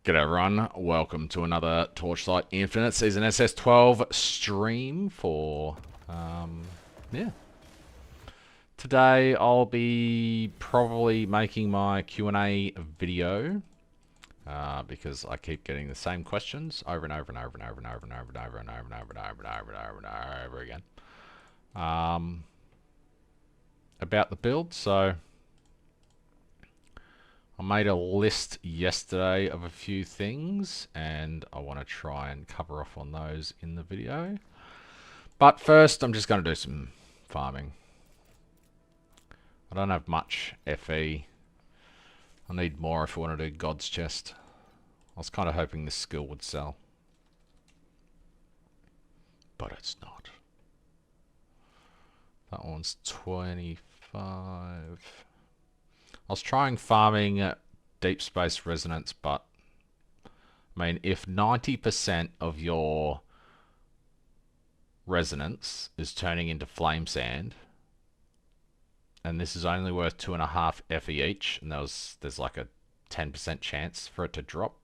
G'day everyone, welcome to another Torchlight Infinite Season SS12 stream for, yeah. Today I'll be probably making my Q&A video, because I keep getting the same questions over and over and over and over and over and over and over and over and over and over and over and over and over again. About the build, so I made a list yesterday of a few things and I want to try and cover off on those in the video. But first I'm just going to do some farming. I don't have much FE. I need more if I want to do God's Chest. I was kind of hoping this skill would sell. But it's not. That one's 25. I was trying farming Deep Space Resonance, but I mean, if 90% of your resonance is turning into flame sand, and this is only worth 2.5 FE each, and there's like a 10% chance for it to drop,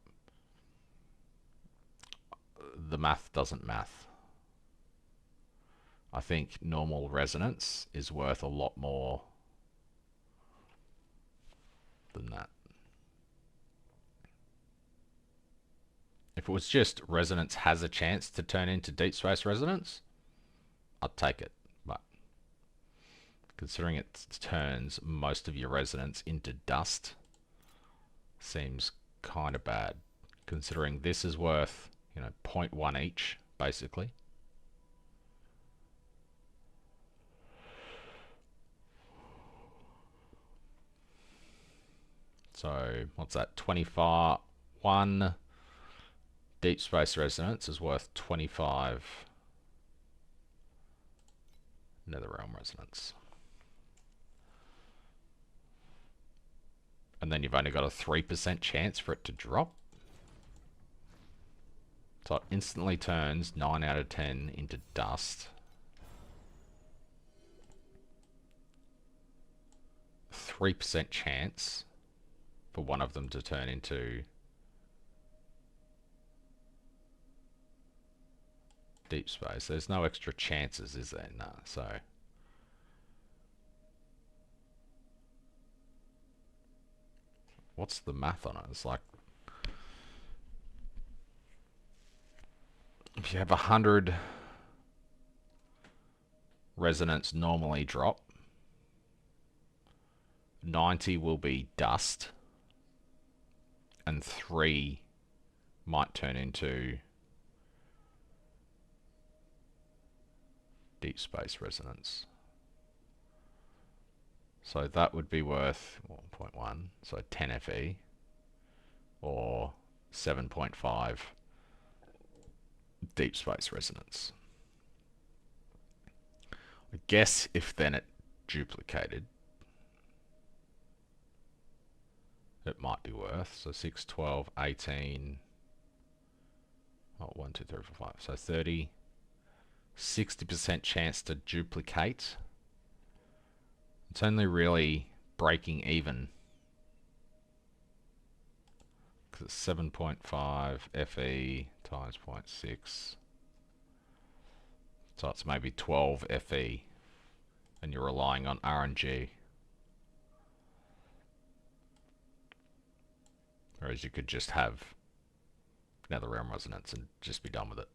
the math doesn't math. I think normal resonance is worth a lot more than that. If it was just resonance has a chance to turn into deep space resonance, I'd take it. But considering it turns most of your resonance into dust, seems kind of bad. Considering this is worth, 0.1 each, basically. So what's that? 25. One deep space resonance is worth 25 Netherrealm resonance. And then you've only got a 3% chance for it to drop. So it instantly turns 9 out of 10 into dust. 3% chance for one of them to turn into deep space. There's no extra chances, is there? No. So what's the math on it? It's like, if you have 100 resonance normally drop, 90 will be dust, and 3 might turn into deep space resonance. So that would be worth 1.1, so 10 FE, or 7.5 deep space resonance. I guess if then it duplicated, it might be worth. So 6, 12, 18, 1, 2, 3, 4, 5. So 30, 60% chance to duplicate. It's only really breaking even, because it's 7.5 FE times 0.6. So it's maybe 12 FE, and you're relying on RNG. Whereas you could just have Netherrealm resonance and just be done with it.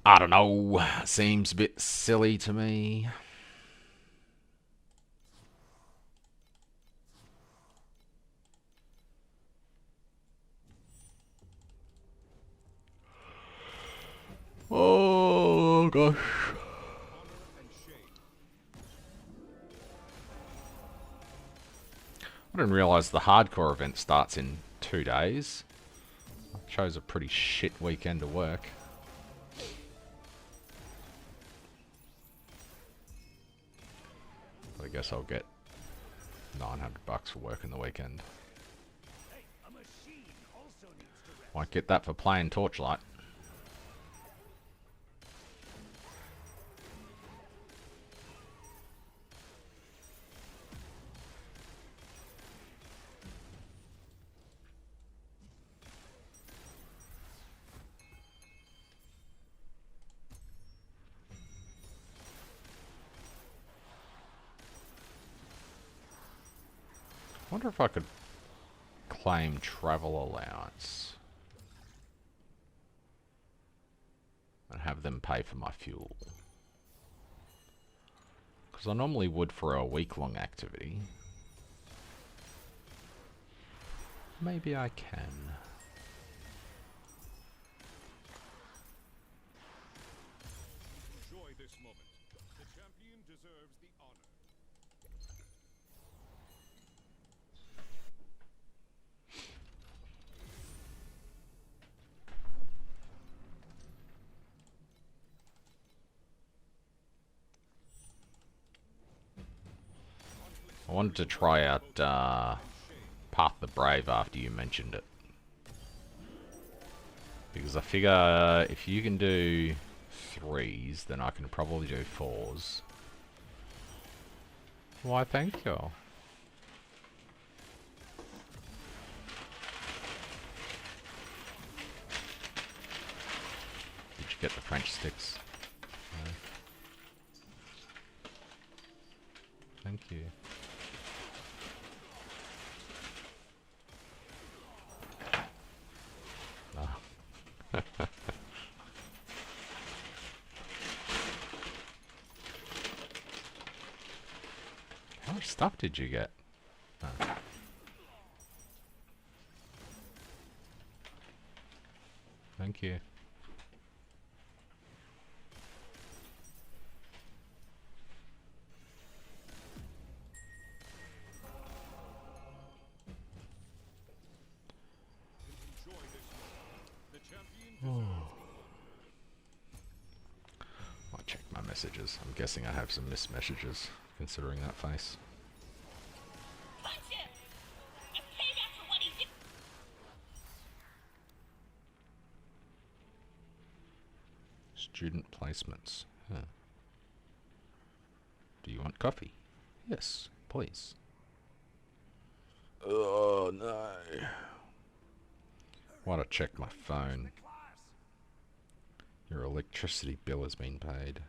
I don't know. Seems a bit silly to me. Oh gosh. I didn't realize the hardcore event starts in 2 days. I chose a pretty shit weekend to work. But I guess I'll get $900 for working the weekend. Might get that for playing Torchlight. wonder if I could claim travel allowance and have them pay for my fuel. Because I normally would for a week-long activity. Maybe I can. Enjoy this moment. The champion deserves the honor. I wanted to try out Path of the Brave after you mentioned it. Because I figure if you can do 3s, then I can probably do 4s. Why, thank you. Did you get the French sticks? No. Thank you. How much stuff did you get? Oh. Thank you. Enjoy this moment. The champion deserves I'll check my messages. I'm guessing I have some missed messages, considering that face. Punch him! And pay back for what he did! Student placements. Huh. Do you want coffee? Yes, please. Oh no. Want to check my phone. Your electricity bill has been paid.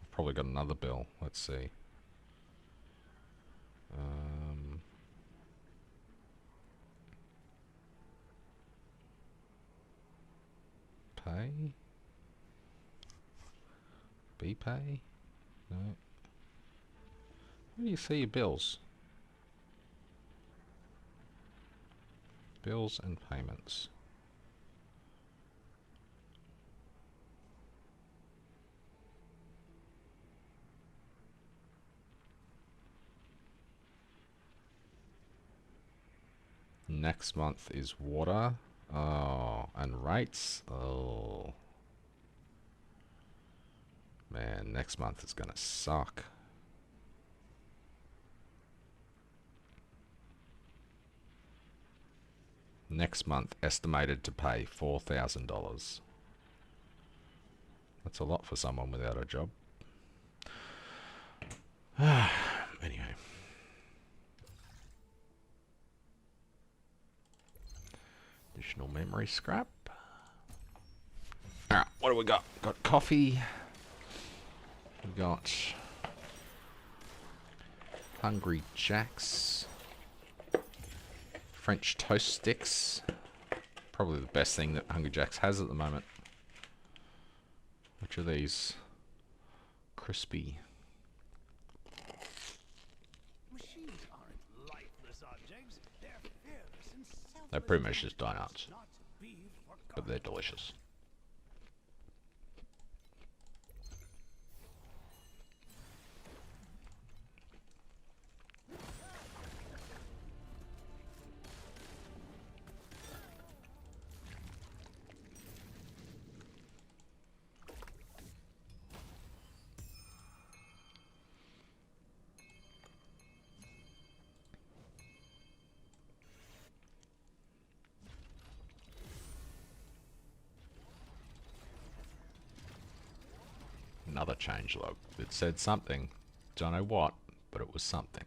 I've probably got another bill. Let's see. Pay? B-pay? No. Where do you see your bills? Bills and payments. Next month is water. Oh, and rates. Oh. Man, next month is gonna suck. Next month estimated to pay $4,000. That's a lot for someone without a job. Anyway. Additional memory scrap. Alright, what do we got? Got coffee. We got Hungry Jacks. French toast sticks. Probably the best thing that Hungry Jacks has at the moment. Which are these? Crispy. Machines aren't lifeless objects. They're fearless and selfless. They're pretty much just donuts, Not to be but forgotten. they're delicious. Another changelog that said something. Don't know what, but it was something.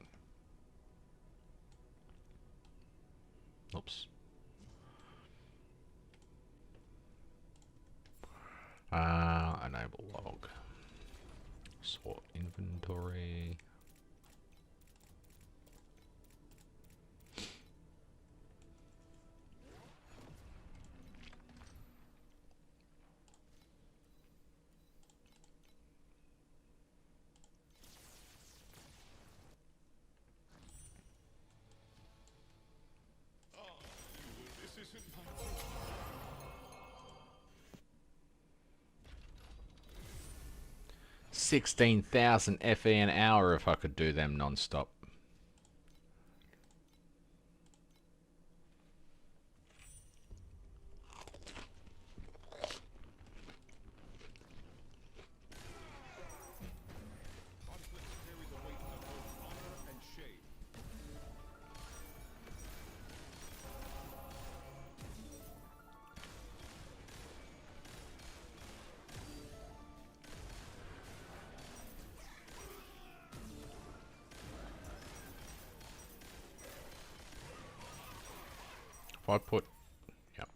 Oops. Enable log. Sort inventory. 16,000 FE an hour if I could do them non-stop. If I put, yep.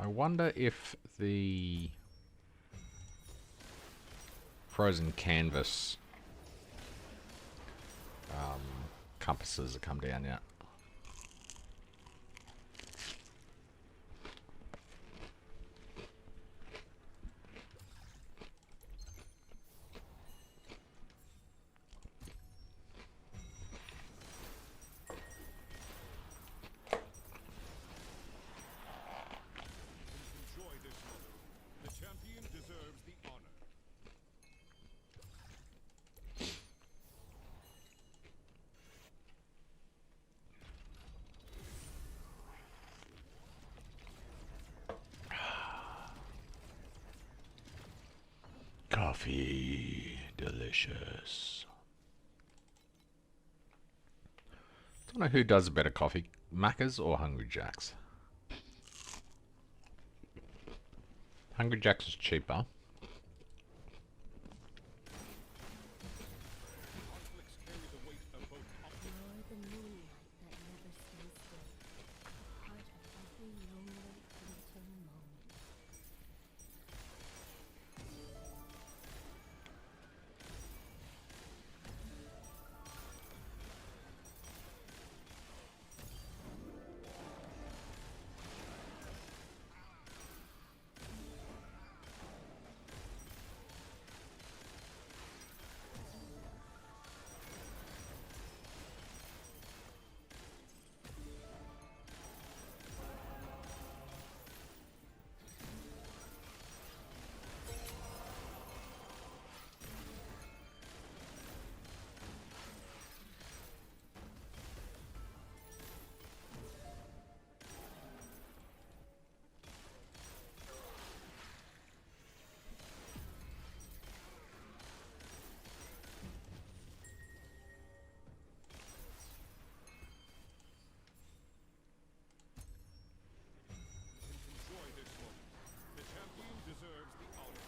I wonder if the frozen canvas compasses have come down yet. Enjoy this Moto. The champion deserves the honor. Coffee, delicious. Don't know who does a better coffee, Macca's or Hungry Jack's. Hungry Jack's is cheaper. Conflicts carry the weight of both You're the moonlight that never stays still, part of every lonely little moment. Enjoy this moment. The champion deserves the honor.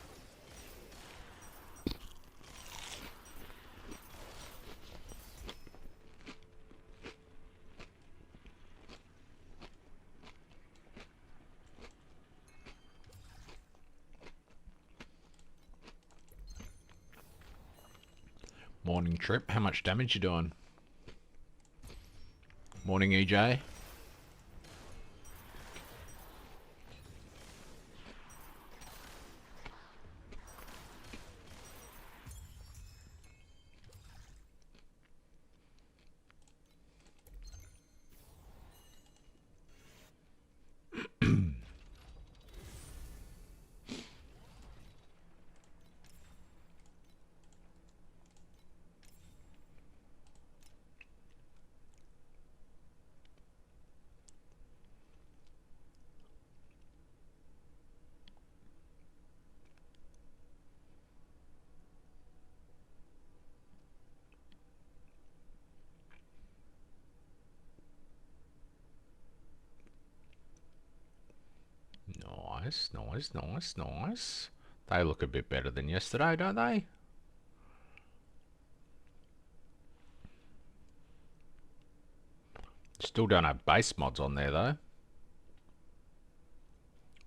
Morning Trip, how much damage you doing? Morning EJ. Nice, nice, nice, nice. They look a bit better than yesterday, don't they? Still don't have base mods on there though.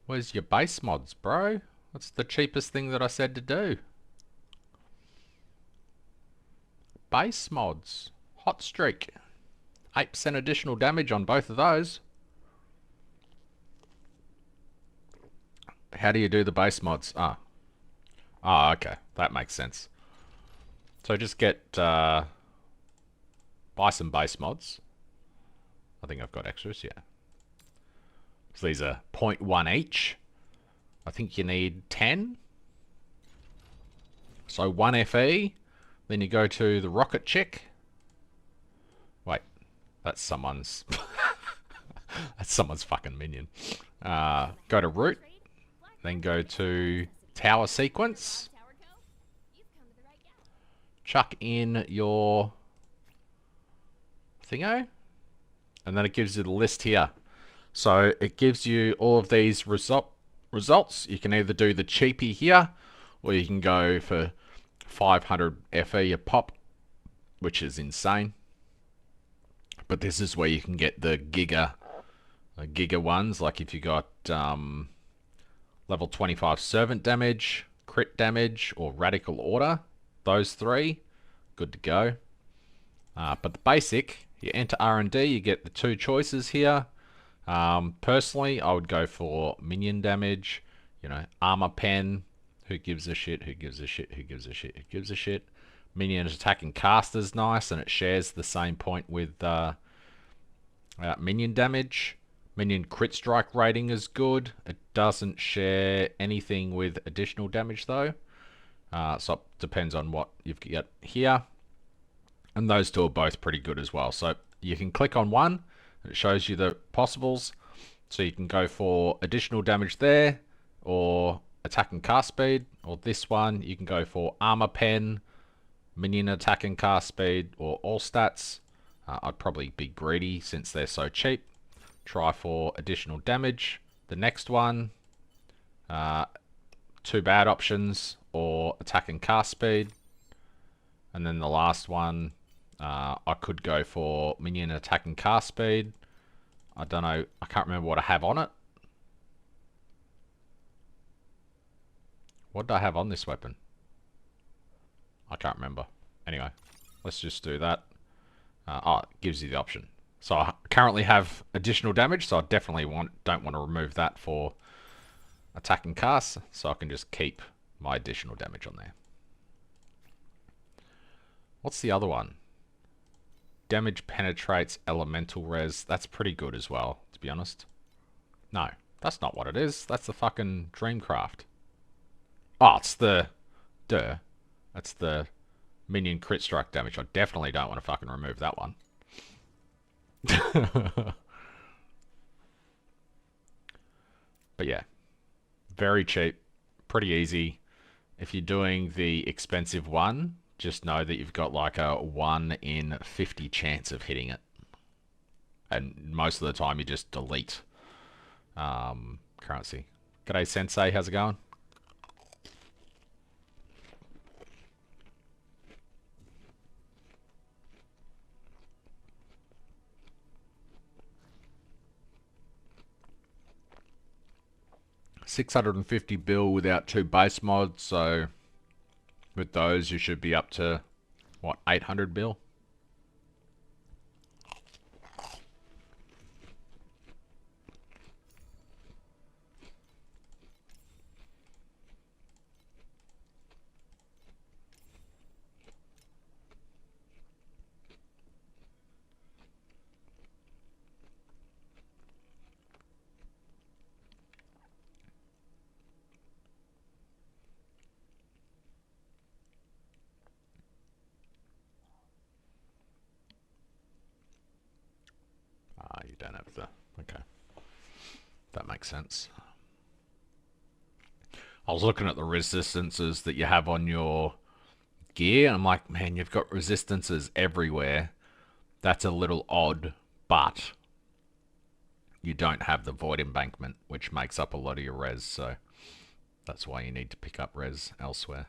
Where's your base mods, bro? That's the cheapest thing that I said to do. Base mods. Hot streak. 8% additional damage on both of those. How do you do the base mods? Ah. Ah, okay. That makes sense. So just get, buy some base mods. I think I've got extras, yeah. So these are 0.1 each. I think you need 10. So 1 FE. Then you go to the rocket chick. Wait, that's someone's... that's someone's fucking minion. Go to root. Then go to tower sequence. Chuck in your thingo. And then it gives you the list here. So it gives you all of these results. You can either do the cheapie here, or you can go for 500 FE a pop, which is insane. But this is where you can get the giga ones. Like if you got level 25 servant damage, crit damage, or radical order, those three, good to go. But the basic, you enter R&D, you get the two choices here. Personally, I would go for minion damage, you know, armor pen, who gives a shit, who gives a shit, who gives a shit, who gives a shit. Minion attack and cast is nice, and it shares the same point with minion damage. Minion crit strike rating is good. It doesn't share anything with additional damage though. So it depends on what you've got here. And those two are both pretty good as well. So you can click on one, and it shows you the possibles. So you can go for additional damage there, or attack and cast speed, or this one, you can go for armor pen, minion attack and cast speed, or all stats. I'd probably be greedy since they're so cheap. Try for additional damage. The next one, two bad options, or attack and cast speed. And then the last one, I could go for minion attack and cast speed. I don't know, I can't remember what I have on it. What did I have on this weapon? I can't remember. Anyway, let's just do that. Oh, it gives you the option. So I currently have additional damage, so I definitely don't want to remove that for attack and cast, so I can just keep my additional damage on there. What's the other one? Damage penetrates elemental res. That's pretty good as well, to be honest. No, that's not what it is. That's the fucking Dreamcraft. Oh, it's the... Duh. That's the minion crit strike damage. I definitely don't want to fucking remove that one. But yeah. Very cheap. Pretty easy. If you're doing the expensive one, just know that you've got like a 1 in 50 chance of hitting it. And most of the time you just delete currency. G'day Sensei, how's it going? $650 bill without 2 base mods, so with those you should be up to what, 800 bill? You don't have the... Okay. That makes sense. I was looking at the resistances that you have on your gear, and I'm like, man, you've got resistances everywhere. That's a little odd, but you don't have the void embankment, which makes up a lot of your res, so that's why you need to pick up res elsewhere.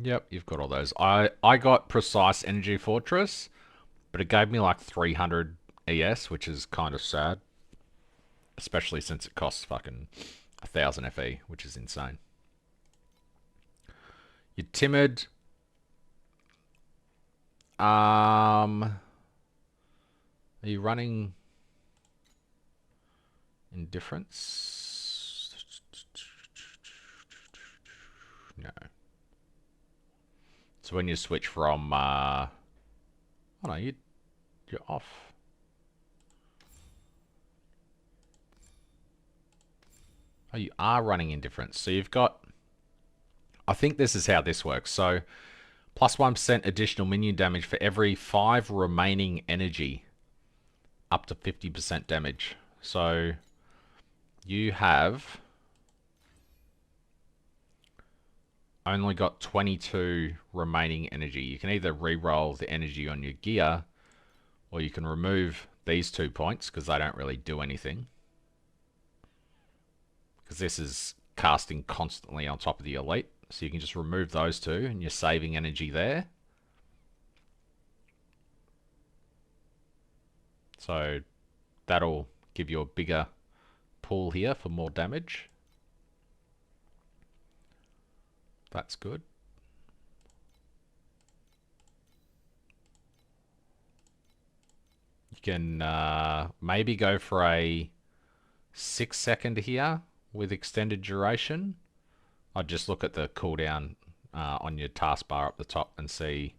Yep, you've got all those. I got Precise Energy Fortress, but it gave me like 300 ES, which is kind of sad. Especially since it costs fucking 1000 FE, which is insane. You're timid. Are you running... Indifference. No. So when you switch from, oh no, you're off. Oh, you are running indifference. So you've got, I think this is how this works. So plus 1% additional minion damage for every 5 remaining energy, up to 50% damage. So you have only got 22 remaining energy. You can either re-roll the energy on your gear, or you can remove these 2 points because they don't really do anything. Because this is casting constantly on top of the elite. So you can just remove those 2 and you're saving energy there. So that'll give you a bigger pool here for more damage. That's good. You can maybe go for a 6-second here with extended duration. I'd just look at the cooldown on your taskbar up the top and see,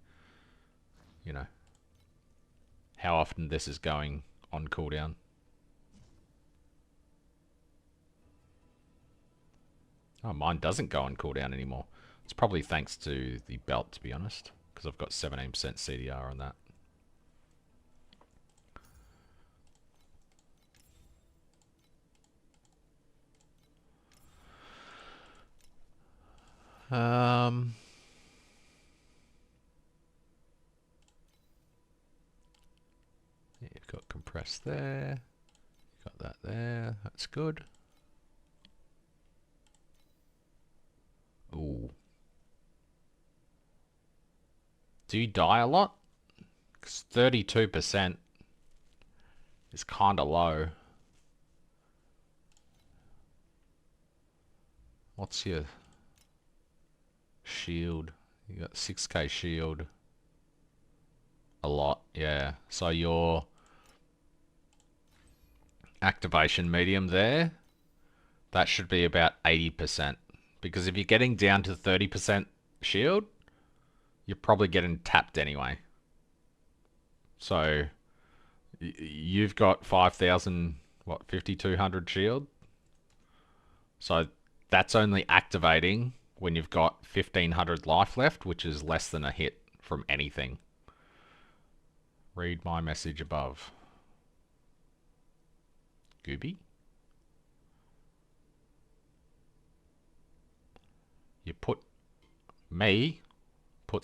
you know, how often this is going on cooldown. Oh, mine doesn't go on cooldown anymore. It's probably thanks to the belt, to be honest, because I've got 17% CDR on that. You've got compressed there. Got that there. That's good. Ooh. Do you die a lot? Because 32% is kind of low. What's your shield? You got 6k shield. A lot, yeah. So your activation medium there, that should be about 80%. Because if you're getting down to 30% shield, you're probably getting tapped anyway. So you've got 5,000, what, 5,200 shield? So that's only activating when you've got 1,500 life left, which is less than a hit from anything. Read my message above. Gooby? You put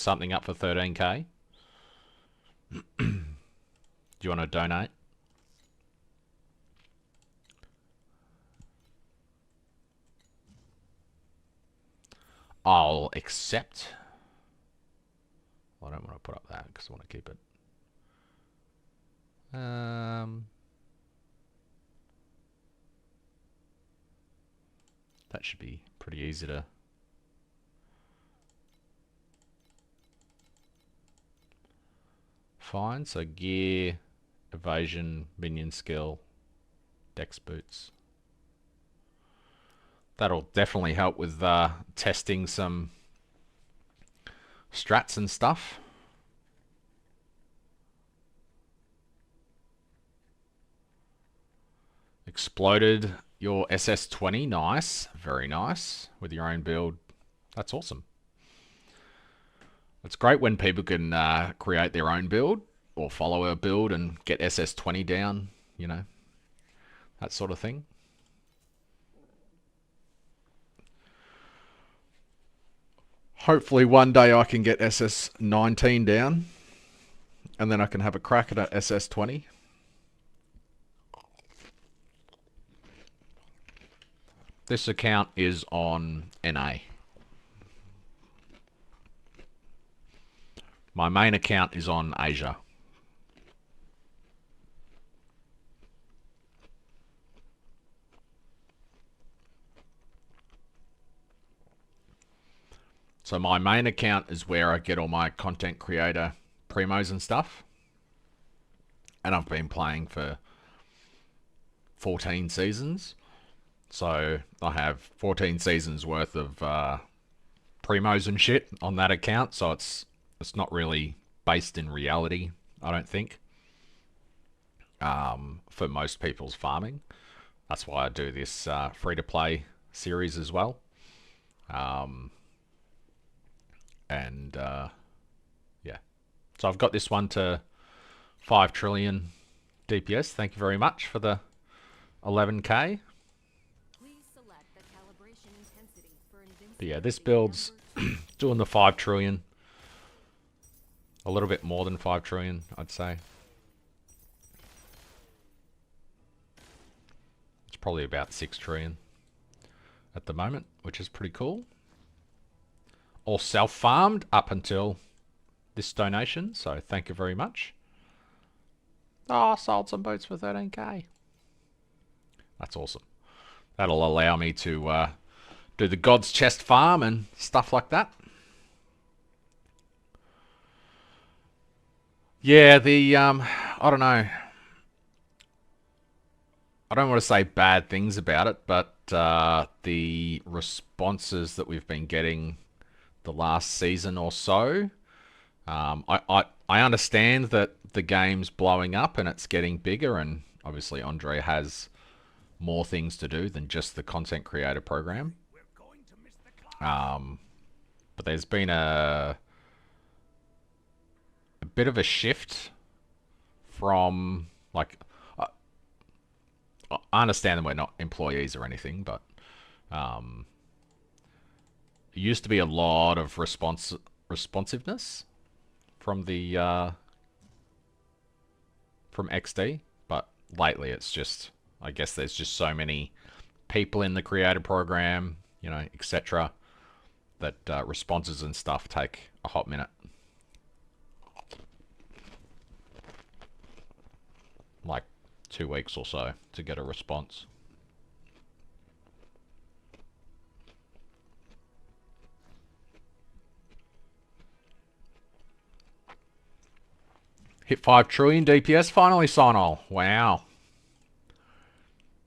something up for 13k. Do you want to donate? I'll accept. Well, I don't want to put up that because I want to keep it. That should be pretty easy to find. So gear, evasion, minion skill, dex boots. That'll definitely help with testing some strats and stuff. Exploded your SS20, nice, very nice, with your own build. That's awesome. It's great when people can create their own build or follow a build and get SS20 down, you know, that sort of thing. Hopefully one day I can get SS19 down and then I can have a crack at SS20. This account is on NA. My main account is on Asia. So my main account is where I get all my content creator primos and stuff. And I've been playing for 14 seasons. So I have 14 seasons worth of primos and shit on that account. So it's not really based in reality, I don't think, for most people's farming. That's why I do this free-to-play series as well. Yeah. So I've got this one to 5 trillion DPS. Thank you very much for the 11k. But yeah, this build's doing the 5 trillion. A little bit more than 5 trillion, I'd say. It's probably about 6 trillion at the moment, which is pretty cool. All self-farmed up until this donation, so thank you very much. Oh, I sold some boots for 13k. That's awesome. That'll allow me to do the God's Chest farm and stuff like that. Yeah, the, I don't know. I don't want to say bad things about it, but the responses that we've been getting the last season or so, I understand that the game's blowing up and it's getting bigger, and obviously Andre has more things to do than just the content creator program. But there's been a bit of a shift from, like, I understand that we're not employees or anything, but it used to be a lot of responsiveness from the from XD, but lately it's just, I guess there's just so many people in the creator program, you know, etc., that responses and stuff take a hot minute. Like 2 weeks or so to get a response. Hit 5 trillion DPS finally, Sonal. Wow.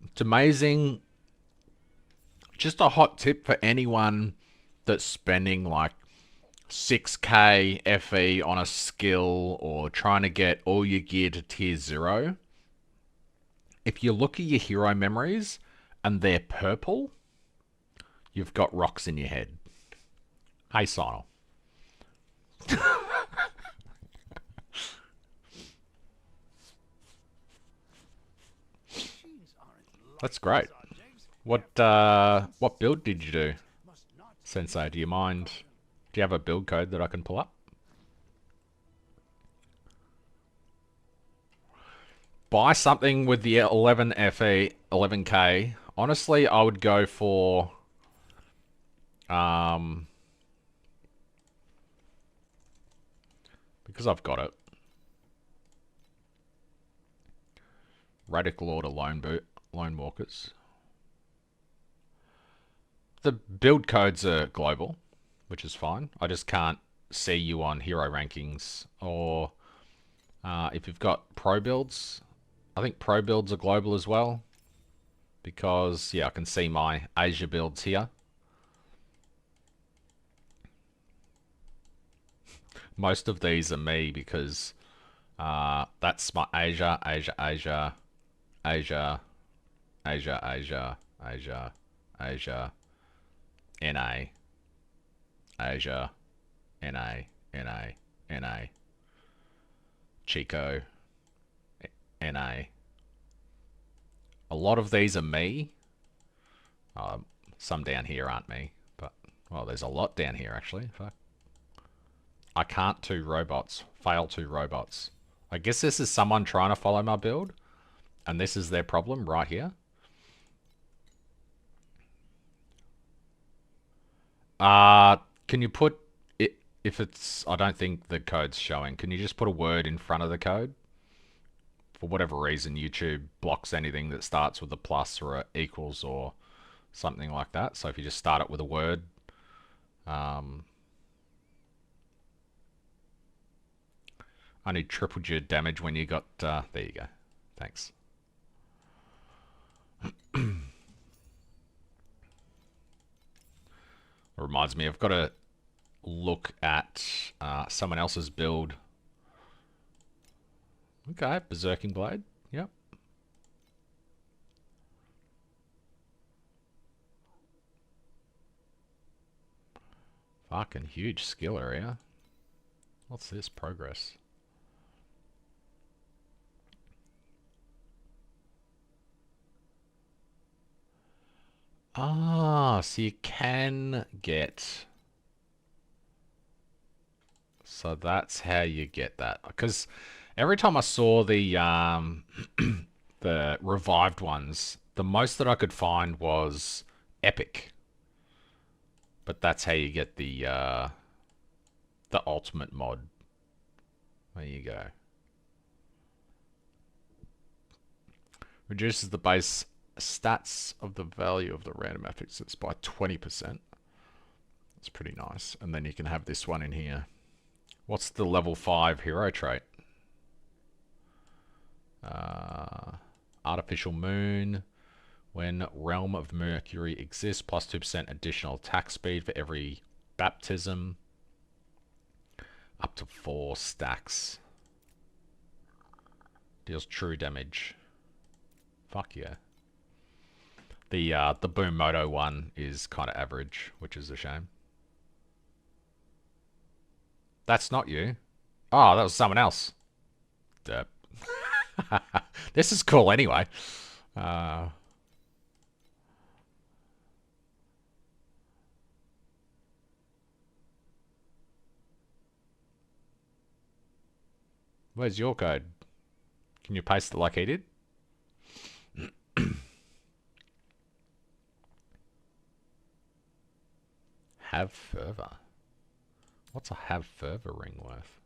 It's amazing. Just a hot tip for anyone that's spending like 6k FE on a skill or trying to get all your gear to tier 0. If you look at your hero memories and they're purple, you've got rocks in your head. Hey, Sonal. That's great. What build did you do, Sensei? Do you mind? Do you have a build code that I can pull up? Buy something with the 11 FE, 11k. Honestly, I would go for because I've got it. Radical Order Lone Walkers. The build codes are global, which is fine. I just can't see you on hero rankings, or if you've got pro builds. I think pro builds are global as well, because yeah, I can see my Asia builds here. Most of these are me because that's my Asia, Asia, Asia, Asia, Asia, Asia, Asia, Asia, NA, Asia, NA, NA, NA, Chico, NA. A lot of these are me. Some down here aren't me, but well, there's a lot down here actually. Fuck. I can't 2 robots. Fail 2 robots. I guess this is someone trying to follow my build, and this is their problem right here. Can you put it, if it's, I don't think the code's showing, can you just put a word in front of the code? For whatever reason, YouTube blocks anything that starts with a plus or a equals or something like that. So if you just start it with a word, only tripled your damage when you got, there you go. Thanks. Reminds me, I've got to look at someone else's build. Okay, Berserking Blade. Yep. Fucking huge skill area. What's this? Progress. Ah, so you can get... So that's how you get that. Because every time I saw the the revived ones, the most that I could find was epic. But that's how you get the ultimate mod. There you go. Reduces the base stats of the value of the random affixes by 20%. That's pretty nice. And then you can have this one in here. What's the level 5 hero trait? Artificial Moon. When Realm of Mercury exists, plus 2% additional attack speed for every baptism. Up to 4 stacks. Deals true damage. Fuck yeah. The Boom Moto one is kind of average, which is a shame. That's not you. Oh, that was someone else. Derp. This is cool anyway. Where's your code? Can you paste it like he did? Have fervor. What's a have fervor ring worth?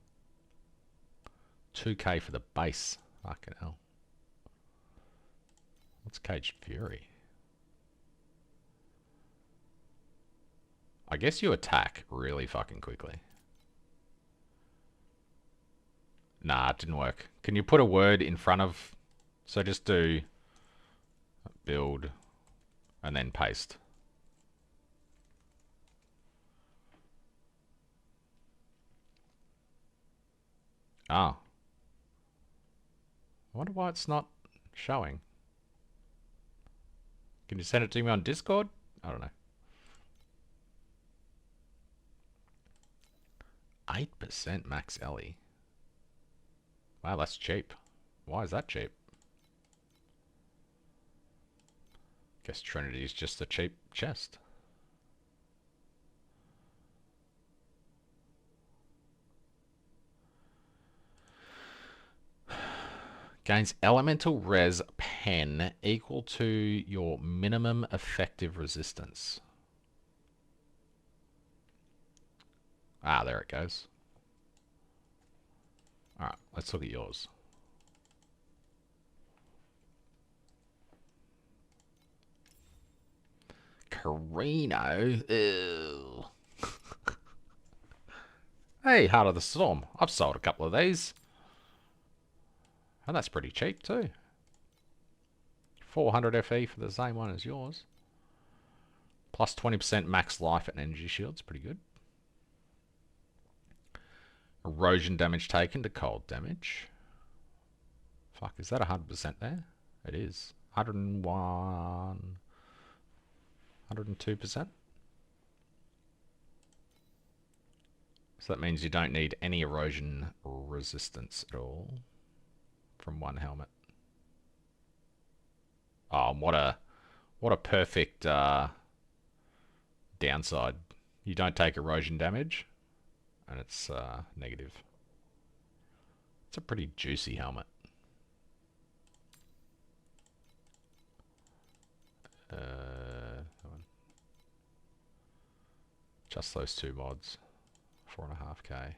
2k for the base. Fucking hell. What's Caged Fury? I guess you attack really fucking quickly. Nah, it didn't work. Can you put a word in front of... So just do build and then paste. Ah. I wonder why it's not showing. Can you send it to me on Discord? I don't know. 8% max LE. Wow, that's cheap. Why is that cheap? Guess Trinity is just a cheap chest. Gains elemental res pen equal to your minimum effective resistance. Ah, there it goes. Alright, let's look at yours. Carino. Ew. Hey, Heart of the Storm. I've sold a couple of these. And that's pretty cheap too. 400 FE for the same one as yours. Plus 20% max life and energy shields. Pretty good. Erosion damage taken to cold damage. Fuck, is that 100% there? It is. 101... 102%. So that means you don't need any erosion resistance at all from one helmet. Oh, what a perfect downside. You don't take erosion damage, and it's negative. It's a pretty juicy helmet. Just those two mods. 4.5k.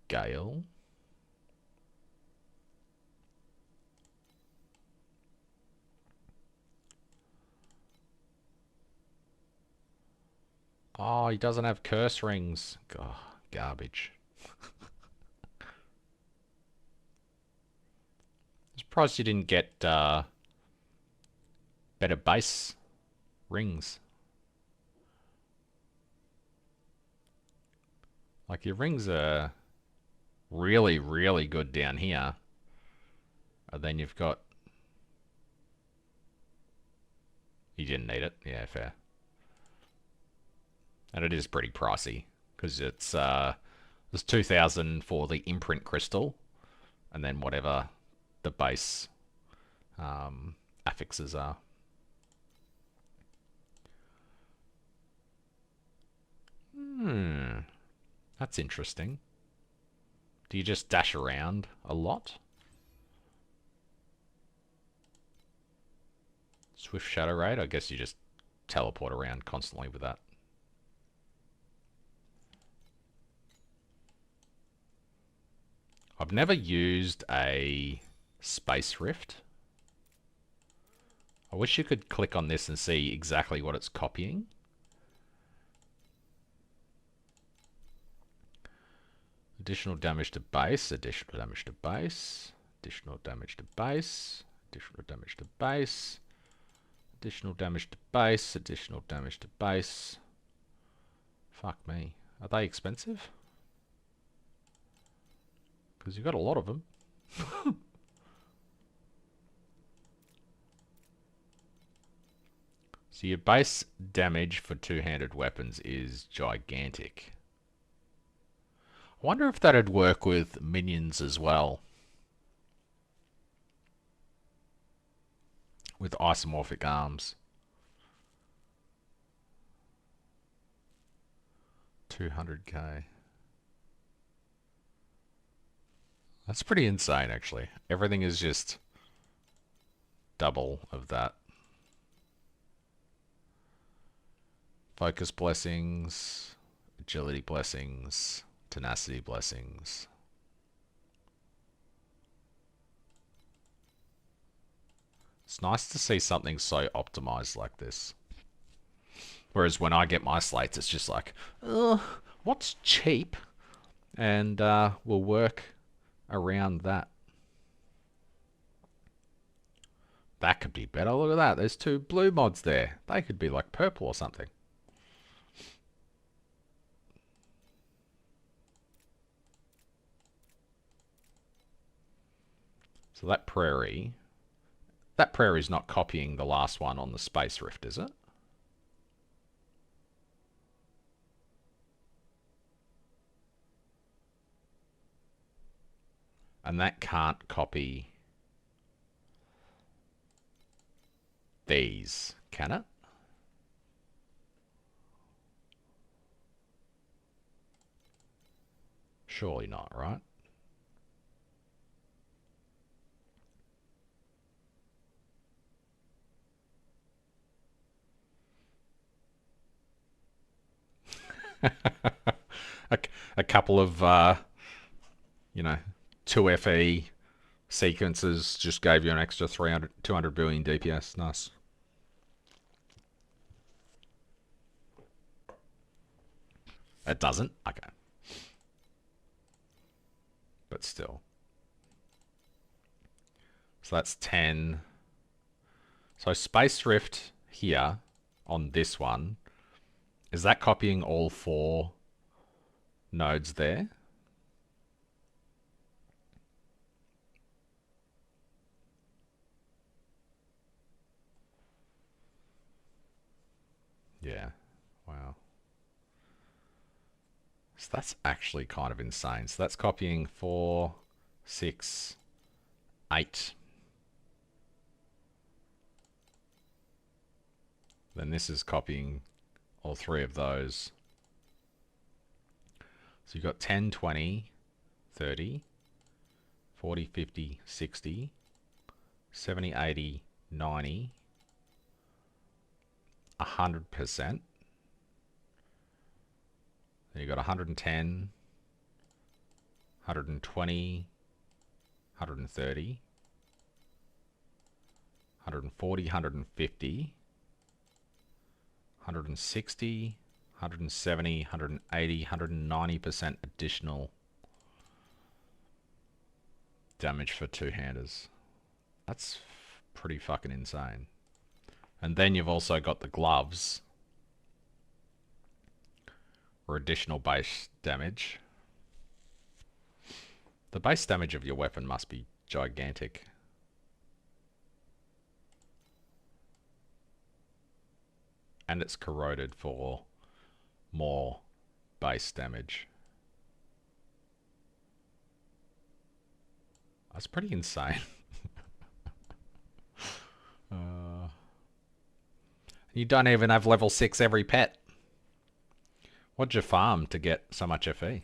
Gale. Oh, he doesn't have curse rings. God, garbage. I'm surprised you didn't get better base rings. Like your rings are really, really good down here. And then you've got... You didn't need it. Yeah, fair. And it is pretty pricey. Because it's... there's 2,000 for the imprint crystal. And then whatever the base affixes are. That's interesting. Do you just dash around a lot? Swift Shadow Raid? I guess you just teleport around constantly with that. I've never used a Space Rift. I wish you could click on this and see exactly what it's copying. Additional damage to base, additional damage to base, additional damage to base, additional damage to base, additional damage to base, additional damage to base. Fuck me. Are they expensive? Because you've got a lot of them. So your base damage for two-handed weapons is gigantic. I wonder if that'd work with minions as well. With isomorphic arms. 200k. That's pretty insane, actually. Everything is just double of that. Focus blessings, agility blessings, tenacity blessings. It's nice to see something so optimized like this. Whereas when I get my slates, it's just like, what's cheap? And we'll work around that. That could be better. Look at that. There's two blue mods there. They could be like purple or something. So that prairie's not copying the last one on the Space Rift, is it? And that can't copy these, can it? Surely not, right? a couple of, you know, 2FE sequences just gave you an extra 200 billion DPS. Nice. It doesn't? Okay. But still. So that's 10. So Space Rift here on this one, is that copying all 4 nodes there? Yeah. Wow. So that's actually kind of insane. So that's copying 4, 6, 8. Then this is copying all 3 of those. So you've got 10, 20, 30, 40, 50, 60, 70, 80, 90, 100%. Then you've got 110, 120, 130, 140, 150, 160, 170, 180, 190% additional damage for two-handers. That's pretty fucking insane. And then you've also got the gloves for additional base damage. The base damage of your weapon must be gigantic. And it's corroded for more base damage. That's pretty insane. You don't even have level 6 every pet. What'd you farm to get so much FE? You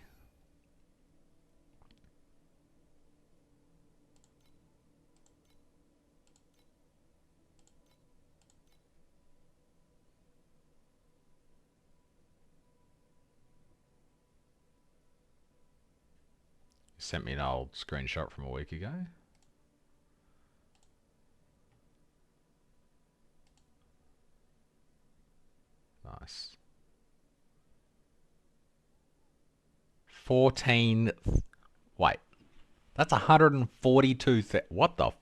sent me an old screenshot from a week ago. Nice. 14. Wait. That's 142. What the?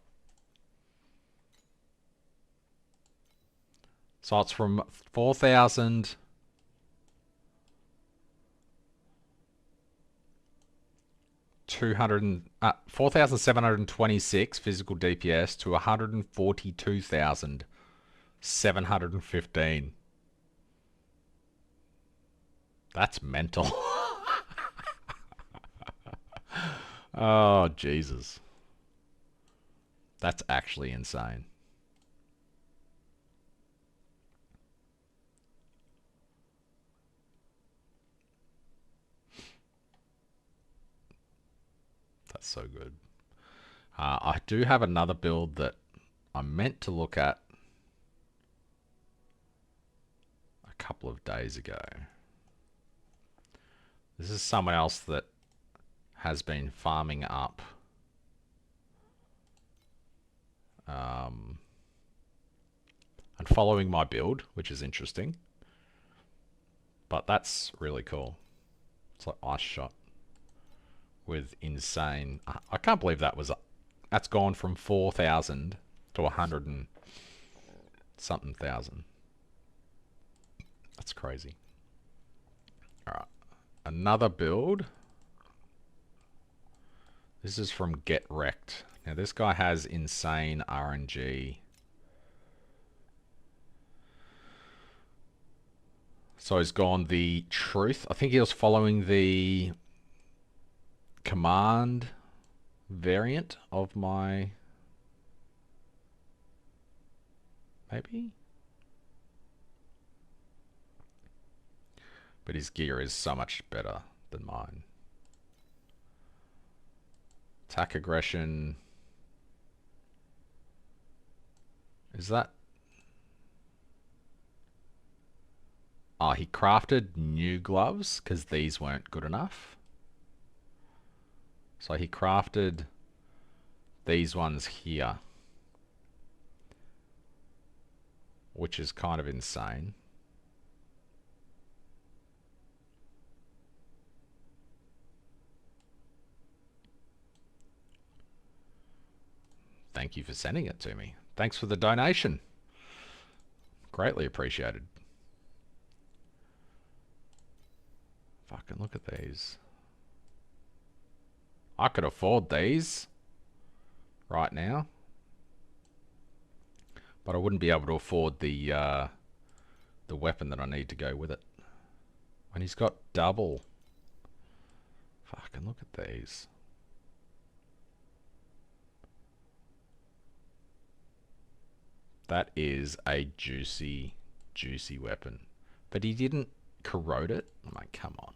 So it's from 4,000. 4,726 physical DPS to 142,715. That's mental. Oh, Jesus. That's actually insane. That's so good. I do have another build that I meant to look at a couple of days ago. This is someone else that has been farming up and following my build, which is interesting. But that's really cool. It's like Ice Shot with insane. I can't believe that was. That's gone from 4,000 to 100 and something thousand. That's crazy. All right, another build. This is from Get Wrecked. Now this guy has insane RNG. So he's gone the truth. I think he was following the command variant of my... Maybe? But his gear is so much better than mine. Attack aggression. Is that... Oh, he crafted new gloves because these weren't good enough. So he crafted these ones here, which is kind of insane. Thank you for sending it to me. Thanks for the donation. Greatly appreciated. Fucking look at these. I could afford these right now, but I wouldn't be able to afford the weapon that I need to go with it. And he's got double. Fucking look at these. That is a juicy, juicy weapon. But he didn't corrode it. I'm like, come on.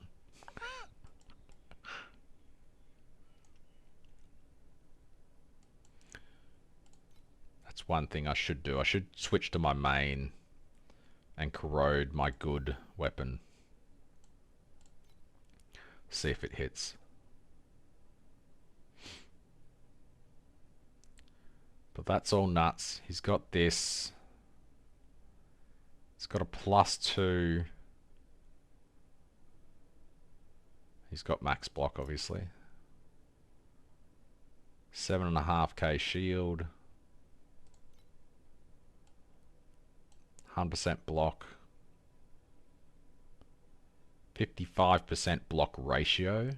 That's one thing I should do. I should switch to my main and corrode my good weapon. See if it hits. But that's all nuts. He's got this. He's got a +2. He's got max block, obviously. 7.5k shield. 100% block. 55% block ratio.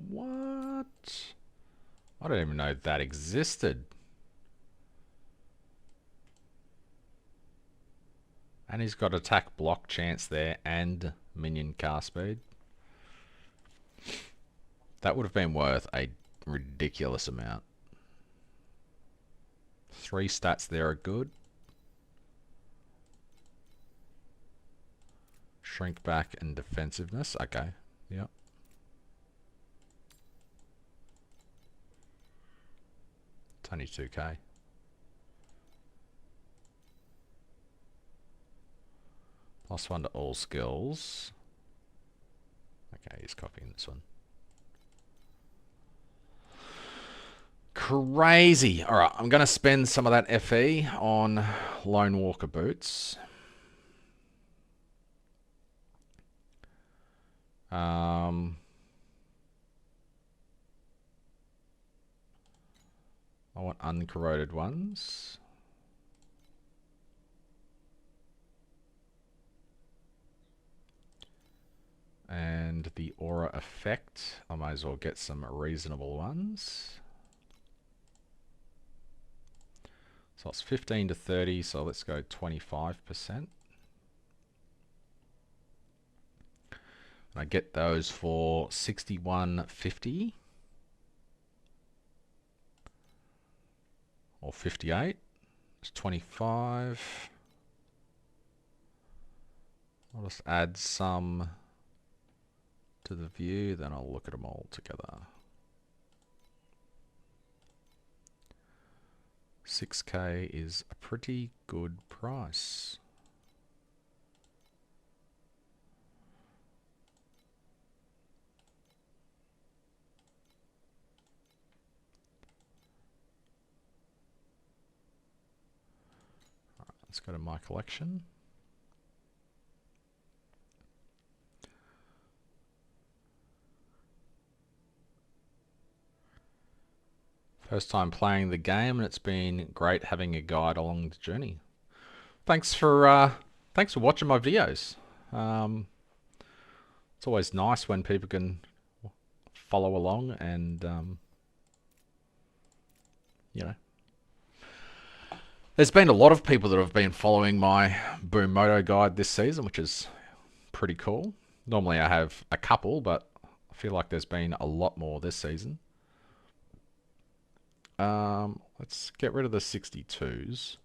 What? I don't even know that existed. And he's got attack block chance there and minion cast speed. That would have been worth a ridiculous amount. 3 stats there are good. Shrink back and defensiveness. Okay. Yep. It's only 2k. +1 to all skills. Okay, he's copying this one. Crazy. Alright, I'm going to spend some of that FE on Lone Walker boots. I want uncorroded ones. And the aura effect, I might as well get some reasonable ones. So it's 15 to 30, so let's go 25%. And I get those for 61.50 or 58. It's 25. I'll just add some to the view, then I'll look at them all together. 6k is a pretty good price. All right, let's go to my collection. First time playing the game, and it's been great having a guide along the journey. Thanks for watching my videos. It's always nice when people can follow along, and you know, there's been a lot of people that have been following my Boom Moto guide this season, which is pretty cool. Normally I have a couple, but I feel like there's been a lot more this season. Let's get rid of the 62s,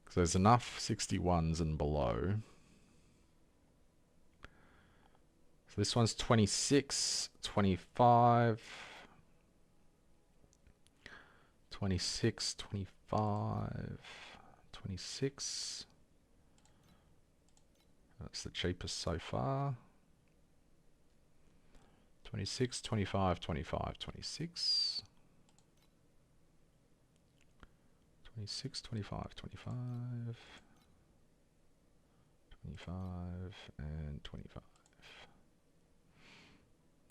because there's enough 61s and below. So this one's 26, 25, 26, 25, 26. That's the cheapest so far. 26, 25, 25, 26. 26, 25, 25, 25, and 25.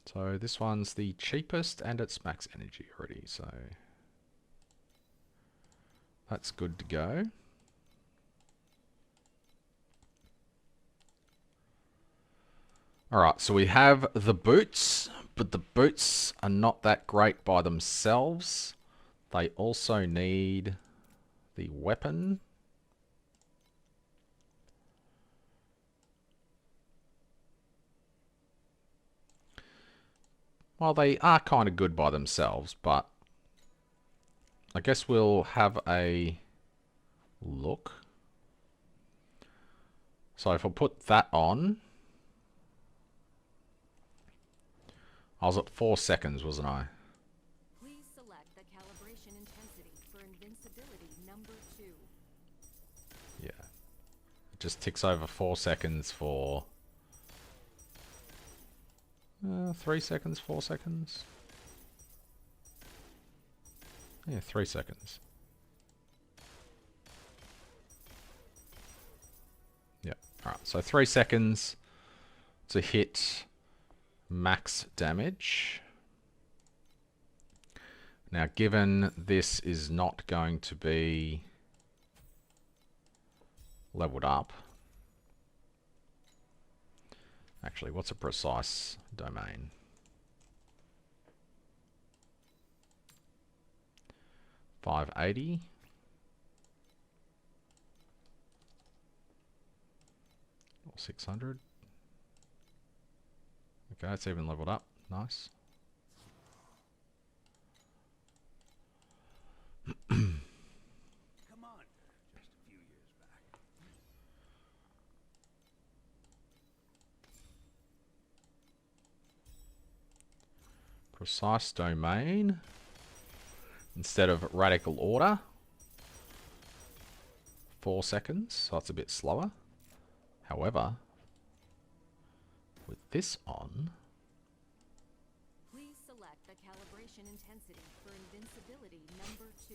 So this one's the cheapest and it's max energy already, so that's good to go. Alright, so we have the boots, but the boots are not that great by themselves. They also need the weapon. Well, they are kind of good by themselves, but I guess we'll have a look. So if I put that on, I was at 4 seconds, wasn't I? Please select the calibration intensity for invincibility number 2. Yeah. It just ticks over 4 seconds for 3 seconds, 4 seconds. Yeah, 3 seconds. Yeah, alright. So 3 seconds to hit max damage. Now, given this is not going to be leveled up. Actually, what's a precise domain? $580. Or 600. Okay, it's even leveled up. Nice. Come on, just a few years back. Precise domain instead of radical order. 4 seconds, so it's a bit slower. However, with this on, Please select the calibration intensity for invincibility number 2.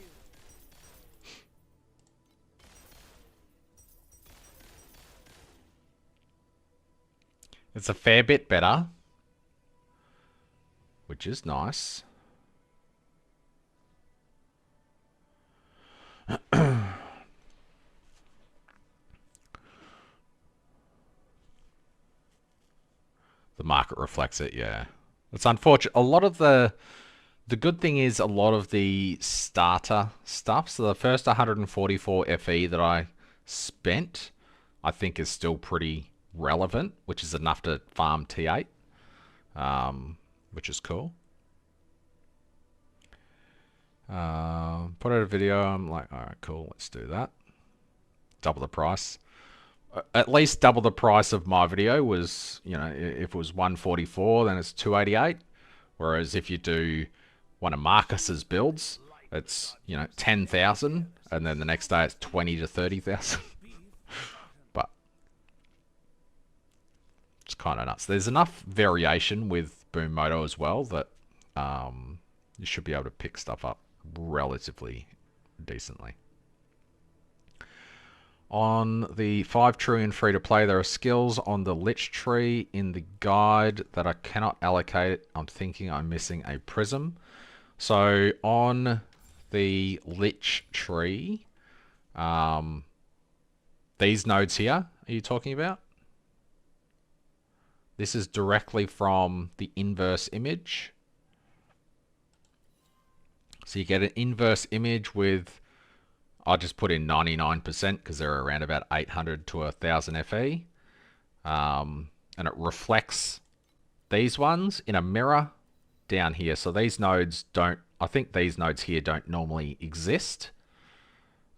it's a fair bit better, which is nice. The market reflects it, yeah. It's unfortunate. A lot of the good thing is a lot of the starter stuff. So the first 144 FE that I spent, I think is still pretty relevant, which is enough to farm T8, which is cool. Put out a video. I'm like, all right, cool. Let's do that. Double the price. At least double the price of my video was, you know, if it was 144, then it's 288. Whereas if you do one of Marcus's builds, it's, you know, 10,000, and then the next day it's 20 to 30,000. But it's kind of nuts. There's enough variation with Boom Moto as well that you should be able to pick stuff up relatively decently. On the 5 trillion free-to-play, there are skills on the Lich tree in the guide that I cannot allocate. I'm thinking I'm missing a prism. So on the Lich tree, these nodes here, are you talking about? This is directly from the inverse image. So you get an inverse image with, I just put in 99% because they're around about 800 to 1000 FE. And it reflects these ones in a mirror down here. So these nodes don't, I think these nodes here don't normally exist.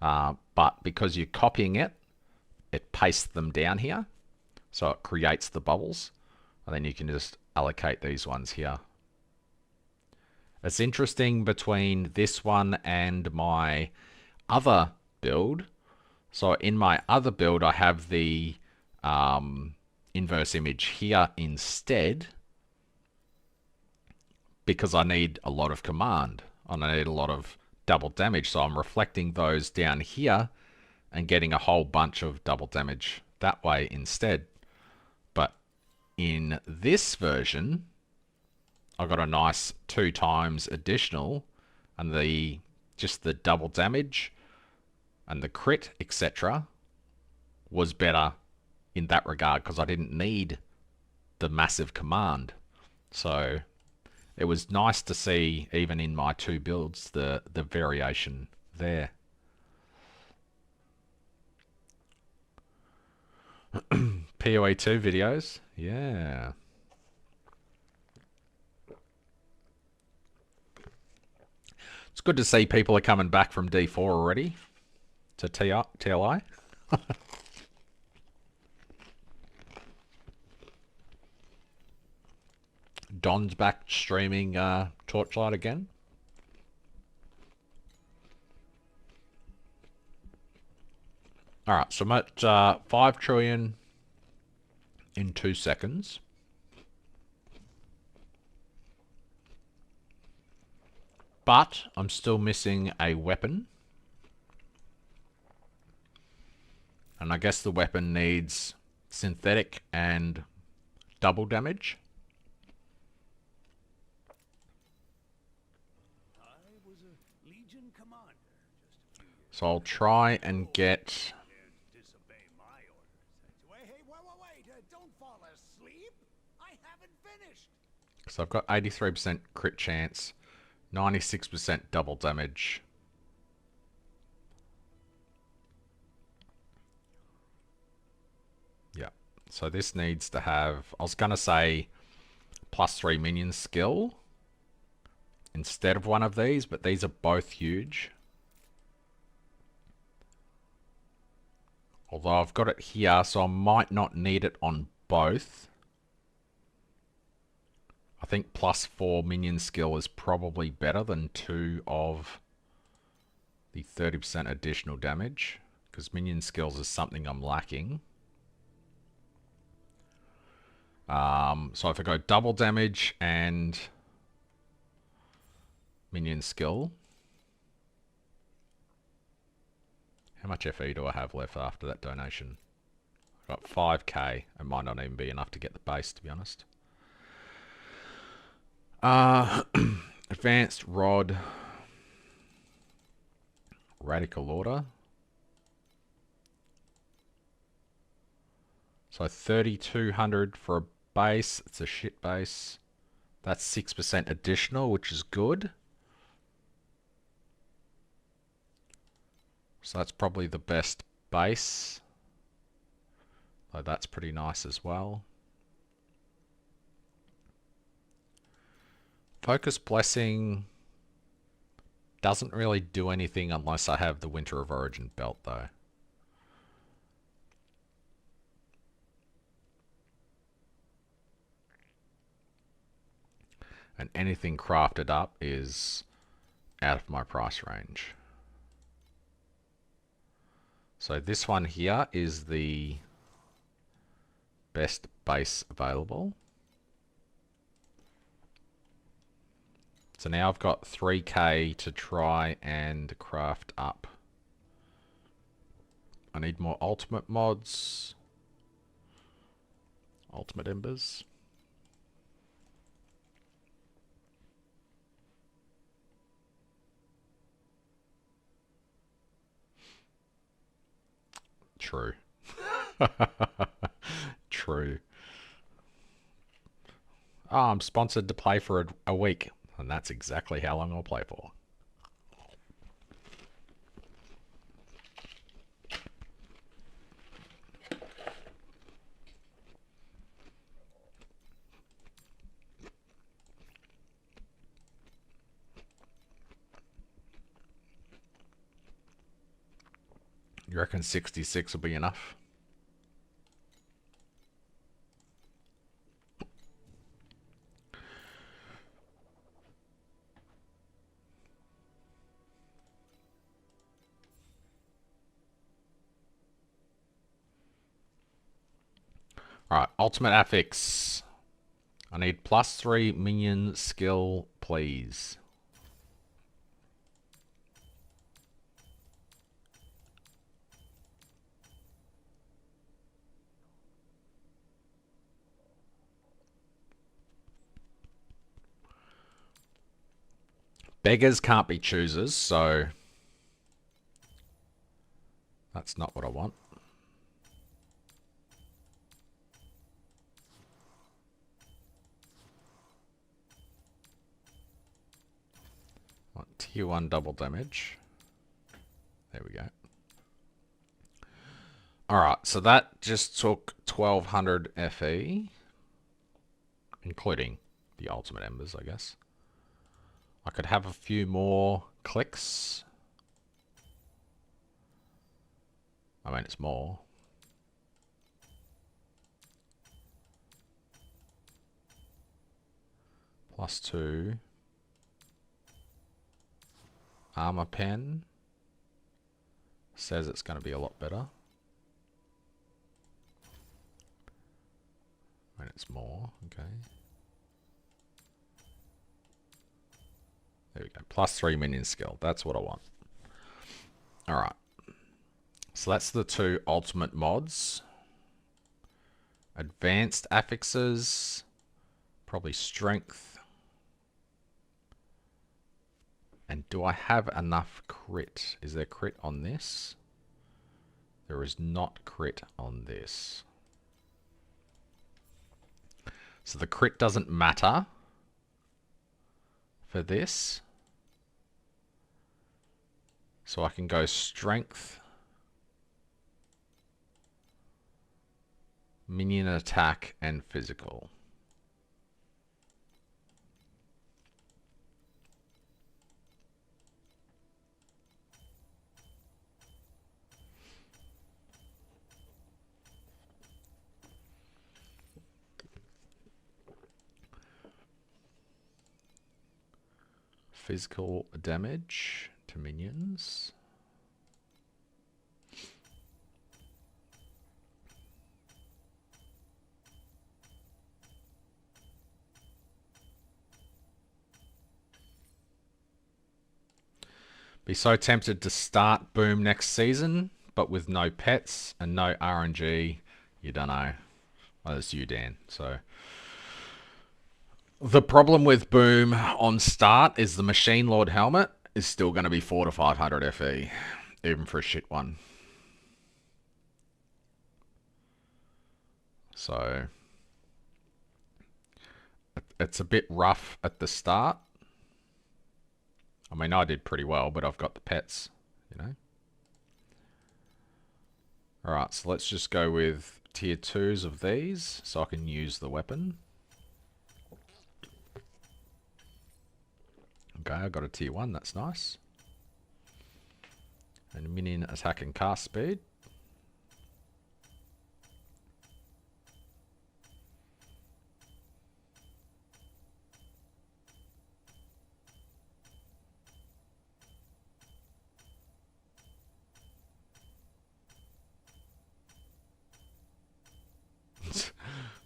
But because you're copying it, it pastes them down here. So it creates the bubbles. And then you can just allocate these ones here. It's interesting between this one and my other build. So in my other build, I have the inverse image here instead because I need a lot of command and I need a lot of double damage. So I'm reflecting those down here and getting a whole bunch of double damage that way instead. But in this version, I got a nice 2 times additional, and just the double damage and the crit, etc., was better in that regard because I didn't need the massive command. So it was nice to see, even in my 2 builds, the variation there. PoE 2 videos, yeah. It's good to see people are coming back from D4 already to TLI. Don's back streaming Torchlight again. Alright, so I'm at 5 trillion in 2 seconds. But I'm still missing a weapon. And I guess the weapon needs synthetic and double damage. I was a Legion commander just a few years So I'll try and get... to disobey my orders. Wait, don't fall asleep. I haven't finished. So I've got 83% crit chance, 96% double damage. Yeah. So this needs to have, I was going to say +3 minion skill instead of one of these, but these are both huge. Although I've got it here, so I might not need it on both. I think +4 minion skill is probably better than 2 of the 30% additional damage, because minion skills is something I'm lacking. So if I go double damage and minion skill, how much FE do I have left after that donation? I've got 5k. It might not even be enough to get the base, to be honest. Advanced Rod, Radical Order. So 3,200 for a base. It's a shit base. That's 6% additional, which is good. So that's probably the best base. So that's pretty nice as well. Focus Blessing doesn't really do anything unless I have the Winter of Origin belt though. And anything crafted up is out of my price range. So this one here is the best base available. So now I've got 3k to try and craft up. I need more ultimate mods. Ultimate embers. True. True. Oh, I'm sponsored to play for a week. And that's exactly how long I'll play for. You reckon 66 will be enough? Alright, ultimate affix. I need +3 minion skill, please. Beggars can't be choosers, so that's not what I want. I want tier 1 double damage. There we go. Alright, so that just took 1200 FE, including the ultimate embers, I guess. I could have a few more clicks. I mean, it's more. +2. Armor pen. Says it's going to be a lot better. I mean, it's more. Okay. There we go. +3 minion skill. That's what I want. Alright. So that's the 2 ultimate mods. Advanced affixes. Probably strength. And do I have enough crit? Is there crit on this? There is not crit on this. So the crit doesn't matter for this. So I can go strength, minion attack, and physical. Physical damage to minions. Be so tempted to start Boom next season, but with no pets and no RNG, you don't know. Well, it's you, Dan. So the problem with Boom on start is the Machine Lord helmet is still going to be 400 to 500 FE, even for a shit one. So it's a bit rough at the start. I mean, I did pretty well, but I've got the pets, you know. Alright, so let's just go with tier 2s of these, so I can use the weapon. Okay, I got a tier 1, that's nice. And minion attack and cast speed.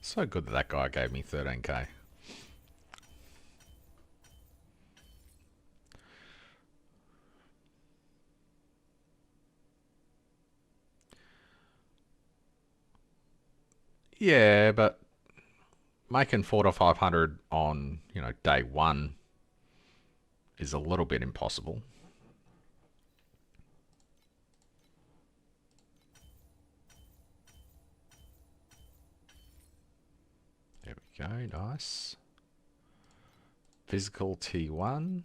So good that that guy gave me 13k. Yeah, but making 400 to 500 on, you know, day one is a little bit impossible. There we go, nice. Physical T1.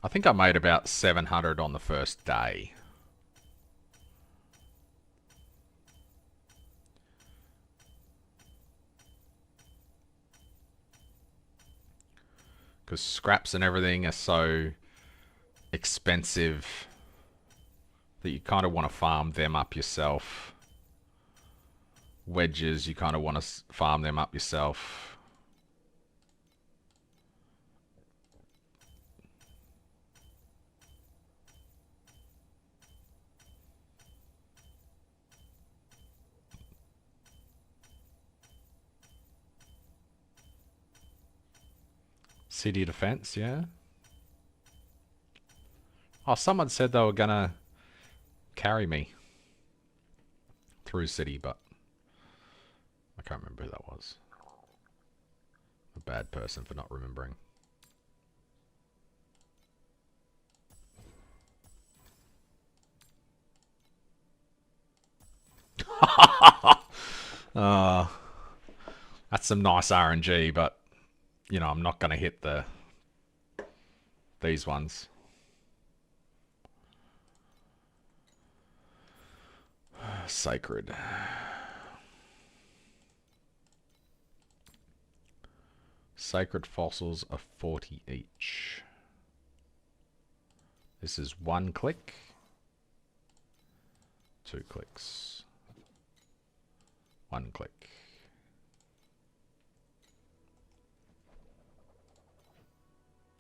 I think I made about 700 on the first day. Because scraps and everything are so expensive that you kind of want to farm them up yourself. Wedges, you kind of want to farm them up yourself. City defense, yeah. Oh, someone said they were gonna carry me through city, but I can't remember who that was. A bad person for not remembering. That's some nice RNG, but you know, I'm not gonna hit these ones. Sacred. Sacred fossils are 40 each. This is 1 click. 2 clicks. 1 click.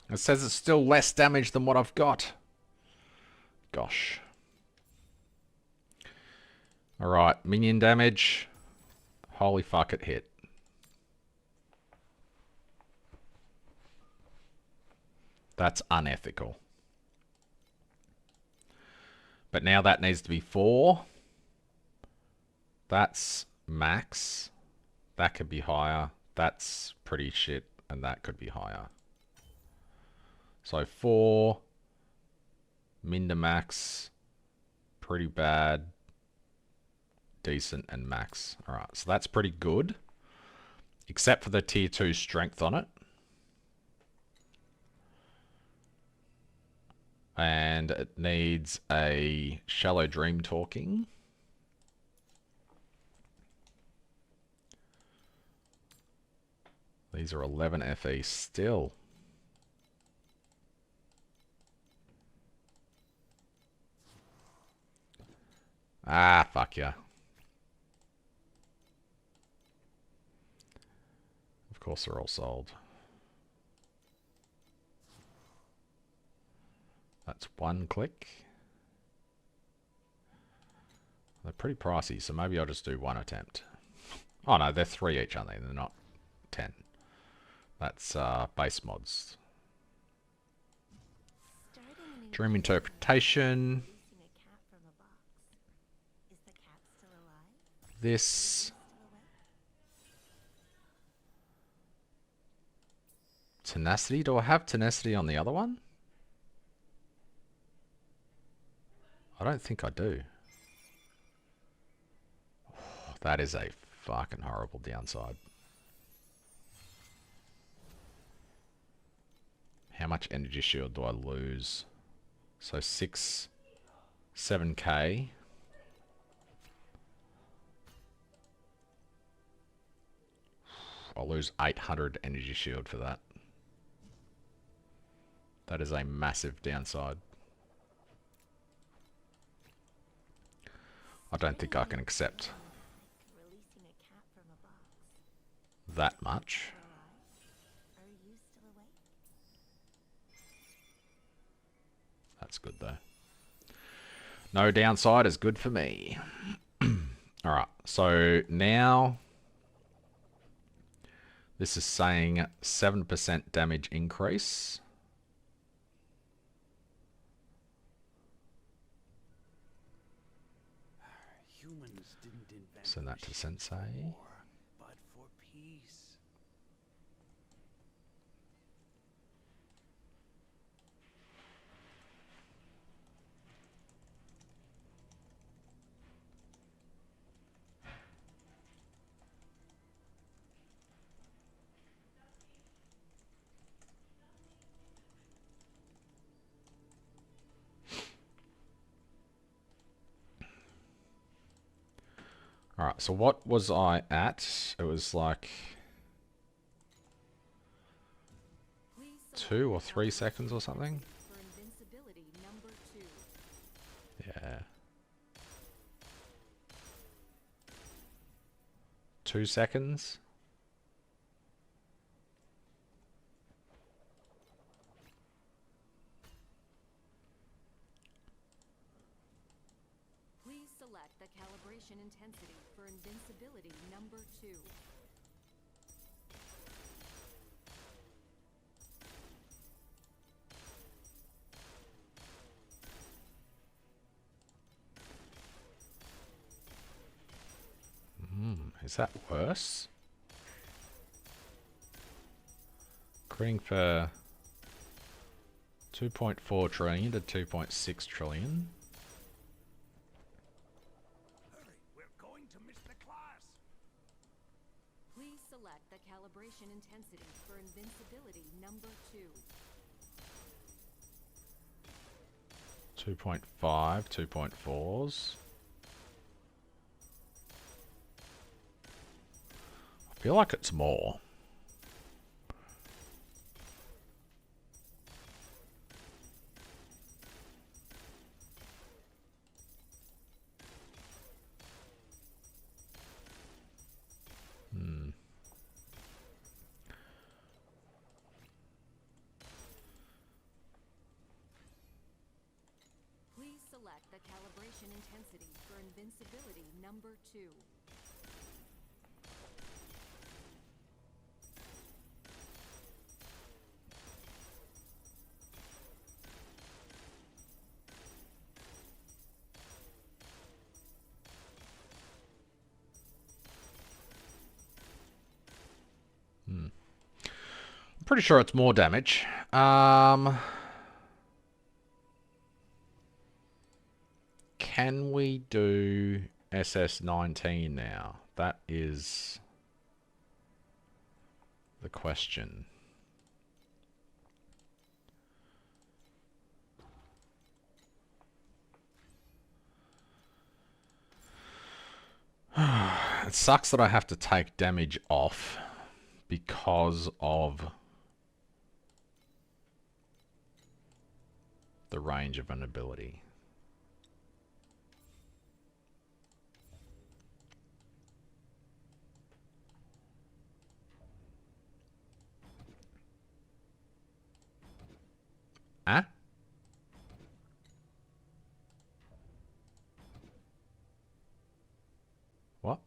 It says it's still less damage than what I've got. Gosh. Alright, minion damage. Holy fuck, it hit. That's unethical. But now that needs to be 4. That's max. That could be higher. That's pretty shit. And that could be higher. So 4. Min to max. Pretty bad. Decent and max. Alright, so that's pretty good. Except for the tier 2 strength on it. And it needs a shallow dream talking. These are 11 FE still. Ah, fuck yeah. Of course they're all sold. That's 1 click. They're pretty pricey, so maybe I'll just do 1 attempt. Oh no, they're 3 each, aren't they? They're not 10. That's base mods. Dream interpretation. This. Tenacity. Do I have tenacity on the other one? I don't think I do. Oh, that is a fucking horrible downside. How much energy shield do I lose? So 7k. I'll lose 800 energy shield for that. That is a massive downside. I don't think I can accept that much. That's good though. No downside is good for me. Alright, so now this is saying 7% damage increase. Send that to Sensei. But for peace. Alright, so what was I at? It was like 2 or 3 seconds or something. Yeah. 2 seconds. Please select the calibration intensity for invincibility number 2. Is that worse? Critting for 2.4 trillion to 2.6 trillion. Hurry, we're going to miss the class. Please select the calibration intensity for invincibility number 2. 2.5, 2.4s. I feel like it's more. Please select the calibration intensity for invincibility number 2. Pretty sure it's more damage. Can we do SS19 now? That is the question. It sucks that I have to take damage off because of the range of an ability. Huh? What?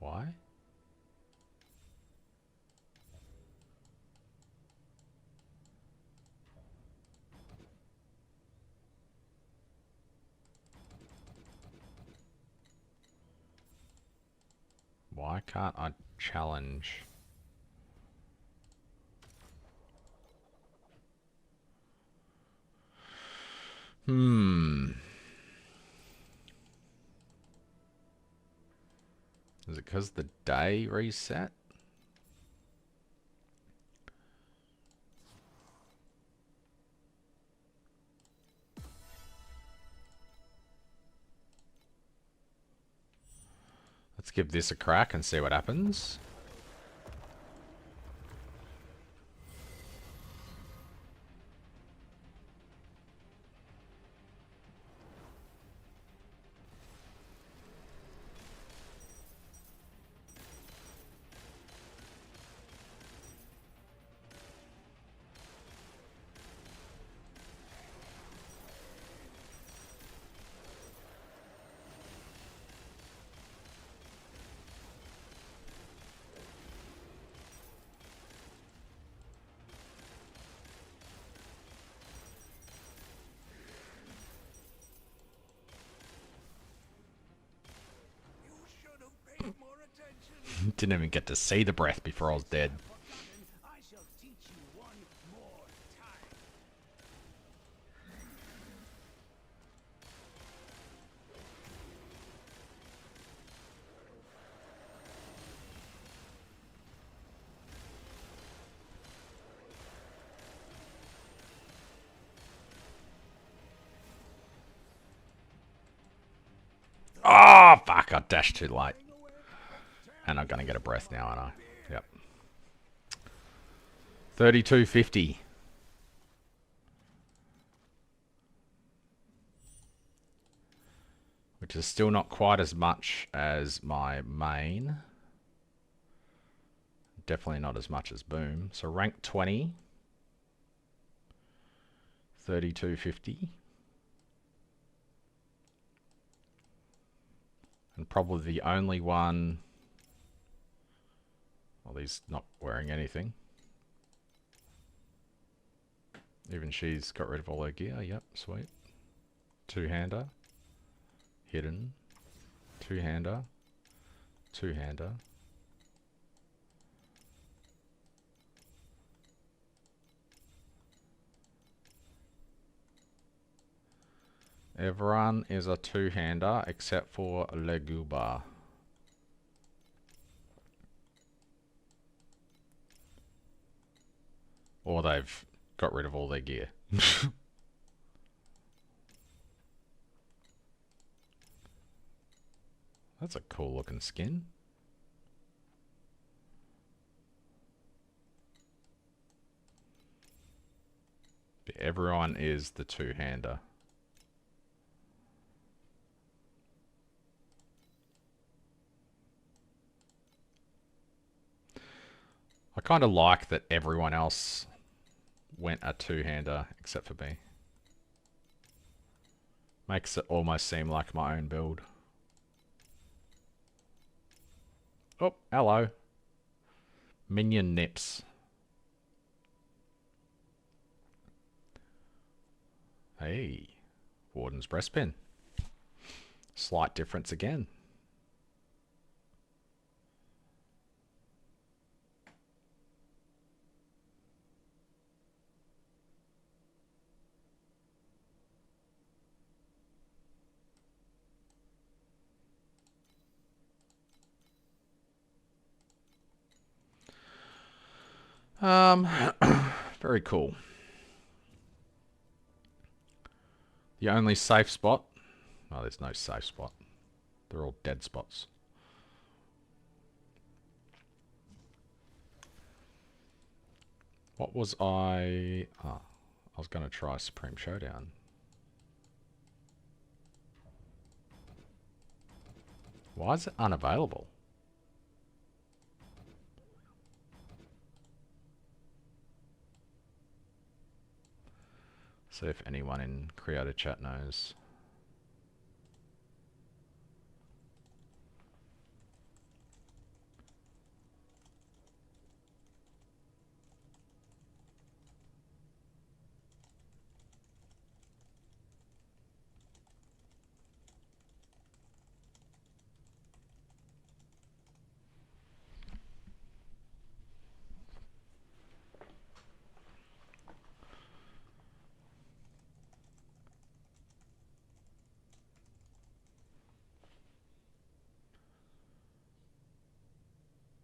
Why? Why can't I challenge? Is it because the day reset? Let's give this a crack and see what happens. Didn't even get to see the breath before I was dead. I shall teach you one more time. Oh, fuck, I dashed too late. And I'm going to get a breath now, aren't I? Yep. 3250. Which is still not quite as much as my main. Definitely not as much as Boom. So rank 20. 3250. And probably the only one... Well, he's not wearing anything. Even she's got rid of all her gear. Yep, sweet. Two-hander. Hidden. Two-hander. Two-hander. Everyone is a two-hander except for GOOBA. Or they've got rid of all their gear. That's a cool looking skin. But everyone is the two-hander. I kind of like that everyone else went a two-hander except for me. Makes it almost seem like my own build. Oh, hello. Minion nips. Hey, Warden's breastpin. Slight difference again. Um, very cool. The only safe spot. Oh, there's no safe spot. They're all dead spots. What was I... Oh, I was going to try Supreme Showdown. Why is it unavailable? See if anyone in Creator Chat knows.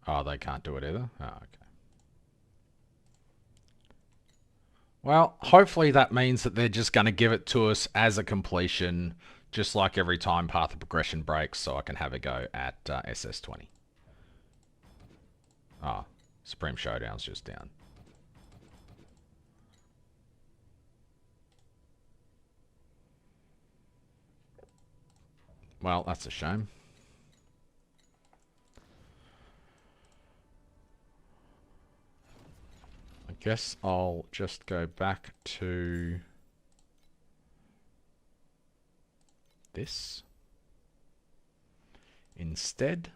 Oh, they can't do it either? Oh, okay. Well, hopefully that means that they're just going to give it to us as a completion, just like every time Path of Progression breaks, so I can have a go at SS20. Ah, Supreme Showdown's just down. Well, that's a shame. I guess I'll just go back to this instead.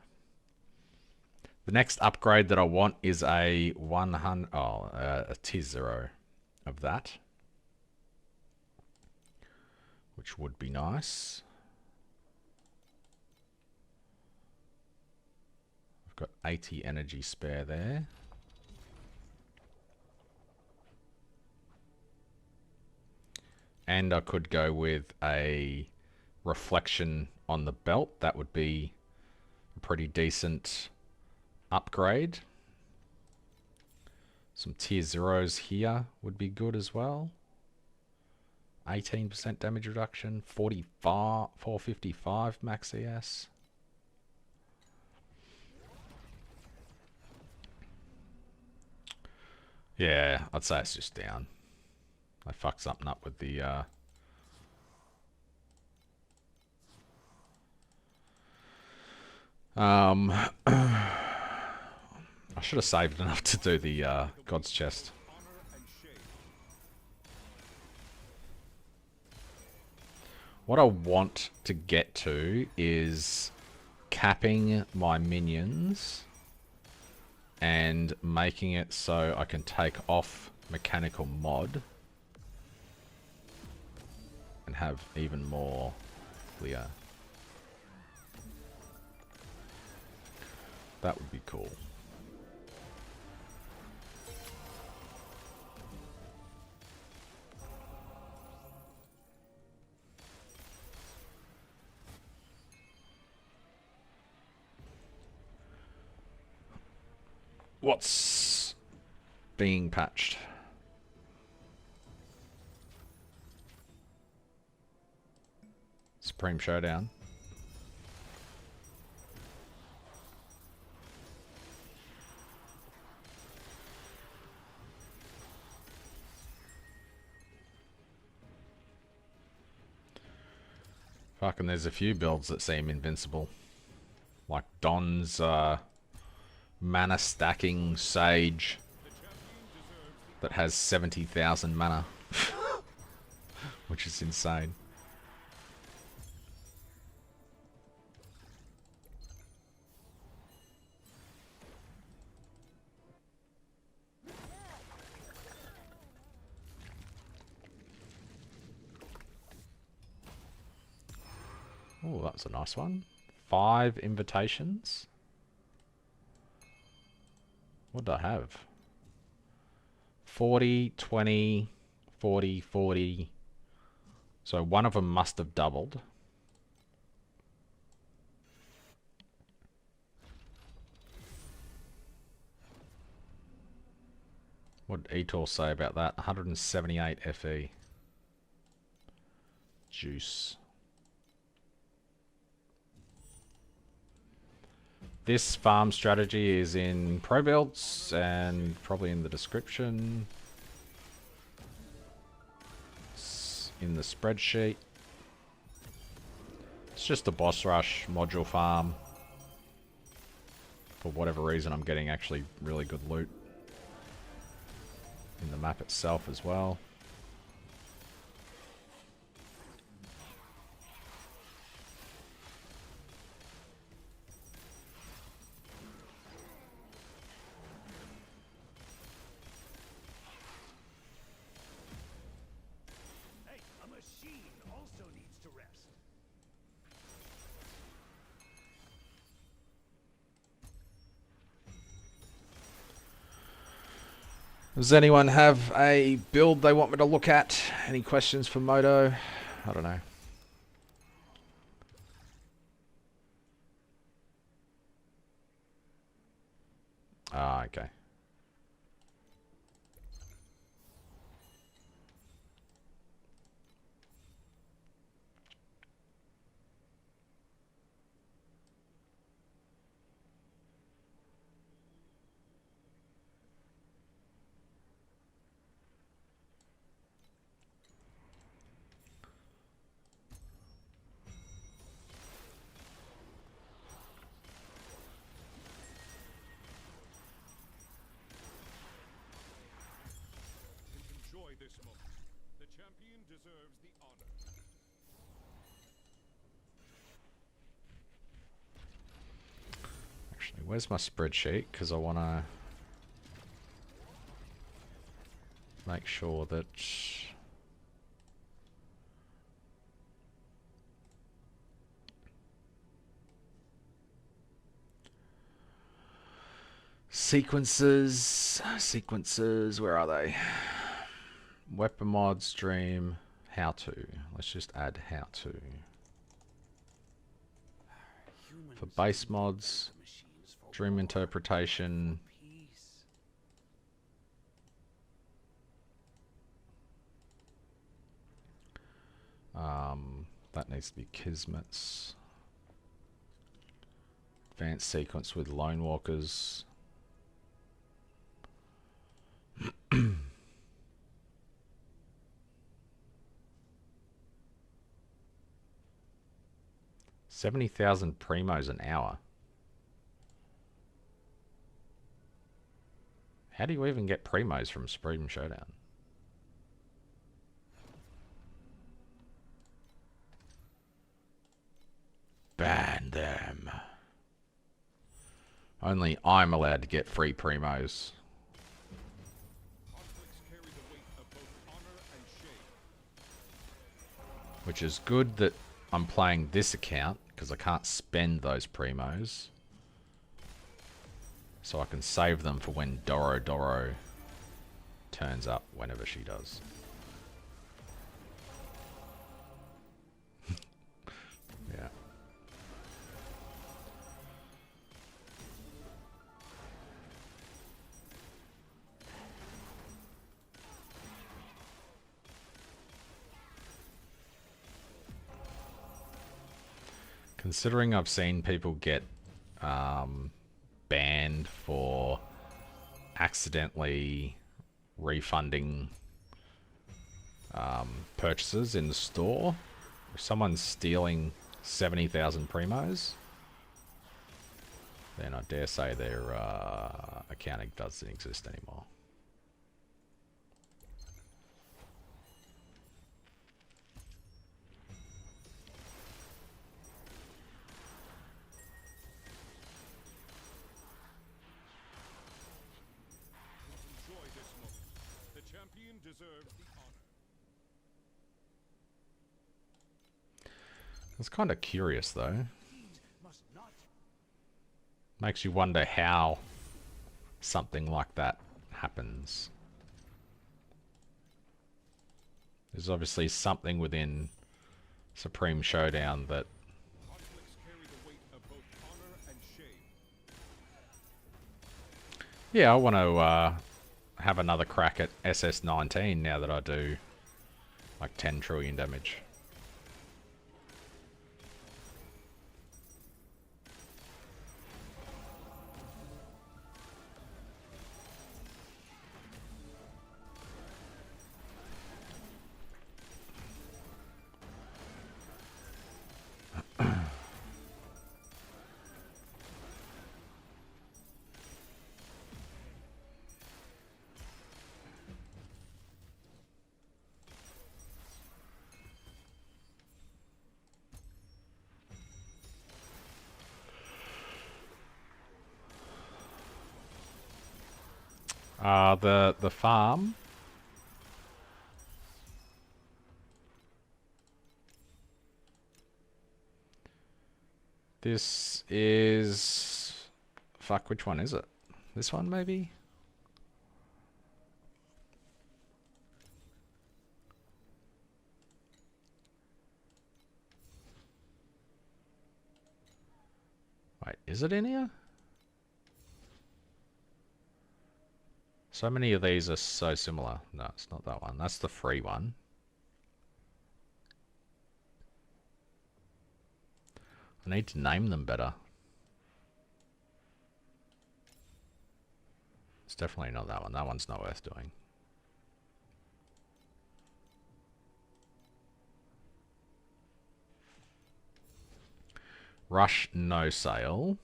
The next upgrade that I want is a 100, a tier 0 of that, which would be nice. I've got 80 energy spare there. And I could go with a reflection on the belt. That would be a pretty decent upgrade. Some tier 0s here would be good as well. 18% damage reduction, 455 max ES. Yeah, I'd say it's just down. I fucked something up with the I should have saved enough to do the God's Chest. What I want to get to is capping my minions and making it so I can take off mechanical mod and have even more clear. That would be cool. What's being patched? Supreme Showdown. Fucking there's a few builds that seem invincible. Like Don's mana stacking Sage that has 70,000 mana. Which is insane. Oh, that's a nice one. 5 invitations. What did I have? 40, 20, 40, 40. So one of them must have doubled. What did Etor say about that? 178 FE. Juice. This farm strategy is in Pro Builds and probably in the description. It's in the spreadsheet. It's just a boss rush module farm. For whatever reason, I'm getting actually really good loot in the map itself as well. Hey, a machine also needs to rest. Does anyone have a build they want me to look at? Any questions for Moto? I don't know. Ah, okay. Enjoy this moment. The champion deserves the honor. Actually, where's my spreadsheet? Because I want to make sure that sequences, where are they? Weapon mod, stream, how to. Let's just add how to. For base mods, dream interpretation. That needs to be Kismet's. Advanced sequence with lone walkers. $70,000 primos an hour. How do you even get primos from Supreme Showdown? Ban them. Only I'm allowed to get free primos. Conflicts carry the weight of both honor and shame. Which is good that I'm playing this account, because I can't spend those primos. So I can save them for when Doro turns up, whenever she does. Yeah. Considering I've seen people get banned for accidentally refunding purchases in the store, if someone's stealing 70,000 primos, then I dare say their accounting doesn't exist anymore. Enjoy this moment. The champion deserves the honor. It's kind of curious though. Must not. Makes you wonder how something like that happens. There's obviously something within Supreme Showdown that Conflicts carry the weight of both honor and shame. yeah, I want have another crack at SS19 now that I do like 10 trillion damage. The farm. This is... Fuck, which one is it? This one, maybe? Wait, is it in here? So many of these are so similar. No, it's not that one. That's the free one. I need to name them better. It's definitely not that one. That one's not worth doing. Rush no sale.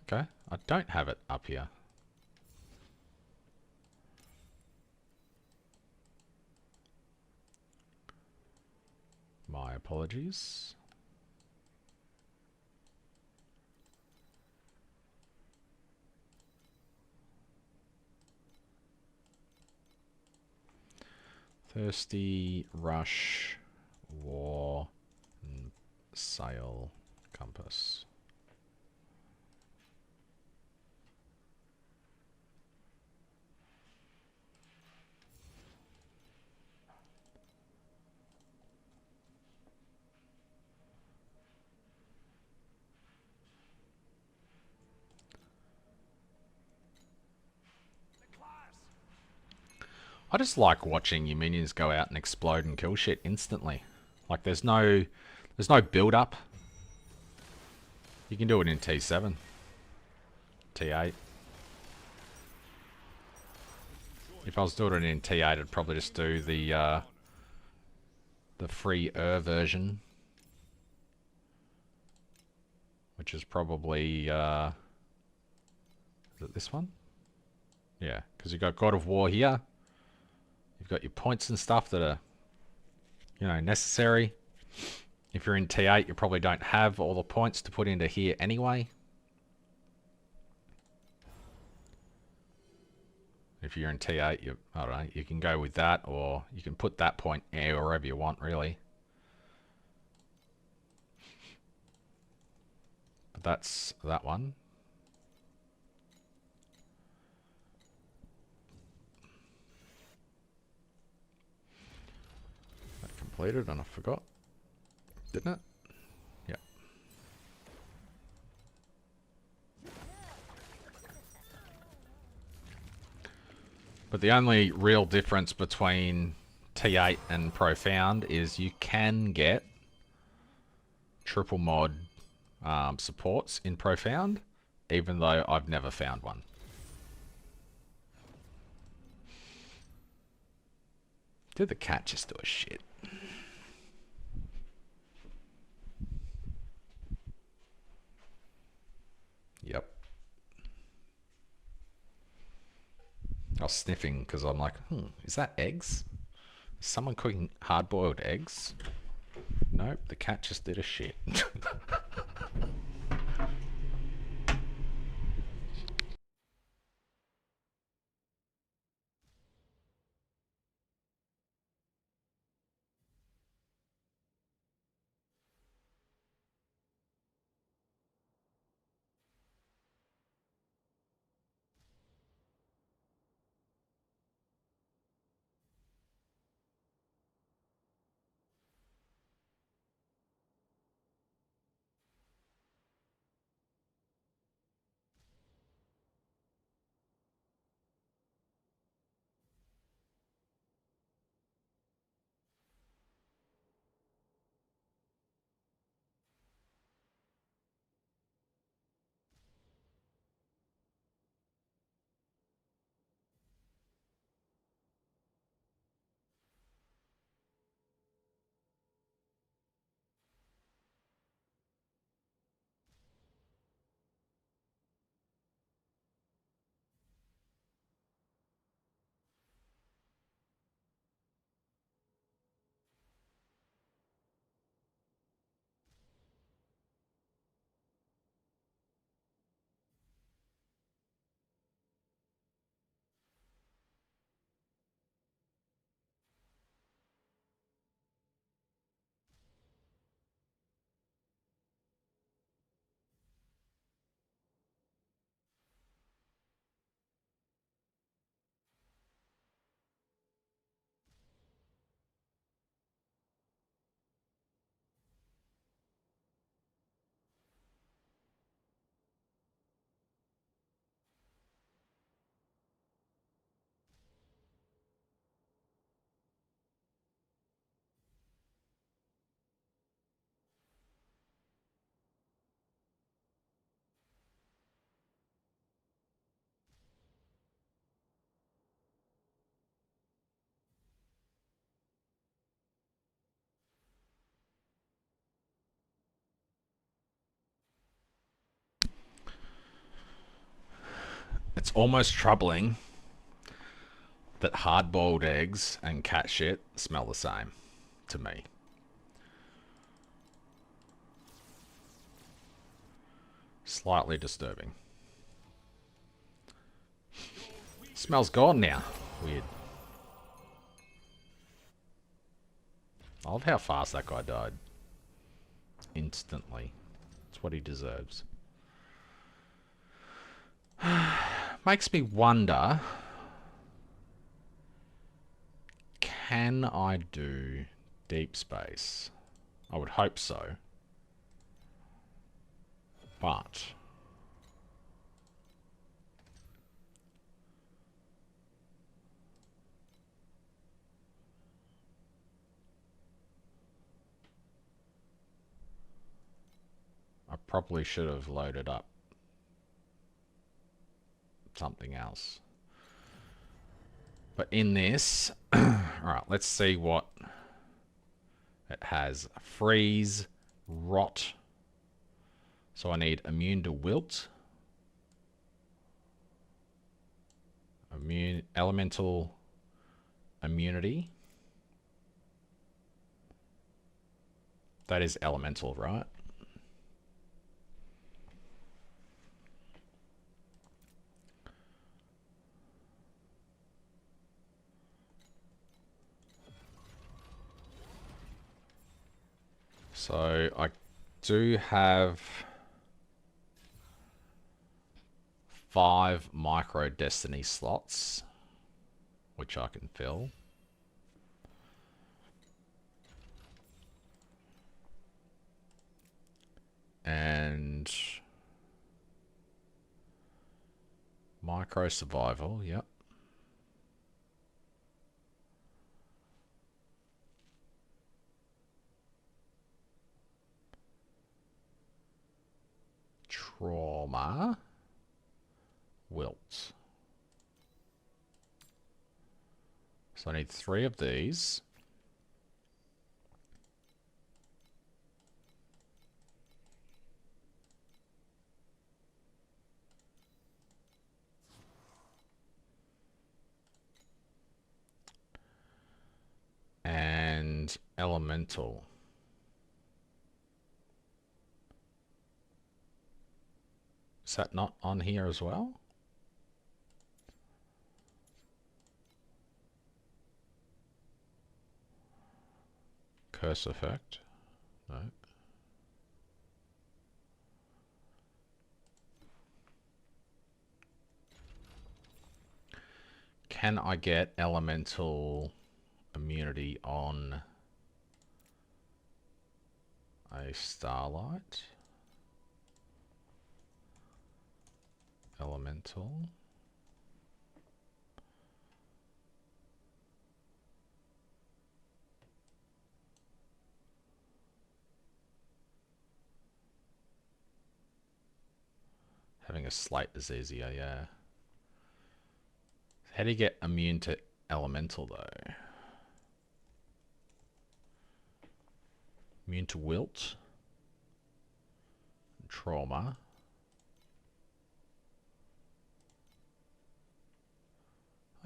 Okay, I don't have it up here. My apologies. Thirsty, rush, war, sail, compass. I just like watching your minions go out and explode and kill shit instantly. Like there's no build up. You can do it in T7, T8. If I was doing it in T8, I'd probably just do the free version, which is probably is it this one? Yeah, because you've got God of War here. You've got your points and stuff that are, you know, necessary. If you're in T8, you probably don't have all the points to put into here anyway. If you're in T8, I don't know, you can go with that, or you can put that point wherever you want, really. But that's that one. That completed, and I forgot. Didn't it? Yeah. But the only real difference between T8 and Profound is you can get triple mod supports in Profound, even though I've never found one. Did the cat just do a shit? Yep. I was sniffing because I'm like, is that eggs? Is someone cooking hard-boiled eggs? Nope, the cat just did a shit. It's almost troubling that hard-boiled eggs and cat shit smell the same to me. Slightly disturbing. Smell's gone now. Weird. I love how fast that guy died. Instantly. It's what he deserves. Makes me wonder, can I do deep space? I would hope so. But I probably should have loaded up something else. But in this, alright, let's see what it has. Freeze, rot. So I need immune to wilt. Elemental immunity. That is elemental, right? So I do have 5 micro destiny slots, which I can fill. And micro survival, yep. Trauma, wilt. So I need 3 of these. And elemental. Is that not on here as well? Curse effect. No. Can I get elemental immunity on a starlight? Elemental. Having a slate is easier, yeah. How do you get immune to elemental though? Immune to wilt. Trauma.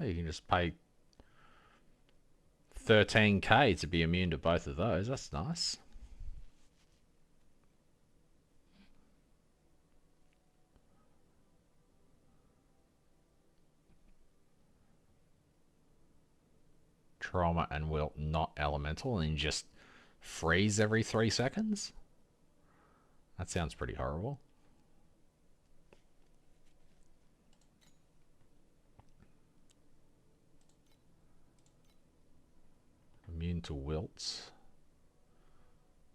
Oh, you can just pay 13k to be immune to both of those. That's nice. Trauma and wilt not elemental, and you just freeze every 3 seconds? That sounds pretty horrible. Immune to wilt.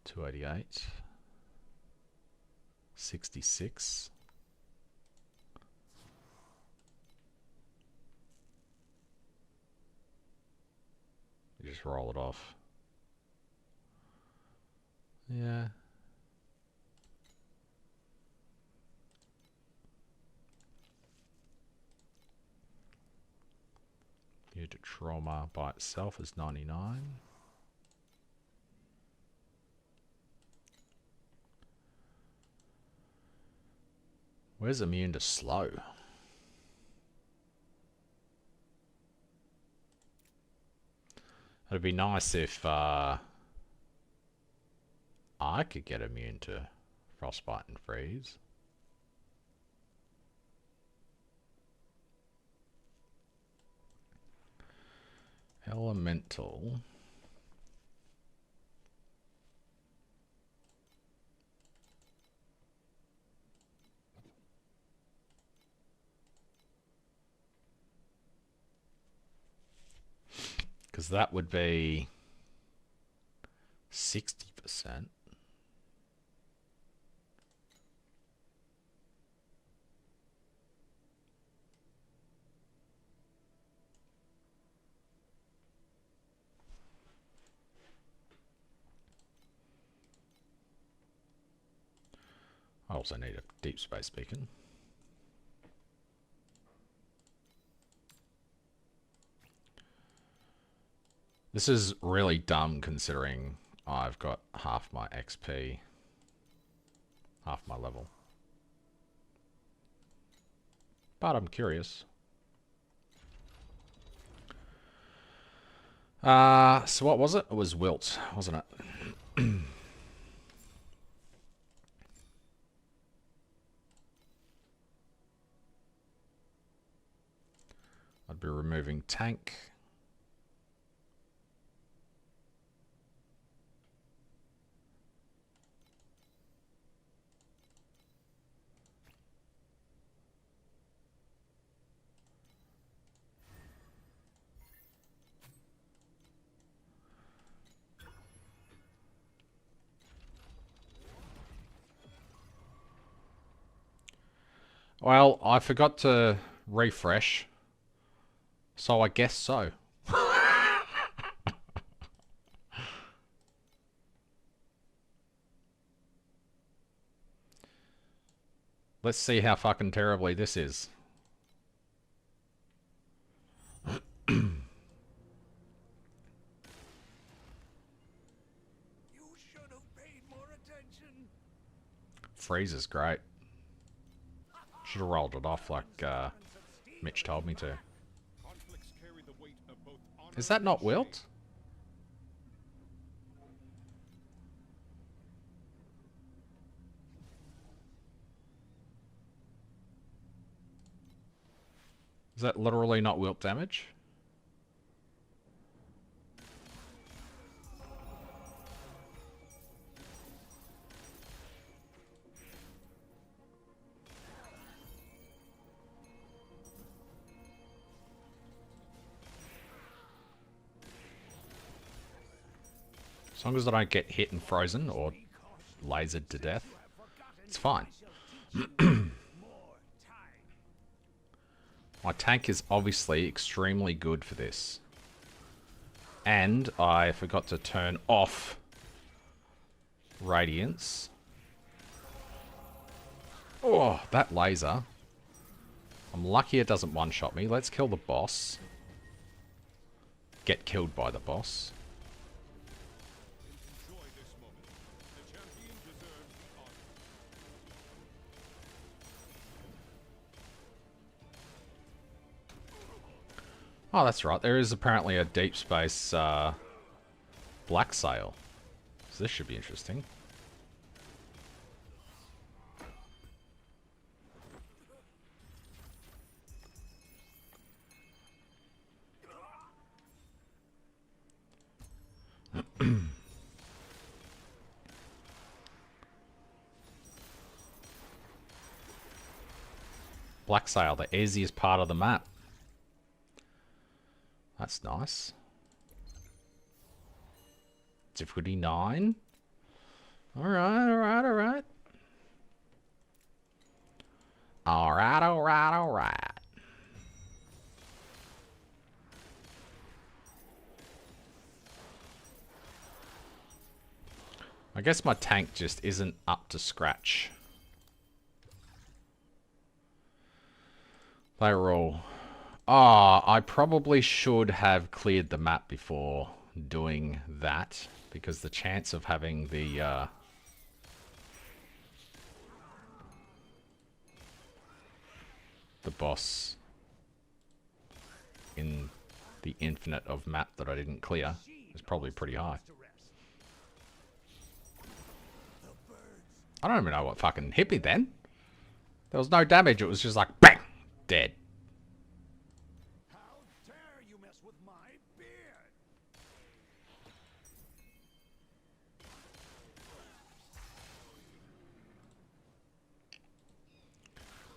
288. 66. You just roll it off. Yeah. Due to trauma by itself is 99. Where's immune to slow? It'd be nice if I could get immune to frostbite and freeze. Elemental. Because that would be 60%. I also need a deep space beacon. This is really dumb considering I've got half my XP, half my level. But I'm curious. So what was it? It was Wilt, wasn't it? I'd be removing tank. Well, I forgot to refresh, so I guess so. Let's see how fucking terribly this is. You should have paid more attention. Freeze is great. Should have rolled it off like Mitch told me to. Conflicts carry the weight of both honor Is that not and Wilt? shame. Is that literally not Wilt damage? As long as I don't get hit and frozen or lasered to death, it's fine. My tank is obviously extremely good for this. And I forgot to turn off Radiance. Oh, that laser. I'm lucky it doesn't one-shot me. Let's kill the boss. Get killed by the boss. Enjoy this moment. The champion deserves the honor. Oh, that's right. There is apparently a deep space Blacksail. So this should be interesting. Blacksail, the easiest part of the map. That's nice. Difficulty 9. Alright, alright, alright. Alright, alright, alright. I guess my tank just isn't up to scratch. They were all... Ah, I probably should have cleared the map before doing that, because the chance of having the boss in the infinite of map that I didn't clear is probably pretty high. To rest. The birds. I don't even know what fucking hit me then. There was no damage. It was just like, bang! Dead. How dare you mess with my beard?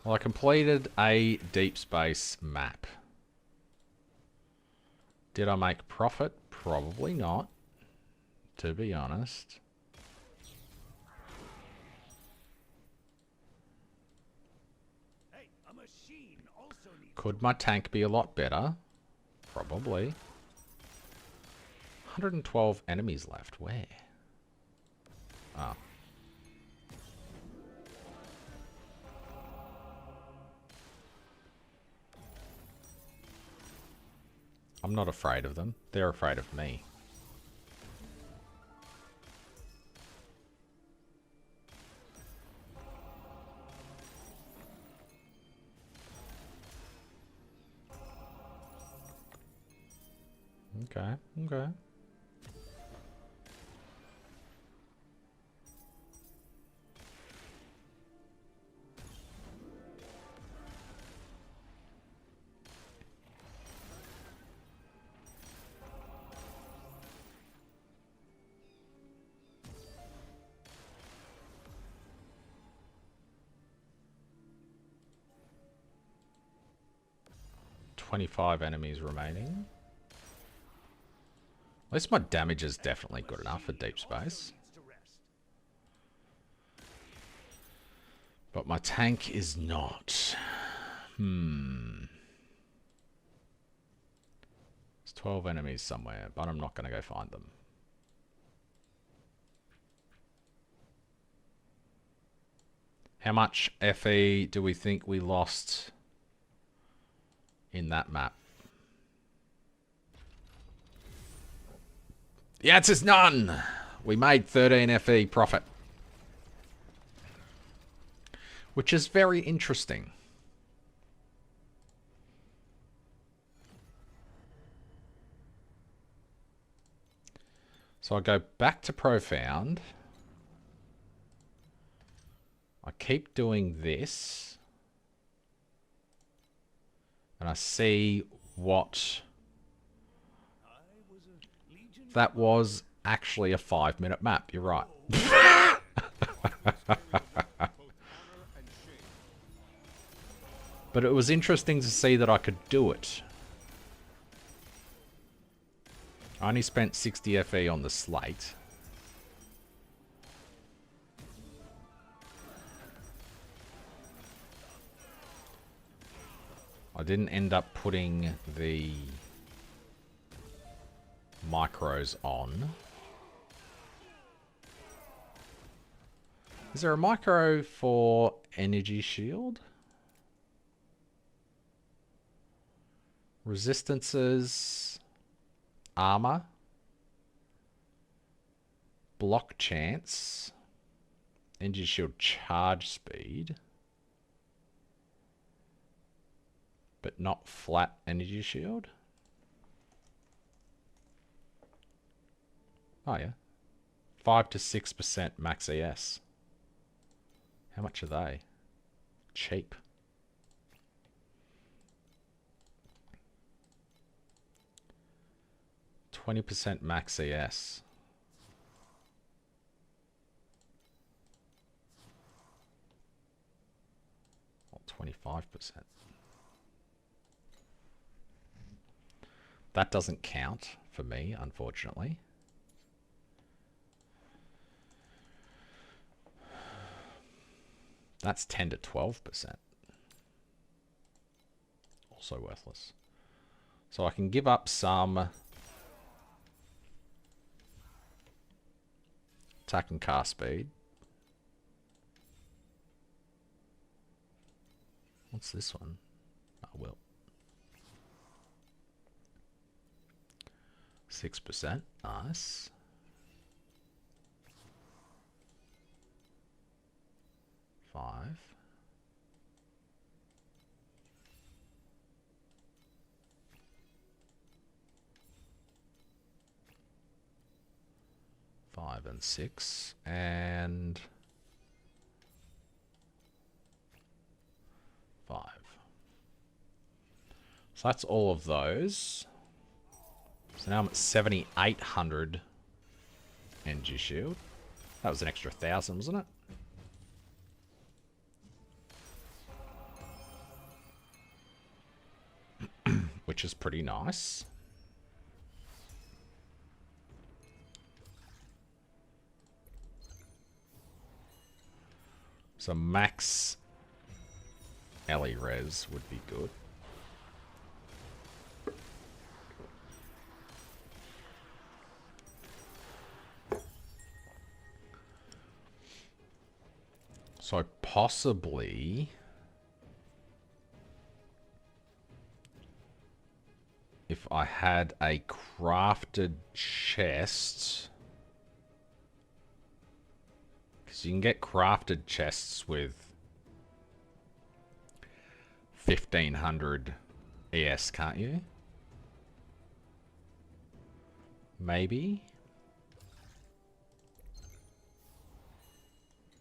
Well, I completed a deep space map. Did I make profit? Probably not, to be honest. Hey, a machine also needs. Could my tank be a lot better? Probably. 112 enemies left. Where? Oh. I'm not afraid of them. They're afraid of me. Okay, okay. $25 enemies remaining. At least my damage is definitely good enough for deep space. Needs to rest. But my tank is not. There's 12 enemies somewhere, but I'm not going to go find them. How much FE do we think we lost in that map? The answer's none! We made 13 FE profit. Which is very interesting. So I go back to Profound. I keep doing this. And I see what that was actually a 5-minute map. You're right. But it was interesting to see that I could do it. I only spent 60 FE on the slate. I didn't end up putting the micros on. Is there a micro for energy shield? Resistances, armor, block chance, energy shield charge speed, but not flat energy shield. Oh yeah, 5 to 6% max ES. How much are they? Cheap. %, max ES. Well, 25%. That doesn't count for me, unfortunately. That's 10 to 12%. Also worthless. So I can give up some attack and cast speed. What's this one? I will. 6%. Nice. Five. 5 and 6 and 5. So that's all of those. So now I'm at 7,800 NG shield. That was an extra 1,000, wasn't it? Which is pretty nice. So max Ellie res would be good. So possibly if I had a crafted chest, because you can get crafted chests with 1,500 ES, can't you? Maybe.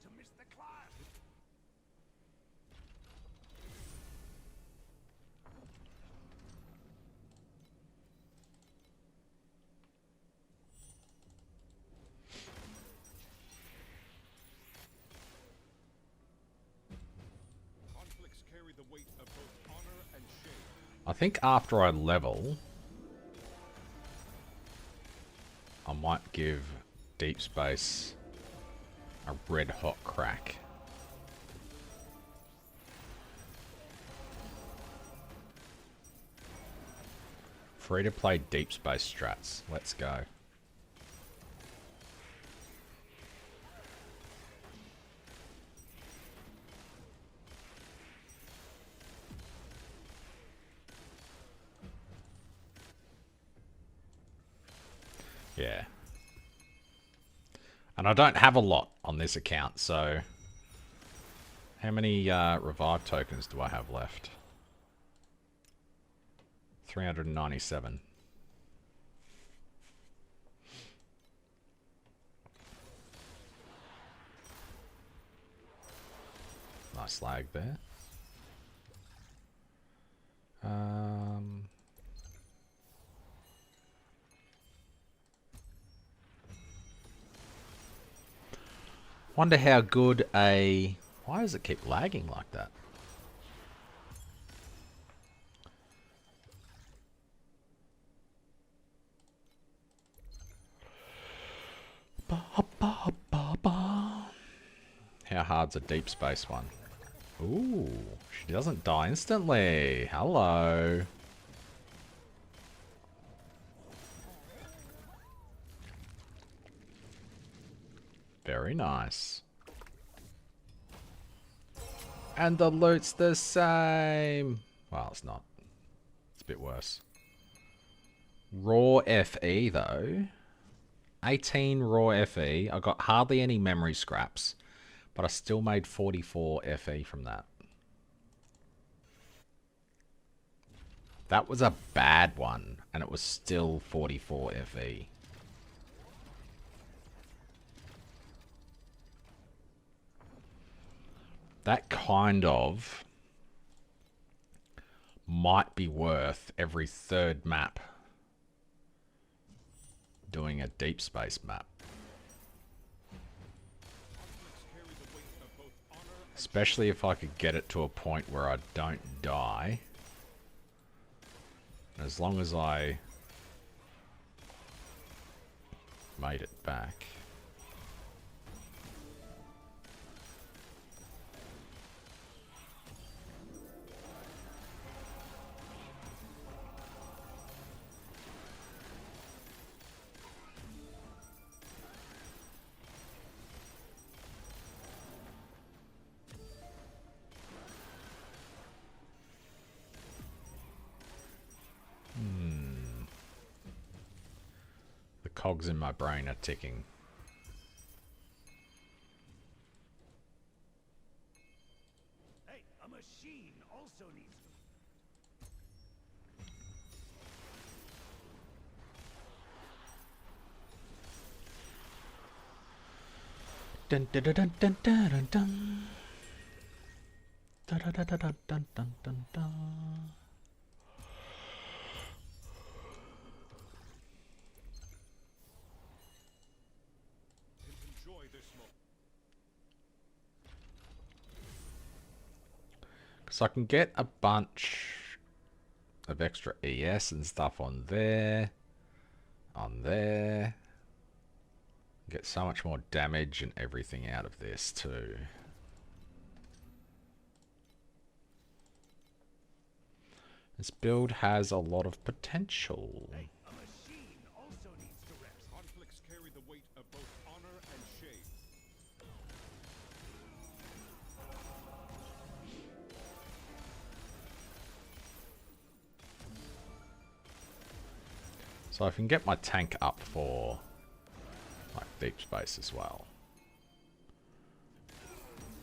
To miss the class. Conflicts carry the weight of both honor and shame. I think after I level, I might give Deep Space a red hot crack. Free to play Deep Space strats. Let's go. Yeah. And I don't have a lot on this account, so how many revive tokens do I have left? 397. Nice lag there. Wonder how good a... Why does it keep lagging like that? How hard's a Deep Space one? Ooh, she doesn't die instantly. Hello. Very nice. And the loot's the same. Well, it's not. It's a bit worse. Raw FE though. 18 raw FE. I got hardly any memory scraps, but I still made 44 FE from that. That was a bad one, and it was still 44 FE. That kind of might be worth every third map doing a Deep Space map. Especially if I could get it to a point where I don't die. As long as I made it back. The cogs in my brain are ticking. Hey, a machine also needs to... Dun, dun, dun, dun, dun, dun, dun. Dun, dun, dun, dun, dun, dun, dun, dun. Enjoy this moment. So I can get a bunch of extra ES and stuff on there. On there. Get so much more damage and everything out of this too. This build has a lot of potential. A machine also needs to rest. Conflicts carry the weight of both honor and shame. So I can get my tank up for like deep space as well.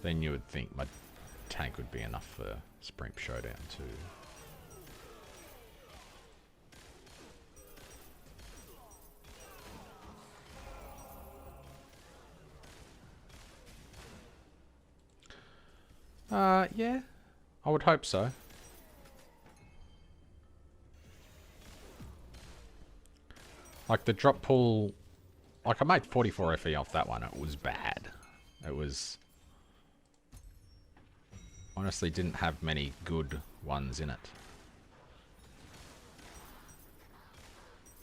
Then you would think my tank would be enough for Sprint Showdown too. Yeah, I would hope so. Like the drop pull, like I made 44 FE off that one. It was bad. It was honestly didn't have many good ones in it.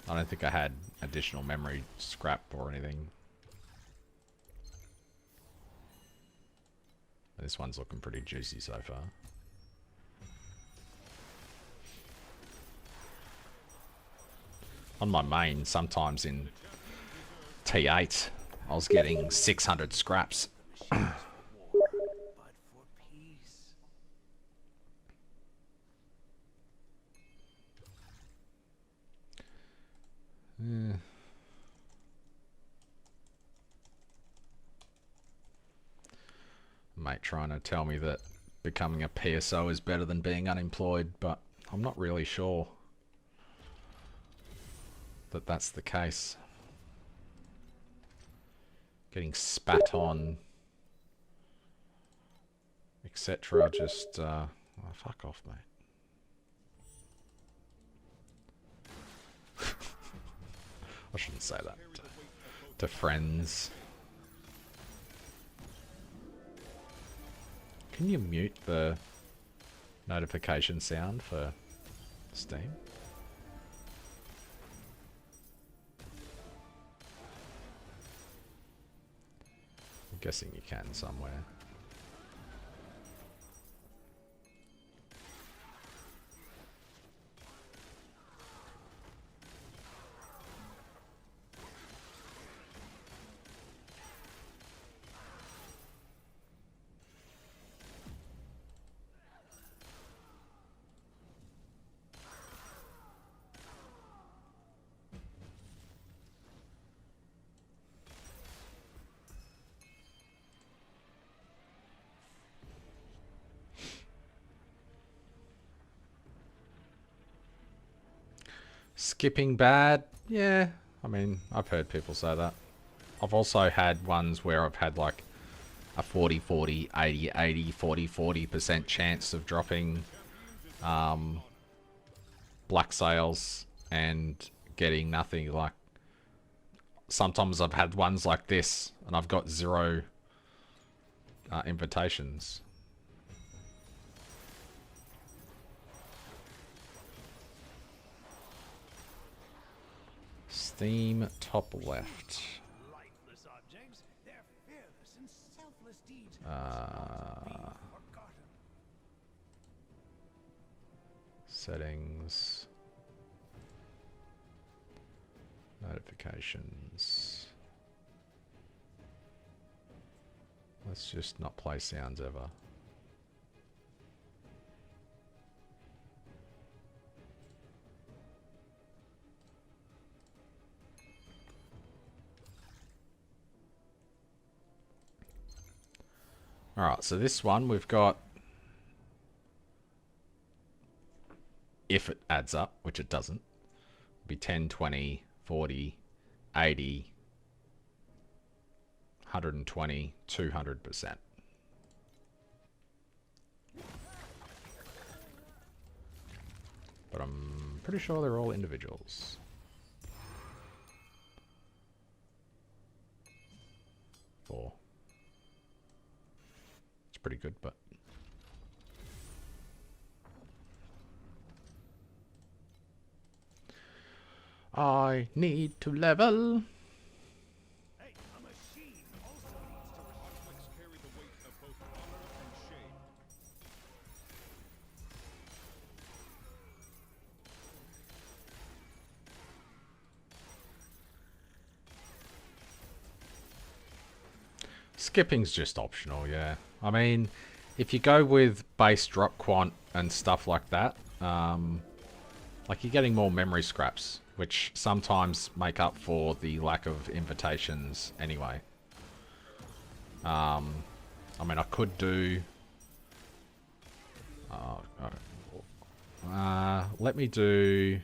I don't think I had additional memory scrap or anything. This one's looking pretty juicy so far. On my main, sometimes in T8, I was getting 600 scraps. But for peace. Mate trying to tell me that becoming a PSO is better than being unemployed, but I'm not really sure that that's the case. Getting spat on, etc. Just, oh, fuck off, mate. I shouldn't say that to friends. Can you mute the notification sound for Steam? I'm guessing you can somewhere. Skipping bad? Yeah, I mean, I've heard people say that. I've also had ones where I've had like a 40-40, 80-80, 40-40% chance of dropping Blacksails and getting nothing. Like, sometimes I've had ones like this and I've got 0 invitations. Steam top left. Lifeless objects, their fearless and selfless deeds must not be forgotten. Settings. Notifications. Let's just not play sounds ever. Alright, so this one we've got, if it adds up, which it doesn't, be 10, 20, 40, 80, 120, 200%. But I'm pretty sure they're all individuals. Four. It's pretty good, but... I need to level. Hey, a machine also needs to Conflicts carry the weight of both honor and shame. Skipping's just optional, yeah. I mean, if you go with base drop quant and stuff like that, like you're getting more memory scraps, which sometimes make up for the lack of invitations anyway. I mean, I could do... let me do...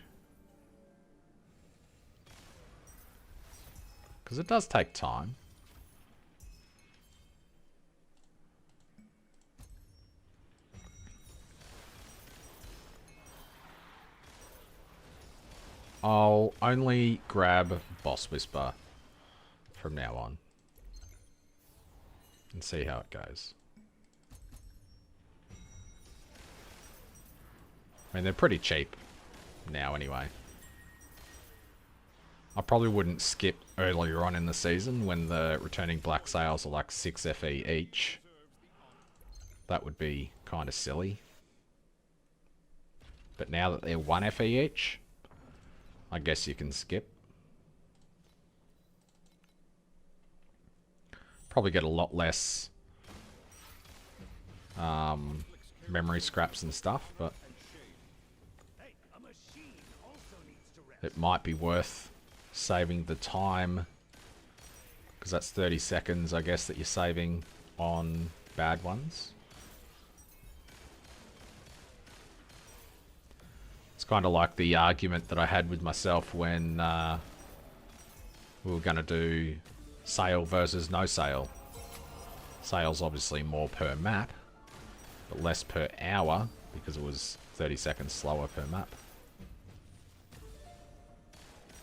Because it does take time. I'll only grab Boss Whisper from now on. And see how it goes. I mean, they're pretty cheap now anyway. I probably wouldn't skip earlier on in the season when the returning Blacksails are like 6 FE each. That would be kind of silly. But now that they're 1 FE each, I guess you can skip. Probably get a lot less memory scraps and stuff, but Hey, a machine also needs to rest. it might be worth saving the time, because that's 30 seconds, I guess, that you're saving on bad ones. It's kind of like the argument that I had with myself when we were going to do sail versus no sail. Sail's obviously more per map, but less per hour because it was 30 seconds slower per map.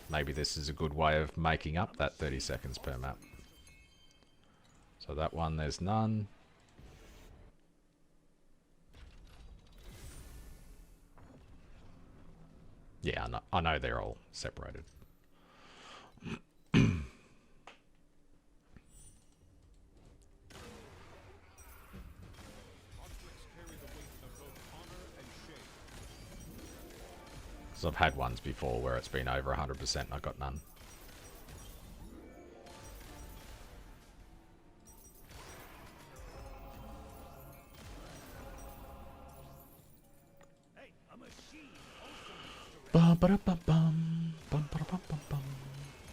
Maybe this is a good way of making up that 30 seconds per map. So that one, there's none. Yeah, I know they're all separated. Because I've had ones before where it's been over 100% and I got none. Hey, a machine also needs to rest. Bum, ba-da-bum-bum. Bum, ba-da-bum-bum-bum.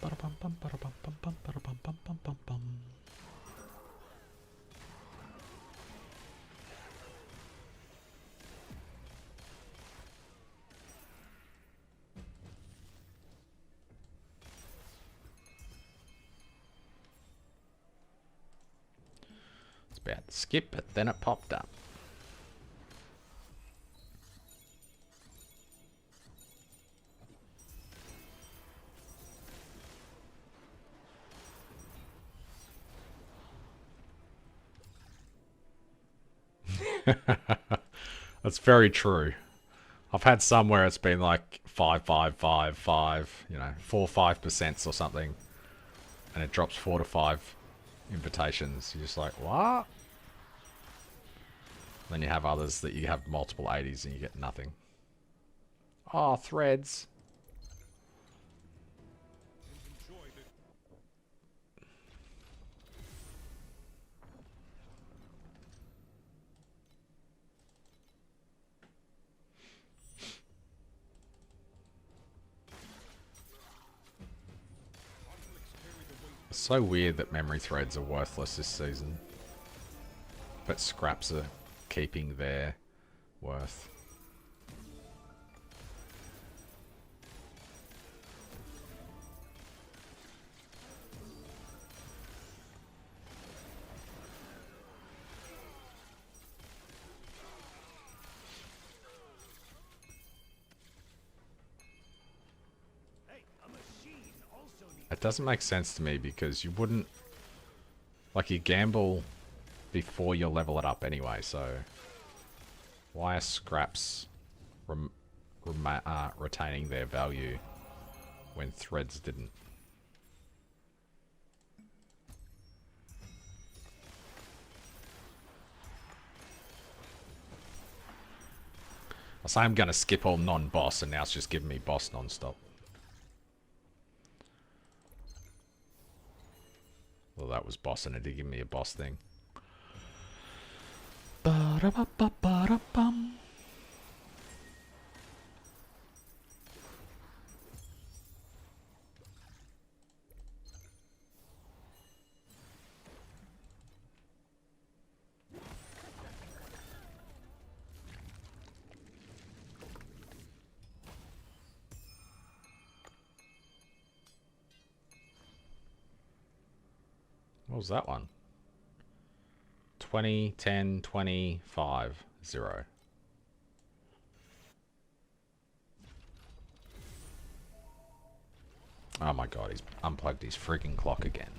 Ba-da-bum-bum, ba-da-bum-bum-bum, ba-da-bum-bum-bum-bum-bum. It's about to skip, but then it popped up. That's very true. I've had some where it's been like 5, 5, 5, 5, you know, 4, 5% or something, and it drops 4 to 5 invitations. You're just like, what? Then you have others that you have multiple 80s and you get nothing. Oh, threads. Enjoy the It's so weird that memory threads are worthless this season, but scraps are keeping their worth. It doesn't make sense to me because you wouldn't... Like, you gamble before you level it up anyway, so... Why are scraps retaining their value when threads didn't? I say I'm going to skip all non-boss, and now it's just giving me boss non-stop. Well, that was boss, and it did give me a boss thing. Ba-da-ba-ba-ba-da-bum. What was that one? 20, 10, 20, 5, 0. Oh my god, he's unplugged his freaking clock again.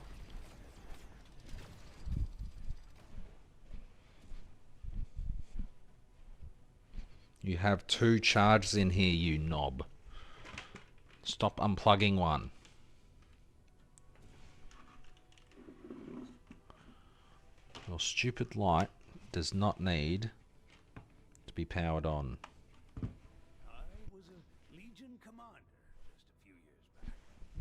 You have 2 charges in here, you knob. Stop unplugging one. Your stupid light does not need to be powered on. I was a Legion commander just a few years back.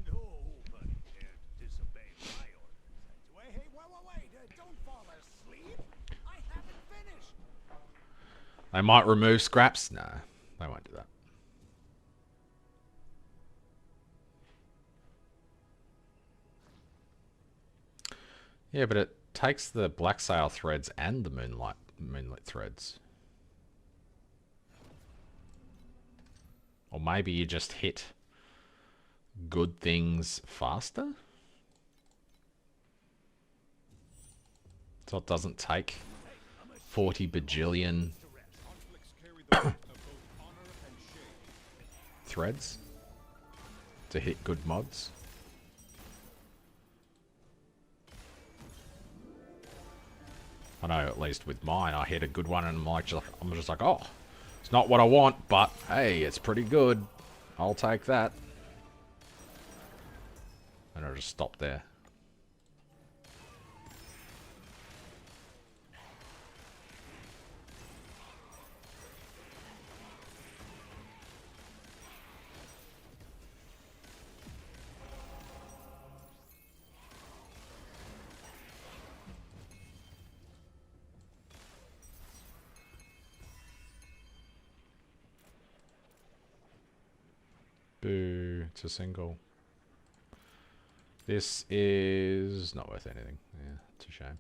Nobody dared to disobey my orders. Hey, wait, don't fall asleep. I haven't finished. They might remove scraps. No, they won't do that. Yeah, but it takes the Blacksail threads and the Moonlit threads. Or maybe you just hit good things faster? So it doesn't take 40 bajillion threads to hit good mods. I know, at least with mine, I hit a good one and I'm just like, oh, it's not what I want, but hey, it's pretty good. I'll take that. And I'll just stop there. Boo, it's a single. This is not worth anything. Yeah, it's a shame.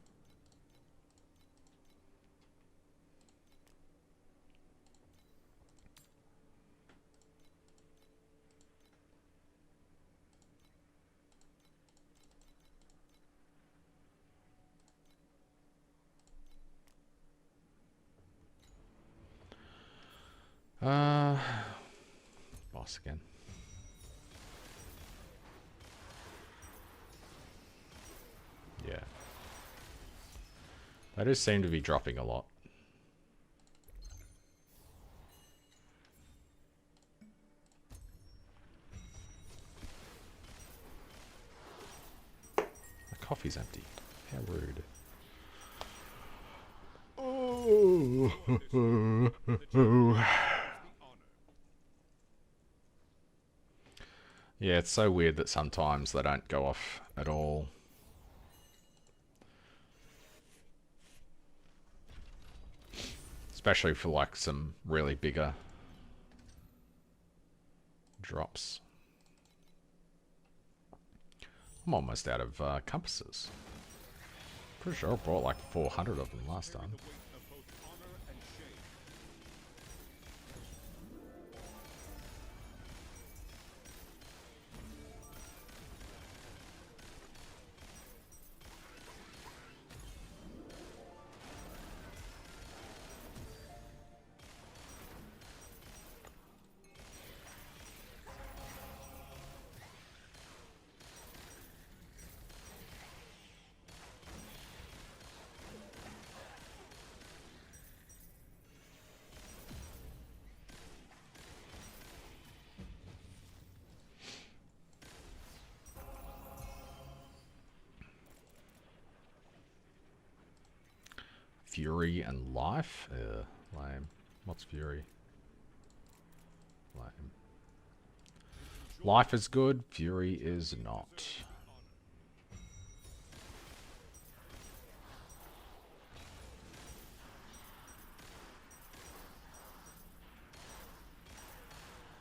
Boss again. Yeah. They do seem to be dropping a lot. The coffee's empty. How rude. Yeah, it's so weird that sometimes they don't go off at all. Especially for like some really bigger drops. I'm almost out of compasses. Pretty sure I brought like 400 of them last time. Fury and Life. Lame. What's Fury? Lame. Life is good, Fury is not.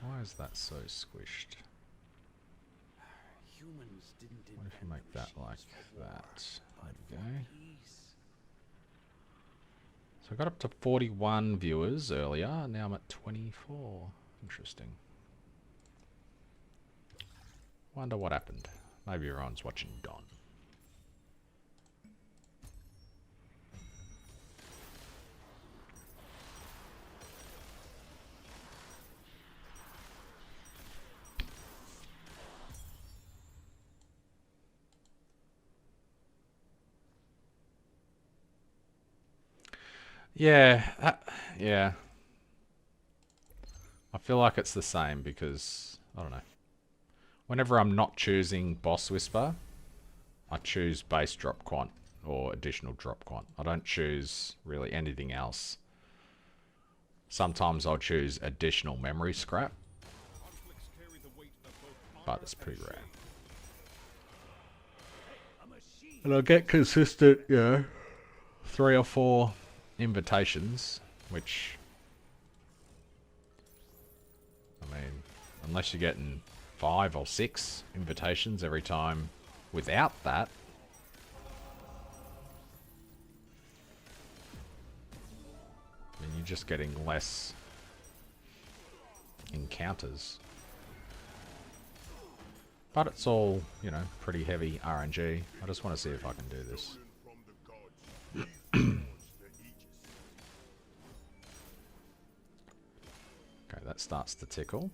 Why is that so squished? Humans didn't What if you make that like that? There we go. So I got up to 41 viewers earlier, now I'm at 24. Interesting. Wonder what happened. Maybe everyone's watching Don. Yeah, yeah. I feel like it's the same because, I don't know. Whenever I'm not choosing Boss Whisper, I choose base drop quant or additional drop quant. I don't choose really anything else. Sometimes I'll choose additional memory scrap, but it's pretty rare. And I'll get consistent, you know, 3 or 4 invitations, which, I mean, unless you're getting 5 or 6 invitations every time without that, then you're just getting less encounters. But it's all, you know, pretty heavy RNG. I just want to see if I can do this. Okay, that starts to tickle.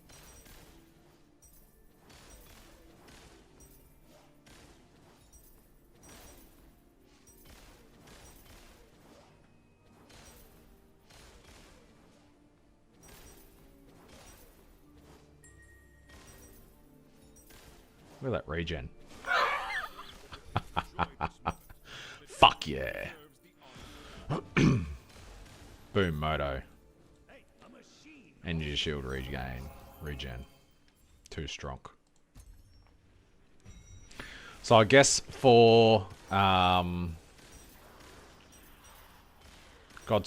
Look at that regen. Fuck yeah. Boom, Moto. Energy shield regen. Too strong. So I guess for God's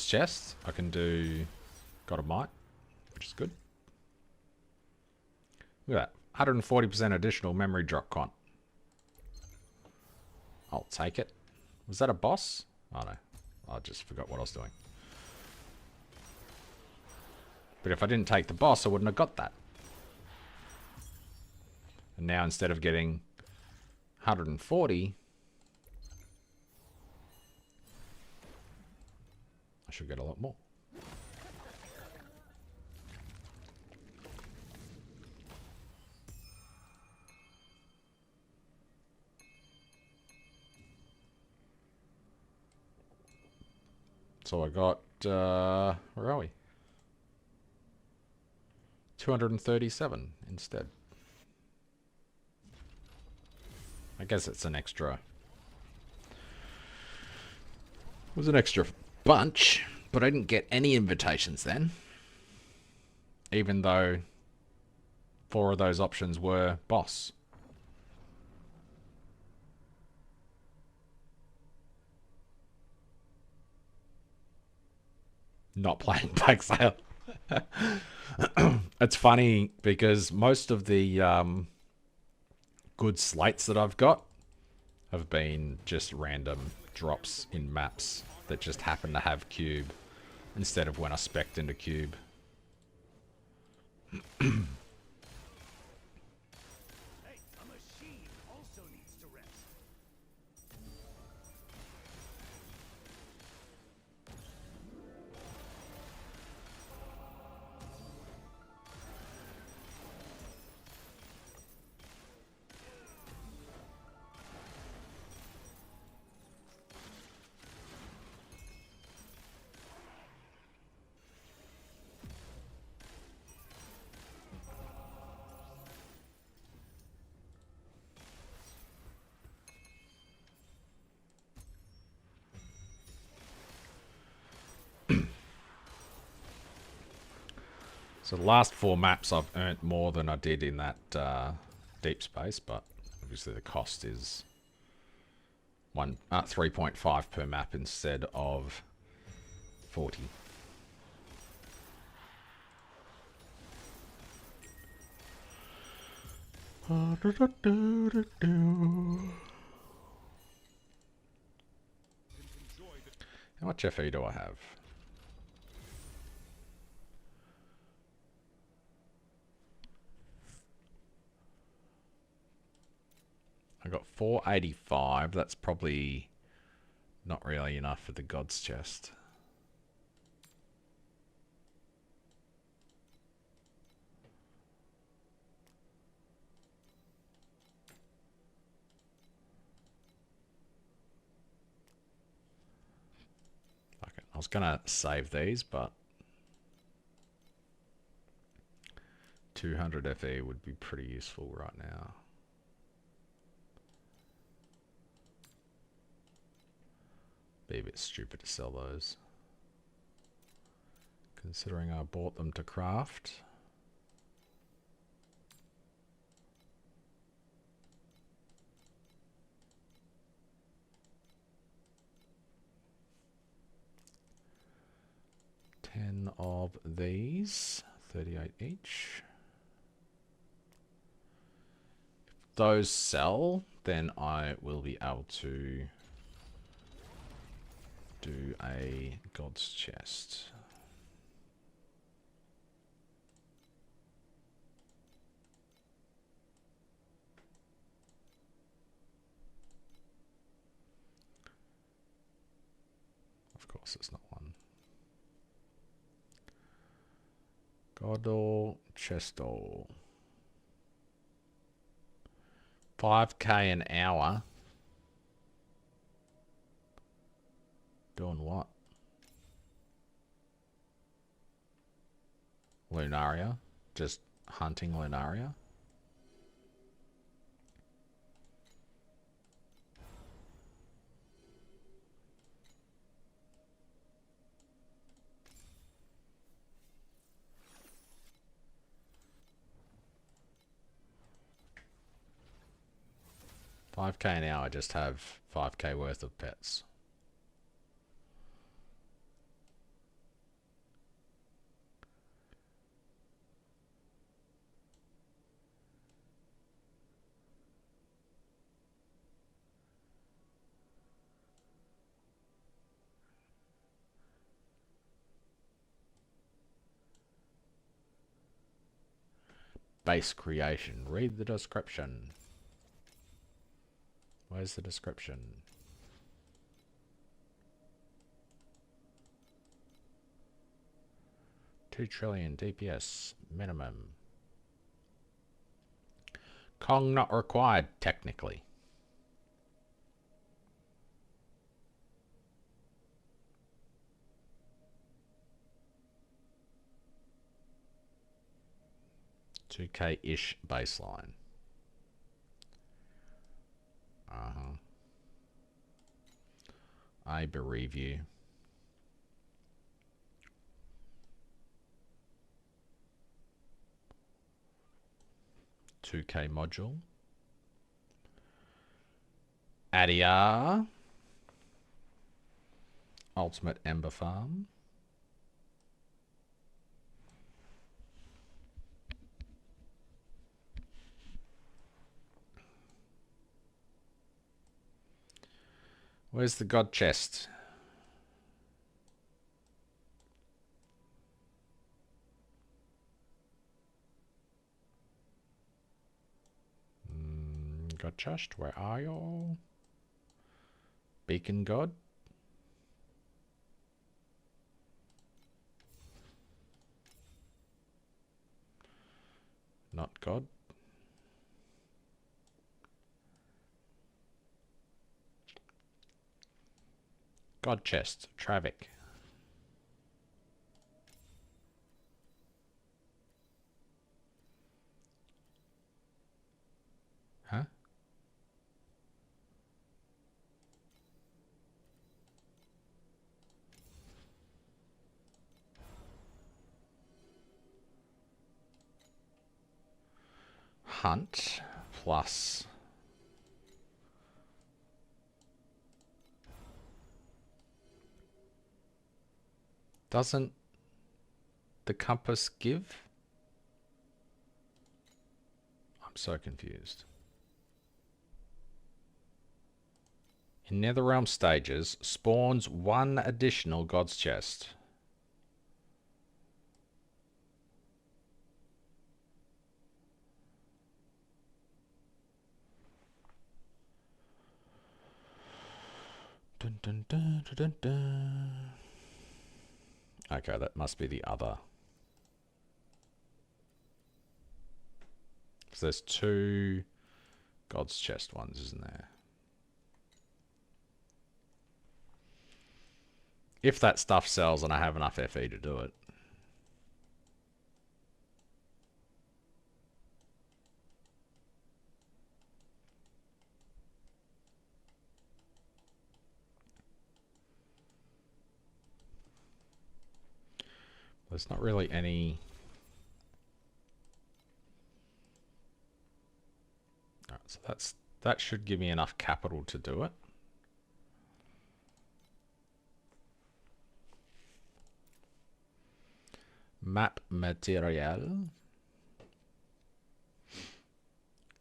Chest, I can do God of Might, which is good. Look at that. 140% additional memory drop quant. I'll take it. Was that a boss? Oh no. I just forgot what I was doing. But if I didn't take the boss, I wouldn't have got that. And now instead of getting 140, I should get a lot more. So I got, where are we? 237 instead. I guess it's an extra. It was an extra bunch, but I didn't get any invitations then. Even though 4 of those options were boss. Not playing Blacksail. It's funny because most of the good slates that I've got have been just random drops in maps that just happen to have cube instead of when I spec'd into cube. So the last 4 maps I've earned more than I did in that deep space, but obviously the cost is 3.5 per map instead of 40. How much FE do I have? I got 485. That's probably not really enough for the God's Chest. Okay, I was gonna save these, but 200 FE would be pretty useful right now. Be a bit stupid to sell those, considering I bought them to craft. Ten of these, 38 each. If those sell, then I will be able to do a God's Chest. Of course, it's not one. Godall, Chestall. 5k an hour. Doing what? Lunaria. Just hunting Lunaria. $5k an hour, just have 5k worth of pets. Base creation. Read the description. Where's the description? $2 trillion DPS minimum. Kong not required, technically. $2k-ish baseline. I bereave you. $2k module. Adia. Ultimate Ember Farm. Where's the God Chest? God Chest, where are you? Beacon God? Not God. God Chest, Travic. Huh? hunt plus doesn't the compass give? I'm so confused. In Netherrealm stages, spawns one additional God's Chest. Dun, dun, dun, dun, dun, dun. Okay, that must be the other. So there's two God's Chest ones, isn't there? If that stuff sells and I have enough FE to do it. There's not really any... Alright, so that should give me enough capital to do it. Map material.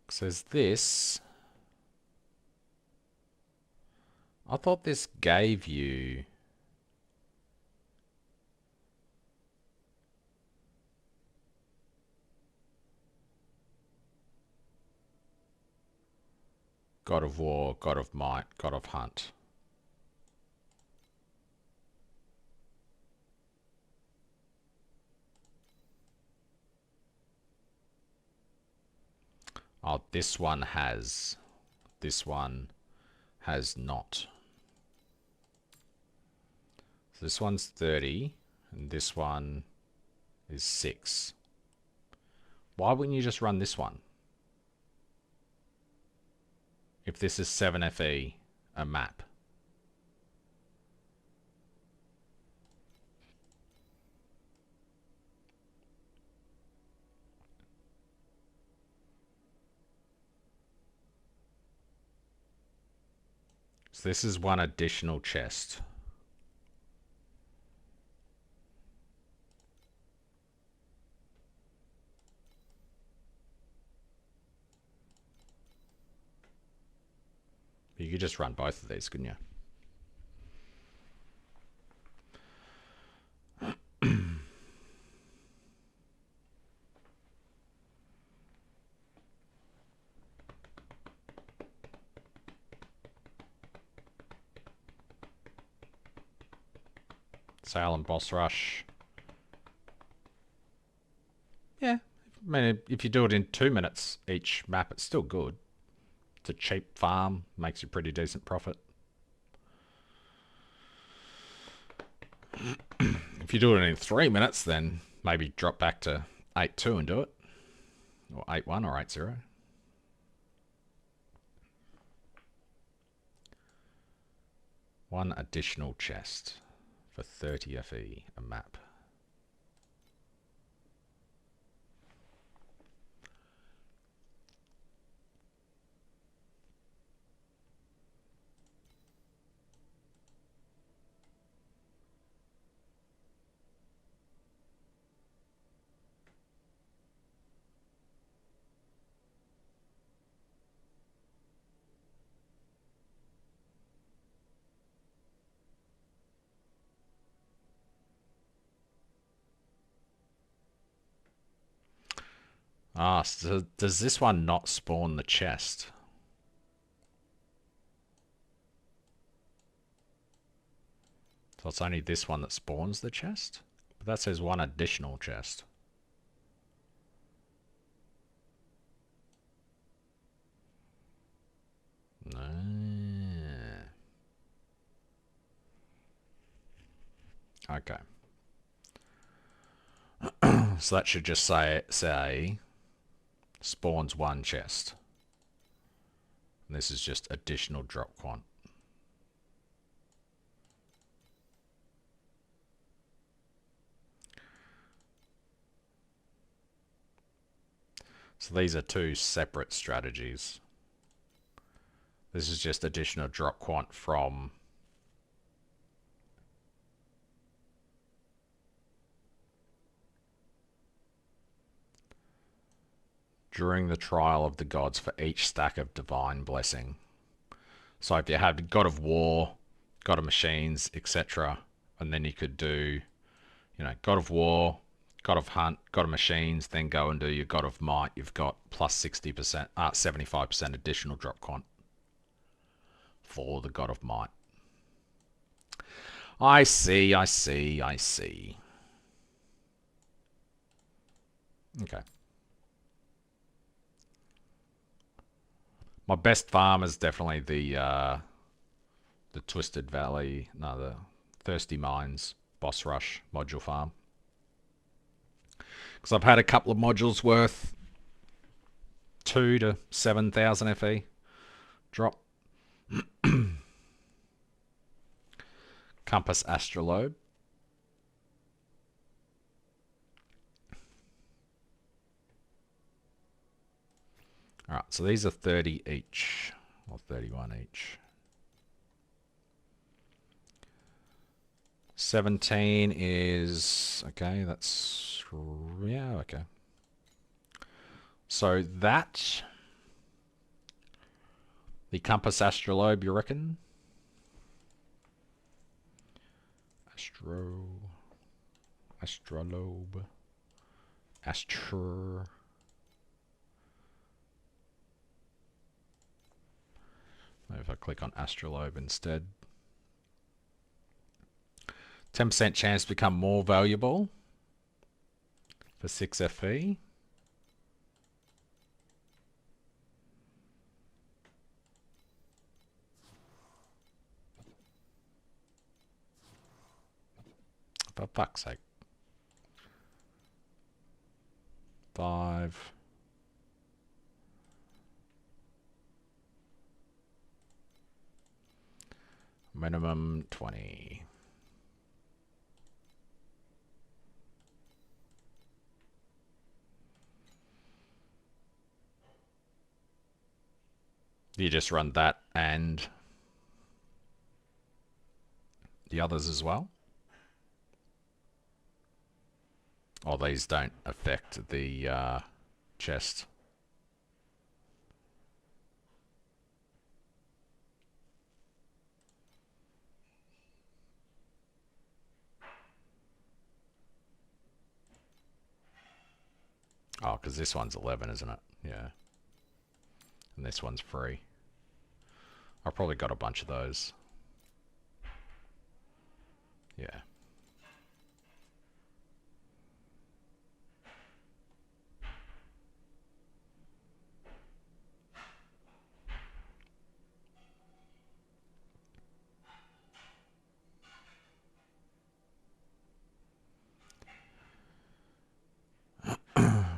Says this. I thought this gave you... God of War, God of Might, God of Hunt. Oh, this one has. This one has not. So this one's 30, and this one is 6. Why wouldn't you just run this one? If this is 7 FE, a map. So this is one additional chest. You could just run both of these, couldn't you? Sail and boss rush. Yeah, I mean, if you do it in 2 minutes each map, it's still good. It's a cheap farm, makes you pretty decent profit. If you do it in 3 minutes, then maybe drop back to 8.2 and do it. Or 8.1 or 8.0. One additional chest for 30 FE, a map. Ah, so does this one not spawn the chest? So it's only this one that spawns the chest? But that says one additional chest. Okay. So that should just say spawns one chest. And this is just additional drop quant. So these are two separate strategies. This is just additional drop quant from during the trial of the gods for each stack of divine blessing. So if you had God of War, God of Machines, etc., and then you could do, you know, God of War, God of Hunt, God of Machines, then go and do your God of Might, you've got plus 60%, 75% additional drop quant for the God of Might. I see. Okay. My best farm is definitely the Twisted Valley, no, the Thirsty Mines Boss Rush module farm. Because I've had a couple of modules worth 2 to 7,000 FE drop. Compass Astrolabe. Alright, so these are 30 each, or 31 each. 17 is, okay, that's, yeah, okay. So that, the Compass Astrolabe, you reckon? Astrolabe. Maybe if I click on Astrolabe instead. 10% chance to become more valuable for 6 FE. For fuck's sake. 5. Minimum 20. You just run that and the others as well? Oh, these don't affect the chest. Oh, because this one's 11, isn't it? Yeah. And this one's free. I've probably got a bunch of those. Yeah.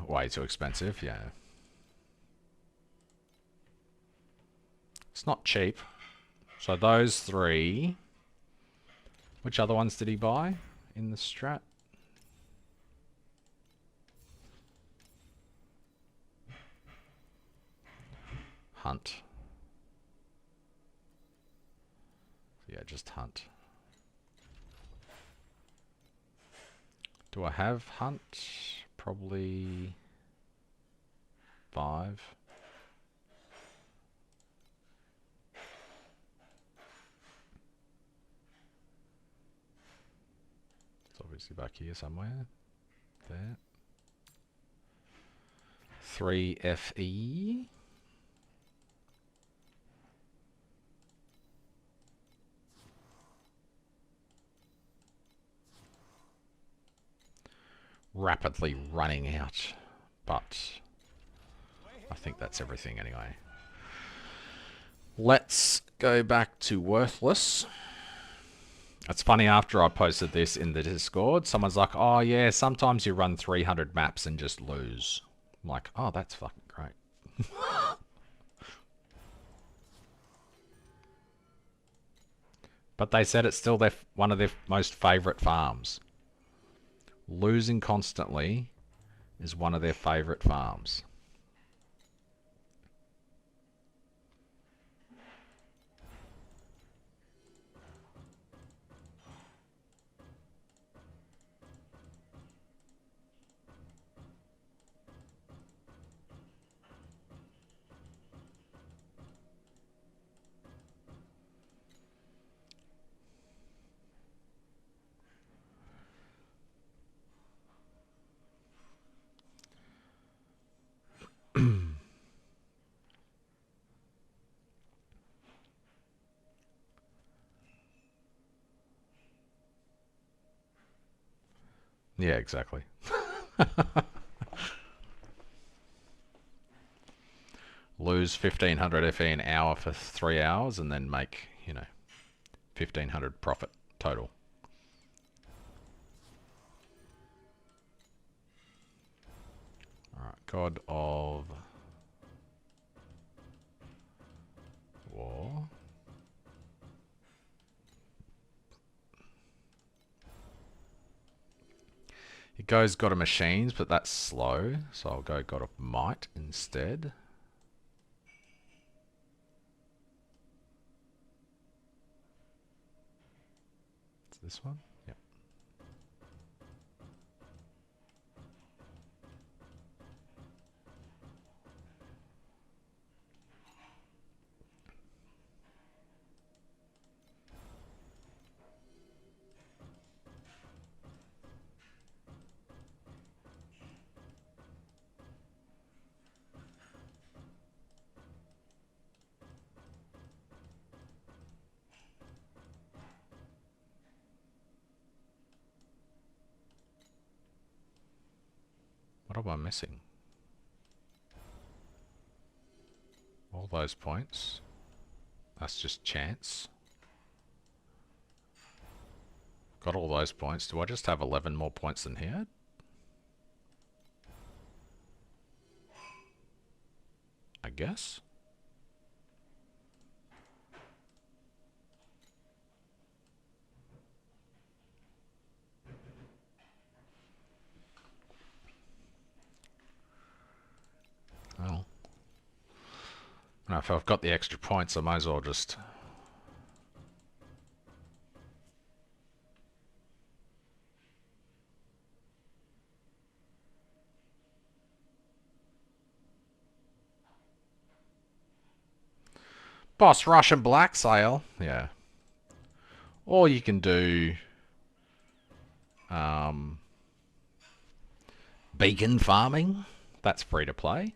Way too expensive, yeah. It's not cheap. So those 3. Which other ones did he buy in the strat? Hunt. Yeah, just Hunt. Do I have Hunt? Probably 5. It's obviously back here somewhere. There. 3 FE. Rapidly running out, but I think that's everything anyway. Let's go back to Worthless. It's funny, after I posted this in the Discord, someone's like, oh yeah, sometimes you run 300 maps and just lose. I'm like, oh, that's fucking great. But they said it's still one of their most favourite farms. Losing constantly is one of their favourite farms. Yeah, exactly. Lose 1500 FE an hour for 3 hours and then make, you know, 1500 profit total. Alright, God of War. It goes God of Machines, but that's slow, so I'll go God of Might instead. It's this one? Yep. What am I missing? All those points. That's just chance. Got all those points. Do I just have 11 more points than he had? I guess. Well, now if I've got the extra points, I might as well just... Boss Russian Blacksail. Yeah. Or you can do... beacon farming. That's free to play.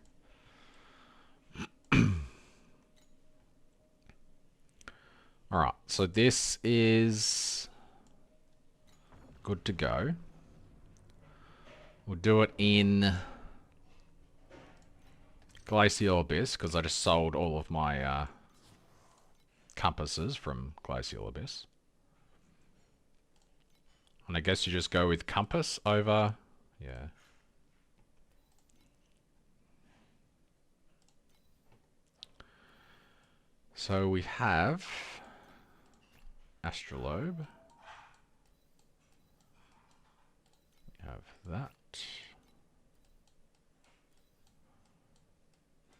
Alright, so this is good to go. We'll do it in Glacial Abyss, because I just sold all of my compasses from Glacial Abyss. And I guess you just go with compass over... Yeah. So we have... Astrolabe. We have that.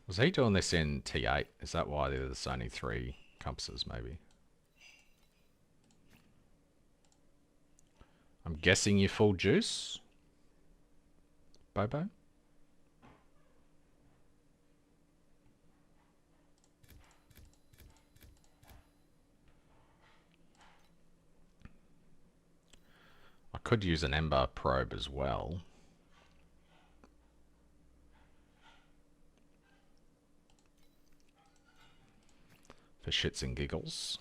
Was he doing this in T8? Is that why there's only 3 compasses, maybe? I'm guessing you full juice? Bobo? I could use an Ember probe as well. For shits and giggles.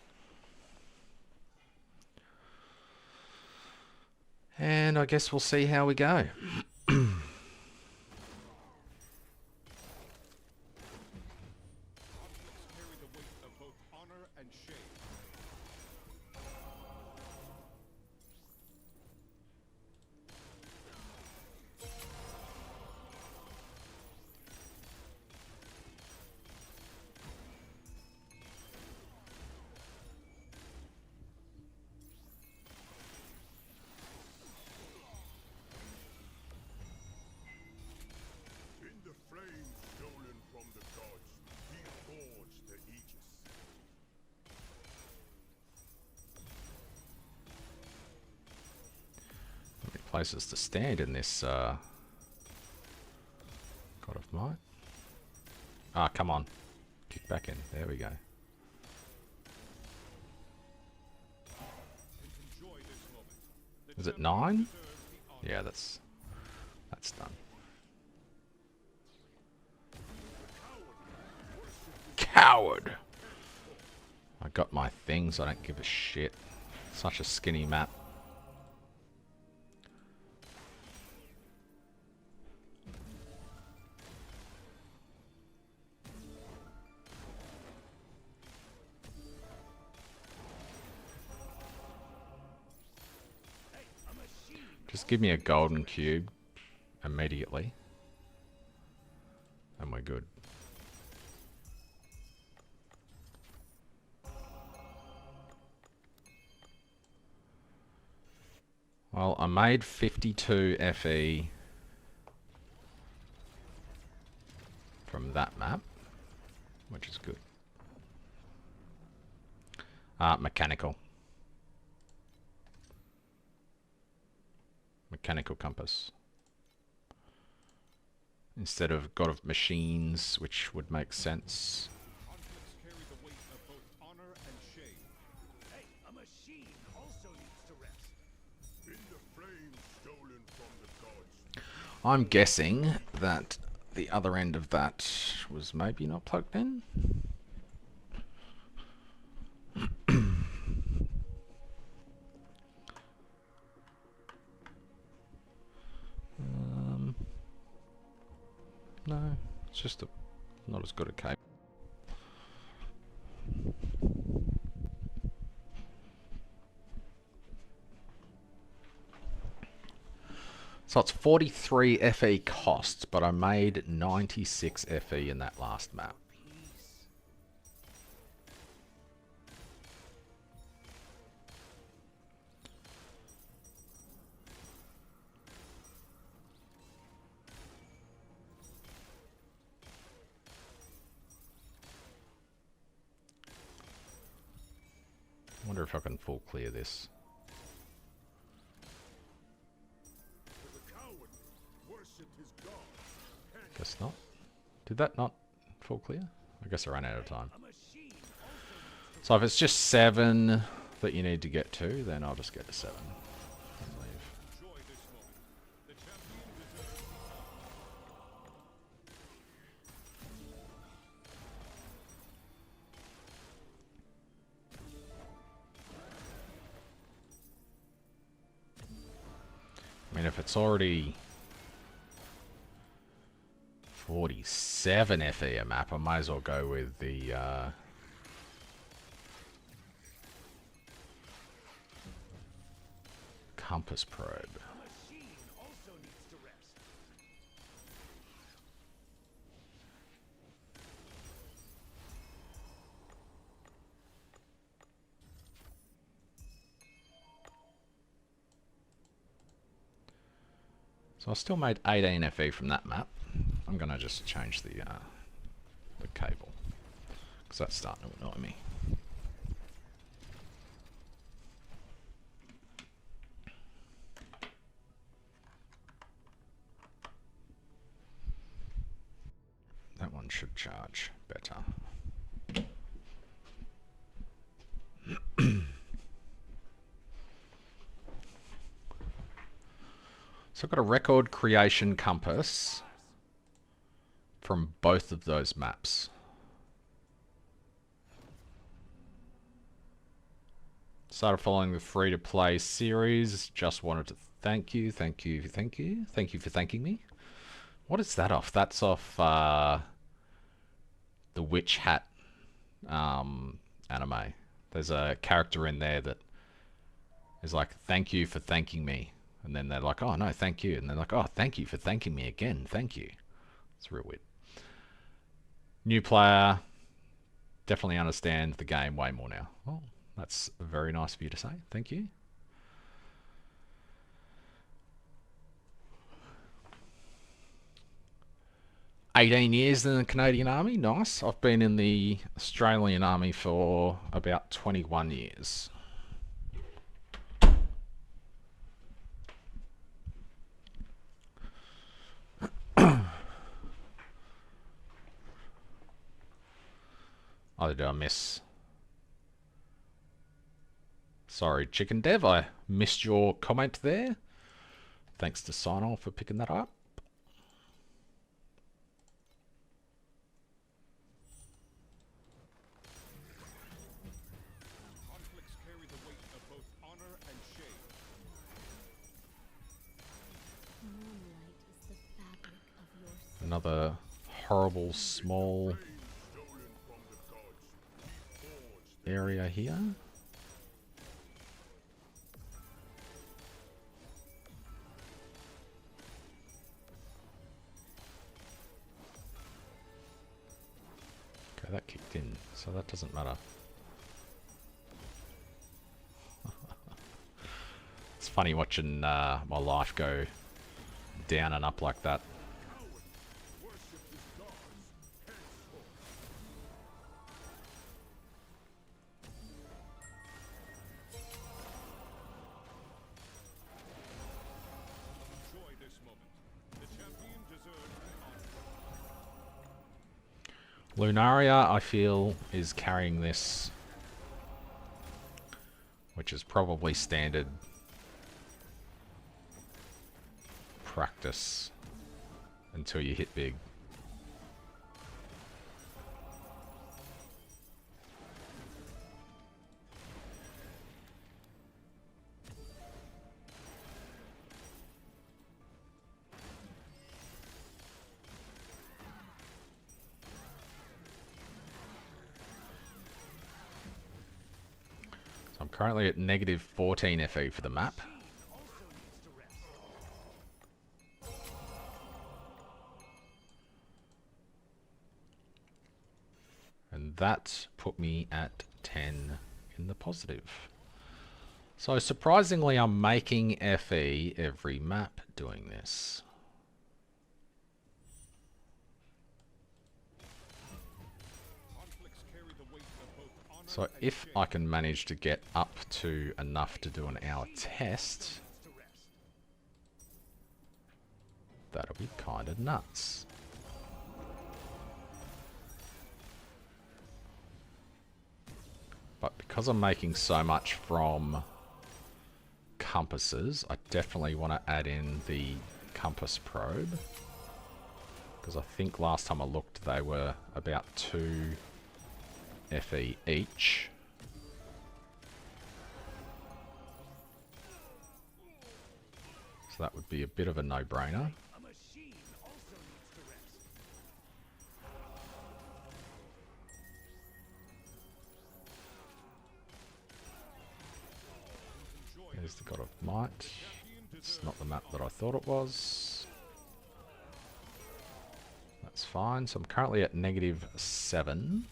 And I guess we'll see how we go. Carry the weight of both honor and shame. In the flames stolen from the gods, he forged the Aegis. How many places to stand in this God of Might? Ah, come on. Kick back in. There we go. Enjoy this moment. The Is it champion 9? deserves the honor. Yeah, that's done. Coward! I got my things, I don't give a shit. Such a skinny map. Just give me a golden cube immediately. And we're good. Well, I made 52 FE from that map, which is good. Mechanical. Mechanical compass. Instead of God of Machines, which would make sense. Conflicts carry the weight of both honor and shame. Hey, a machine also needs to rest. In the flames stolen from the gods. I'm guessing that the other end of that was maybe not plugged in. No, it's just not as good a cable. So it's 43 FE costs, but I made 96 FE in that last map. I wonder if I can full clear this. Guess not. Did that not full clear? I guess I ran out of time. So if it's just 7 that you need to get to, then I'll just get to 7 and leave. Enjoy this moment. The champion deserves. I mean, if it's already 47 FE a map, I might as well go with the compass probe. A machine also needs to rest. So I still made 18 FE from that map. I'm gonna just change the cable because that's starting to annoy me. That one should charge better. So I've got a record creation compass from both of those maps. Started following the free-to-play series. Just wanted to thank you for thanking me. What is that off? That's off the Witch Hat anime. There's a character in there that is like, thank you for thanking me. And then they're like, oh no, thank you. And they're like, oh, thank you for thanking me again. Thank you. It's real weird. New player. Definitely understand the game way more now. Well, that's very nice of you to say. Thank you. "18 years in the Canadian Army. Nice. I've been in the Australian Army for about 21 years. Oh, did I miss? Sorry, Chicken Dev, I missed your comment there. Thanks to Sinol for picking that up. Conflicts carry the weight of both honor and shame. Moonlight is the fabric of your soul. Another horrible small area here. Okay, that kicked in, so that doesn't matter. It's funny watching my life go down and up like that. Enjoy this moment. The champion deserves the honor. Lunaria, I feel, is carrying this, which is probably standard practice until you hit big. So I'm currently at negative 14 FE for the map. And that put me at 10 in the positive. So surprisingly, I'm making FE every map doing this. Conflicts carry the weight of both honor So and if shame. I can manage to get up to enough to do an hour test, that'll be kind of nuts. But because I'm making so much from compasses, I definitely want to add in the compass probe. Because I think last time I looked, they were about 2 FE each. So that would be a bit of a no-brainer. A machine also needs to rest. There's the God of Might. It's not the map that I thought it was. That's fine. So I'm currently at negative 7.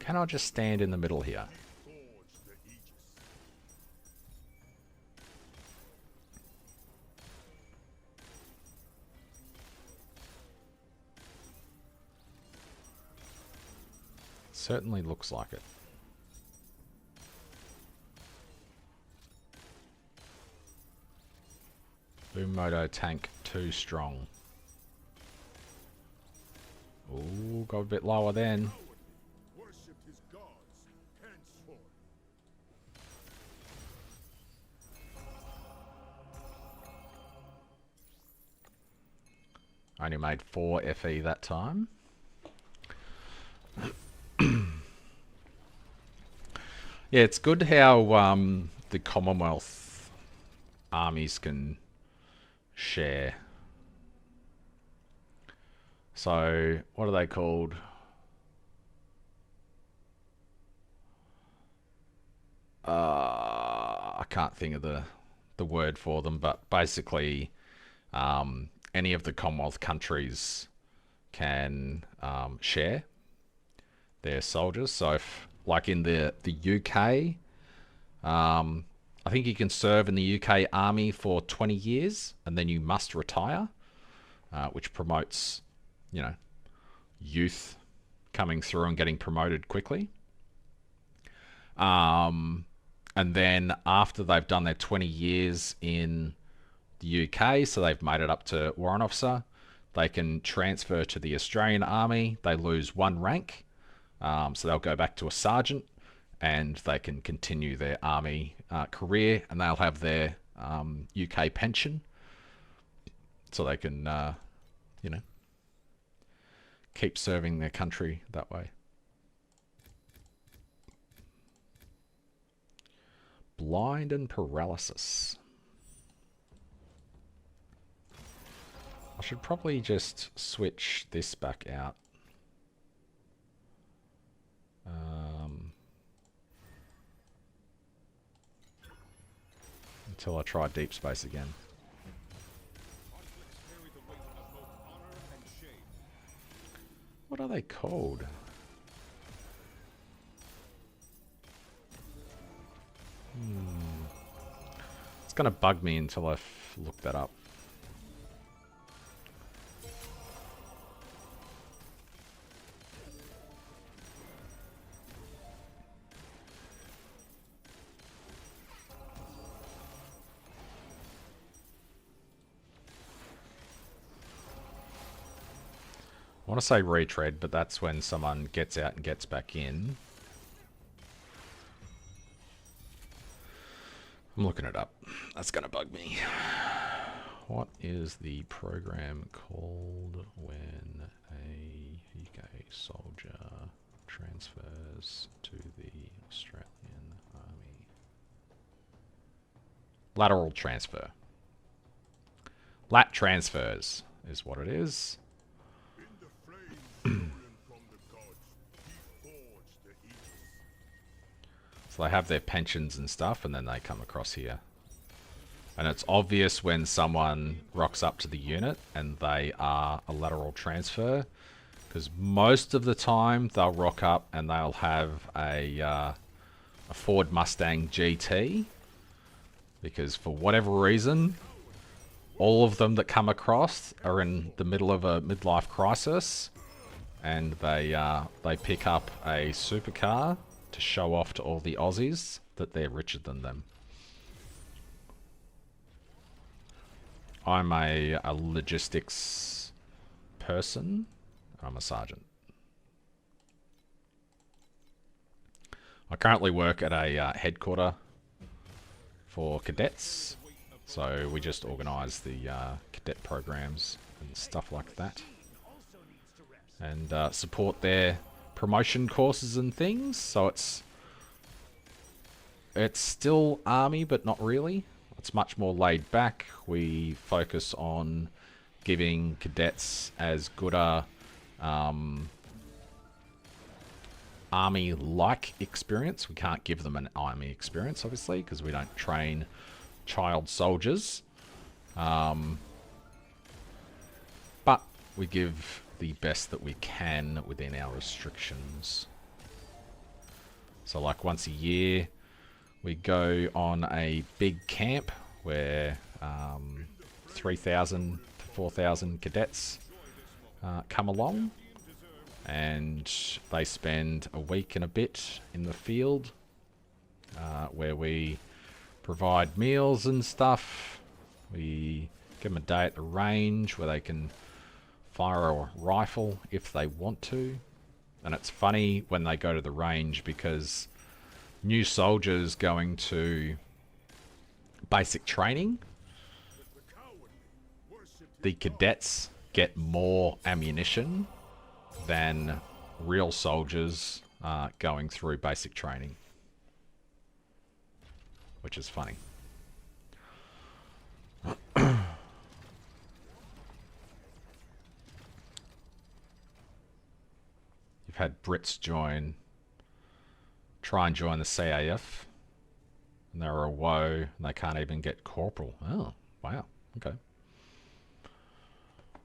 Can I just stand in the middle here? Certainly looks like it. Boom Moto tank too strong. Ooh, got a bit lower then. Worship his gods henceforth. Only made 4 FE that time. Yeah, it's good how the Commonwealth armies can share. So, what are they called? I can't think of the word for them, but basically, any of the Commonwealth countries can share their soldiers. So, if, like in the UK, I think you can serve in the UK army for 20 years, and then you must retire, which promotes, you know, youth coming through and getting promoted quickly. And then after they've done their 20 years in the UK, so they've made it up to warrant officer, they can transfer to the Australian Army. They lose 1 rank, so they'll go back to a sergeant, and they can continue their army career, and they'll have their UK pension, so they can, you know, keep serving their country that way. Blind and paralysis. I should probably just switch this back out. Until I try deep space again. Conflicts carry the weight of both honor and shame. What are they called? It's gonna bug me until I look that up. I want to say retread, but that's when someone gets out and gets back in. I'm looking it up. That's going to bug me. What is the program called when a UK soldier transfers to the Australian Army? Lateral transfer. Lat transfers is what it is. So they have their pensions and stuff, and then they come across here. And it's obvious when someone rocks up to the unit and they are a lateral transfer, because most of the time they'll rock up and they'll have a Ford Mustang GT, because for whatever reason, all of them that come across are in the middle of a midlife crisis, and they pick up a supercar to show off to all the Aussies that they're richer than them. I'm a logistics person. I'm a sergeant. I currently work at a headquarter for cadets, so we just organise the cadet programs and stuff like that, and support their promotion courses and things. So it's still army, but not really. It's much more laid back. We focus on giving cadets as good a army-like experience. We can't give them an army experience, obviously, because we don't train child soldiers. But we give the best that we can within our restrictions. So like once a year we go on a big camp where 3,000 to 4,000 cadets come along, and they spend a week and a bit in the field where we provide meals and stuff. We give them a day at the range where they can fire a rifle if they want to. And it's funny when they go to the range, because new soldiers going to basic training, the cadets get more ammunition than real soldiers going through basic training, which is funny. You've had Brits try and join the CAF, and they're a woe, and they can't even get corporal. Oh, wow. Okay.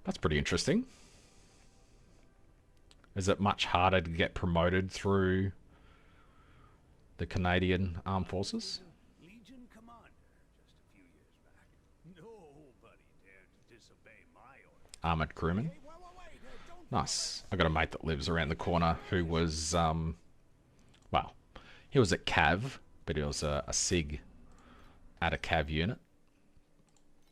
That's pretty interesting. Is it much harder to get promoted through the Canadian Armed Forces? Legion commander just a few years back. Nobody dared to disobey my orders. Armoured crewman. Hey, wait, don't Nice. I got a mate that lives around the corner who was, well, he was at CAV, but he was a SIG at a CAV unit.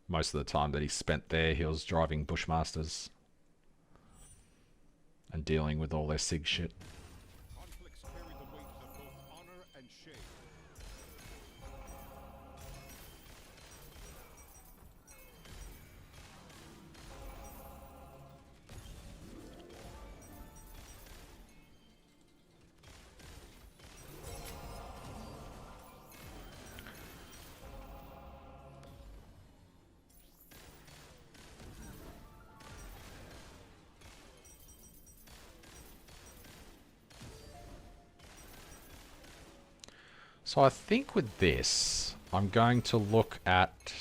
Most of the time that he spent there, he was driving Bushmasters and dealing with all their SIG shit. Conflicts carry the weight of both honor and shame. So I think with this, I'm going to look at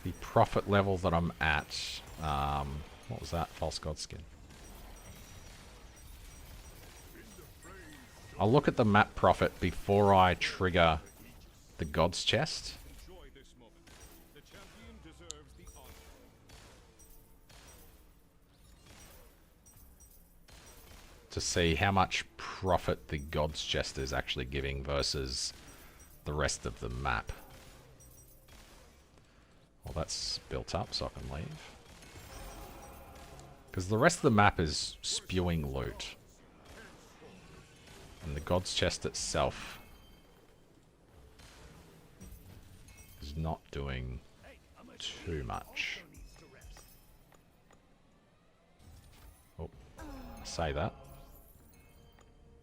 the profit level that I'm at. What was that? False God skin. I'll look at the map profit before I trigger the God's Chest. Enjoy this moment. The champion deserves the honor. To see how much profit the God's Chest is actually giving versus the rest of the map. Well, that's built up, so I can leave. Because the rest of the map is spewing loot. And the God's Chest itself is not doing too much. Oh, I say that.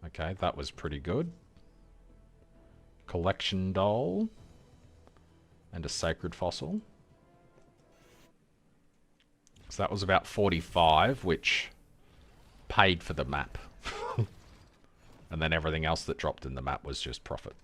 Okay, that was pretty good. Collection doll. And a sacred fossil. So that was about 45, which paid for the map. And then everything else that dropped in the map was just profit.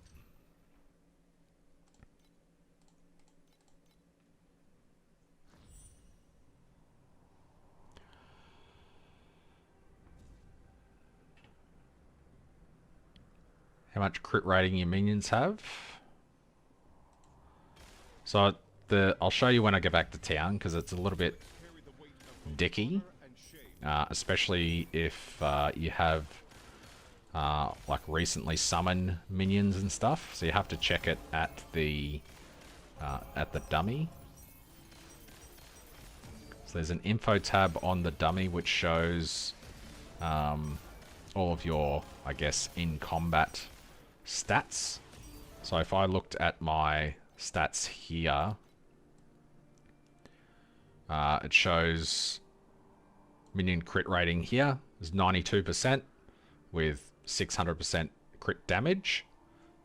How much crit rating your minions have? So I'll show you when I get back to town, because it's a little bit dicky. Especially if you have like recently summoned minions and stuff, so you have to check it at the dummy. So there's an info tab on the dummy which shows all of your, I guess, in combat stats. So if I looked at my stats here, it shows minion crit rating here is 92% with 600% crit damage.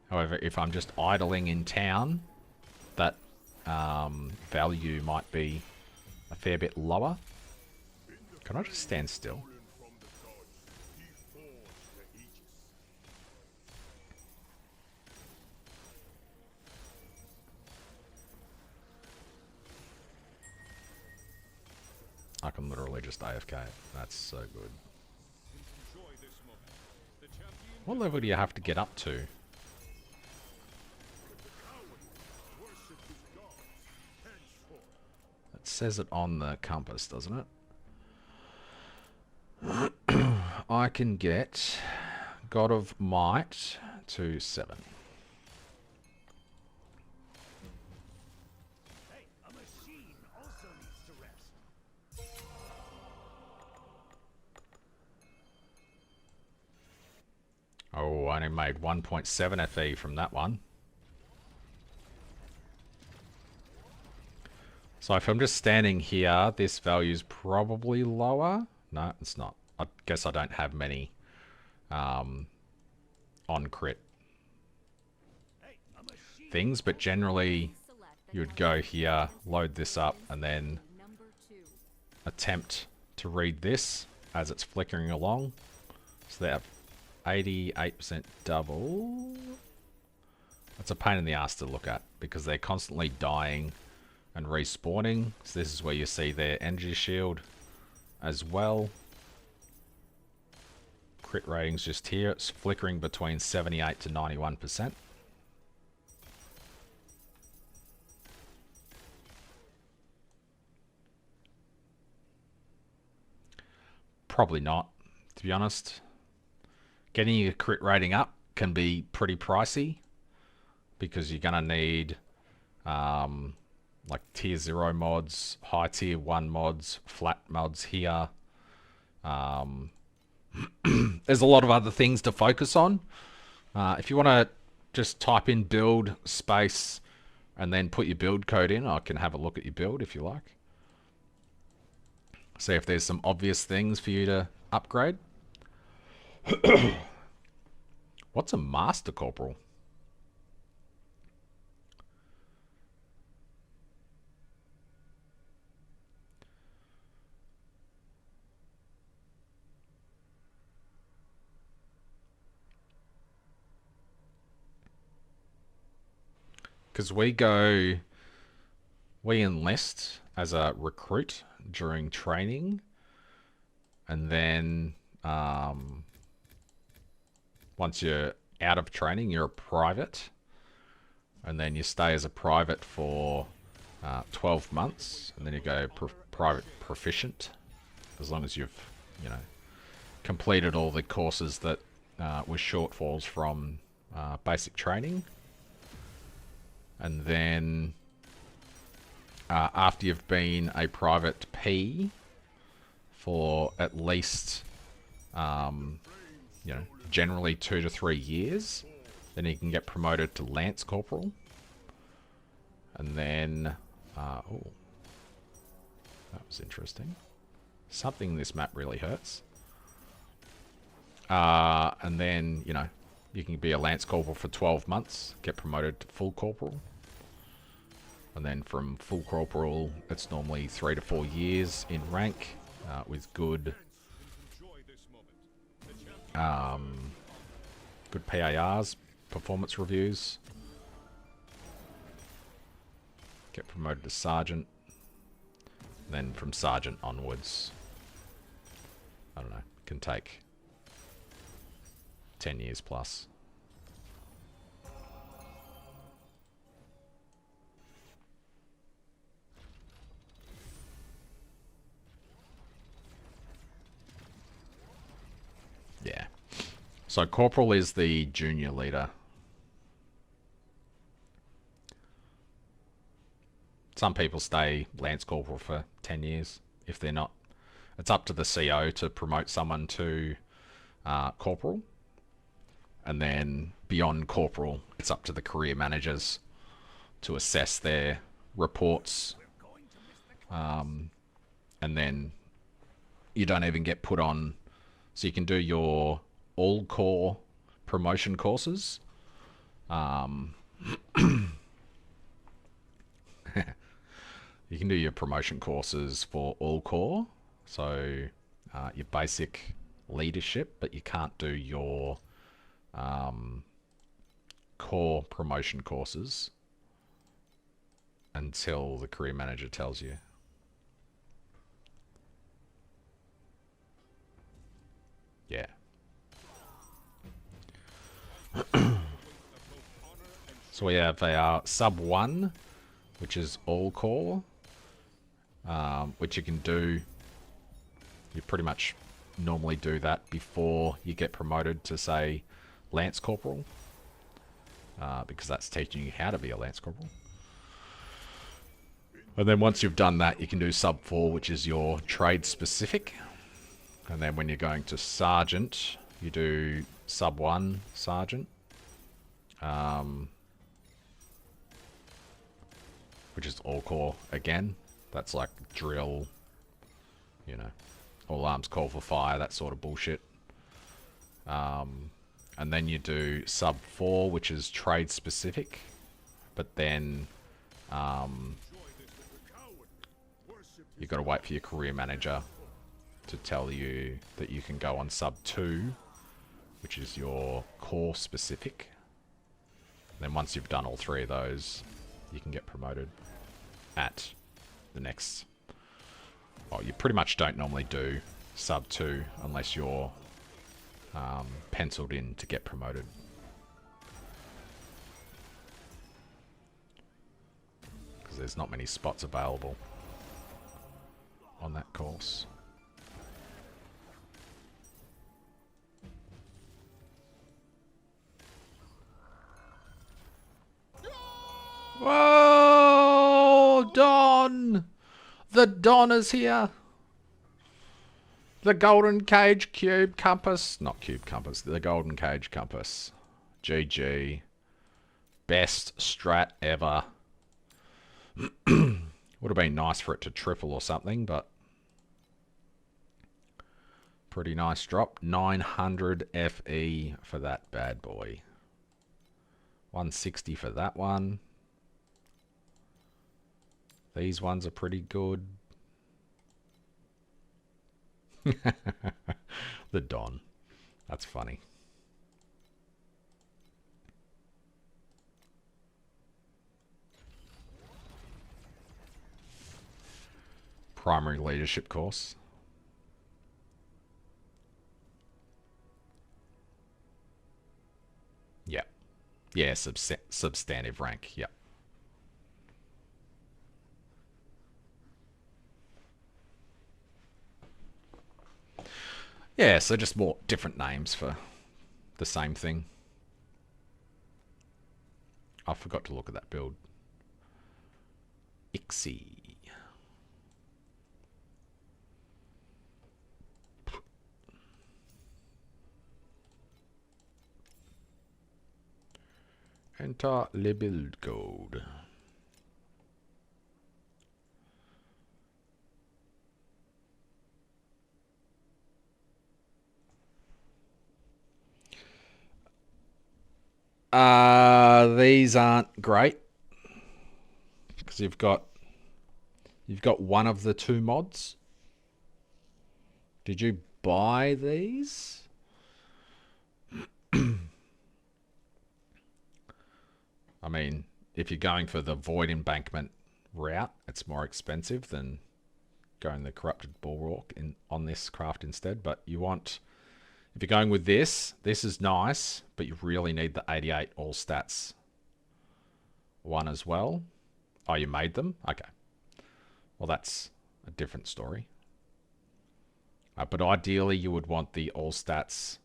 However, if I'm just idling in town, that value might be a fair bit lower. Can I just stand still? I can literally just AFK. That's so good. What level do you have to get up to? It says it on the compass, doesn't it? I can get God of Might to 7. Hey, a machine also needs to rest. Oh, I only made 1.7 FE from that one. So if I'm just standing here, this value is probably lower. No, it's not. I guess I don't have many on crit things, but generally you would go here, load this up, and then attempt to read this as it's flickering along. So they have 88% double. That's a pain in the ass to look at because they're constantly dying and respawning. So this is where you see their energy shield as well. Crit ratings just here. It's flickering between 78 to 91%. Probably not, to be honest. Getting your crit rating up can be pretty pricey because you're going to need like tier 0 mods, high tier 1 mods, flat mods here. There's a lot of other things to focus on. If you want to just type in build space and then put your build code in, I can have a look at your build if you like. See if there's some obvious things for you to upgrade. What's a Master Corporal? Because we enlist as a recruit during training, and then once you're out of training, you're a private. And then you stay as a private for 12 months. And then you go private proficient. As long as you've, you know, completed all the courses that were shortfalls from basic training. And then after you've been a private P for at least, you know, generally 2 to 3 years, then you can get promoted to Lance Corporal. And then, oh, that was interesting. Something in this map really hurts. And then, you know, you can be a Lance Corporal for 12 months, get promoted to Full Corporal. And then from Full Corporal, it's normally 3 to 4 years in rank, with good good PARs, performance reviews. Get promoted to Sergeant. Then from Sergeant onwards, I don't know, can take 10 years plus. Yeah. So Corporal is the junior leader. Some people stay Lance Corporal for 10 years if they're not. It's up to the CO to promote someone to Corporal. And then beyond Corporal, it's up to the career managers to assess their reports. And then you don't even get put on. So you can do your all core promotion courses. You can do your promotion courses for all core. So your basic leadership, but you can't do your core promotion courses until the career manager tells you. Yeah. So we have a sub 1, which is all core, which you can do. You pretty much normally do that before you get promoted to, say, Lance Corporal, because that's teaching you how to be a Lance Corporal. And then once you've done that, you can do sub 4, which is your trade specific. And then when you're going to Sergeant, you do sub 1 Sergeant, which is all core again. That's like drill, you know, all arms call for fire, that sort of bullshit. And then you do sub 4, which is trade specific, but then you've got to wait for your career manager to tell you that you can go on sub 2, which is your core specific. And then once you've done all 3 of those, you can get promoted at the next. Well, you pretty much don't normally do sub 2 unless you're penciled in to get promoted. Because there's not many spots available on that course. Whoa! Don! The Don is here! The Golden Cage Cube Compass. Not Cube Compass. The Golden Cage Compass. GG. Best strat ever. Would have been nice for it to triple or something, but pretty nice drop. 900 FE for that bad boy. 160 for that one. These ones are pretty good. The Don. That's funny. Primary leadership course. Yeah, substantive rank. Yep. Yeah, so just more different names for the same thing. I forgot to look at that build. Ixie. Enter le build code. These aren't great because you've got one of the two mods. Did you buy these? I mean, if you're going for the void embankment route, it's more expensive than going the corrupted bulwark on this craft instead. But you want, if you're going with this is nice, but you really need the 88 all stats one as well. Oh, you made them? Okay. Well, that's a different story. But ideally, you would want the all stats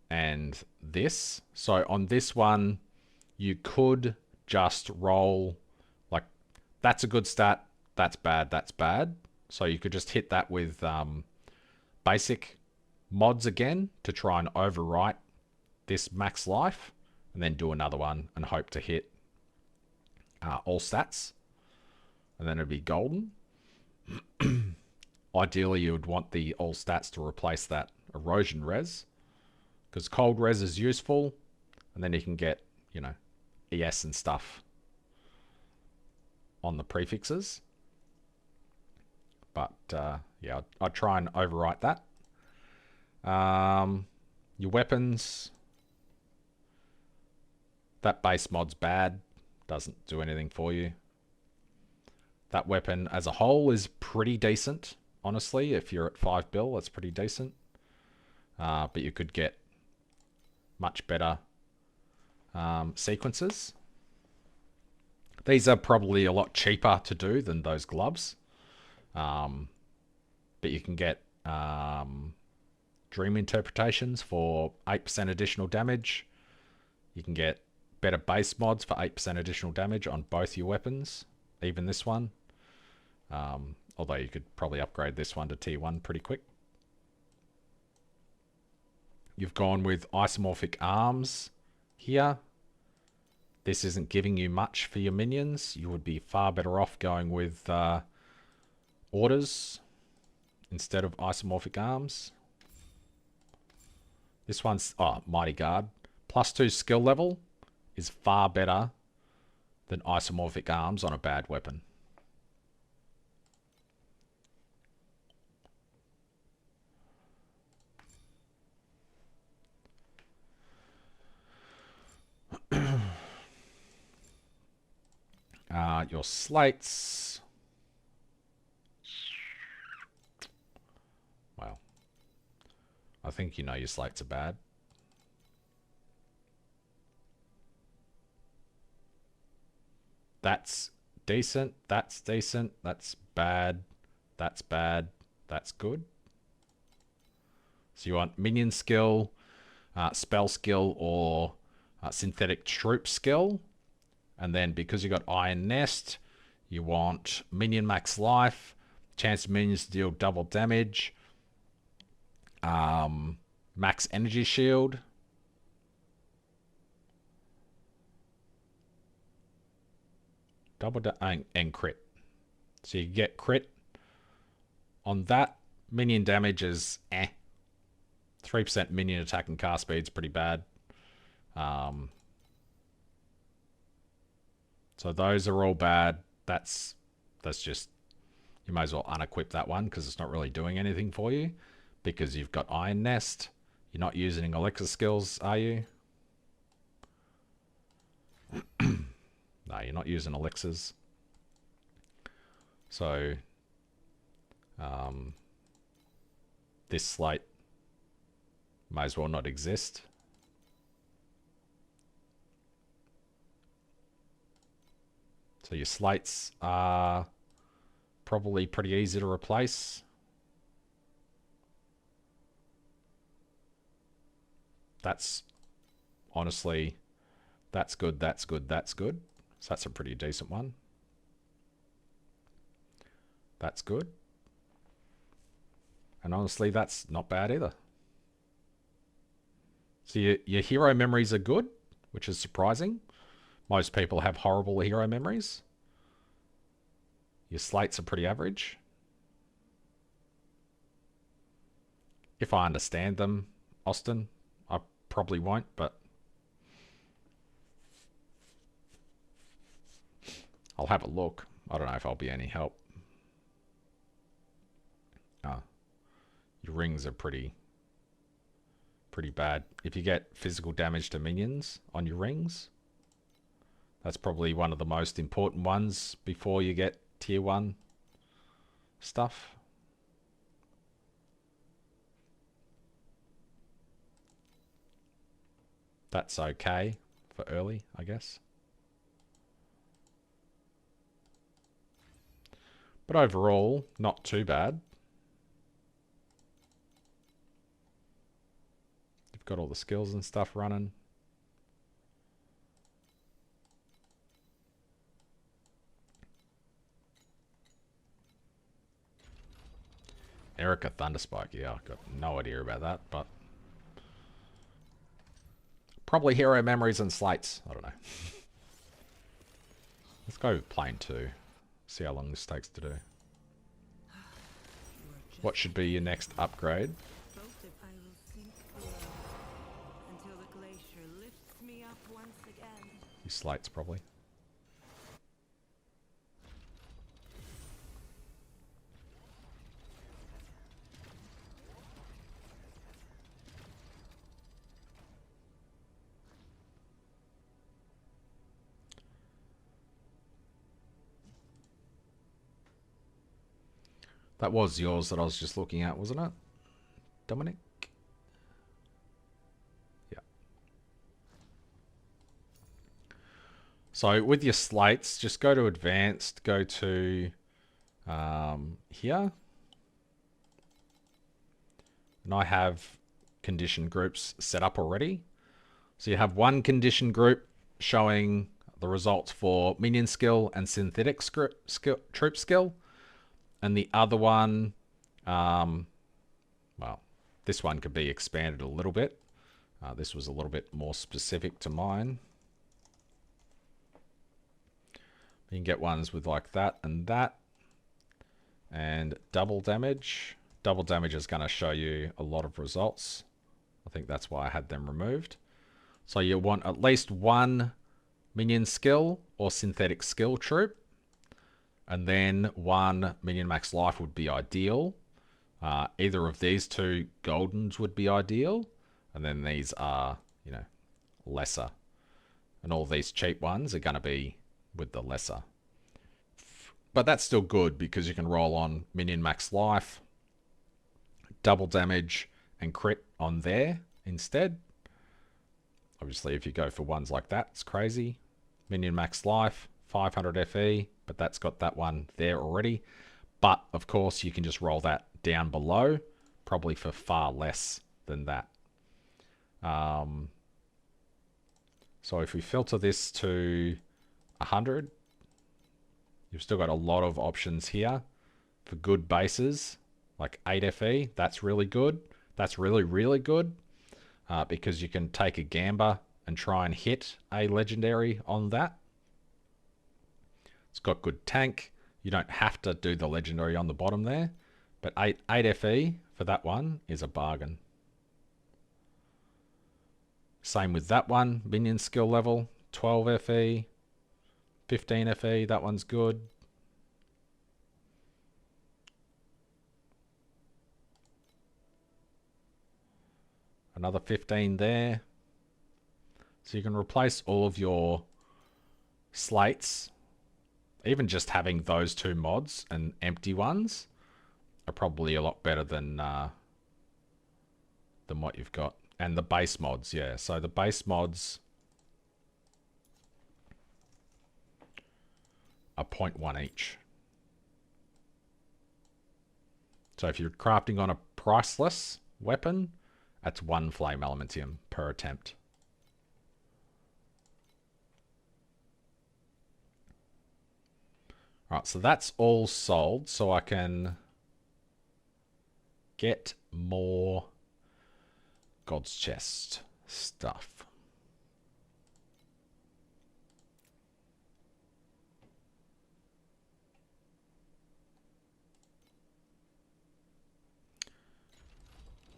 and this. So on this one, you could just roll, like, that's a good stat, that's bad, that's bad. So you could just hit that with basic mods again to try and overwrite this max life, and then do another one and hope to hit all stats, and then it'd be golden. Ideally, you would want the all stats to replace that erosion res, because cold res is useful, and then you can get, you know, ES and stuff on the prefixes. But yeah, I'd try and overwrite that. Your weapons, that base mod's bad, doesn't do anything for you. That weapon as a whole is pretty decent, honestly. If you're at 5 bill, that's pretty decent. But you could get much better sequences. These are probably a lot cheaper to do than those gloves. But you can get dream interpretations for 8% additional damage. You can get better base mods for 8% additional damage on both your weapons, even this one. Although you could probably upgrade this one to tier 1 pretty quick. You've gone with isomorphic arms here. This isn't giving you much for your minions. You would be far better off going with orders instead of isomorphic arms. This one's, oh, Mighty Guard. +2 skill level is far better than isomorphic arms on a bad weapon. Your slates. Well, I think you know your slates are bad. That's decent, that's decent, that's bad, that's bad, that's good. So you want minion skill, spell skill, or synthetic troop skill. And then because you got Iron Nest, you want minion max life, chance of minions to deal double damage, max energy shield, and crit. So you get crit on that. Minion damage is 3% minion attack and cast speed is pretty bad. So those are all bad. That's just, you might as well unequip that one because it's not really doing anything for you because you've got Iron Nest. You're not using elixir skills, are you? No, you're not using elixirs. So this slate might as well not exist. So your slates are probably pretty easy to replace. That's honestly, that's good, that's good, that's good. So that's a pretty decent one. That's good. And honestly, that's not bad either. So your hero memories are good, which is surprising. Most people have horrible hero memories. Your slates are pretty average. If I understand them, Austin, I probably won't, but I'll have a look. I don't know if I'll be any help. Your rings are pretty bad. If you get physical damage to minions on your rings, that's probably one of the most important ones before you get tier 1 stuff. That's okay for early, I guess. But overall, not too bad. You've got all the skills and stuff running. Erica Thunderspike, yeah, I've got no idea about that, but probably hero memories and slates. I don't know. Let's go plane 2. See how long this takes to do. What should be your next upgrade? Your slates probably. That was yours that I was just looking at, wasn't it, Dominic? Yeah. So with your slates, just go to advanced, go to here. And I have condition groups set up already. So you have one condition group showing the results for minion skill and synthetic troop skill. And the other one, well, this one could be expanded a little bit. This was a little bit more specific to mine. You can get ones with like that and that. And double damage. Double damage is going to show you a lot of results. I think that's why I had them removed. So you want at least one minion skill or synthetic skill troop. And then one minion max life would be ideal. Either of these two goldens would be ideal. And then these are, you know, lesser. And all these cheap ones are going to be with the lesser. But that's still good because you can roll on minion max life, double damage, and crit on there instead. Obviously, if you go for ones like that, it's crazy. Minion max life, 500 FE, but that's got that one there already. But, of course, you can just roll that down below, probably for far less than that. So if we filter this to 100, you've still got a lot of options here for good bases, like 8 FE. That's really good. That's really, really good because you can take a Gamba and try and hit a legendary on that. It's got good tank. You don't have to do the legendary on the bottom there. But 8 FE for that one is a bargain. Same with that one. Minion skill level, 12 FE, 15 FE. That one's good. Another 15 there. So you can replace all of your slates. Even just having those two mods and empty ones are probably a lot better than what you've got. And the base mods, yeah. So the base mods are 0.1 each. So if you're crafting on a priceless weapon, that's 1 flame elementium per attempt. Alright, so that's all sold, so I can get more God's Chest stuff.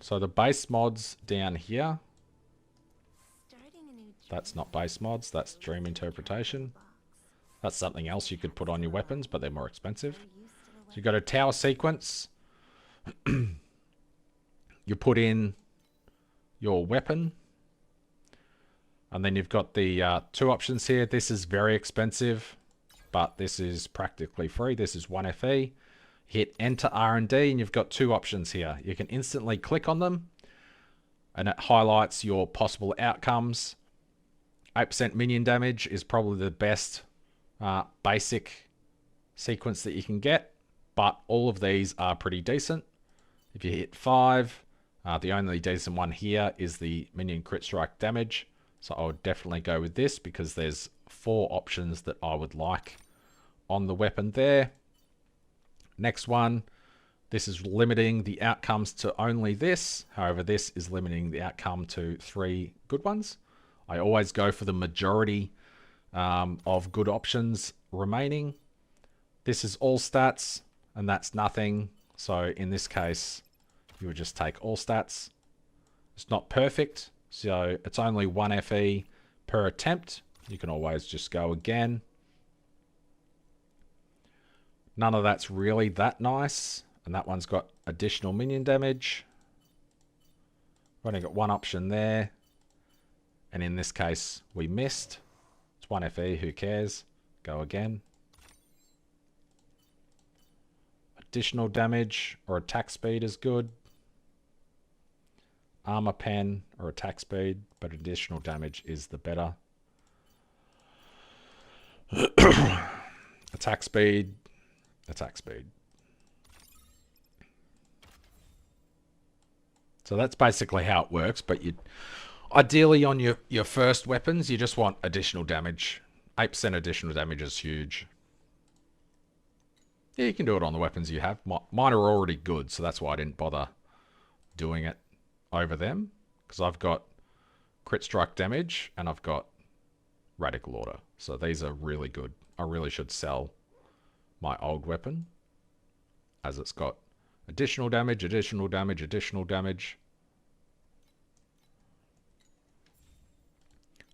So the base mods down here, that's not base mods, that's dream interpretation. That's something else you could put on your weapons, but they're more expensive. So you got a tower sequence. You put in your weapon. And then you've got the 2 options here. This is very expensive, but this is practically free. This is 1 FE. Hit enter R&D and you've got 2 options here. You can instantly click on them and it highlights your possible outcomes. 8% minion damage is probably the best basic sequence that you can get, but all of these are pretty decent. If you hit 5, the only decent one here is the minion crit strike damage. So I would definitely go with this because there's 4 options that I would like on the weapon there. Next one, this is limiting the outcomes to only this. However, this is limiting the outcome to 3 good ones. I always go for the majority of good options remaining. This is all stats, and that's nothing. So in this case, you would just take all stats. It's not perfect, so it's only 1 FE per attempt. You can always just go again. None of that's really that nice. And that one's got additional minion damage. We've only got 1 option there. And in this case, we missed. It's 1 FE, who cares? Go again. Additional damage or attack speed is good. Armor pen or attack speed, but additional damage is the better. Attack speed. Attack speed. So that's basically how it works, but you ideally on your first weapons, you just want additional damage. 8% additional damage is huge. Yeah, you can do it on the weapons you have. Mine are already good, so that's why I didn't bother doing it over them. Because I've got crit strike damage, and I've got radical order. So these are really good. I really should sell my old weapon, as it's got additional damage, additional damage, additional damage.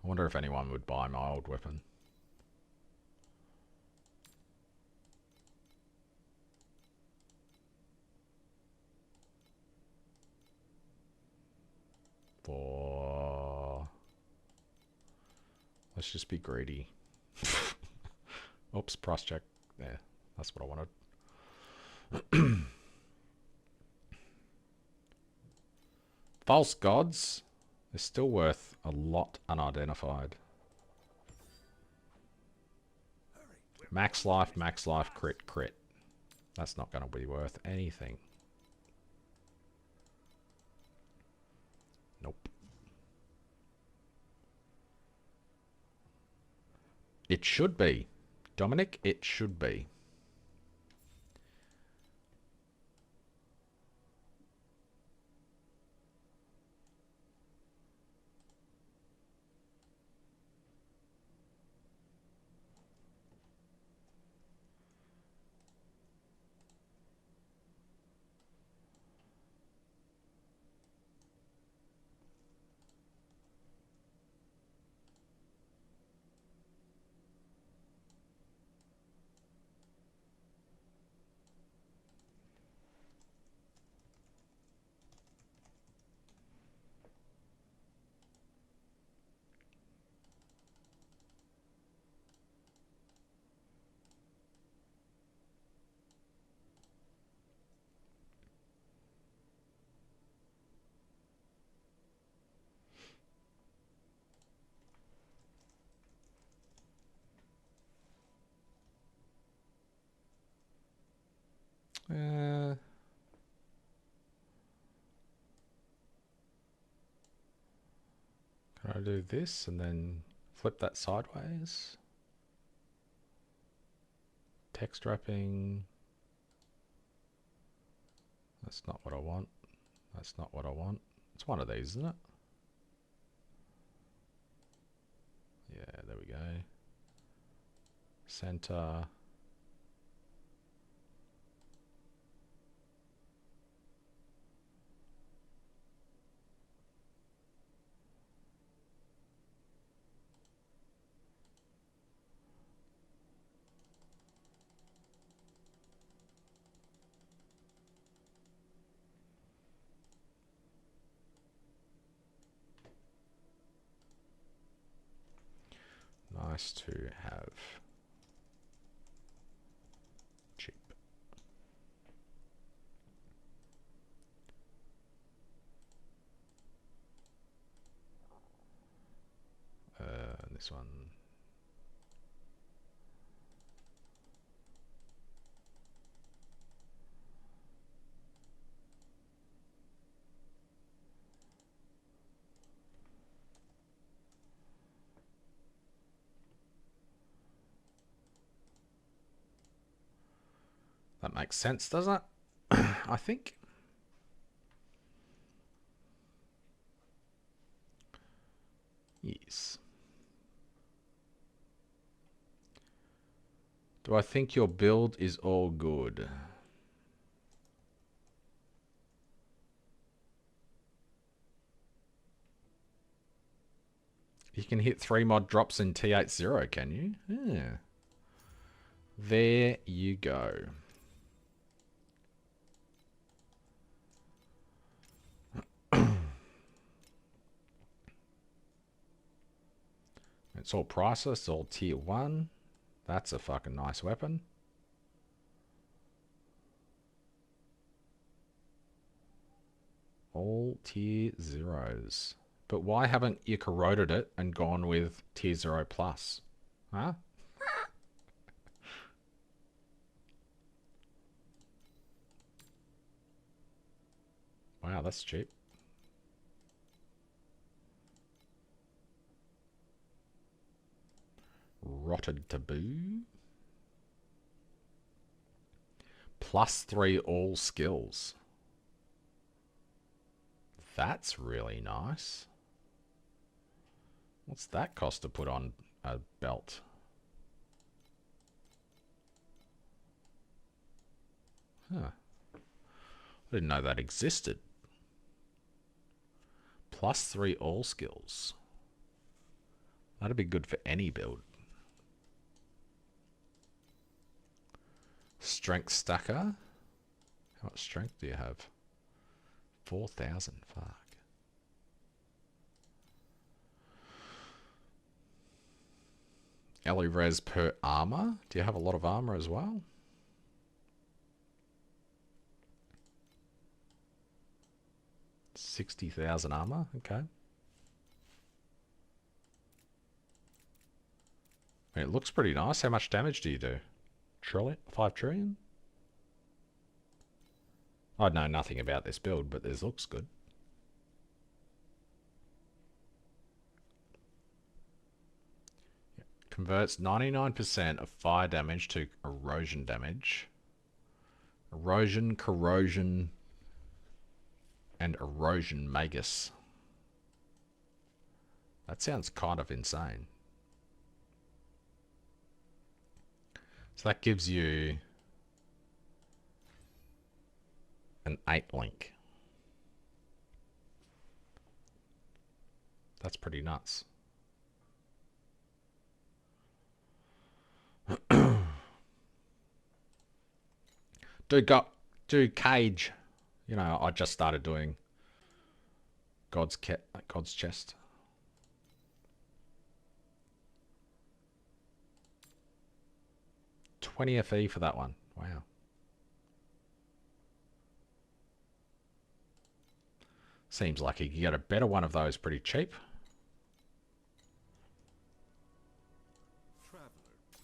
I wonder if anyone would buy my old weapon. Let's just be greedy. Oops, price check. There, that's what I wanted. False gods is still worth a lot unidentified. Max life, crit, crit. That's not going to be worth anything. Nope. It should be. Dominic, it should be. Can I do this and then flip that sideways? Text wrapping. That's not what I want. That's not what I want. It's one of these, isn't it? Yeah, there we go. Center. Nice to have. Cheap. This one. That makes sense, doesn't it? I think. Yes. Do I think your build is all good? You can hit 3 mod drops in T80, can you? Yeah. There you go. It's all priceless, all tier 1. That's a fucking nice weapon. All tier 0s. But why haven't you corroded it and gone with tier 0 plus? Huh? Wow, that's cheap. Rotted Taboo. +3 all skills. That's really nice. What's that cost to put on a belt? Huh. I didn't know that existed. +3 all skills. That'd be good for any build. Strength stacker. How much strength do you have? 4,000. Fuck. Ellie res per armor. Do you have a lot of armor as well? $60,000 armor. Okay. It looks pretty nice. How much damage do you do? Trillion? 5 trillion? I know nothing about this build, but this looks good. Converts 99% of fire damage to erosion damage. Erosion, corrosion, and erosion magus. That sounds kind of insane. So that gives you an 8 link. That's pretty nuts. Do cage. You know, I just started doing God's chest. $20 FE for that one. Wow. Seems like you can get a better one of those pretty cheap. Traveler,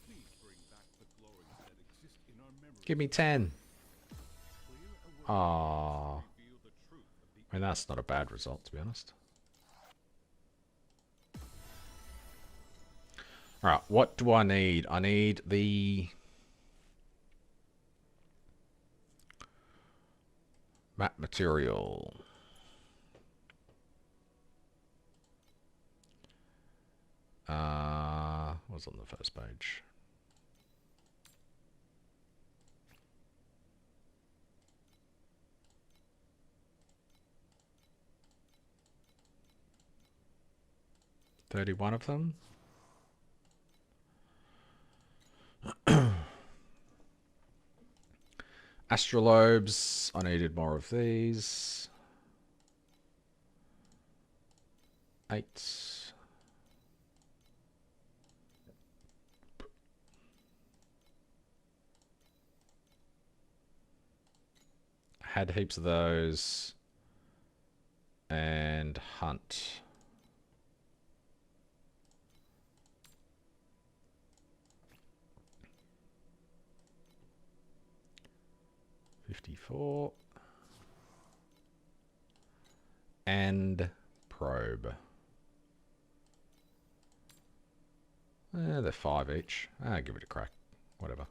please bring back the glories that exist in our memory. Give me 10. Ah, reveal the truth of the I mean that's not a bad result, to be honest. All right, what do I need? I need the map material. What's on the first page? $31 of them. Astrolobes. I needed more of these. 8. Had heaps of those. And hunt. $54. And probe. They're 5 each. Give it a crack. Whatever.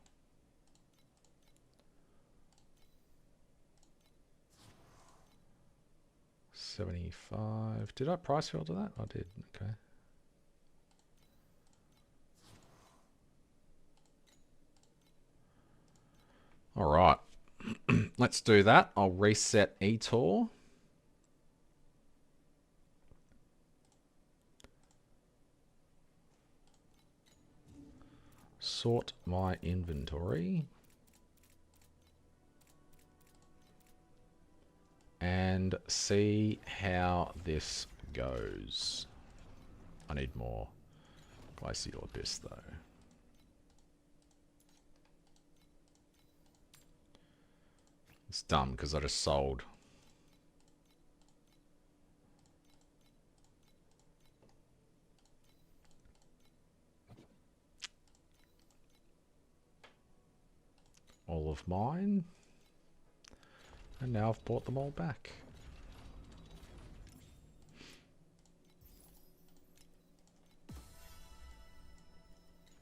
$75. Did I price filter that? I did. Okay. All right. Let's do that. I'll reset eTor. Sort my inventory. And see how this goes. I need more Glacial Abyss though. It's dumb because I just sold. All of mine. And now I've bought them all back.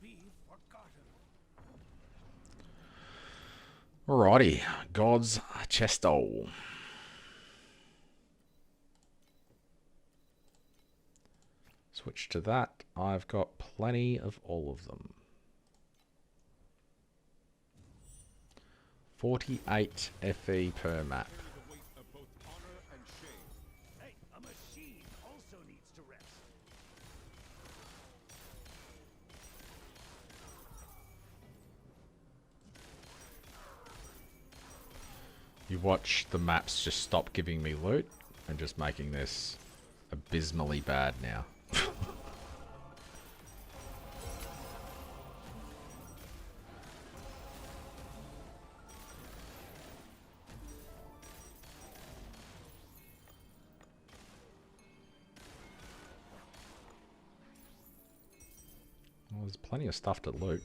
Be forgotten. Alrighty, God's Chesto. Switch to that. I've got plenty of all of them. 48 FE per map. the weight of both honor and shame. Hey, a machine also needs to rest. You watch the maps just stop giving me loot and just making this abysmally bad now. Well, there's plenty of stuff to loot.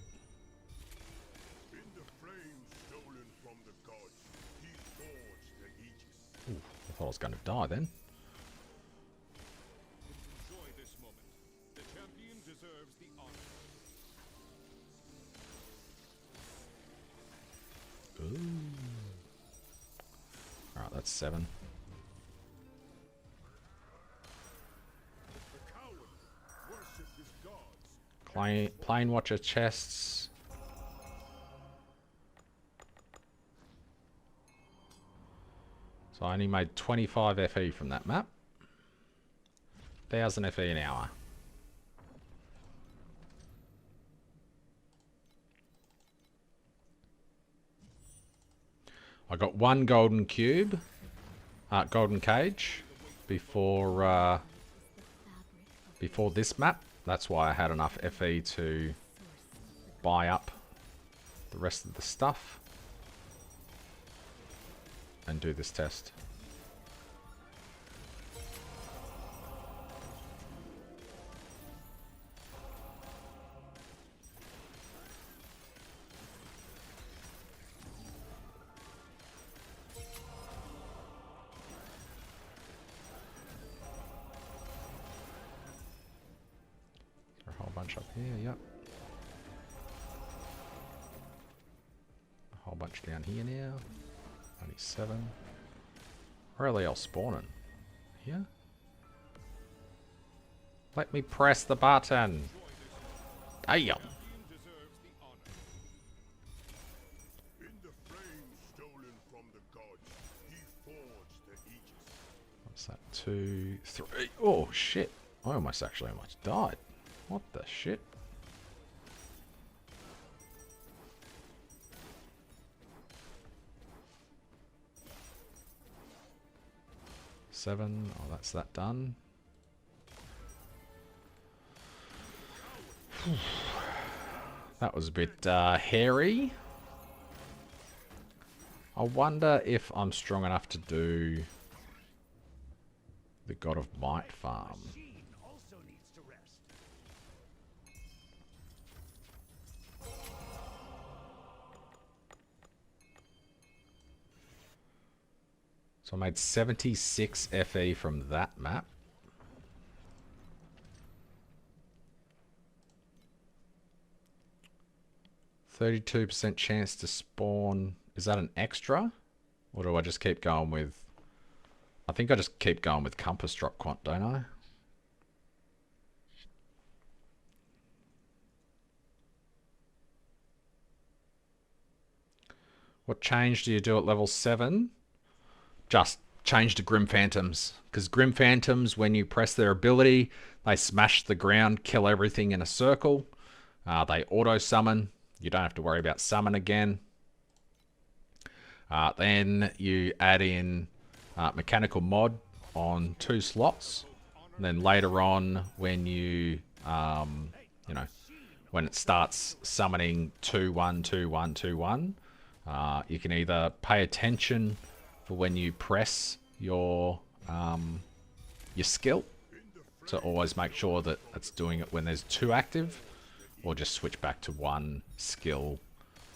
In the flames stolen from the gods, he forged the Aegis. Ooh, I thought I was going to die then. Enjoy this moment. The champion deserves the honor. Ooh. Alright, that's 7. The coward worship his gods. Plane Watcher chests. So I only made 25 FE from that map. 1000 FE an hour. I got 1 golden cube, golden cage, before this map. That's why I had enough FE to buy up the rest of the stuff and do this test. bunch up here, yep. A whole bunch down here now. Only 7. Where are they all spawning? Here? Let me press the button. Damn. In the flame stolen from the gods, he forged the Aegis. What's that? 2, 3. Oh shit! I almost died. What the shit? Seven. Oh, that's that done. That was a bit hairy. I wonder if I'm strong enough to do the God of Might farm. Machine also needs to rest. So I made 76 FE from that map. %32% chance to spawn. Is that an extra? Or do I just keep going with... I think I just keep going with compass drop quant, don't I? What change do you do at level 7? Just change to Grim Phantoms. Because Grim Phantoms, when you press their ability, they smash the ground, kill everything in a circle. They auto-summon. You don't have to worry about summon again. Then you add in mechanical mod on 2 slots. And then later on, when you, you know, when it starts summoning 2-1, 2-1, 2-1, you can either pay attention for when you press your skill to always make sure that it's doing it when there's 2 active, or just switch back to 1 skill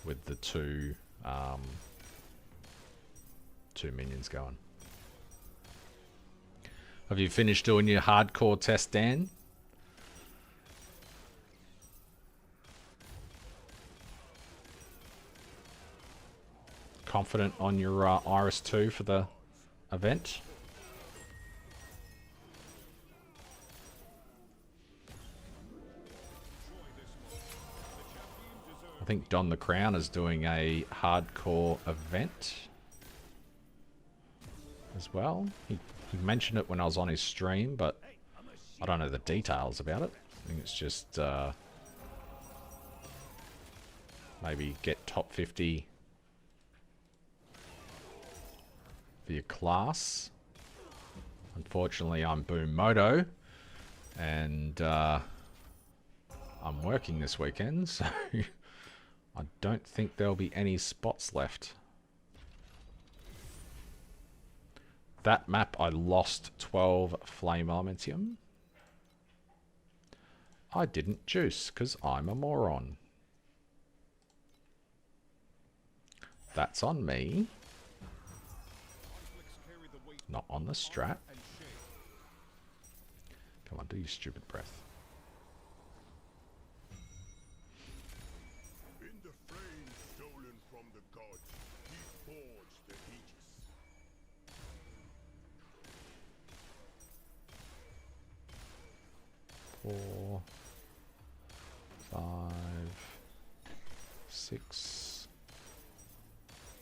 with the 2 minions going. Have you finished doing your hardcore test, Dan? Confident on your Iris 2 for the event? I think Don the Crown is doing a hardcore event as well. He mentioned it when I was on his stream, but I don't know the details about it. I think it's just maybe get top 50 for your class. Unfortunately, I'm Boom Moto, and I'm working this weekend, so I don't think there'll be any spots left. That map, I lost 12 flame elementium. I didn't juice, because I'm a moron. That's on me. Not on the strat. Come on, do your stupid breath. In the flame stolen from the gods, he forged the Aegis. 4, 5, 6,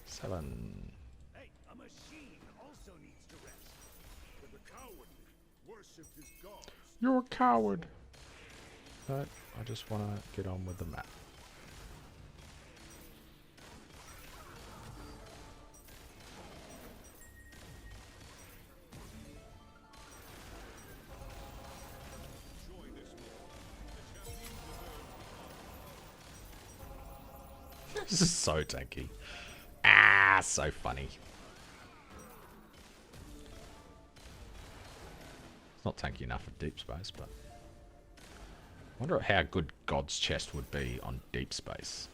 7. Hey, a machine also needs to rest. But the cowardly worship his gods. You're a coward. But I just want to get on with the map. This is so tanky. Ah, so funny. It's not tanky enough for deep space, but I wonder how good God's Chest would be on deep space.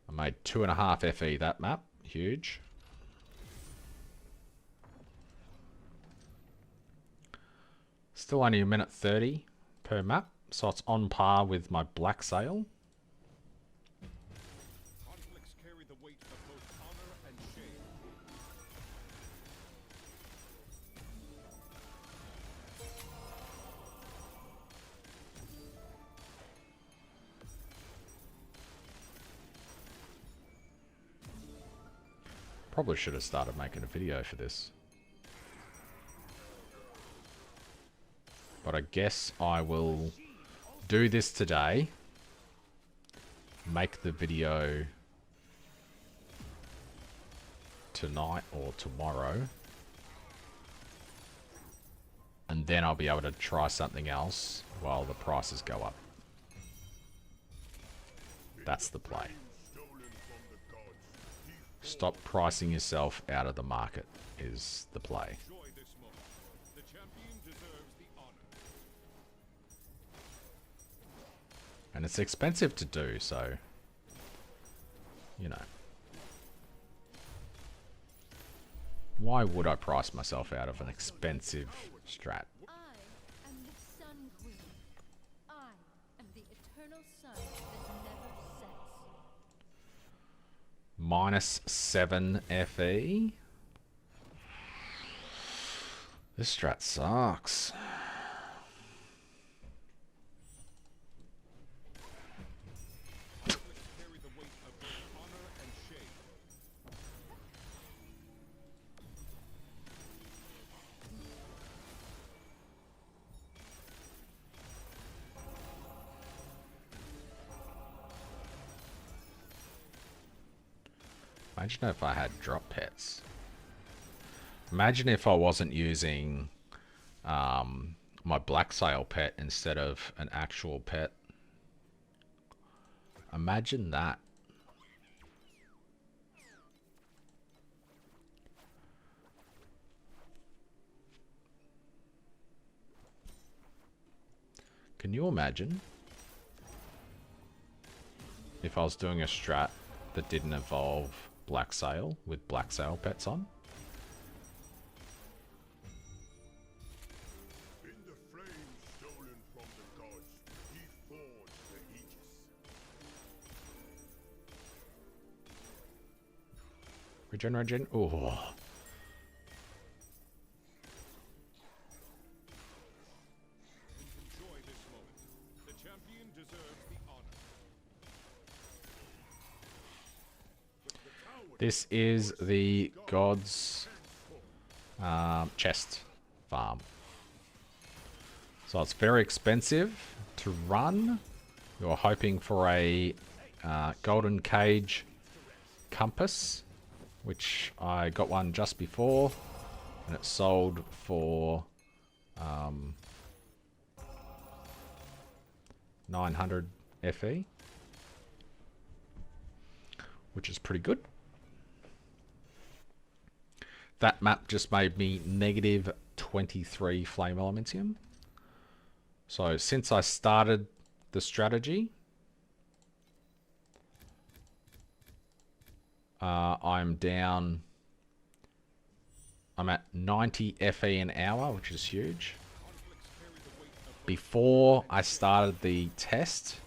I made 2.5 FE that map. Huge. Still only a minute 30 per map, so it's on par with my Blacksail. Conflicts carry the weight of both honor and shame. Probably should have started making a video for this. But I guess I will do this today. Make the video tonight or tomorrow. And then I'll be able to try something else while the prices go up. That's the play. Stop pricing yourself out of the market is the play. Enjoy this moment. The champion deserves the honor. And it's expensive to do, so, you know. Why would I price myself out of an expensive strat? I am the Sun Queen. I am the eternal sun that never sets. -7 FE. This strat sucks. Conflicts carry the weight of both honor and shame. Imagine if I had drop pets. Imagine if I wasn't using my Blacksail pet instead of an actual pet. Imagine that. Can you imagine if I was doing a strat that didn't involve Blacksail with Blacksail pets on? In the flames stolen from the gods, he forged the aegis. Regen. Oh. Enjoy this moment. The champion deserves the honor. This is the God's chest farm. So it's very expensive to run. You're hoping for a golden cage compass, which I got one just before, and it sold for 900 FE, which is pretty good. That map just made me -23 flame elementium. So since I started the strategy, I'm at 90 FE an hour, which is huge. Before I started the test,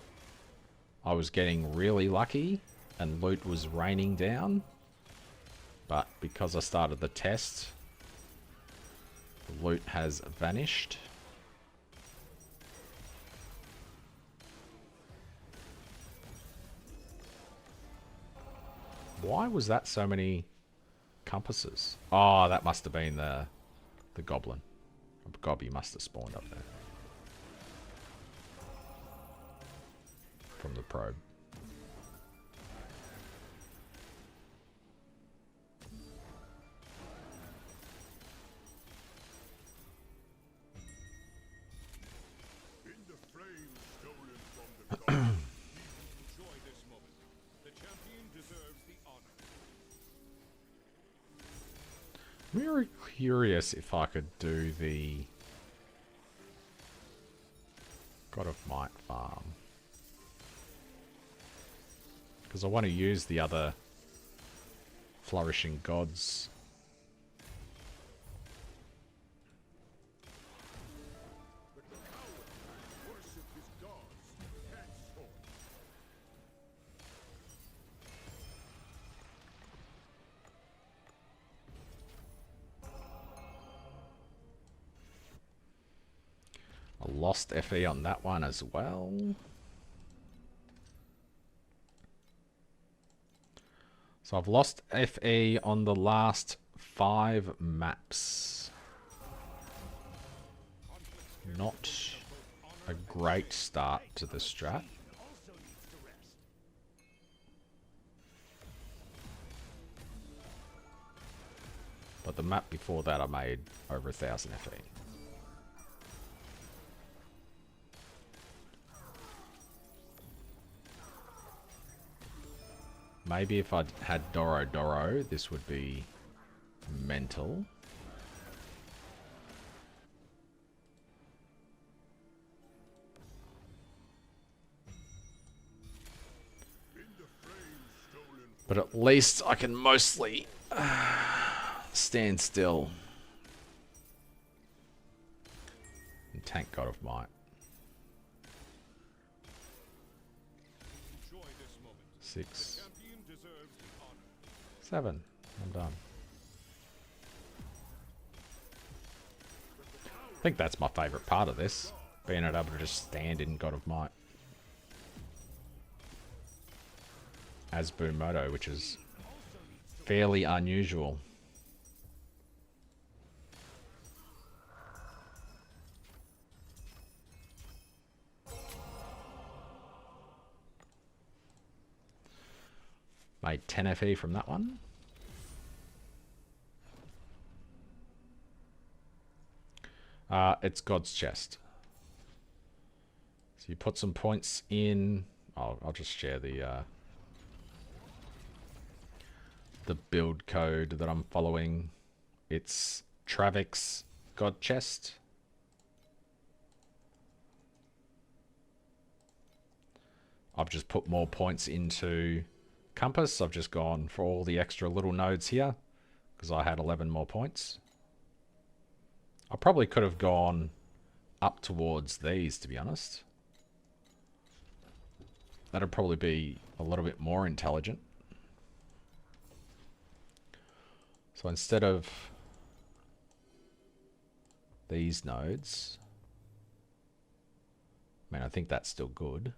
I was getting really lucky and loot was raining down. But because I started the test, the loot has vanished. Why was that so many compasses? Oh, that must have been the goblin. A gobby must have spawned up there. From the probe. In the flames stolen from the gods, enjoy this moment. The champion deserves the honor. I'm very curious if I could do the God of Might farm. Because I want to use the other flourishing gods. lost FE on that one as well. So I've lost FE on the last 5 maps. Not a great start to the strat. But the map before that I made over 1,000 FE. Maybe if I'd had Doro Doro, this would be mental. But at least I can mostly stand still. And tank God of Might. 6, 7. I'm done. I think that's my favourite part of this. Being able to just stand in God of Might. As Boom Moto, which is fairly unusual. Made 10 FE from that one. It's God's Chest. So you put some points in. I'll just share the build code that I'm following. It's Travix God Chest. I've just put more points into Compass. I've just gone for all the extra little nodes here because I had 11 more points. I probably could have gone up towards these, to be honest. That'd probably be a little bit more intelligent. So instead of these nodes, I mean, I think that's still good.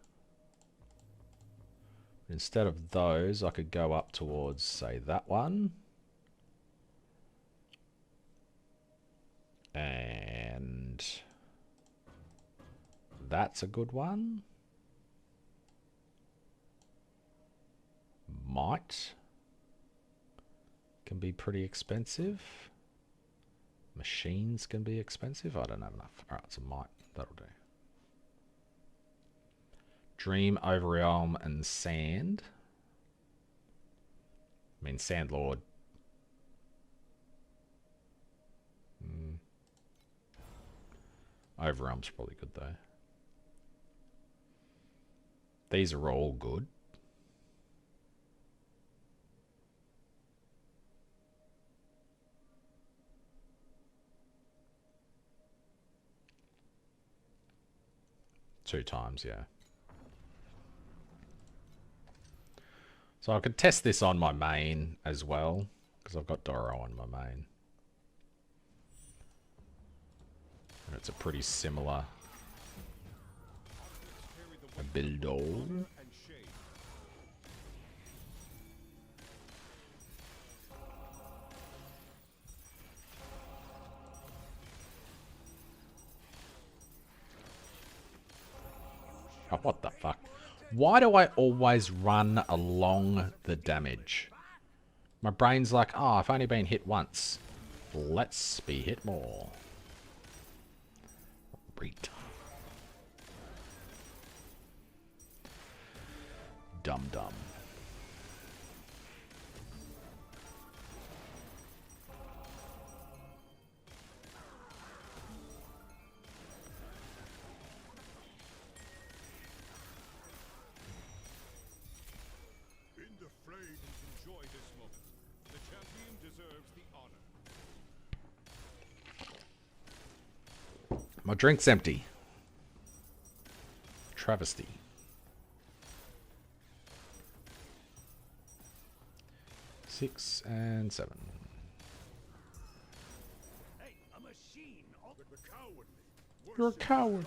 Instead of those, I could go up towards, say, that one. And that's a good one. Might can be pretty expensive. Machines can be expensive. I don't have enough. Alright, so might. That'll do. Dream, Overrealm, and Sand. I mean, Sandlord. Overrealm's probably good, though. These are all good. Two times, yeah. So I could test this on my main as well, because I've got Doro on my main. And it's a pretty similar build. Oh, what the fuck? Why do I always run along the damage? My brain's like, oh, I've only been hit once. Let's be hit more. Reet. Dum dum. My drink's empty. Travesty. Six and 7. Hey, a machine. The cowardly. You're a coward.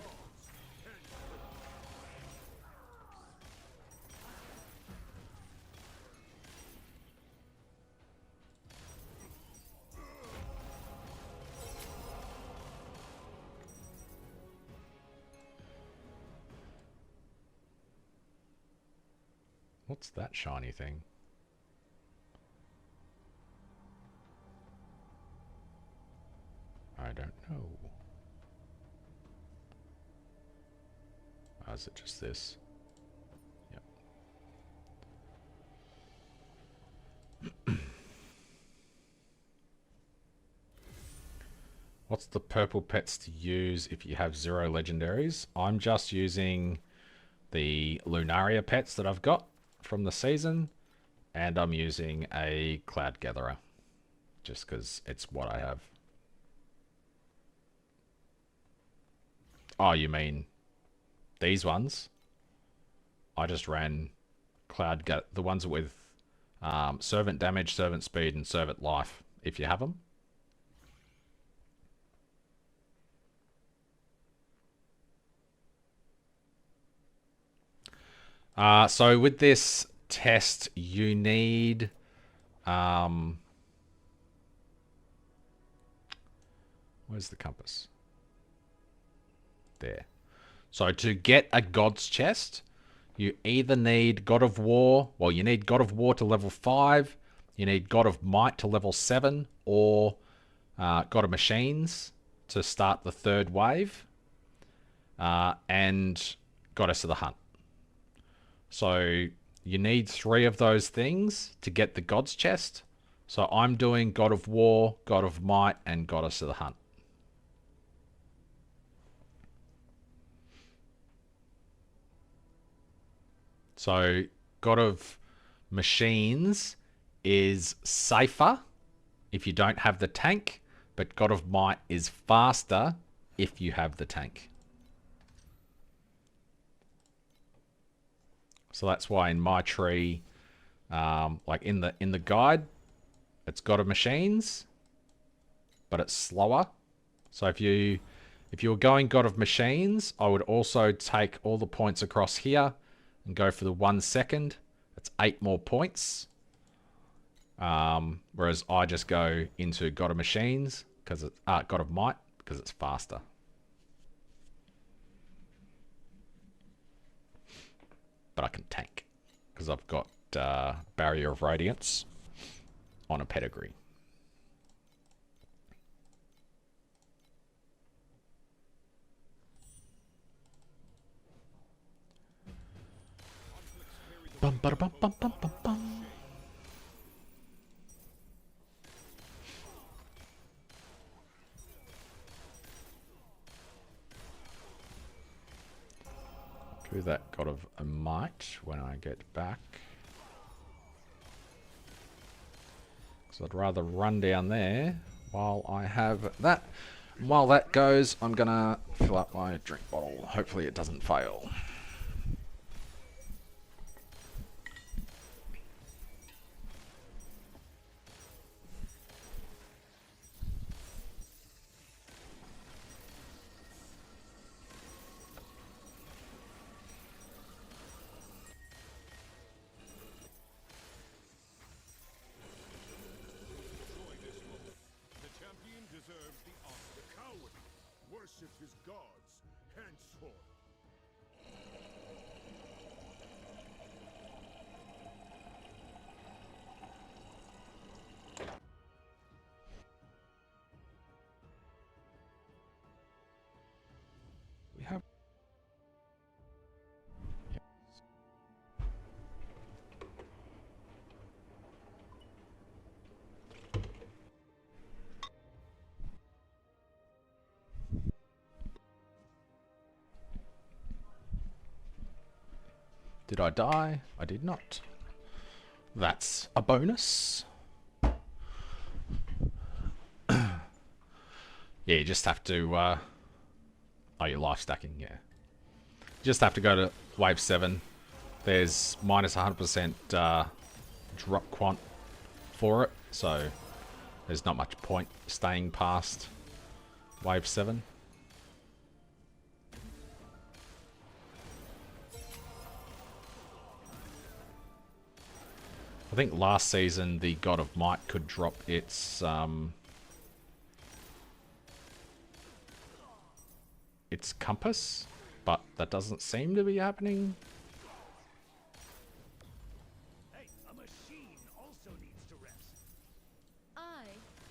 What's that shiny thing? I don't know. Oh, is it just this? Yep. What's the purple pets to use if you have 0 legendaries? I'm just using the Lunaria pets that I've got from the season, and I'm using a Cloud Gatherer just because it's what I have. Oh, you mean these ones? I just ran the ones with servant damage, servant speed, and servant life, if you have them. So with this test, you need where's the compass? There. So to get a God's Chest, you either need God of War, well, you need God of War to level 5, you need God of Might to level 7, or God of Machines to start the 3rd wave, and Goddess of the Hunt. So you need 3 of those things to get the God's Chest. So I'm doing God of War, God of Might, and Goddess of the Hunt. So God of Machines is safer if you don't have the tank, but God of Might is faster if you have the tank. So that's why in my tree, like in the guide, it's God of Machines, but it's slower. So if you were going God of Machines, I would also take all the points across here and go for the 1 second. It's 8 more points. Whereas I just go into God of Machines because it's God of Might because it's faster. But I can tank because I've got Barrier of Radiance on a pedigree. Bum, bada, bum, bum, bum, bum, bum. Do that God of Might when I get back. So I'd rather run down there while I have that. And while that goes, I'm gonna fill up my drink bottle. Hopefully it doesn't fail. Worship his gods henceforth. We have. Did I die? I did not. That's a bonus. Yeah, you just have to... oh, you're life stacking, yeah. You just have to go to wave 7. There's minus 100% drop quant for it, so there's not much point staying past wave 7. I think last season the God of Might could drop its compass, but that doesn't seem to be happening.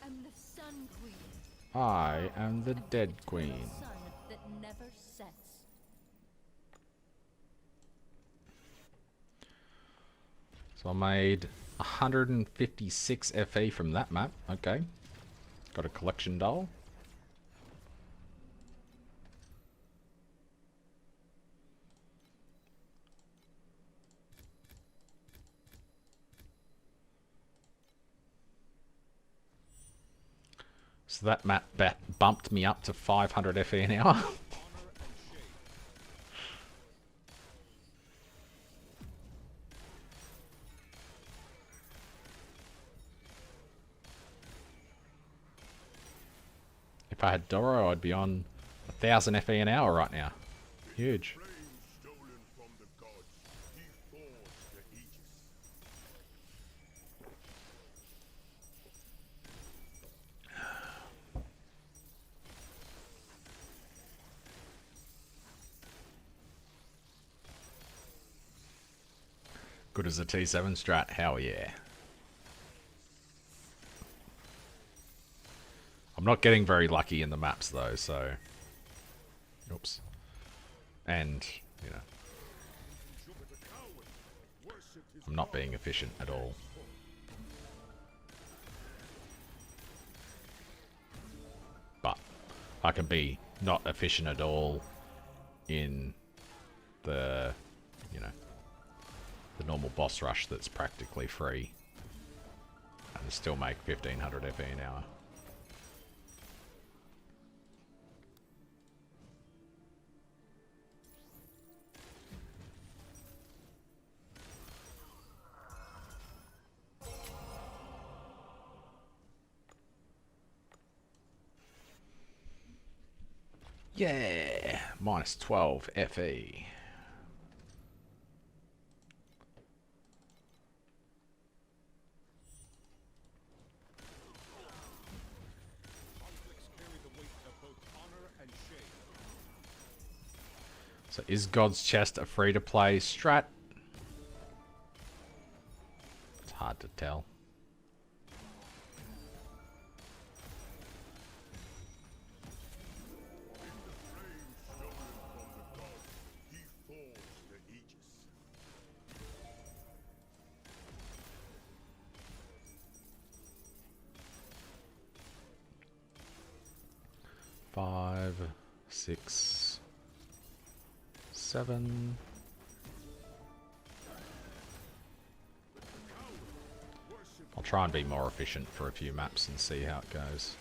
am the Sun Queen. I am the Dead Queen. Sun that never sets. So I made 156 FE from that map. Okay. Got a collection doll. So that map bumped me up to 500 FE an hour. If I had Doro, I'd be on 1,000 FE an hour right now. Huge. Flame stolen from the gods, he forged the Aegis. Good as a T7 strat, hell yeah. I'm not getting very lucky in the maps though, so... Oops. And, you know... I'm not being efficient at all. But, I can be not efficient at all in the, you know, the normal boss rush that's practically free. And still make 1500 FE an hour. Yeah, minus 12 FE. So is God's Chest a free-to-play strat? It's hard to tell. Five, 6, 7. I'll try and be more efficient for a few maps and see how it goes.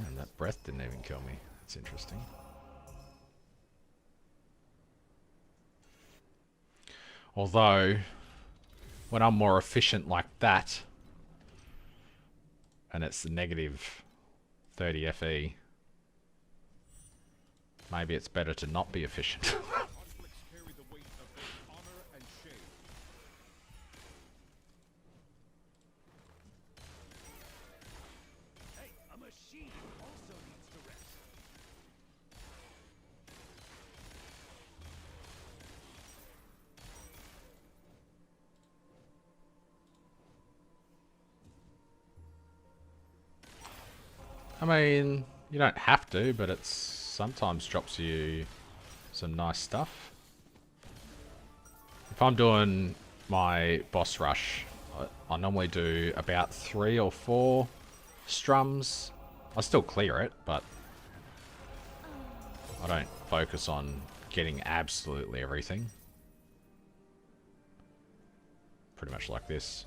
Man, that breath didn't even kill me. That's interesting. Although, when I'm more efficient like that, and it's the negative 30 FE, maybe it's better to not be efficient. I mean, you don't have to, but it sometimes drops you some nice stuff. If I'm doing my boss rush, I normally do about 3 or 4 strums. I still clear it, but I don't focus on getting absolutely everything. Pretty much like this.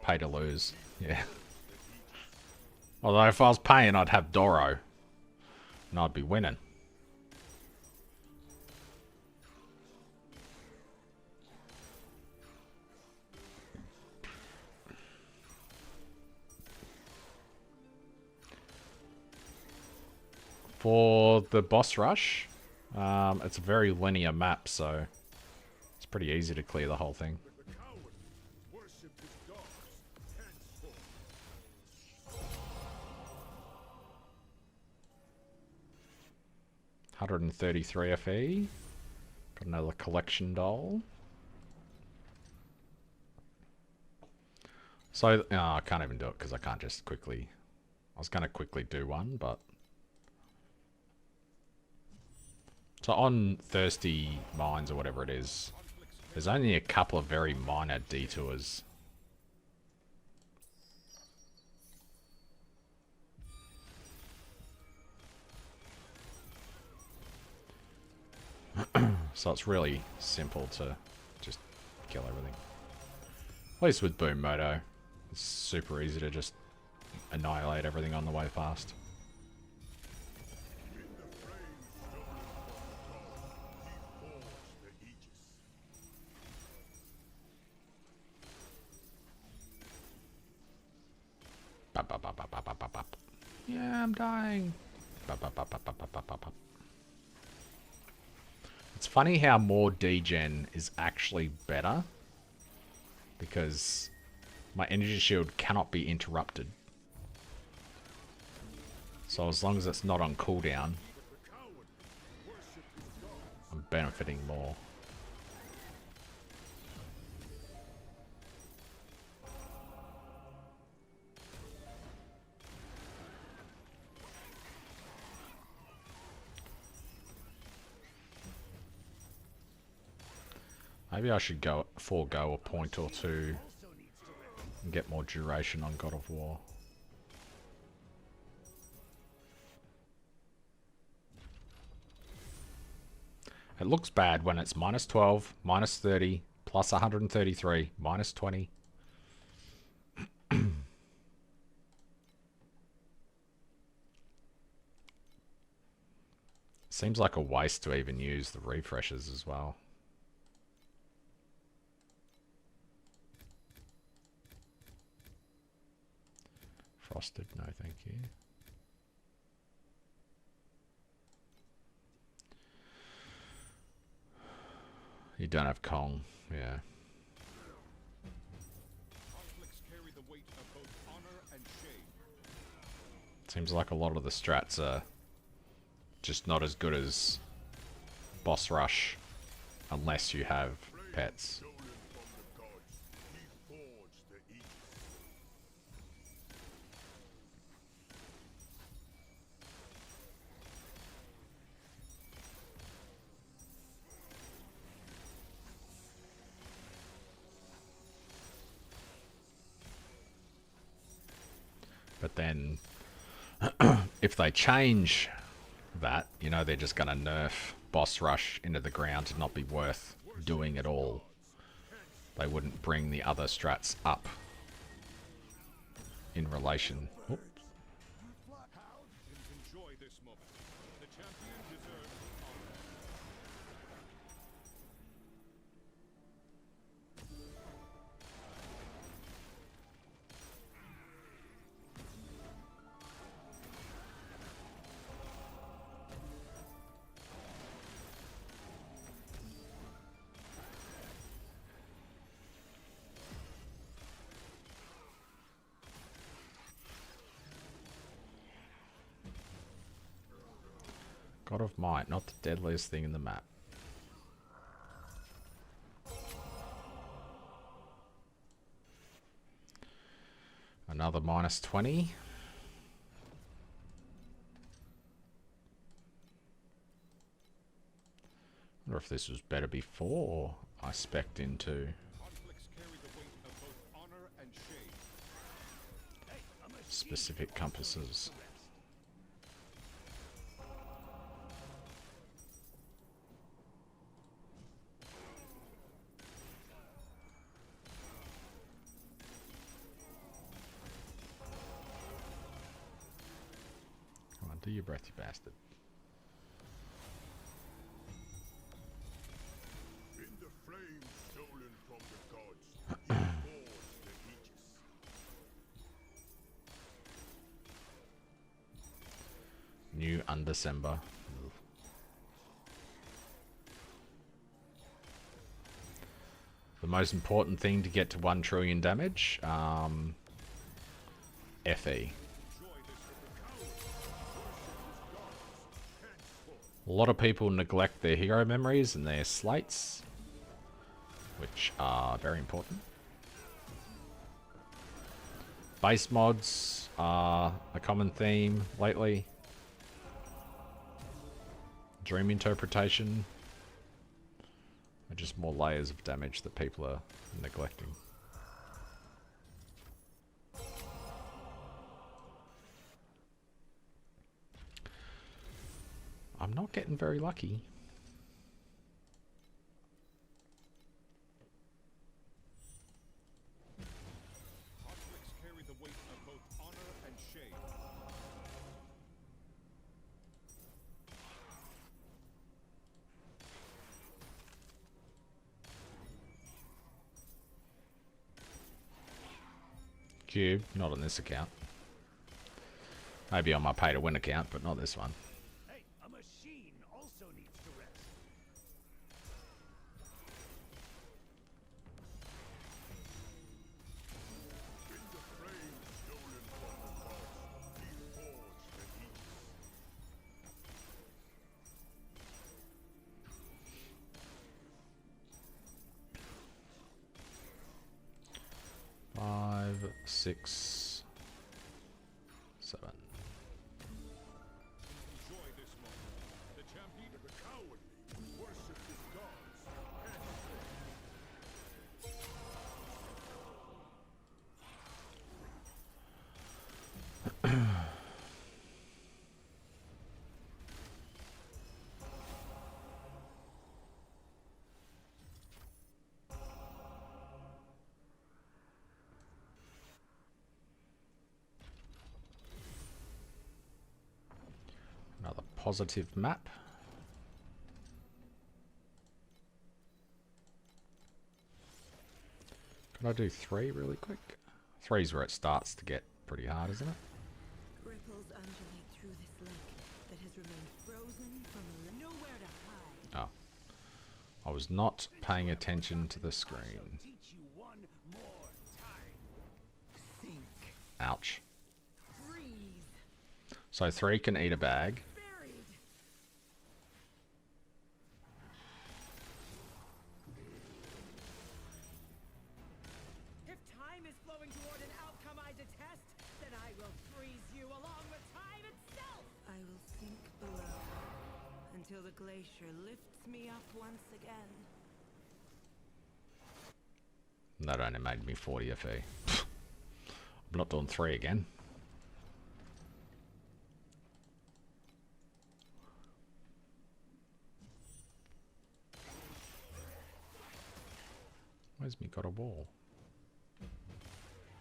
Pay to lose, yeah. Although if I was paying, I'd have Doro, and I'd be winning. For the boss rush, it's a very linear map, so it's pretty easy to clear the whole thing. 133 FE. Got another collection doll. So, I can't even do it because I can't just quickly... I was going to quickly do one, but... So on Thirsty Mines or whatever it is, there's only a couple of very minor detours. So it's really simple to just kill everything. At least with Boom Moto, it's super easy to just annihilate everything on the way past. Yeah, I'm dying. It's funny how more degen is actually better, because my energy shield cannot be interrupted. So as long as it's not on cooldown, I'm benefiting more. Maybe I should forego a point or two and get more duration on God of War. It looks bad when it's minus 12, minus 30, plus 133, minus 20. Seems like a waste to even use the refreshes as well. Frosted, no thank you. You don't have Kong, yeah. Seems like a lot of the strats are just not as good as Boss Rush unless you have pets. But then, if they change that, you know, they're just going to nerf Boss Rush into the ground to not be worth doing at all. They wouldn't bring the other strats up in relation. Oops. God of Might, not the deadliest thing in the map. Another minus 20. I wonder if this was better before I spec'd into specific compasses. Do your breath, you bastard. In the flame stolen from the gods, he forged the aegis. New Undecember. The most important thing to get to 1 trillion damage, FE. A lot of people neglect their hero memories and their slates, which are very important. Base mods are a common theme lately. Dream interpretation are just more layers of damage that people are neglecting. I'm not getting very lucky. Conflicts carry the weight of both honor and shame. Cube, not on this account. Maybe on my pay to win account, but not this one. Hey, a machine also needs to rest. In the frame stolen from the gods, he forged the Aegis. 5, 6, 7. Enjoy this moment. The champion of the cowardly worship his gods. Another positive map. Can I do 3 really quick? 3's where it starts to get pretty hard, isn't it? Ripples undulate through this lake that has remained frozen from nowhere to hide. Oh. I was not paying attention to the screen. Teach you one more time. Think. Ouch. Freeze. So 3 can eat a bag. Buried. If time is flowing toward an outcome I detest, then I will freeze you along with time itself. I will sink below until the glacier lifts me up once again. That only made me 40 FE. I'm not doing 3 again. Where's me got a wall?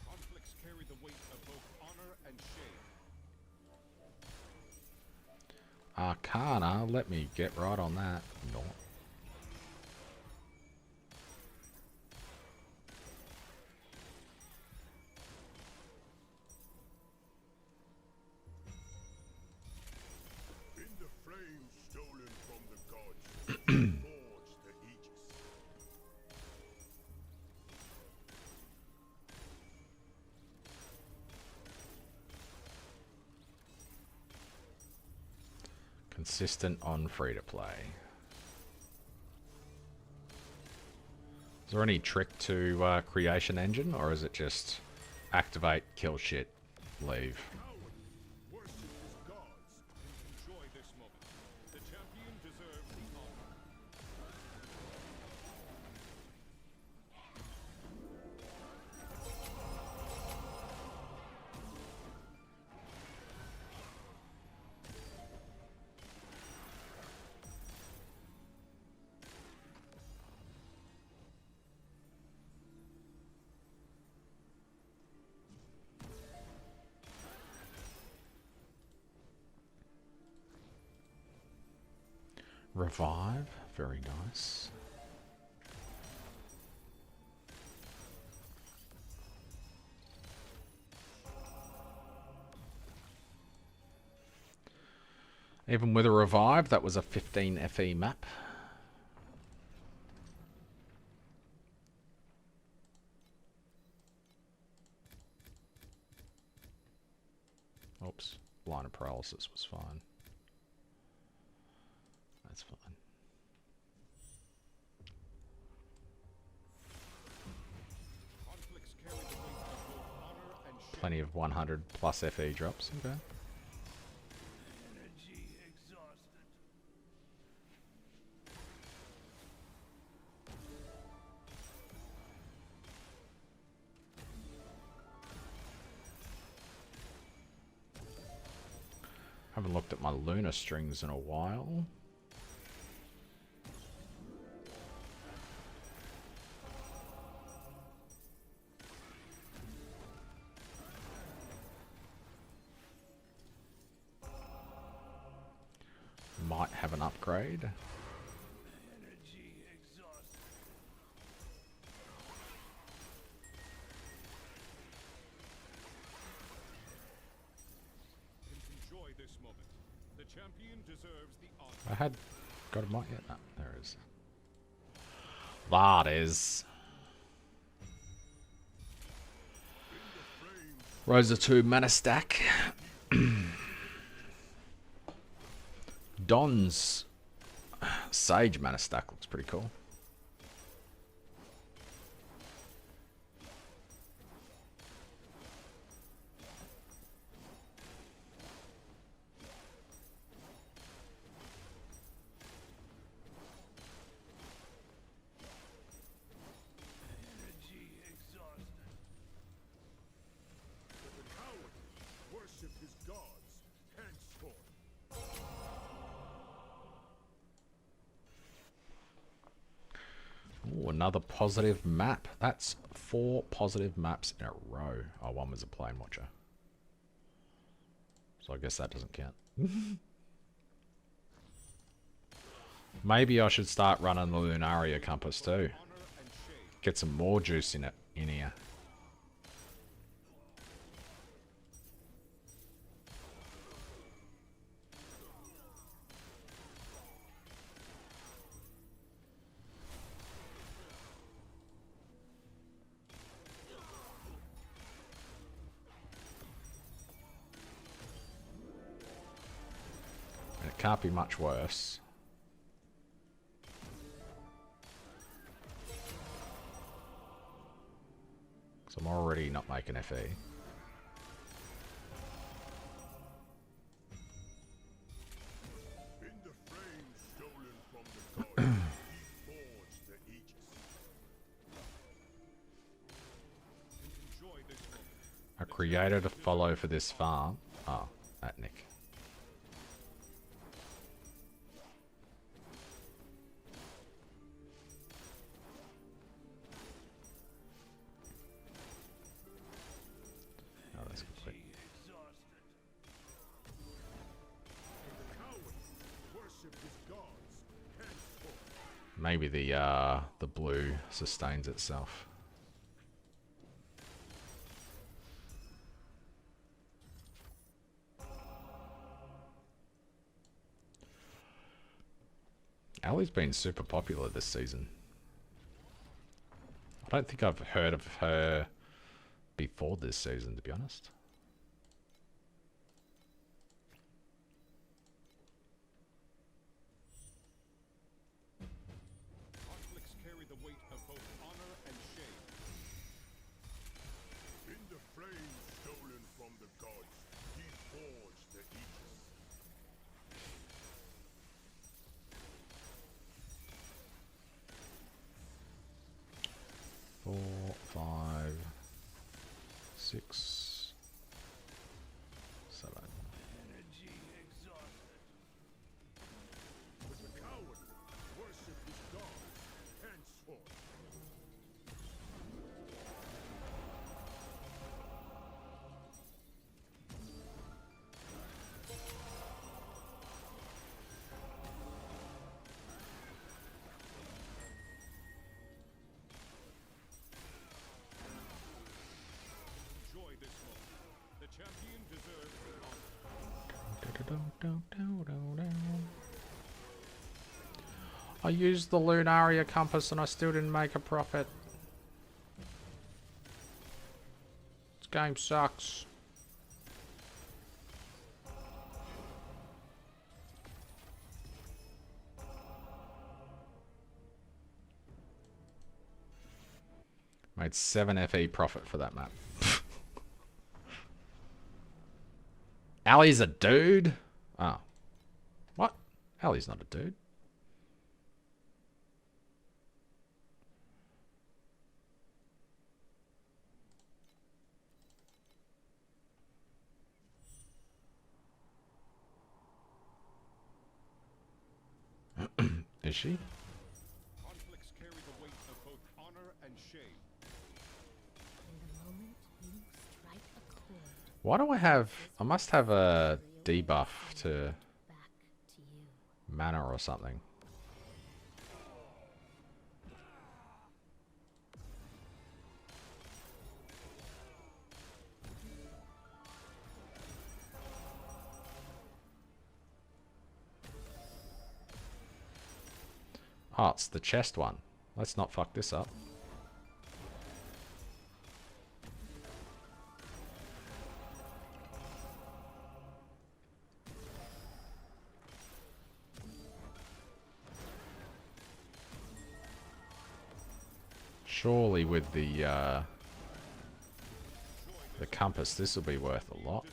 Conflicts carry the weight of both honor and shame. Arcana, let me get right on that. No. In the frame stolen from the gods, he forged the Aegis. Consistent on free to play. Is there any trick to creation engine, or is it just activate, kill shit, leave? Cowardly worship his gods and enjoy this moment. The champion deserves the honor. Revive, very nice. Even with a revive, that was a 15 FE map. Oops, line of paralysis was fine. that's fine. Conflicts carry the weight of both honor and shame. Plenty of 100 plus FE drops. Okay. Energy exhausted. Haven't looked at my Luna strings in a while. Might have an upgrade. Energy exhausted. Enjoy this moment. The champion deserves the honor. I had got a might yet. No, there it is. That is. Rosa 2 mana stack. Don's Sage mana stack looks pretty cool. Energy exhausted. The coward worship his gods henceforth. Ooh, another positive map. That's 4 positive maps in a row. Oh, one was a plane watcher. So I guess that doesn't count. Maybe I should start running the Lunaria compass too. Honor and shame. Get some more juice in it in here. And it can't be much worse. So I'm already not making FE. In the frame stolen from the gods, he forged the Aegis. Enjoy this moment. I created a follow for this farm. Oh, at Nick. Oh, that's complete. Exhausted. The coward worship his gods henceforth. Maybe the blue sustains itself. Ali's been super popular this season. I don't think I've heard of her before this season, to be honest. Conflicts carry the weight of both honor and shame. In the flame stolen from the gods, he forged the Aegis. 4, 5, 6, 7. Energy exhausted. But the coward worship his gods henceforth. Enjoy this moment. The champion deserves the honor. I used the Lunaria compass and I still didn't make a profit. This game sucks. Made 7 FE profit for that map. Ali's a dude? Oh. What? Ali's not a dude. Is she? Conflicts carry the weight of both honor and shame. Why do I have... I must have a debuff to mana or something. Oh, it's the chest one. Let's not fuck this up. Surely with the compass, this will be worth a lot.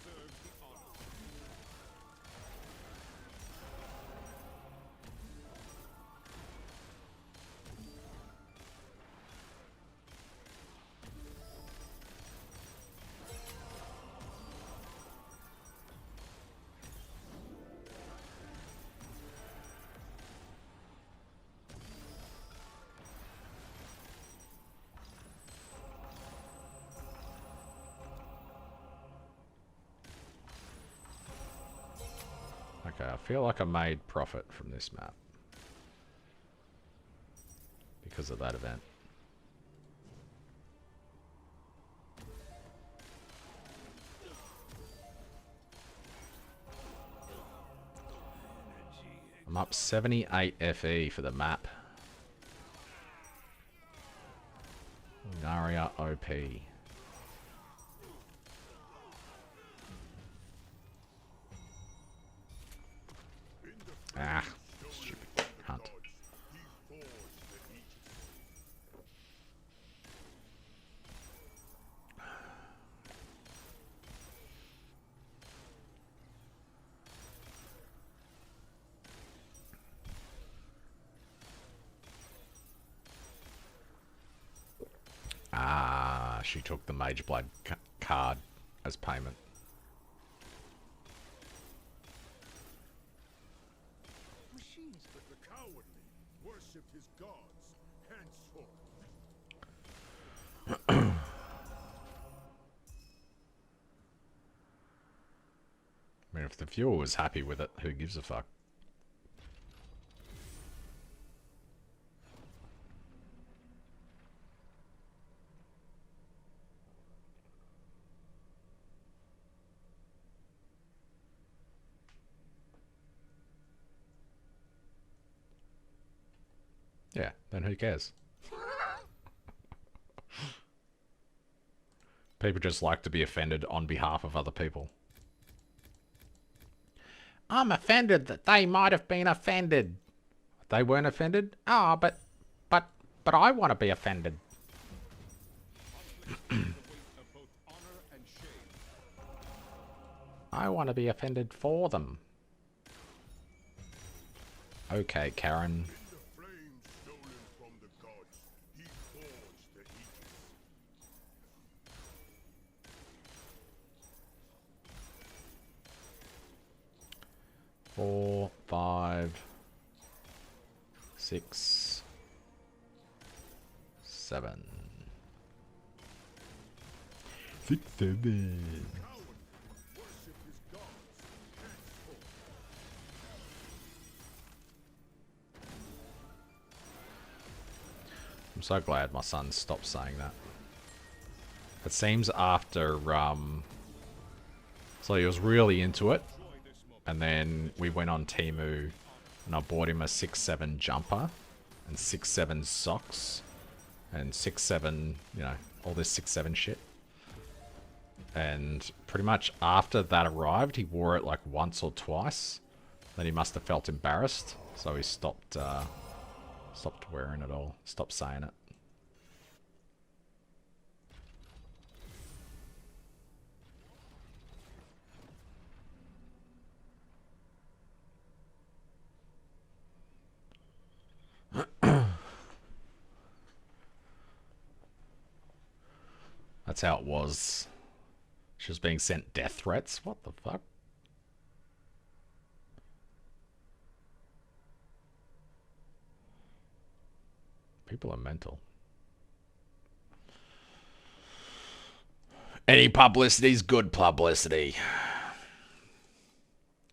Okay, I feel like I made profit from this map because of that event. I'm up 78 FE for the map. Lunaria OP. Ah, stupid hunt. Ah, she took the Mage Blood card as payment. But the cowardly worshipped his gods henceforth. I mean, if the viewer was happy with it, who gives a fuck? Yeah, then who cares? People just like to be offended on behalf of other people. I'm offended that they might have been offended. They weren't offended? Ah, but I want to be offended. I want to be offended for them. Okay, Karen. From the gods, he forged the Aegis. 4, 5, 6, 7. 6, 7. I'm so glad my son stopped saying that. It seems after, so he was really into it, and then we went on Temu, and I bought him a 6-7 jumper, and 6-7 socks, and 6-7, you know, all this 6-7 shit. And pretty much after that arrived, he wore it like once or twice. Then he must have felt embarrassed, so he stopped wearing it all. Stopped saying it. That's how it was. She was being sent death threats. What the fuck? People are mental. Any publicity is good publicity.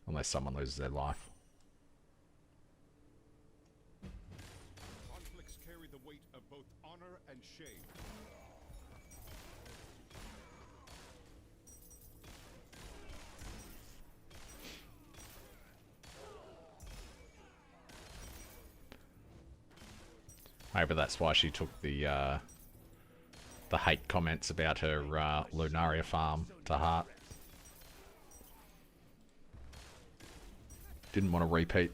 Unless someone loses their life. Conflicts carry the weight of both honor and shame. Maybe that's why she took the hate comments about her Lunaria farm to heart. Didn't want to repeat.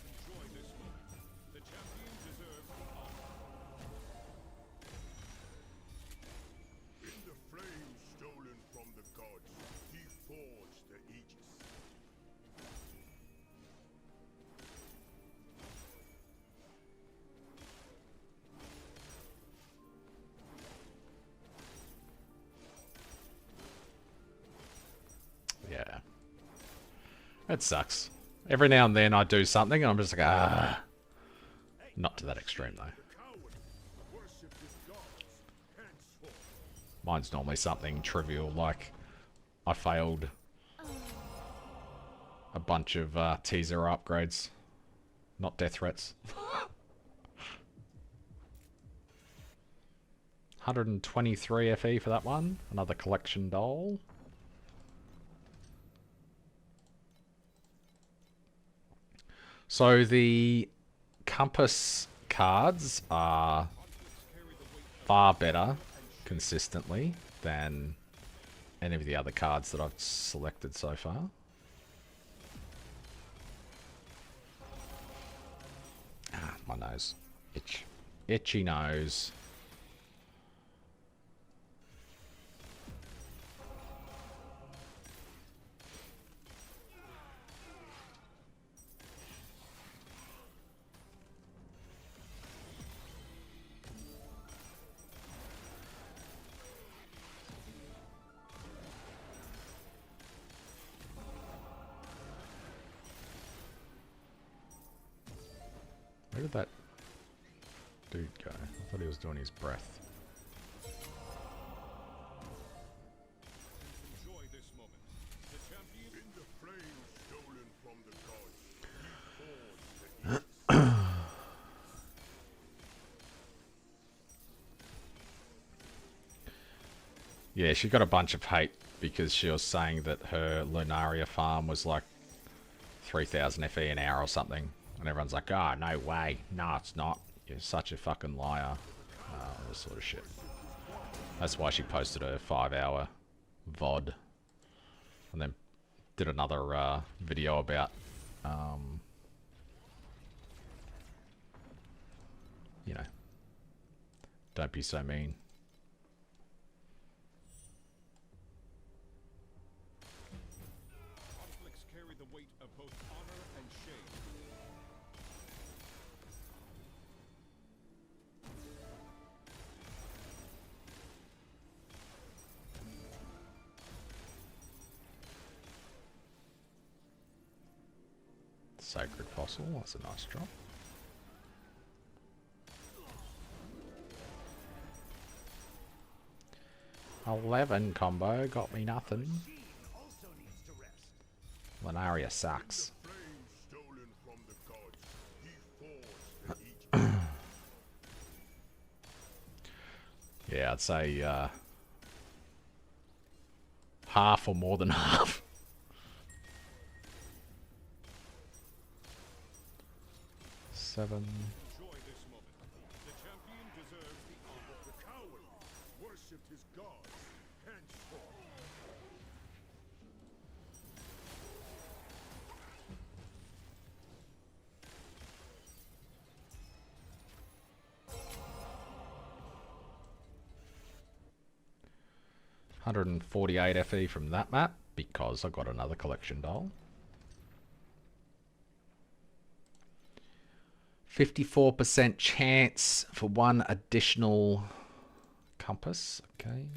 Enjoy this moment. The champion deserves the honor. In the flames stolen from the gods, he forged the Aegis. Yeah. It sucks. Every now and then I do something and I'm just like, ah. Not to that extreme though. Coward worshipped his gods, henceforth. Mine's normally something trivial like I failed a bunch of teaser upgrades. Not death threats. 123 FE for that one. Another collection doll. So the compass cards are far better consistently than any of the other cards that I've selected so far. Ah, my nose. Itch. Itchy nose. Where did that dude go? I thought he was doing his breath. Enjoy this moment. The champion in the flames stolen from the gods, he forged the Aegis. Yeah, she got a bunch of hate because she was saying that her Lunaria farm was like 3,000 FE an hour or something. And everyone's like, ah, oh, no way. No, it's not. You're such a fucking liar. All this sort of shit. That's why she posted a 5-hour VOD. And then did another video about, you know, don't be so mean. Conflicts carry the weight of both honor and shame. Sacred Fossil, that's a nice drop. $11 combo, got me nothing. Also needs to rest. Lunaria sucks. Flames stolen from the gods, he forged the Aegis. Yeah, I'd say half or more than half. Seven. Enjoy this moment. The champion deserves the honor. The coward worshipped his gods, henceforth. 148 FE from that map because I got another collection doll. 54% chance for one additional compass. Okay.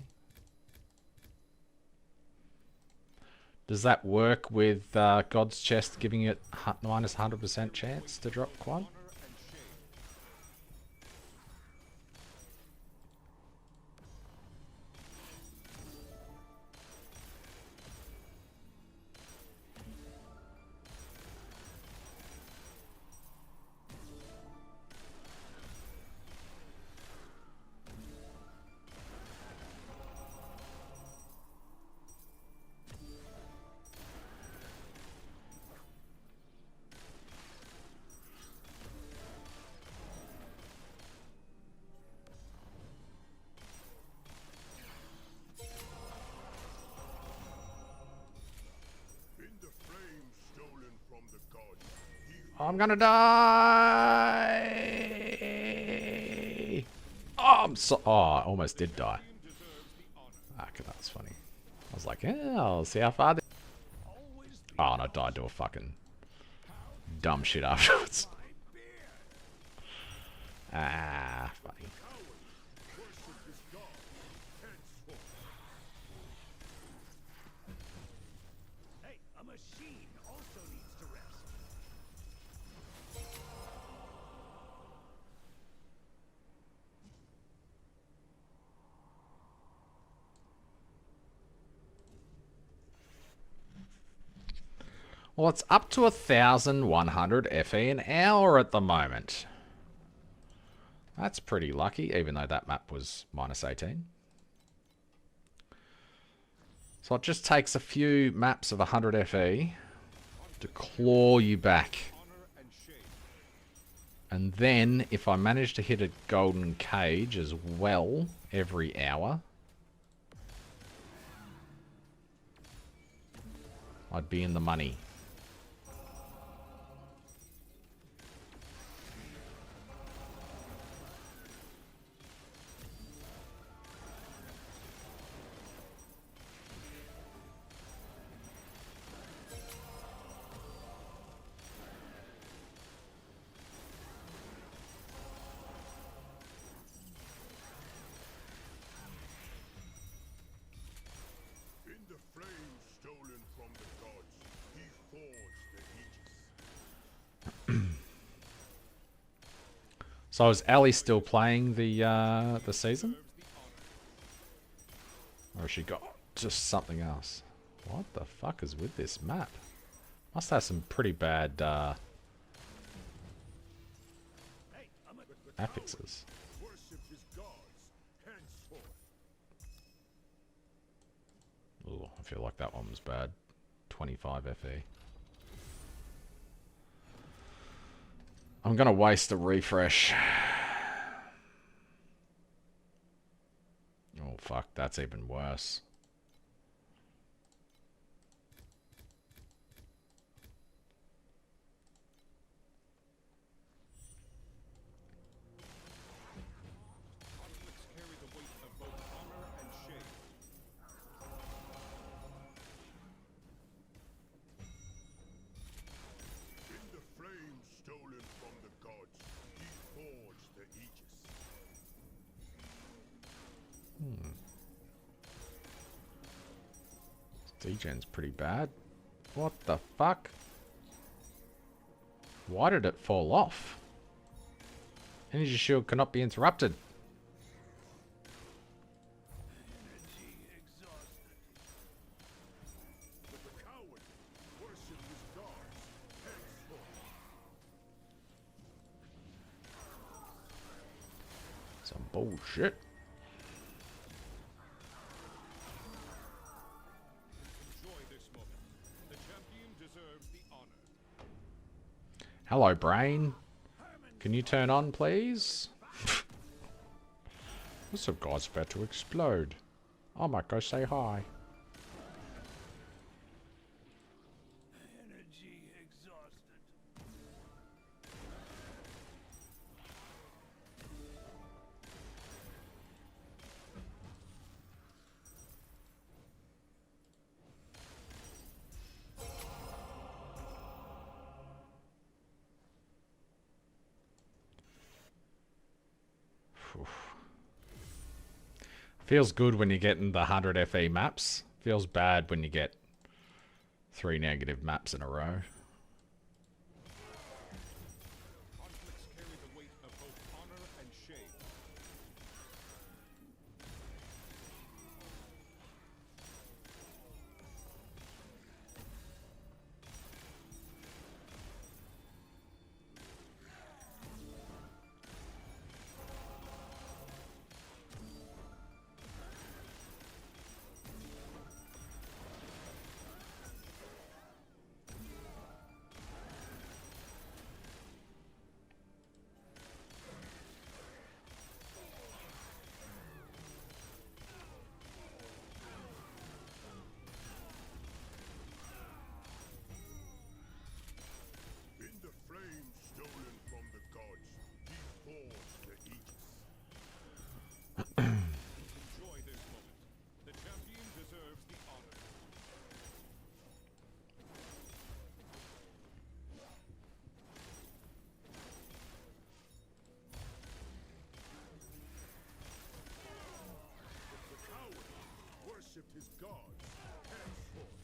Does that work with God's Chest giving it minus 100% chance to drop quad? I'm gonna die! Oh, I'm so... Oh, I almost did die. Okay, that's funny. I was like, yeah, I'll see how far... Oh, and I died to a fucking dumb shit afterwards. Ah, funny. Hey, a machine also needs to rest. Well, it's up to 1,100 FE an hour at the moment. That's pretty lucky, even though that map was minus 18. So it just takes a few maps of 100 FE to claw you back. And then, if I manage to hit a golden cage as well every hour, I'd be in the money. So is Ali still playing the season? Or has she got just something else? What the fuck is with this map? Must have some pretty bad affixes. Ooh, I feel like that one was bad. 25 FE. I'm gonna waste a refresh. Oh fuck, that's even worse. Degen's pretty bad. What the fuck? Why did it fall off? Energy shield cannot be interrupted. Some bullshit. Hello, brain. Can you turn on, please? This guy's about to explode. I might go say hi. Energy exhausted. Feels good when you're getting the 100 FE maps. Feels bad when you get 3 negative maps in a row. Conflicts carry the weight of both honor and shame. In the flame stolen from the gods, he forged the Aegis. Enjoy this moment. The champion deserves the honor. The coward worshipped his gods henceforth.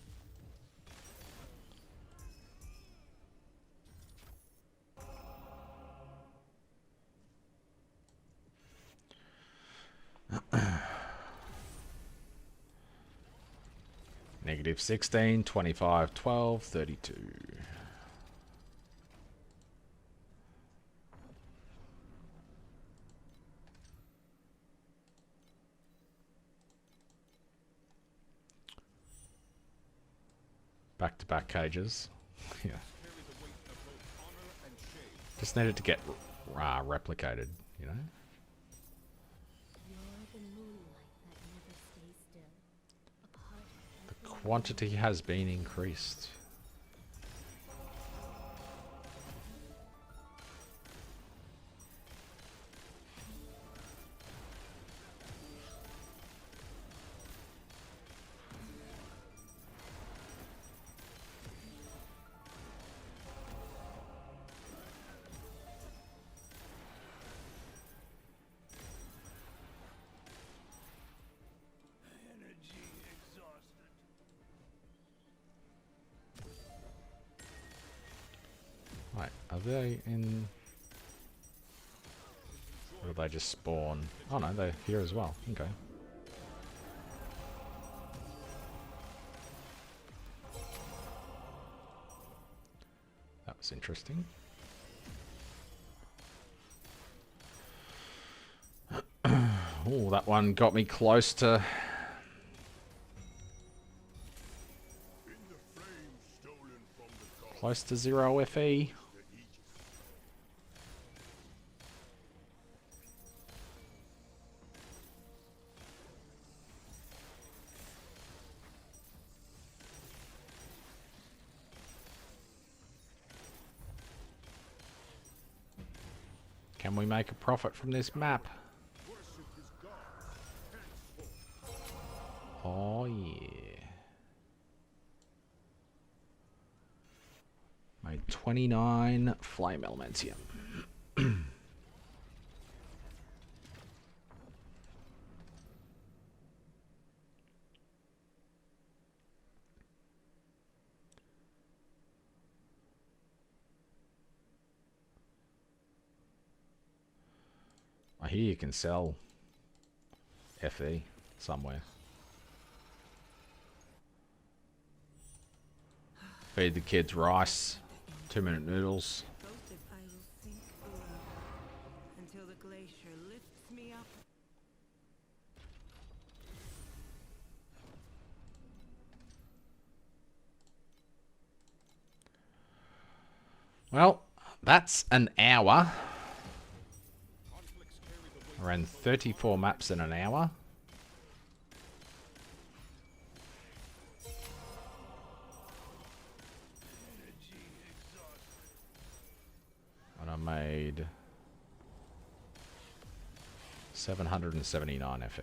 Negative 16, 25, 12, 32. Back-to-back cages. Yeah. Carry the weight of both honor and shame. Just needed to get replicated, you know? You're the moonlight that never stays still. A part of The quantity has been increased. Energy exhausted. Right, are they in... Or do they just spawn? Oh no, they're here as well. Okay. That was interesting. Oh, that one got me close to... In the flame stolen from the gods, Close to 0 FE. the Aegis. Can we make a profit from this map? Worship his gods henceforth. Oh yeah. Made 29 flame elementium. I hear you can sell FE somewhere. Feed the kids rice, 2-minute noodles. Both if I will sink below until the glacier lifts me up. Well, that's an hour. Conflicts carry the weight. I ran 34 maps in an hour. Energy exhausted. And I made 779 FE.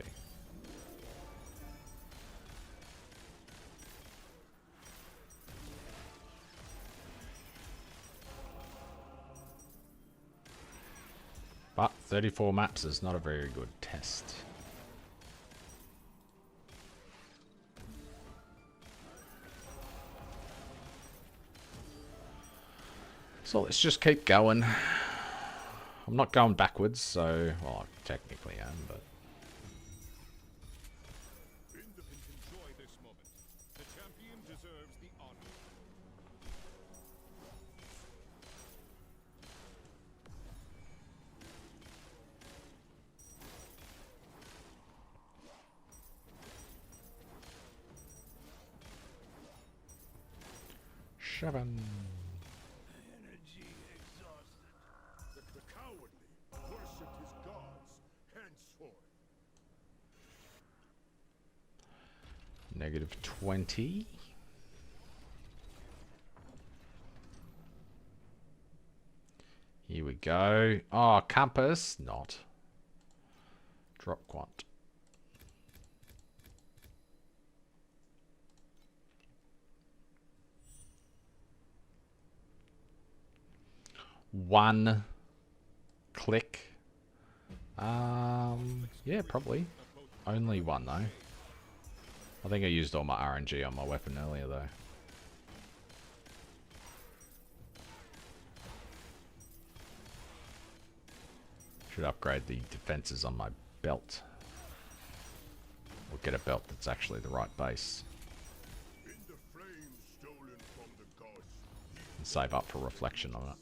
But 34 maps is not a very good test. So let's just keep going. I'm not going backwards, so... Well, I technically am, but... Enjoy this moment. The champion deserves the honor. Seven. Energy exhausted. The cowardly worshipped his gods henceforth. Negative 20. Here we go. Oh, compass. Not. Drop quant. One click. Yeah, probably. Only one though. I think I used all my RNG on my weapon earlier though. Should upgrade the defenses on my belt. Or get a belt that's actually the right base. In the flames stolen from the gods, And save up for reflection on it.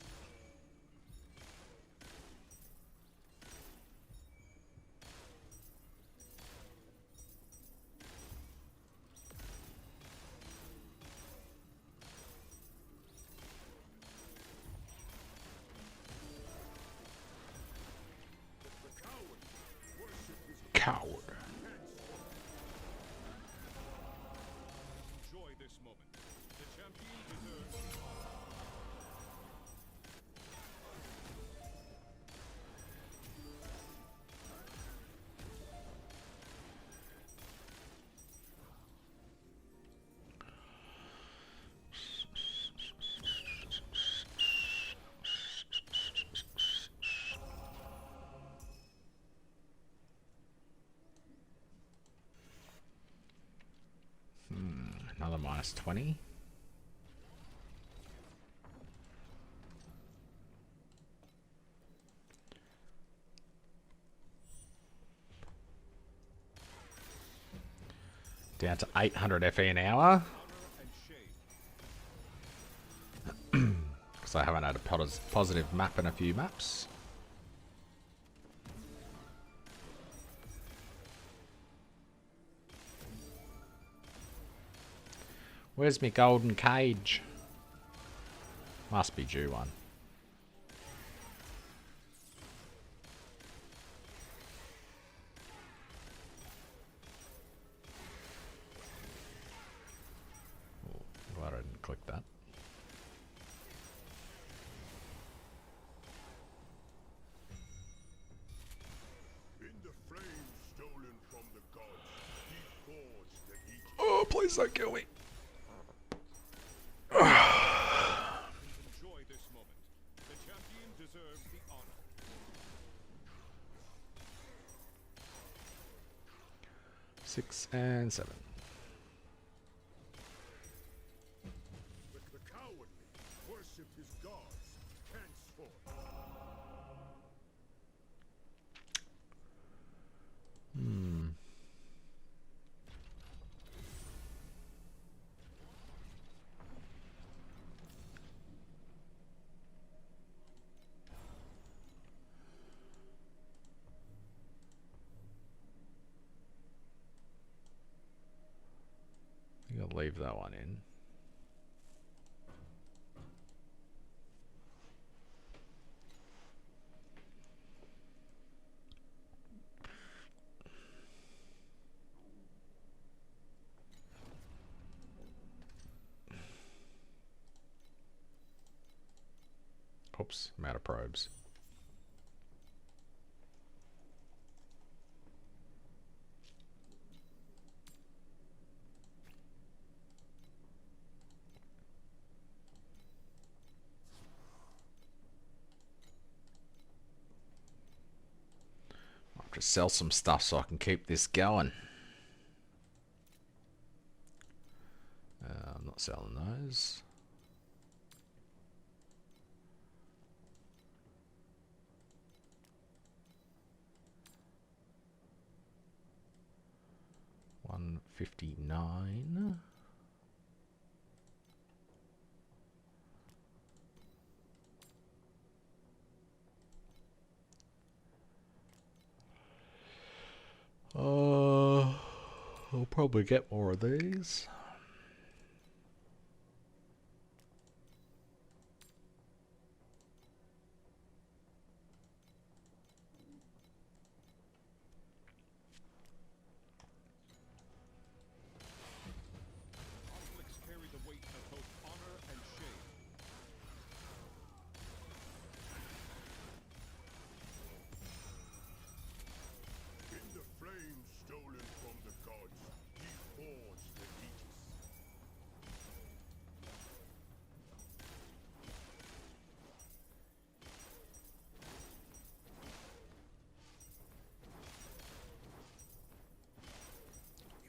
Coward. enjoy this moment. The champion deserves the honor. Another minus 20. Down to 800 FE an hour. Because I haven't had a positive map in a few maps. Where's my golden cage? Must be due one. Oh, glad I didn't click that. In the flames stolen from the gods, he forged the heat. Oh, please don't kill me. Enjoy this moment. The champion deserves the honor. 6 and 7. The cowardly worshipped his gods henceforth. I think I'll leave that one in. Oops, I'm out of probes. I'll just sell some stuff so I can keep this going. I'm not selling those. 59. I'll probably get more of these. Conflicts carry the weight of both honor and shame. In the flame stolen from the gods, he forged the Aegis.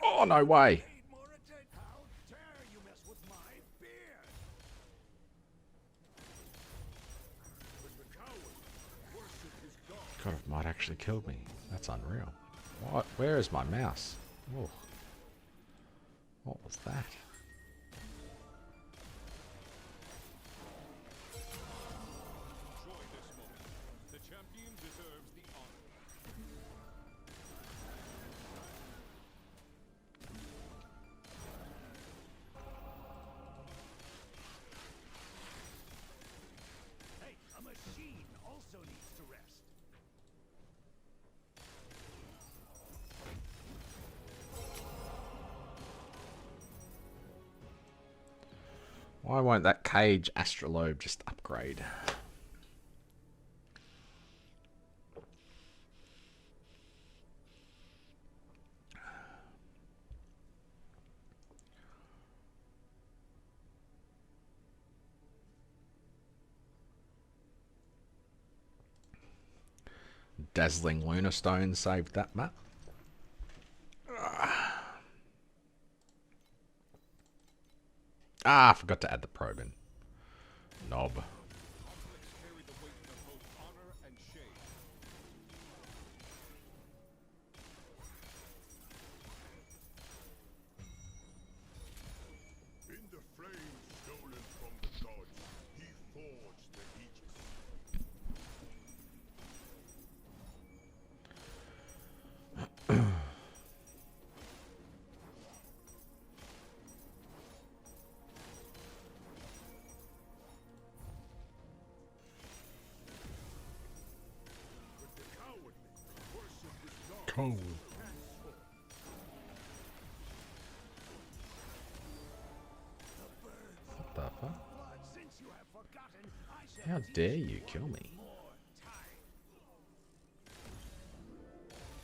Oh, no way. Need more attention. How dare you mess with my beard? But the coward worshipped his god. God, it might actually kill me. That's unreal. What? Where is my mouse? Oh. What was that? Enjoy this moment. The champion deserves the honor. Hey, a machine also needs to rest. Why won't that cage astrolabe just upgrade? Dazzling Lunar Stone saved that map. Ah, I forgot to add the probe in. Knob. Conflicts carry the weight of both honor and shame. In the flame stolen from the gods, he forged the Aegis. But the cowardly worship his god. Cold. What the fuck? Blood, since you have forgotten, I shall How teach dare you kill me? more time.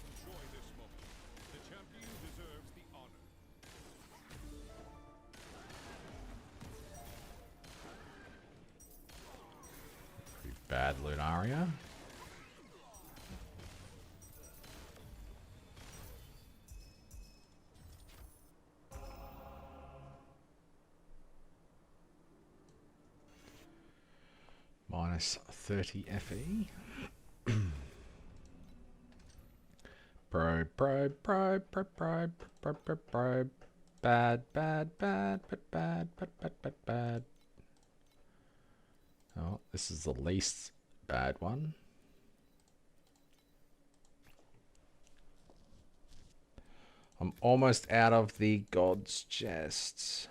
Enjoy this moment. The champion deserves the honor. Pretty bad Lunaria. Minus 30 FE. Probe, probe, probe, probe, probe, probe, probe, probe. Bad, bad, bad, bad, bad, bad, bad, bad, bad. Oh, this is the least bad one. I'm almost out of the God's chests.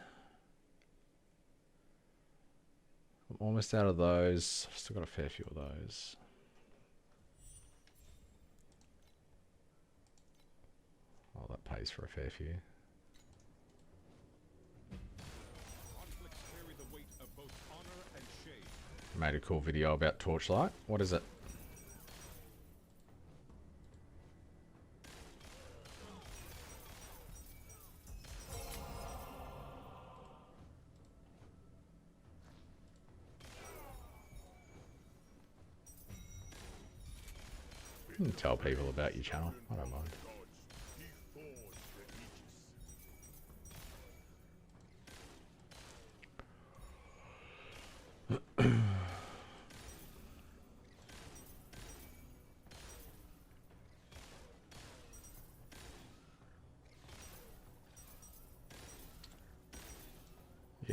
I'm almost out of those. Still got a fair few of those. Oh, that pays for a fair few. Conflicts carry the weight of both honor and shame. Made a cool video about Torchlight. What is it? You can tell people about your channel. I don't mind. Gods, he forged the Aegis.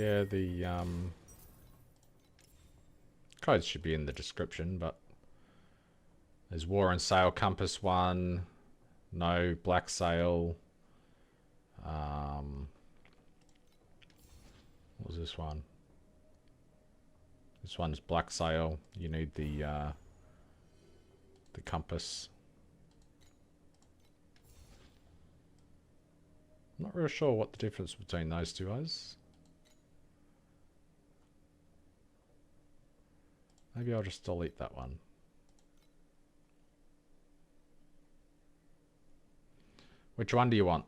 Yeah, the codes should be in the description, but there's War and Sail Compass 1, no Black Sail. What was this one? This one's Black Sail. You need the compass. I'm not really sure what the difference between those two is. Maybe I'll just delete that one. Which one do you want?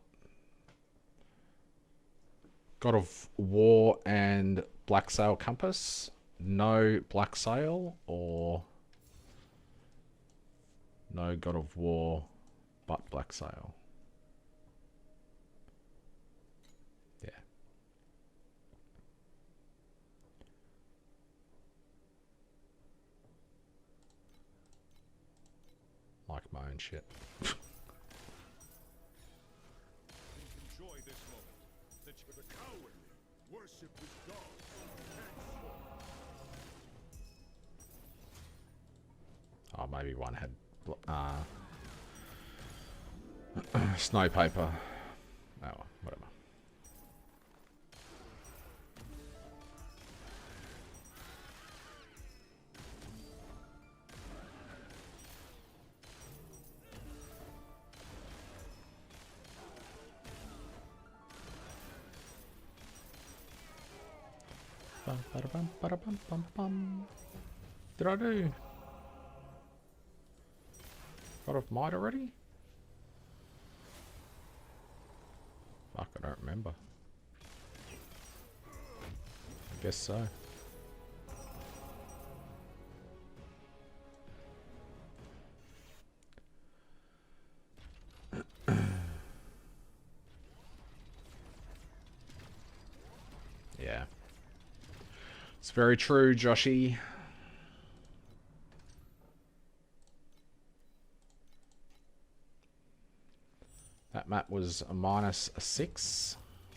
God of War and Black Sail Compass? No Black Sail, or no God of War but Black Sail? Yeah. Like my own shit. Enjoy this moment. The cowardly worship his gods. Oh, maybe one had snow paper. Oh, well, whatever. Bum, ba-da-bum, ba-da-bum, bum, bum. Did I do God of Might already? Fuck, I don't remember. I guess so. Yeah. It's very true, Joshy. That map was a -6.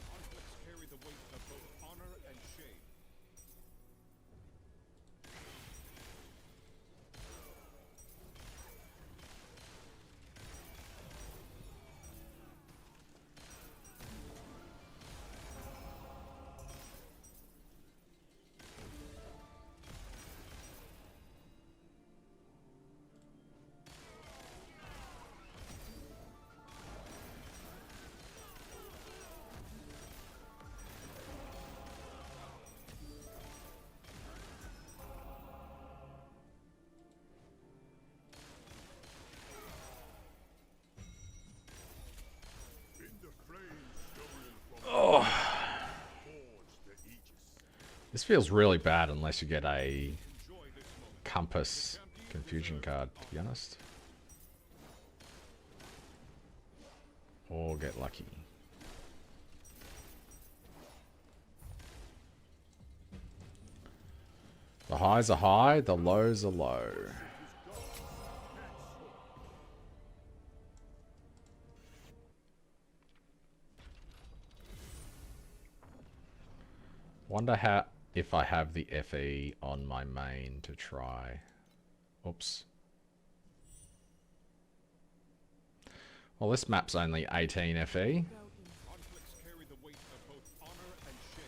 Conflicts carry the weight of both honor and shame. In the flames stolen from forge the Aegis. This feels really bad unless you get a Enjoy this moment. compass confusion card, to be honest. Or get lucky. The highs are high, the lows are low. Wonder how if I have the FE on my main to try. Oops. Well, this map's only 18 FE. Conflicts carry the weight of both honor and shame.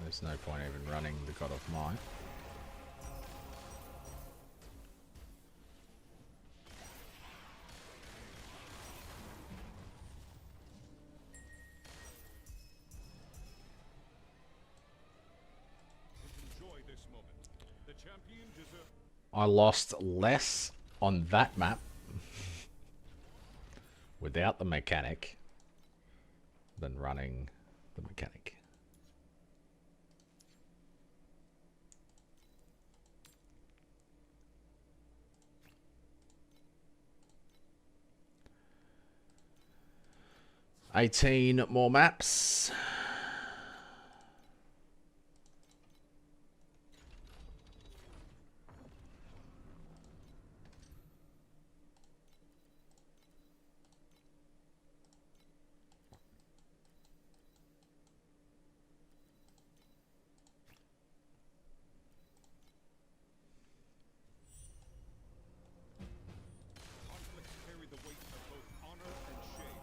There's no point even running the God of Might. Enjoy this moment. The champion deserves. I lost less on that map without the mechanic than running the mechanic. 18 more maps. Conflicts carry the weight of both honor and shame.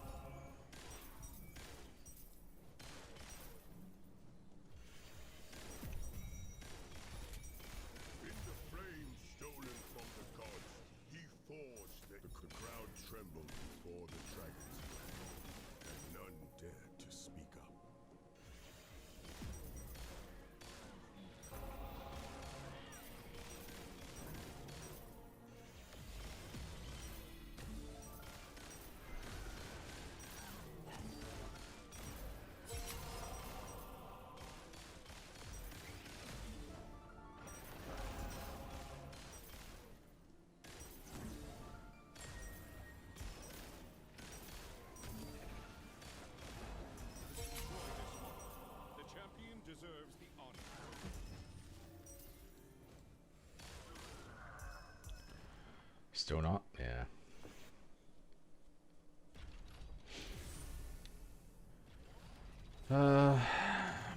In the flames stolen from the gods, he forged the crowd trembled before the dragon's wrath, and none dared to speak up. The champion deserves the honor. Still not? Yeah.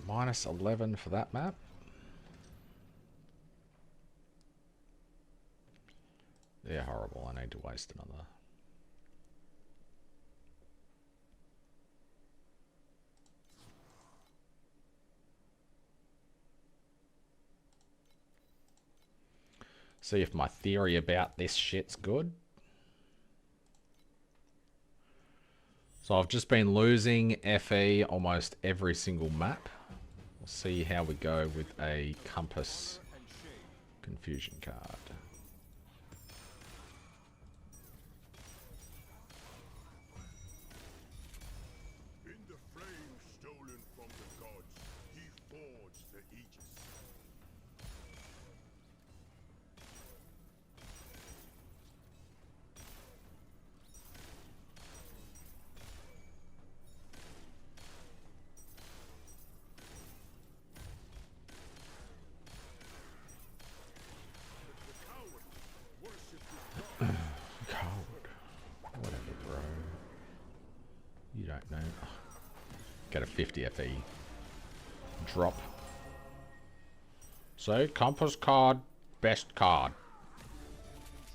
Minus 11 for that map. They're horrible. I need to waste another. See if my theory about this shit's good. So I've just been losing FE almost every single map. We'll see how we go with a compass confusion card. In the flames stolen from the gods, he forged the Aegis. The coward worshipped his god. Coward. Whatever, bro. You don't know. Get a 50 FE. Drop. So, compass card, best card.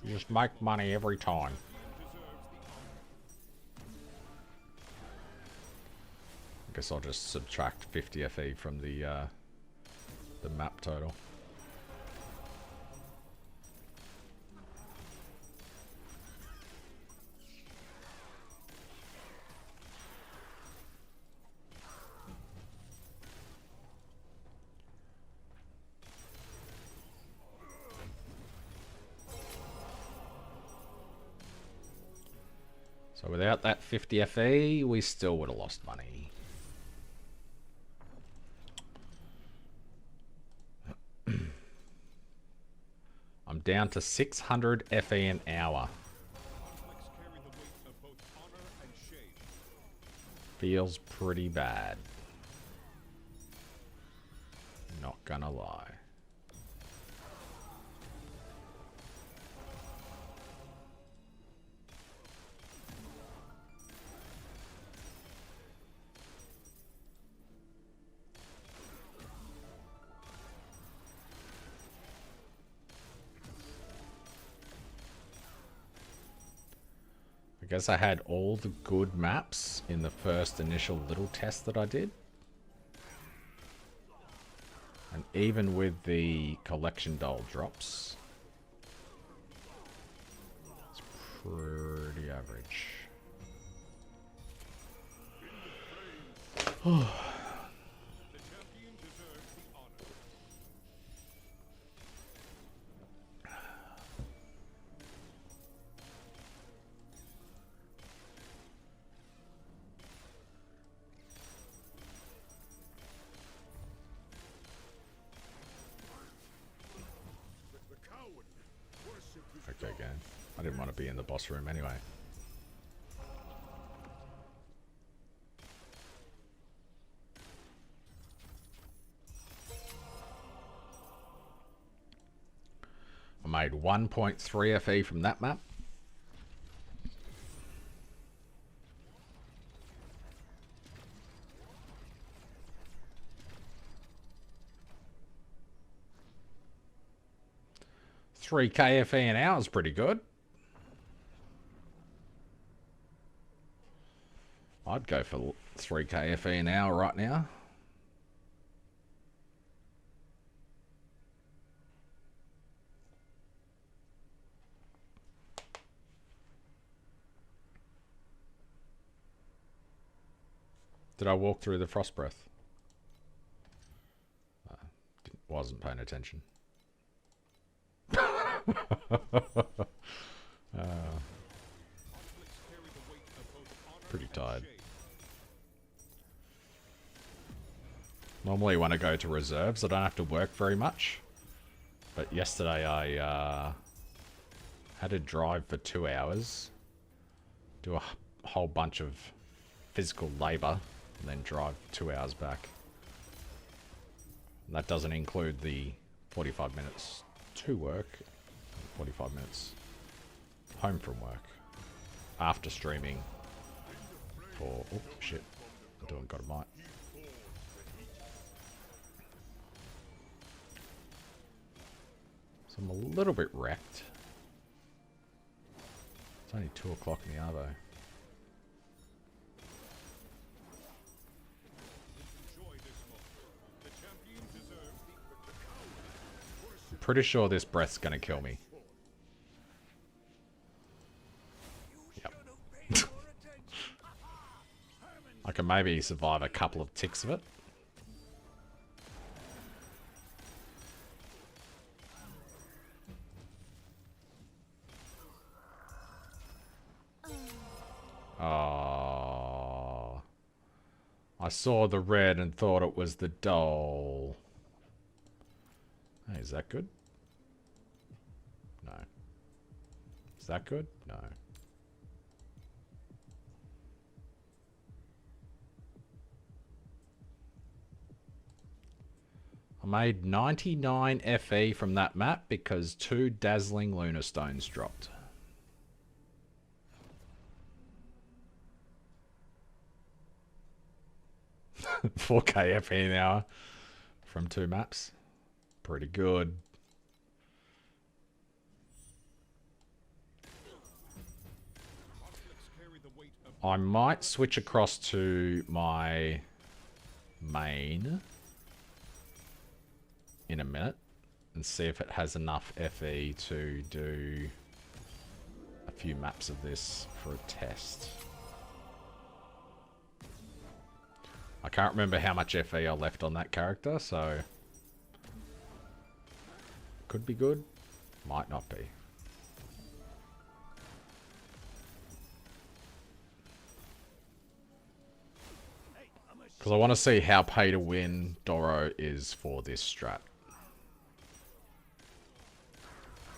You just make money every time. I guess I'll just subtract 50 FE from the map total. So without that 50 FE, we still would have lost money. I'm down to 600 FE an hour. Conflicts carry the weight of both honor and shame. Feels pretty bad. Not gonna lie. I guess I had all the good maps in the first initial little test that I did. And even with the collection doll drops, it's pretty average. The champion deserves the honor. The coward worshipped his Okay, game. I didn't want to be in the boss room anyway. made 1.3 FE from that map. $3K FE an hour is pretty good. I'd go for 3K FE an hour right now. Did I walk through the frost breath? Wasn't paying attention. Pretty tired. Normally when I go to reserves I don't have to work very much, but yesterday I had to drive for 2 hours, do a whole bunch of physical labour, and then drive 2 hours back. And that doesn't include the 45 minutes to work, 45 minutes home from work, after streaming for, oh shit, I'm doing God Might. So I'm a little bit wrecked. It's only 2 o'clock in the arvo. I'm pretty sure this breath's gonna kill me. Yep. I can maybe survive a couple of ticks of it. Oh, I saw the red and thought it was the doll. Hey, is that good? No. Is that good? No. I made 99 FE from that map because 2 dazzling lunar stones dropped. $4K FE an hour from 2 maps. Pretty good. I might switch across to my main in a minute and see if it has enough FE to do a few maps of this for a test. I can't remember how much FE I left on that character, so could be good, might not be. Because I want to see how pay to win Doro is for this strat.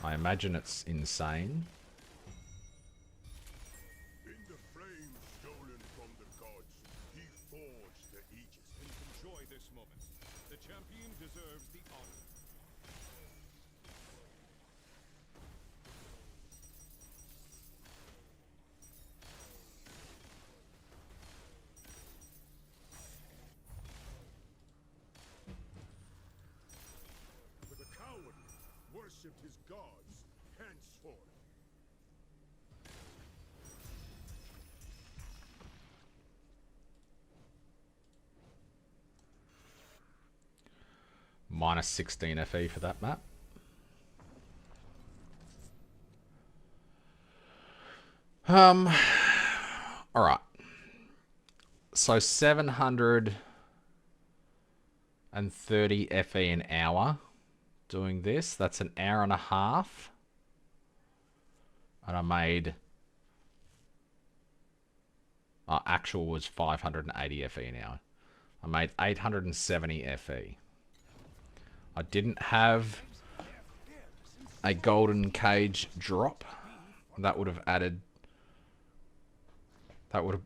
I imagine it's insane. In the flame stolen from the gods, he forged the Aegis. Enjoy this moment. The champion deserves the honor. The coward worshipped his gods henceforth. Minus 16 FE for that map. Alright. So 730 FE an hour doing this. That's an hour and a half. And I made... actual was 580 FE an hour. I made 870 FE. I didn't have a golden cage drop. That would have added... That would have...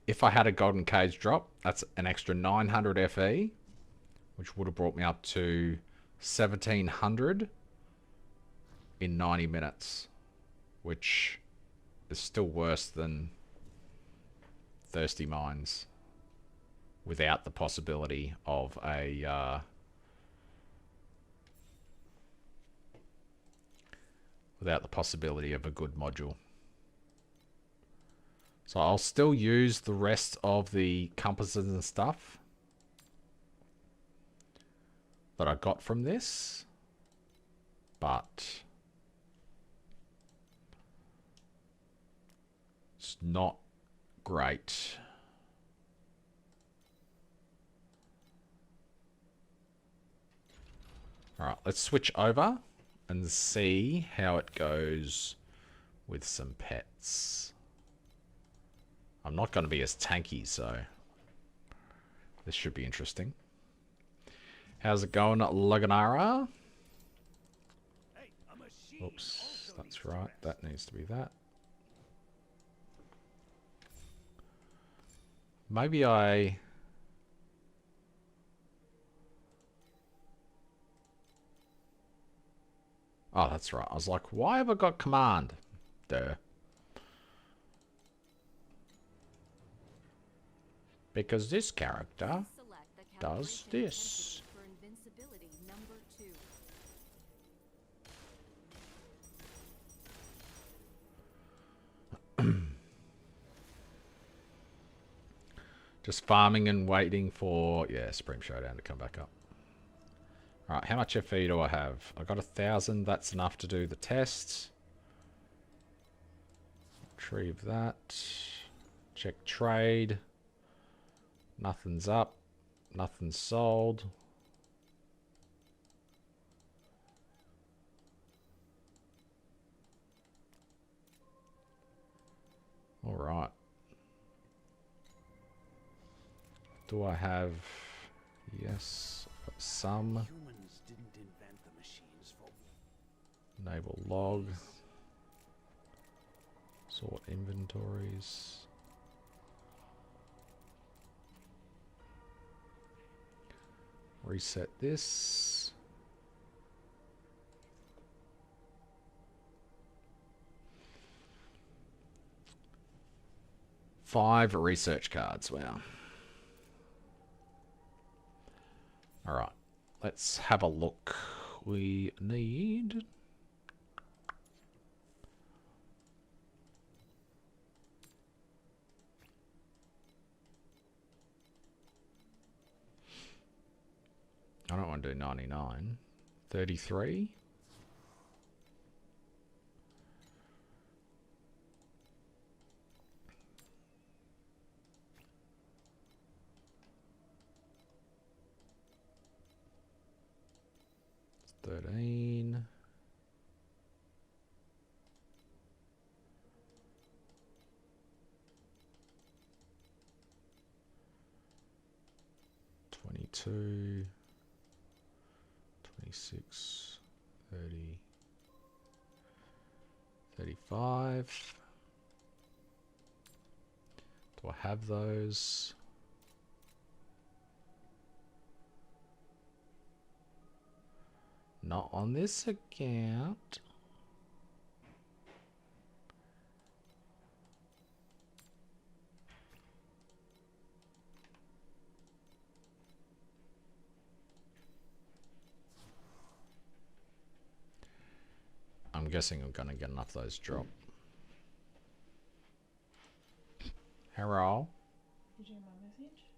If I had a golden cage drop, that's an extra 900 FE, which would have brought me up to 1700. in 90 minutes, which is still worse than Thirsty Mines without the possibility of a good module. So I'll still use the rest of the compasses and stuff that I got from this, but it's not great. Alright, let's switch over and see how it goes with some pets. I'm not going to be as tanky, so this should be interesting. How's it going, Lunaria? Hey, a machine Oops, also that's needs right. rest. That needs to be that. Maybe I... Oh, that's right. I was like, why have I got command? Duh. Because this character Select the does calibration this. intensity for invincibility number 2. Just farming and waiting for, yeah, Supreme Showdown to come back up. Alright, how much FE do I have? I got 1,000. That's enough to do the test. Retrieve that. Check trade. Nothing's up. Nothing's sold. Alright. Do I have... Yes, some. Humans didn't invent the machines for Enable log. Sort inventories. Reset this. Five research cards. Wow. All right. Let's have a look. We need... I don't want to do 99. 33. It's 13. $22. 26, 30, 35. Do I have those? Not on this account. I'm guessing I'm gonna get enough of those drop. Hello? Did you get my message?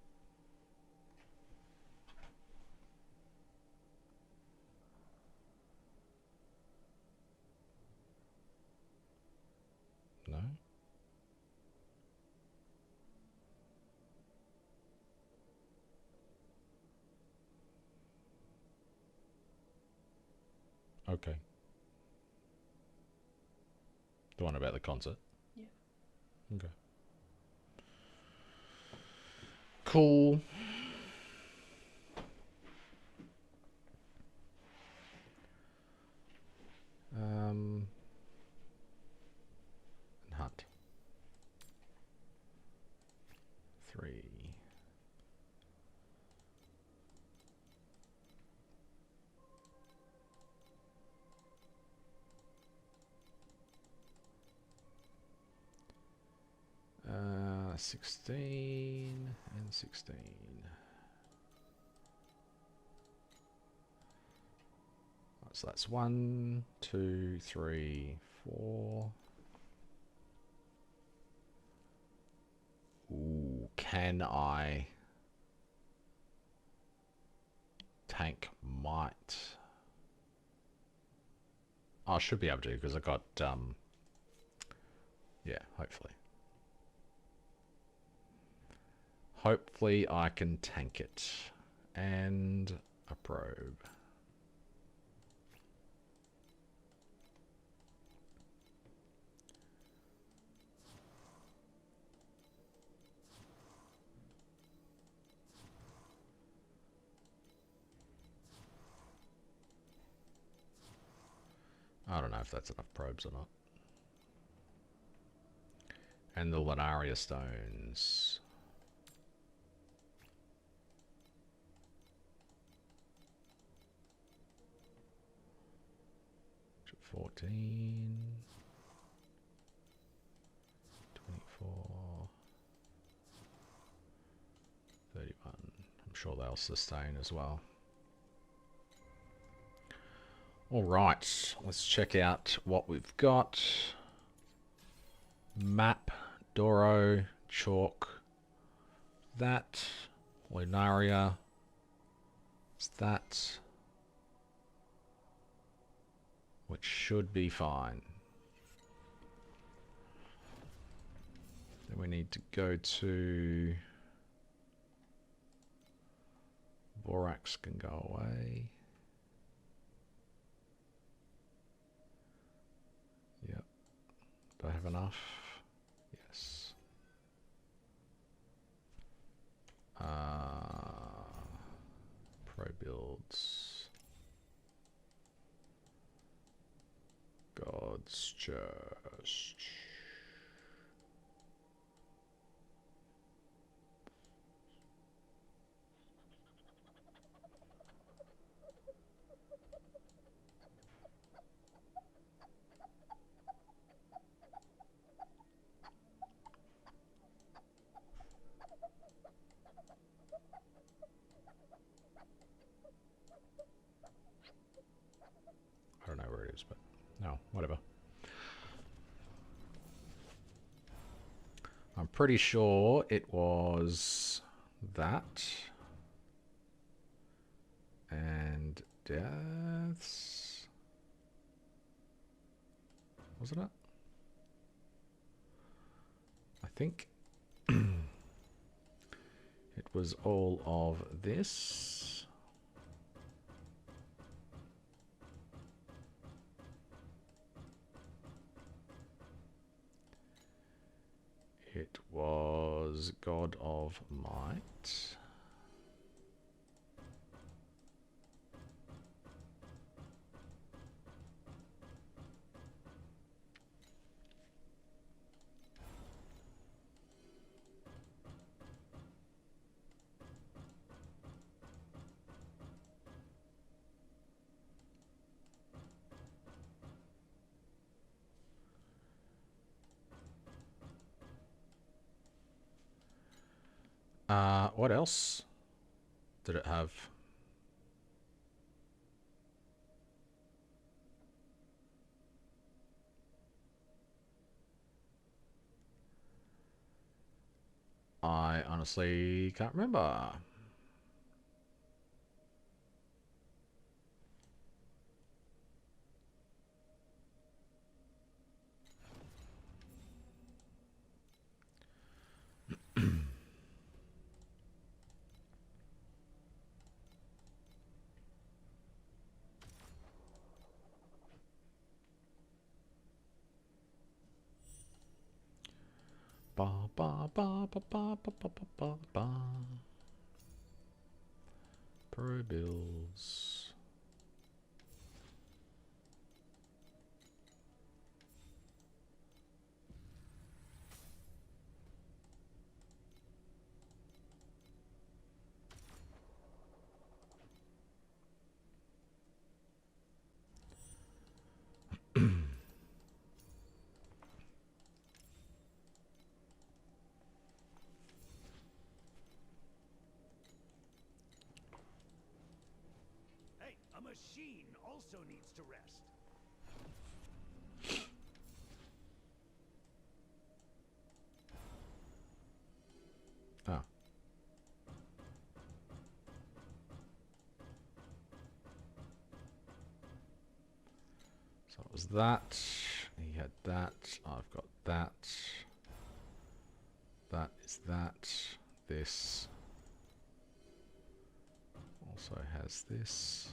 No? Okay. The one about the concert? Yeah. Okay. Cool. And hunt. 3. 16 and 16. So that's 1, 2, 3, 4. Ooh, can I tank might? Oh, I should be able to because I got yeah, hopefully. Hopefully I can tank it. And a probe. I don't know if that's enough probes or not. And the Lunaria stones. 14, 24, 31. I'm sure they'll sustain as well. All right, let's check out what we've got. Map, Doro, Chalk, that, Lunaria, it's that, which should be fine. Then we need to go to Borax can go away. Yep. Do I have enough? Yes. Pro builds. God's chest. I don't know where it is, but no, whatever. I'm pretty sure it was that. And deaths. Wasn't it? I think it was all of this. It was God of Might. What else did it have? I honestly can't remember. Ba ba ba ba ba ba ba ba ba ba. Pro bills. machine also needs to rest. Oh. So it was that. He had that. I've got that. That is that. This also has this.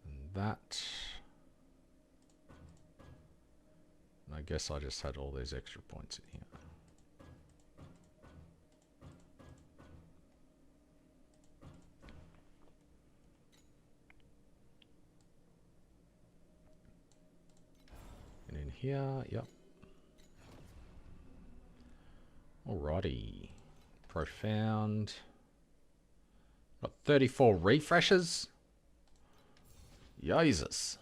And that. And I guess I just had all these extra points in here. And in here, yep. Alrighty. Profound. Got 34 refreshes? Jesus.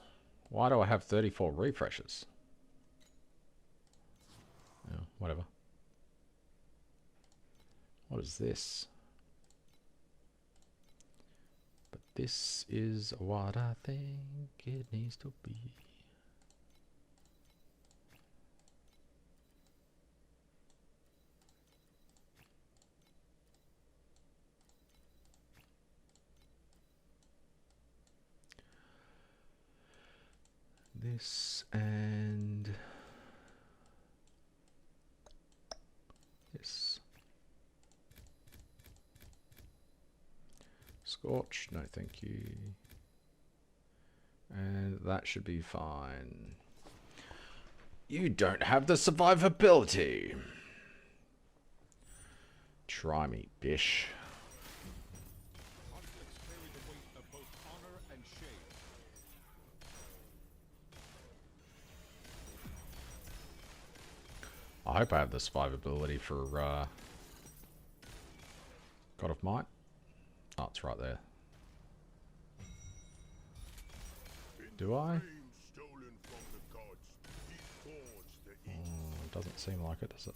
Why do I have 34 refreshes? Yeah, whatever. What is this? But this is what I think it needs to be. This and this. Scorch, no thank you. And that should be fine. You don't have the survivability. Try me, bish. Conflicts carry the weight of both honor and shame. I hope I have the survivability for God of Might. Oh, it's right there. Do I? Stolen from the gods, he forged the It doesn't seem like it, does it?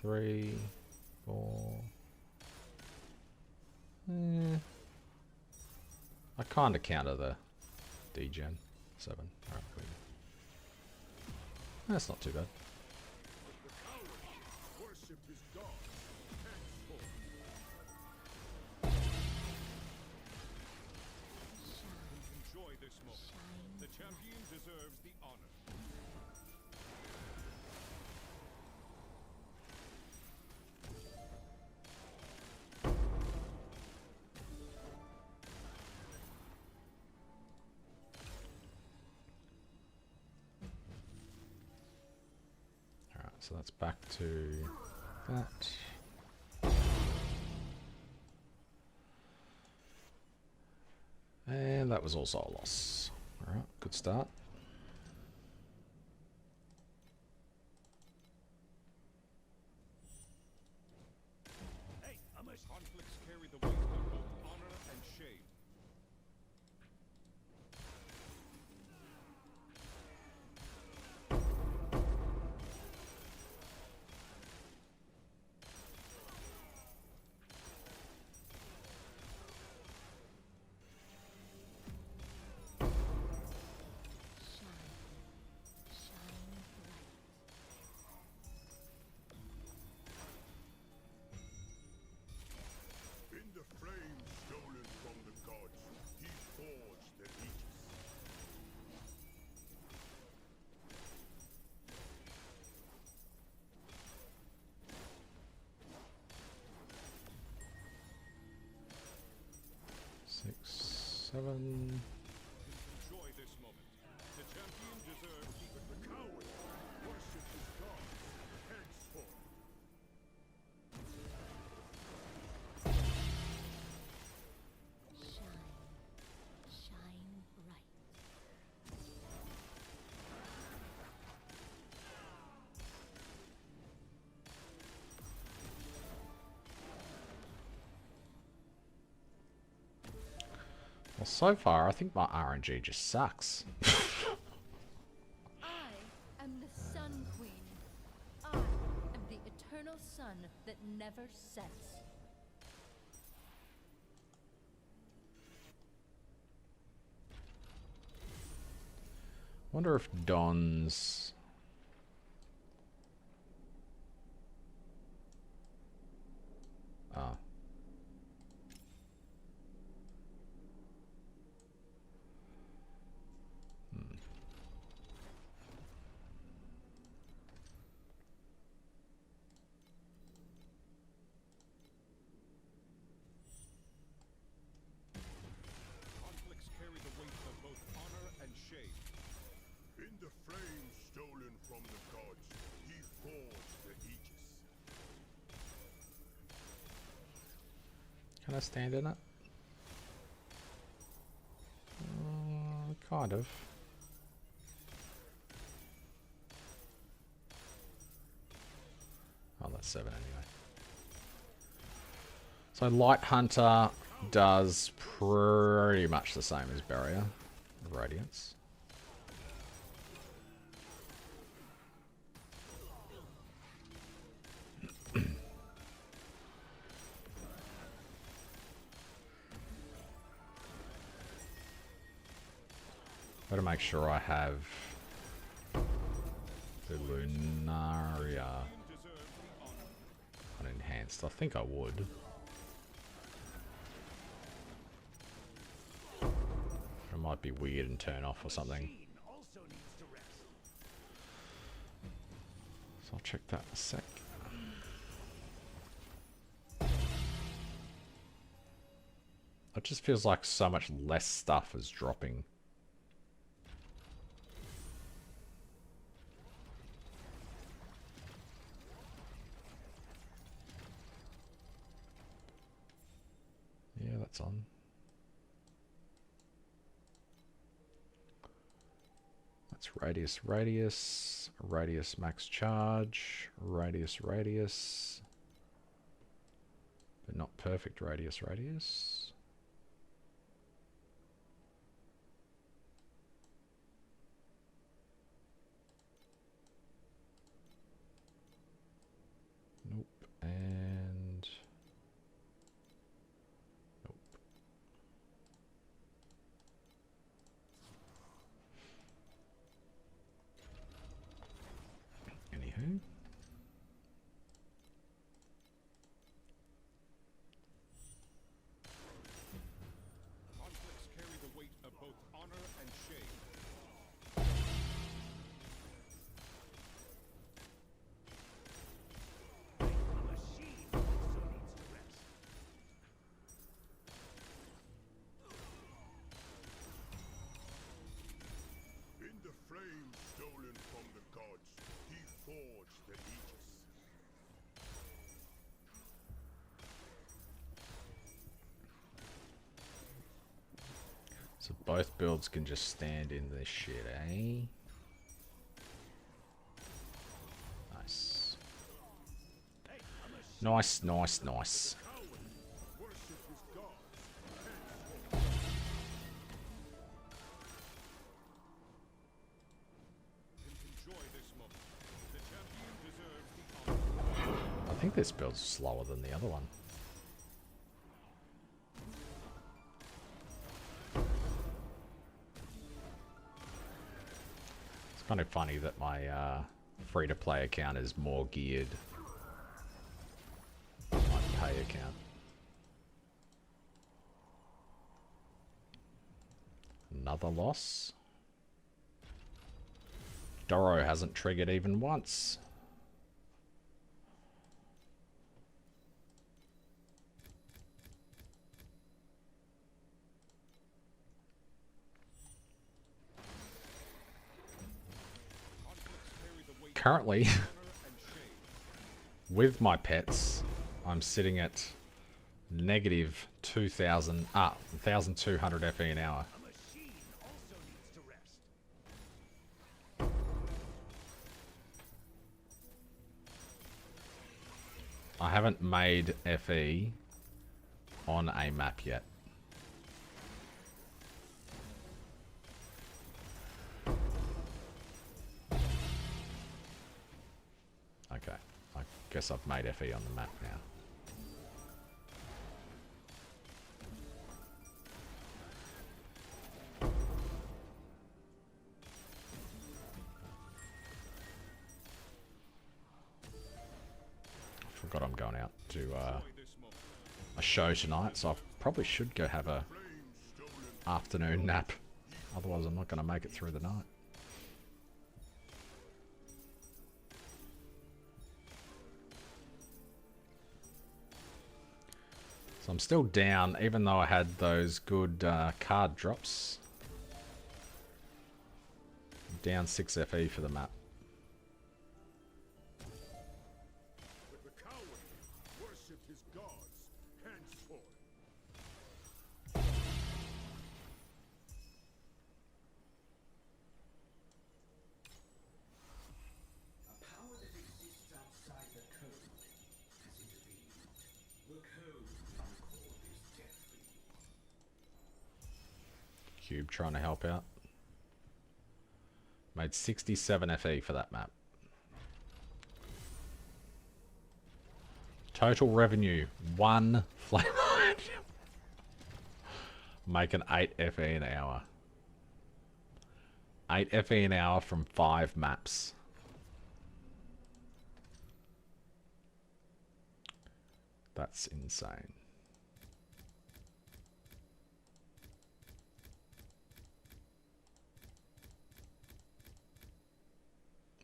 3, 4. I kind of counter the degen. 7. Alright, cool. That's not too bad. worship his god. Enjoy this moment. The champion deserves the honor. Alright, so that's back to that. And that was also a loss. Alright, good start. Hey, I must. Conflicts carry the weight of both honor and shame. In the flame stolen from the gods, he forged the Aegis. Six, 7. Enjoy this moment. The champion deserves even the coward. Worship his god. Henceforth. Shine bright. Well, so far, I think my RNG just sucks. I am the Sun Queen. I am the eternal sun that never sets. Wonder if Don's... Ah. Conflicts carry the weight of both honor and shame. In the flame stolen from the gods, he forged the Aegis. Can I stand in it? Kind of. Oh, that's 7 anyway. So Light Hunter does pretty much the same as Barrier of Radiance. Better make sure I have the Lunaria unenhanced. I think I would. It might be weird and turn off or something. So I'll check that in a sec. It just feels like so much less stuff is dropping. Yeah, that's on. That's radius max charge, radius, but not perfect radius. Nope, and nope. Anywho. Conflicts carry the weight of both honor and shame. In the flame stolen from the gods, he forged the Aegis. So both builds can just stand in this shit, eh? Nice. Nice. Worship his god. Enjoy this moment. The champion deserves the honor. I think this build's slower than the other one. It's kind of funny that my free-to-play account is more geared than my pay account. Another loss. Doro hasn't triggered even once. Currently, with my pets, I'm sitting at negative 1,200 FE an hour. I haven't made FE on a map yet. Okay, I guess I've made FE on the map now. forgot I'm going out to a show tonight, so I probably should go have a afternoon nap. Otherwise, I'm not going to make it through the night. So I'm still down, even though I had those good card drops. I'm down 6 FE for the map. But the coward worshipped his gods henceforth. A power that exists outside the code has intervened. The code is deathly. Cube trying to help out. Made 67 FE for that map. Total revenue, 1 flame. Making 8 FE an hour. 8 FE an hour from 5 maps. That's insane.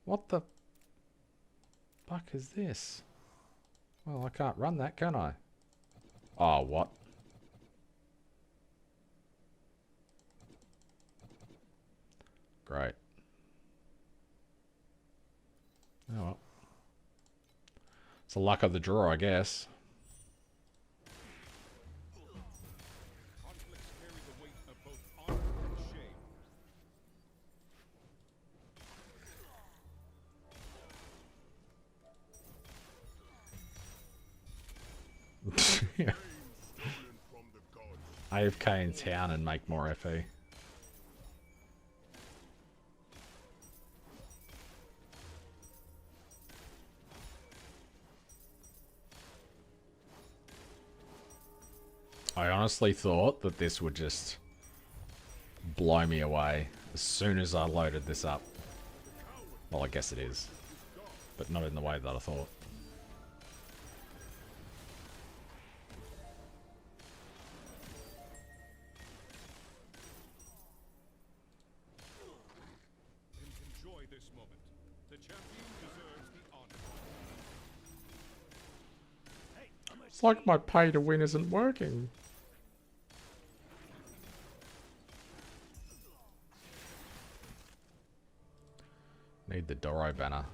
What the fuck is this? Well, I can't run that, can I? Oh, what? Great. Oh well. It's the luck of the draw, I guess. Conflicts carry the weight of both honor and shame. Yeah. Stolen from the gods. AFK in town and make more FE. I honestly thought that this would just blow me away as soon as I loaded this up. Well, I guess it is, but not in the way that I thought. Enjoy this moment. The champion deserves the honor. It's like my pay to win isn't working. Need the Doro banner.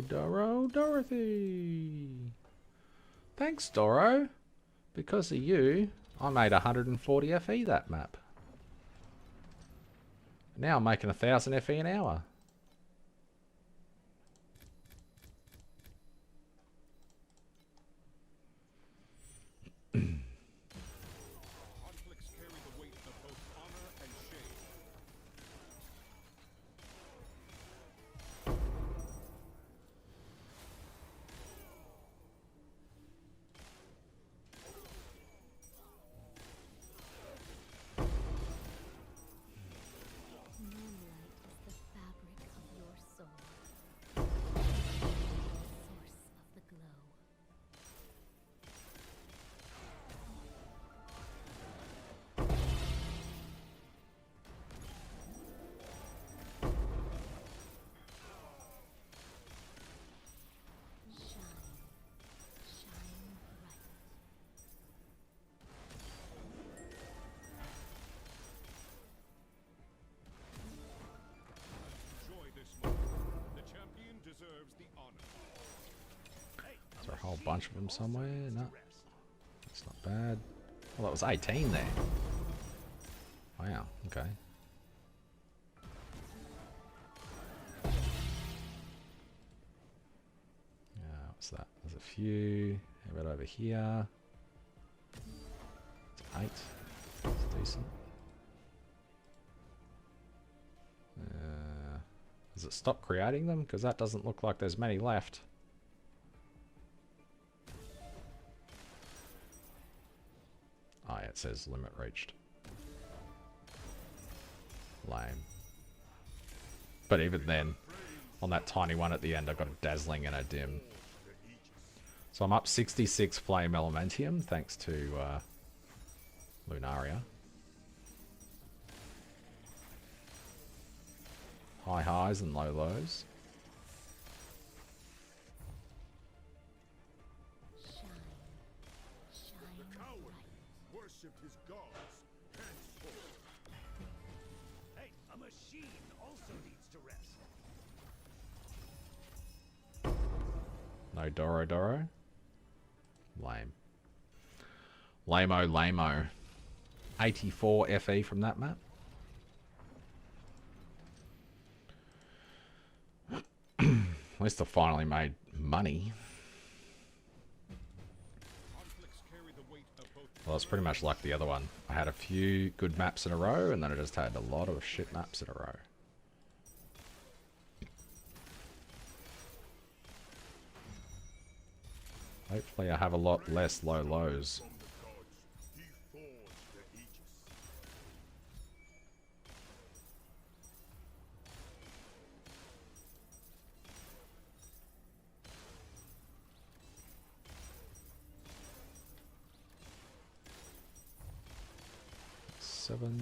Doro, Dorothy. Thanks, Doro. Because of you, I made 140 FE that map. Now I'm making 1,000 FE an hour. Conflicts carry the weight of both honor and shame. Moonlight is the fabric of your soul. Source of the glow. Shine bright. Enjoy this moment. The champion deserves the honor. Is there a whole bunch of them somewhere? No. That's not bad. Well, that was 18 there. Wow, okay. Yeah, what's that? There's a few. How about over here? It's 8. That's decent. Does it stop creating them? Because that doesn't look like there's many left. Oh yeah, it says limit reached. Lame. But even then, on that tiny one at the end, I got a dazzling and a dim. So I'm up 66 flame elementium thanks to Lunaria. High highs and low lows. The coward worshipped his gods henceforth. Hey, a machine also needs to rest. No Doro Doro. Lame. Lamo Lamo. 84 FE from that map. At least I finally made money. Well, it's pretty much like the other one. I had a few good maps in a row, and then I just had a lot of shit maps in a row. Hopefully I have a lot less low lows. From the gods, he forged the Aegis. Seven.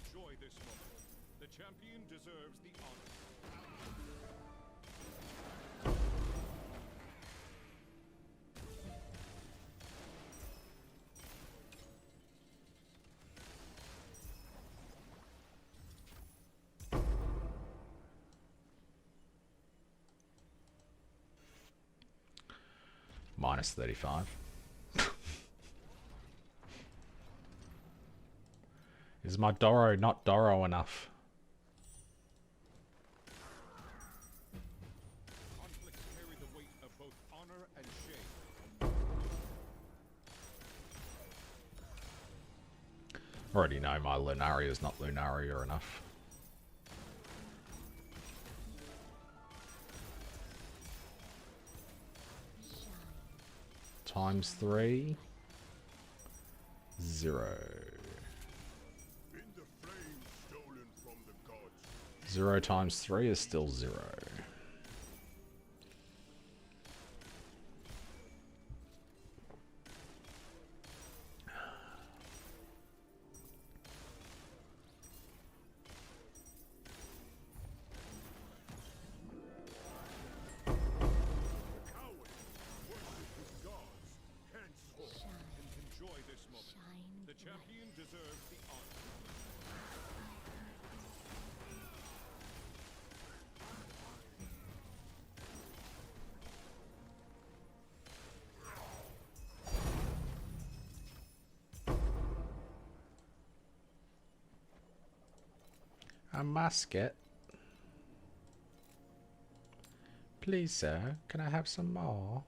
Enjoy this moment. The champion deserves the honor. Minus 35. Is my Doro not Doro enough? Conflicts carry the weight of both honor and shame. Already know my Lunaria is not Lunaria enough. Times 3. 0. In the flame stolen from the gods, 0 times 3 is still 0. the coward worshipped his gods henceforth. Enjoy this moment. The champion deserves the honor. A musket. Please, sir, can I have some more?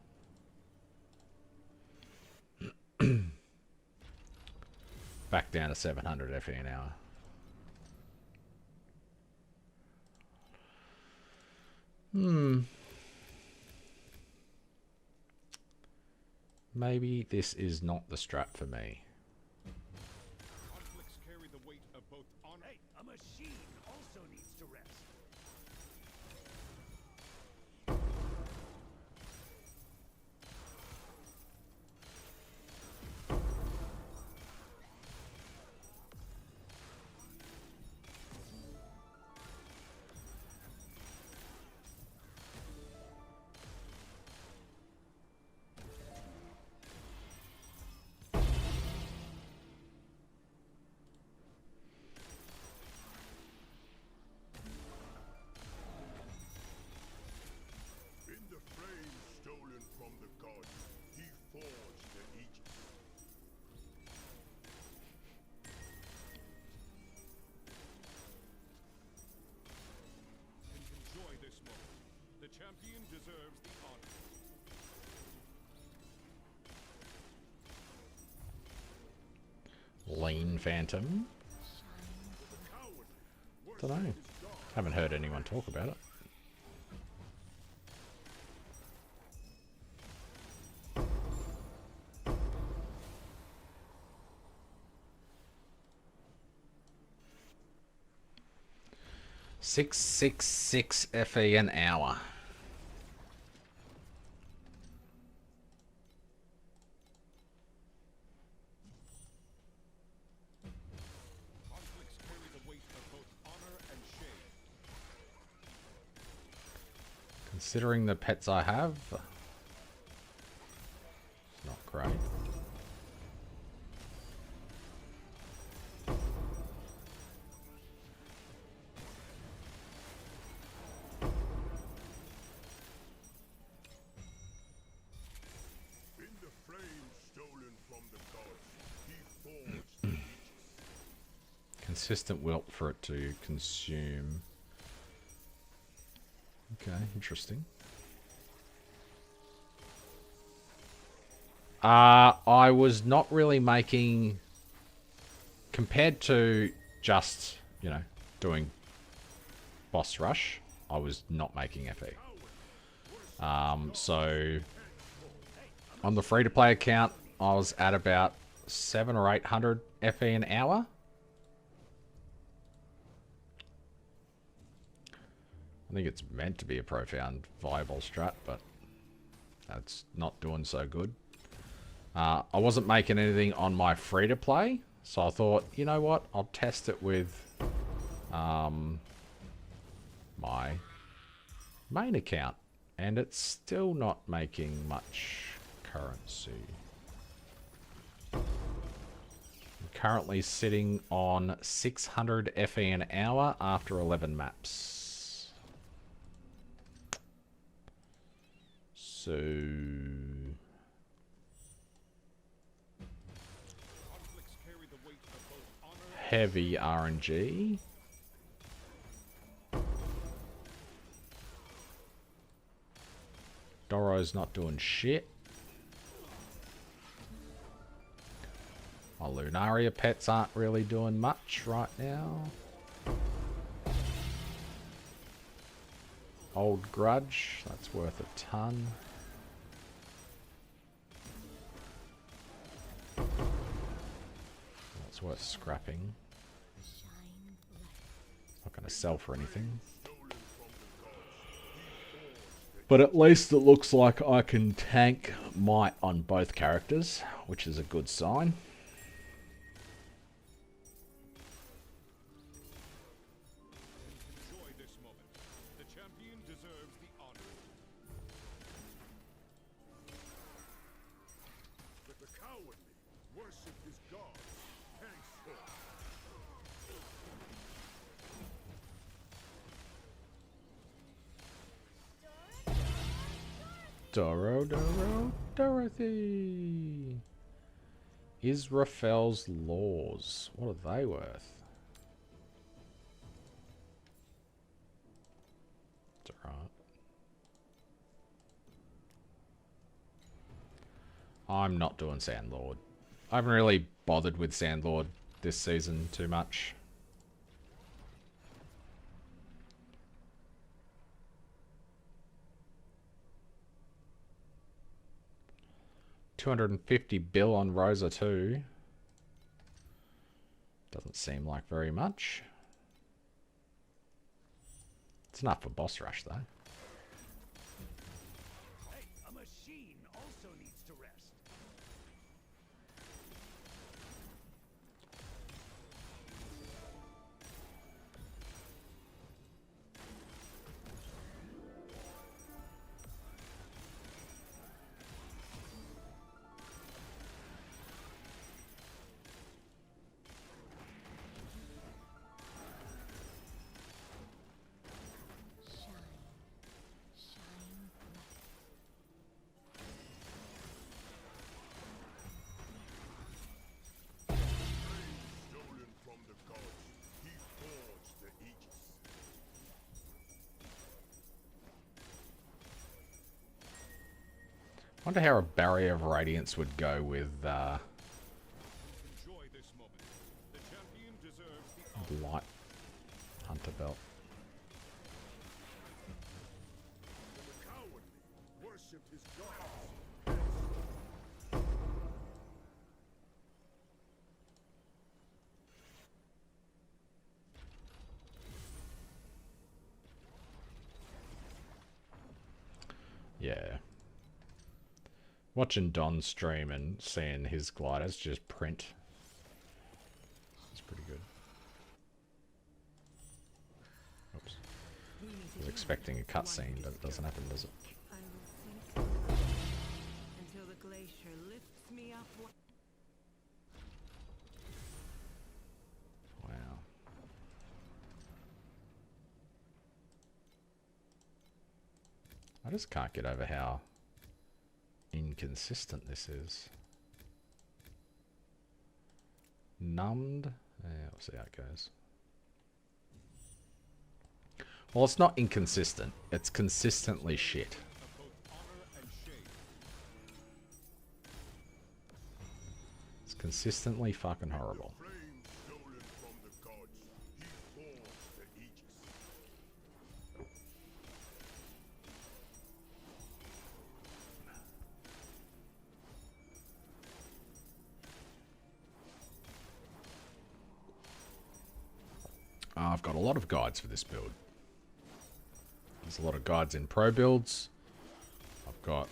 Back down to 700 FE an hour. Maybe this is not the strat for me. Conflicts carry the weight of both honor. Hey, a machine also needs to rest. In the flame stolen from the gods, he forged the Aegis. Enjoy this moment. The champion deserves the honor. Lean Phantom. The coward Don't know. Haven't heard anyone talk about it. $666 FE an hour. Conflicts carry the weight of both honor and shame. Considering the pets I have, it's not great. In the flame stolen from the gods, he forged the Aegis. Consistent wilt for it to consume. Okay, interesting. I was not really making, compared to just, you know, doing boss rush, I was not making FE. So on the free-to-play account, I was at about 700 or 800 FE an hour. I think it's meant to be a profound viable strat, but that's not doing so good. I wasn't making anything on my free-to-play, so I thought, you know what, I'll test it with my main account, and it's still not making much currency. I'm currently sitting on 600 FE an hour after 11 maps. So Conflicts carry the weight of both honor heavy RNG. Doro's not doing shit. My Lunaria pets aren't really doing much right now. Old Grudge, that's worth a ton. That's worth scrapping. Not going to sell for anything. But at least it looks like I can tank might on both characters, which is a good sign. Enjoy this moment. The champion deserves the honor. But the cowardly worship his gods. Thanks for Dorothy. Israfel's laws. What are they worth? It's alright. I'm not doing Sandlord. I haven't really bothered with Sandlord this season too much. $250 bill on Rosa too. Doesn't seem like very much. It's enough for boss rush though. Hey, a machine also needs to rest. stolen from the gods. He forged the Aegis. I wonder how a Barrier of Radiance would go with Enjoy this moment. The champion deserves the honor. Light Hunter. Hunter belt. The cowardly worshipped his gods. Yeah. Watching Don stream and seeing his gliders just print. It's pretty good. Oops. I was expecting a cutscene, but it doesn't happen, does it? I will sink below until the glacier lifts me up. Wow. I just can't get over how inconsistent this is. Numbed. Yeah, we'll see how it goes. Well, it's not inconsistent. It's consistently shit. It's consistently fucking horrible. Flame stolen from the gods. He forged the Aegis. I've got a lot of guides for this build. There's a lot of guides in pro builds. I've got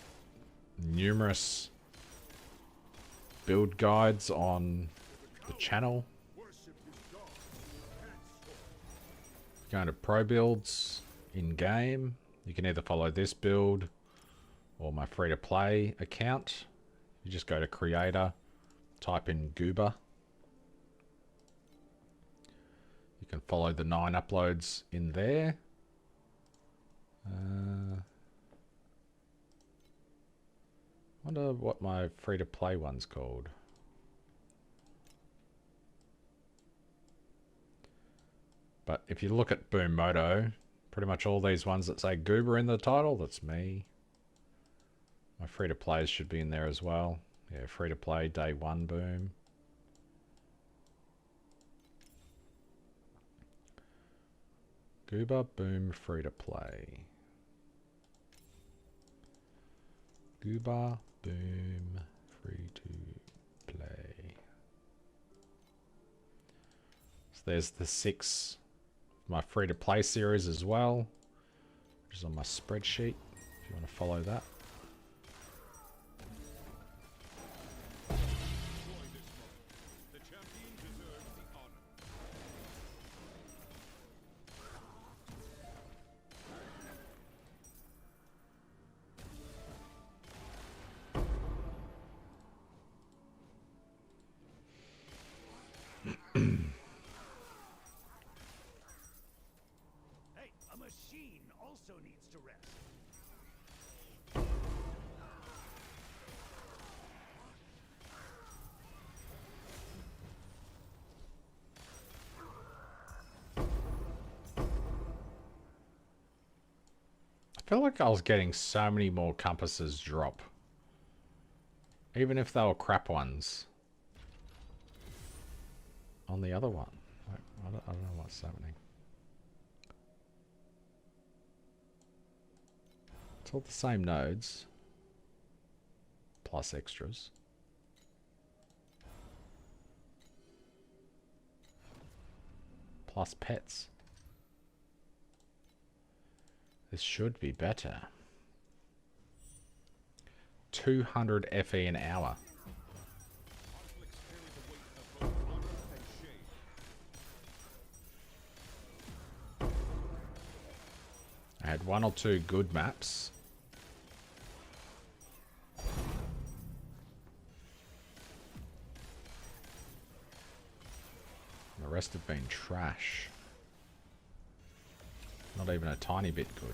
numerous build guides on the channel. Going to pro builds in game, you can either follow this build or my free to play account. You just go to creator, type in GOOBA. You can follow the 9 uploads in there. Wonder what my free to play one's called. But if you look at Boom Moto, pretty much all these ones that say GOOBA in the title, that's me. My free to plays should be in there as well. Yeah, free to play day 1 Boom. GOOBA Boom free to play. GOOBA Boom free to play. So there's the 6, my free to play series as well, which is on my spreadsheet if you want to follow that. Hey, a machine also needs to rest. I feel like I was getting so many more compasses drop. Even if they were crap ones. On the other one. Like, I don't know what's happening. It's all the same nodes. Plus extras. Plus pets. This should be better. 200 FE an hour. I had 1 or 2 good maps. The rest have been trash. Not even a tiny bit good.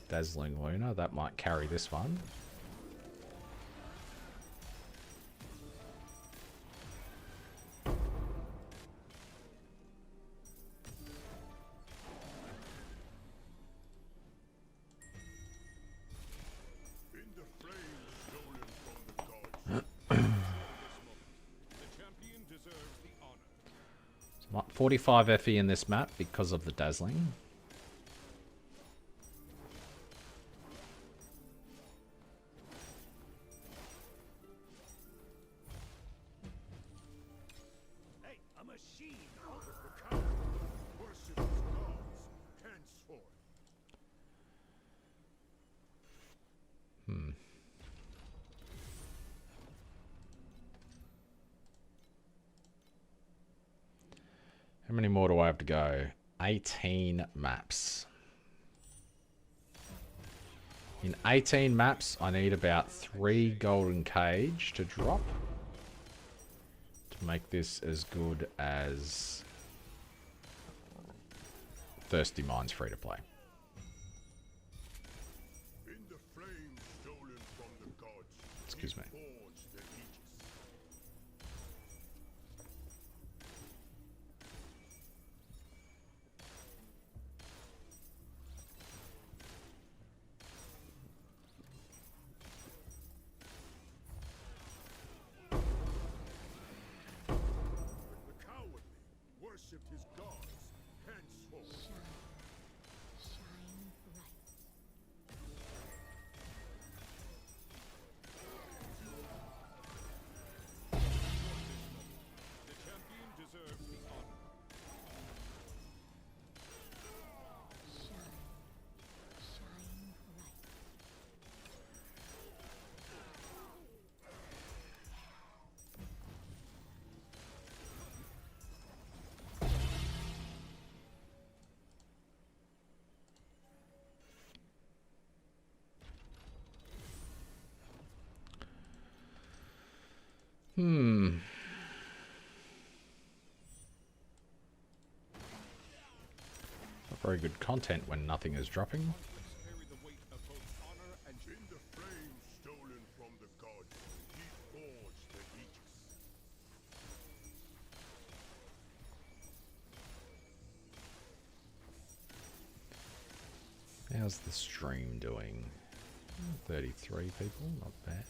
Dazzling Luna, that might carry this one. 45 FE in this map because of the dazzling. Hey, a machine! The coward worship his gods henceforth. How many more do I have to go? 18 maps. In 18 maps, I need about 3 golden cage to drop to make this as good as Thirsty Mines free to play. In the flame stolen from the gods, Excuse me. he forged the aegis. The cowardly worshipped his gods henceforth. Shine bright. The champion deserves the honor. Shine. Shine bright. Not very good content when nothing is dropping. Carry the weight of both honor and in the flame stolen from the gods, he forged the aegis. How's the stream doing? 33 people, not bad.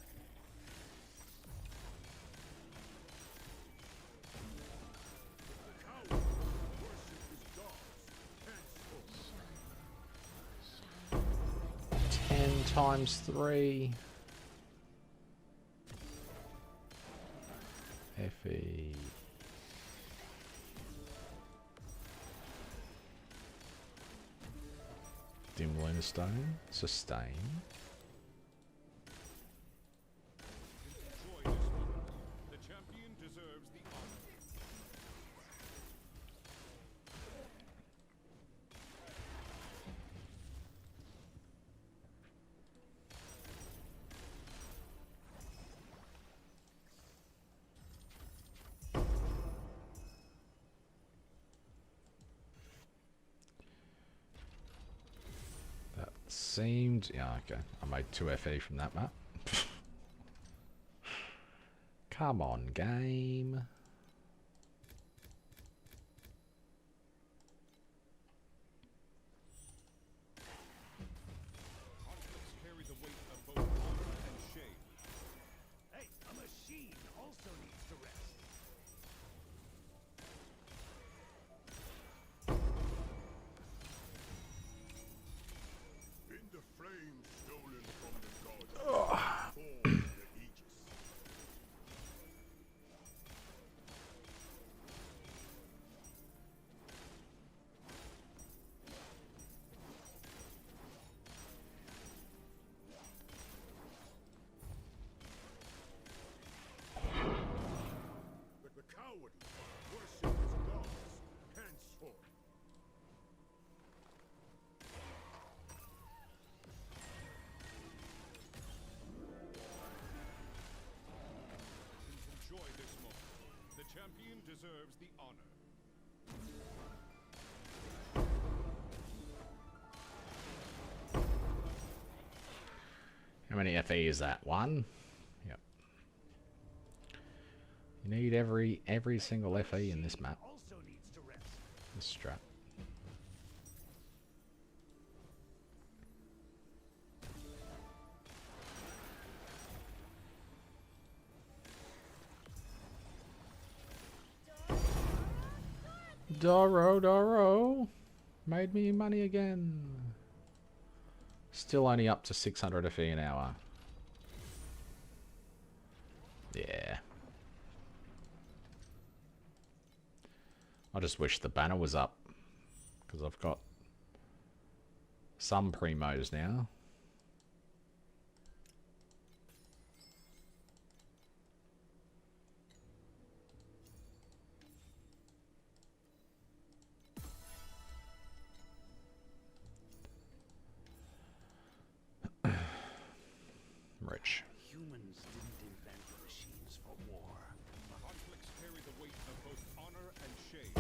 The coward worshipped his gods henceforth. 10 times 3. FE. Dim Lunar Stone. Sustain. Enjoy this moment. The champion deserves the honor. That seemed... Yeah, okay. I made 2 FE from that map. Come on, game. Conflicts carry the weight of both honor and shame. Hey, a machine also needs to rest. In the flame stolen from the gods, he forged the aegis. The cowardly worship his gods henceforth. Enjoy this moment. The champion deserves the honor. How many FE is that? 1? Yep. You need every single FE in this map. Also needs to rest. This strat. Doro, Doro. Made me money again. Still only up to 600 FE an hour. Yeah. I just wish the banner was up. Because I've got some primos now. Rich. Humans didn't invent the machines for war. Conflicts carry the weight of both honor and shame.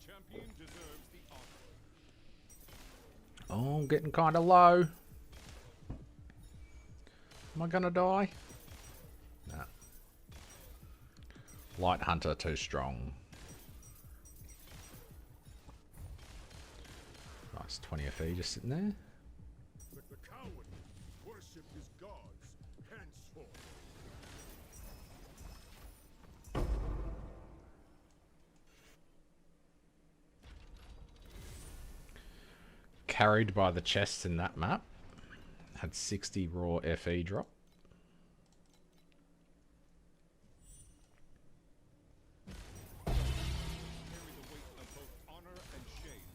Champion deserves the honor. Oh, I'm getting kind of low. Am I gonna die? No. Light Hunter too strong. Nice 20 FE just sitting there. The coward worship his gods henceforth. Carried by the chests in that map. Had 60 raw FE drop. Carry the weight of both honor and shame.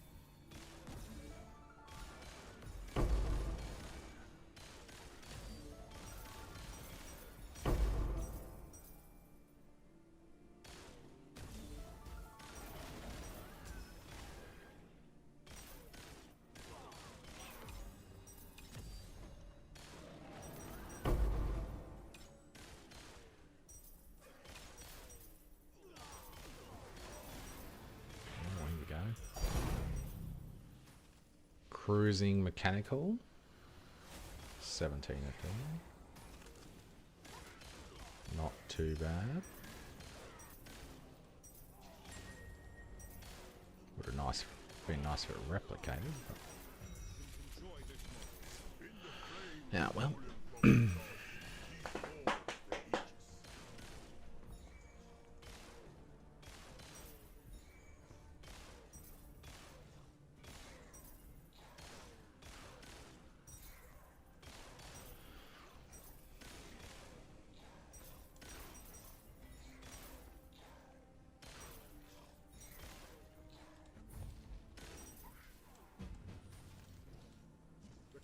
Cruising mechanical. 17 FE. Not too bad. Would have been nice if it replicated. But... Yeah, well.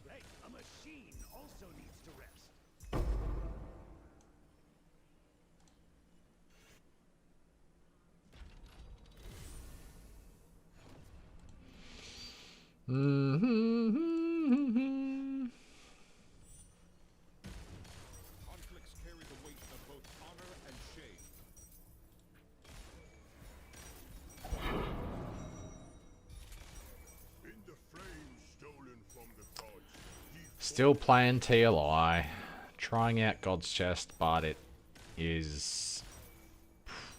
Hey, a machine also needs to rest. Conflicts carry the weight of both honor and shame. In the flames stolen from the gods, Still playing TLI. Trying out God's Chest, but it is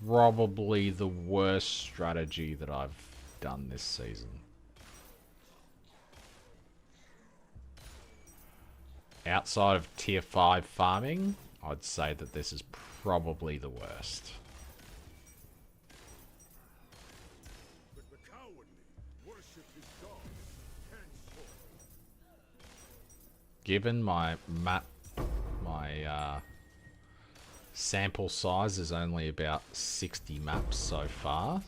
probably the worst strategy that I've done this season. Outside of tier 5 farming, I'd say that this is probably the worst. the cowardly worship his gods henceforth. Given my map, my sample size is only about 60 maps so far.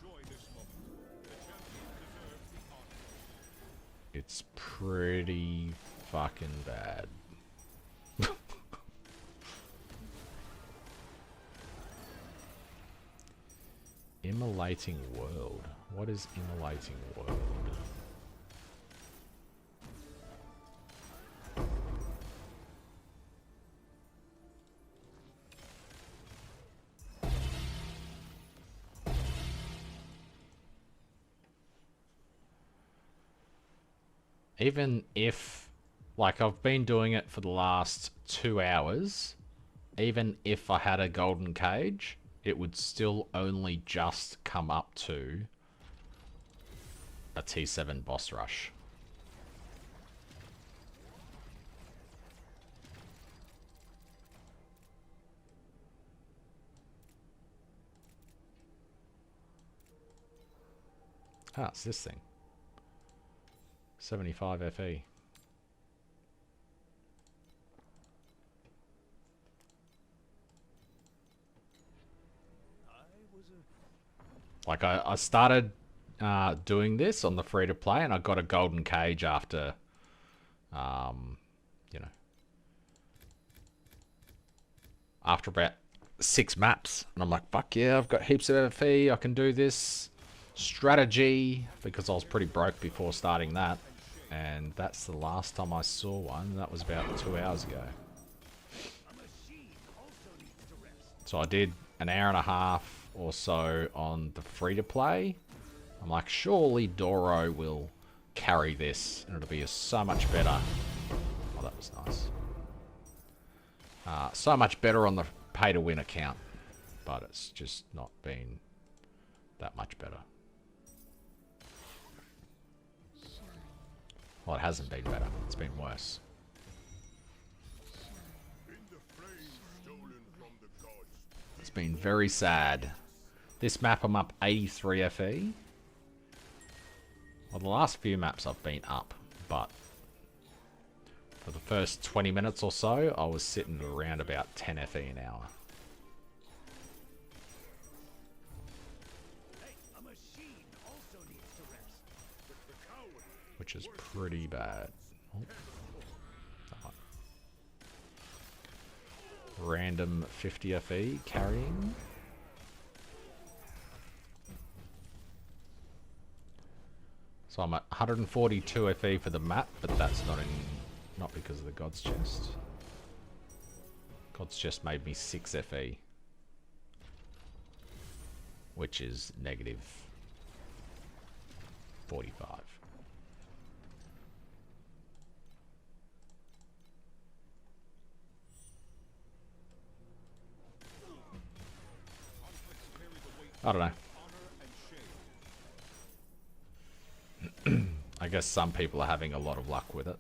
It's pretty fucking bad. Immolating world. What is immolating world? Even if, like, I've been doing it for the last 2 hours, even if I had a golden cage, it would still only just come up to a T7 boss rush. Ah, it's this thing. 75 FE. Like I started doing this on the free to play, and I got a golden cage after, you know, after about 6 maps, and I'm like, fuck yeah, I've got heaps of FE. I can do this strategy because I was pretty broke before starting that. And that's the last time I saw one. That was about 2 hours ago. So I did an hour and a half or so on the free-to-play. I'm like, surely Doro will carry this, and it'll be so much better. Oh, that was nice. So much better on the pay-to-win account. But it's just not been that much better. Well, it hasn't been better. It's been worse. It's been very sad. This map I'm up 83 FE. Well, the last few maps I've been up, but for the first 20 minutes or so, I was sitting around about 10 FE an hour. Which is pretty bad. Oh. Random 50 FE carrying. So I'm at 142 FE for the map, but that's not because of the God's Chest. God's Chest made me 6 FE. Which is negative 45. I don't know. I guess some people are having a lot of luck with it.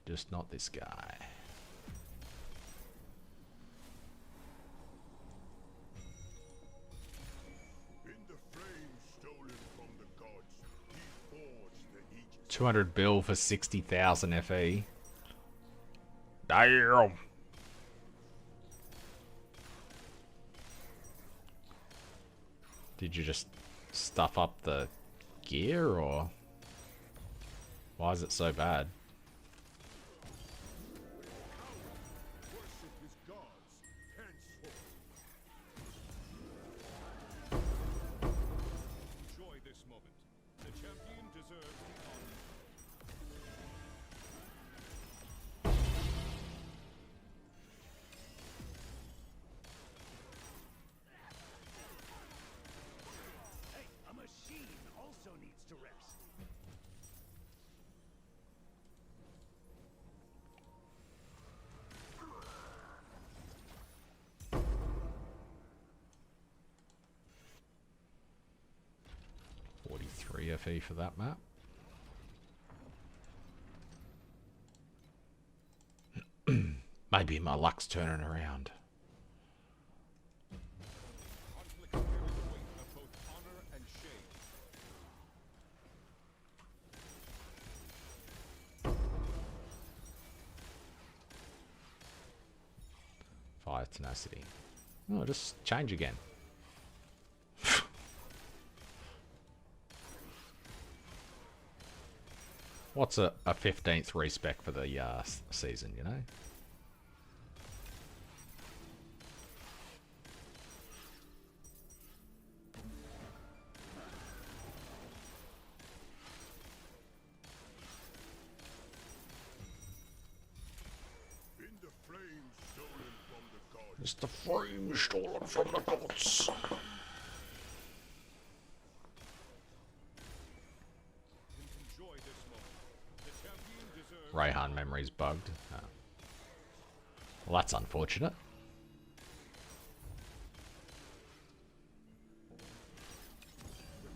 Just not this guy. In the flame stolen from the gods, he forged the Aegis. 200 bill for 60,000 FE. Damn. Did you just stuff up the gear, or why is it so bad? Worship his gods henceforth. Enjoy this moment. The champion deserves the honor. A machine also needs to rest. FE for that map. Maybe my luck's turning around. Conflict carries the weight of both honor and shame. Fire tenacity. Oh, just change again. What's a 15th respec for the season, you know? It's the frame stolen from the gods. Enjoy this moment. The champion deserves Rayhan memory's bugged. Oh. Well, that's unfortunate.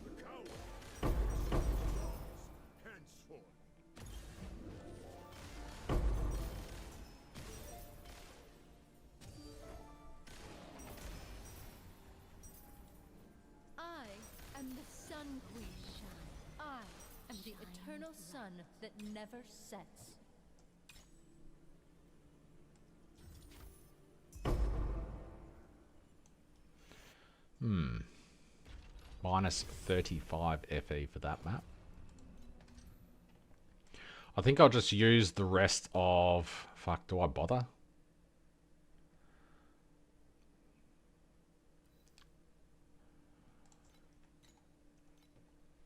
the coward. Henceforth. I am the Sun Queen. I am the eternal sun that never sets. Minus 35 FE for that map. I think I'll just use the rest of... Fuck, do I bother?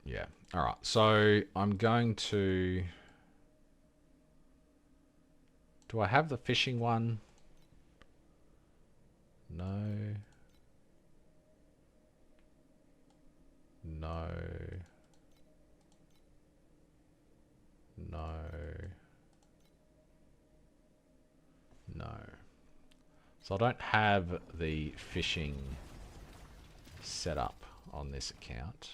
Yeah. Alright, so I'm going to... Do I have the fishing one? No. No. No. No. So I don't have the fishing set up on this account.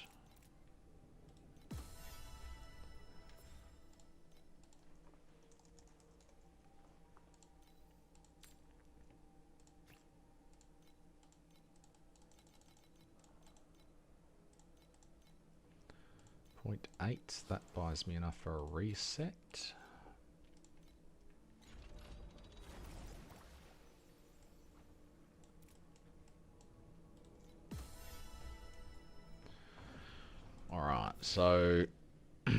.8, that buys me enough for a reset. Alright, so let's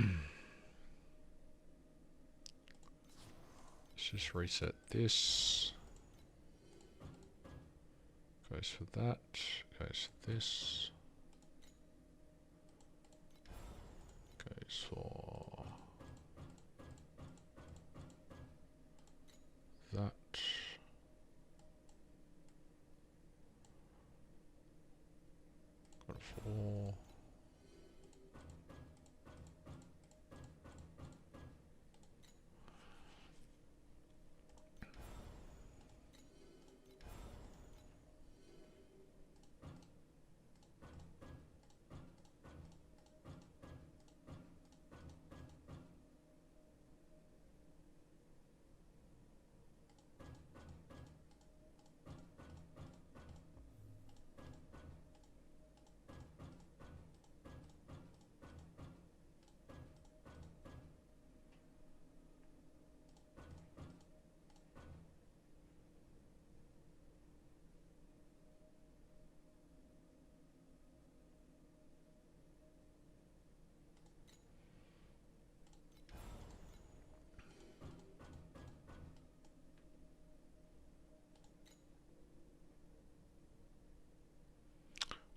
just reset this. Goes for that, goes for this. Goes for that. Got a 4.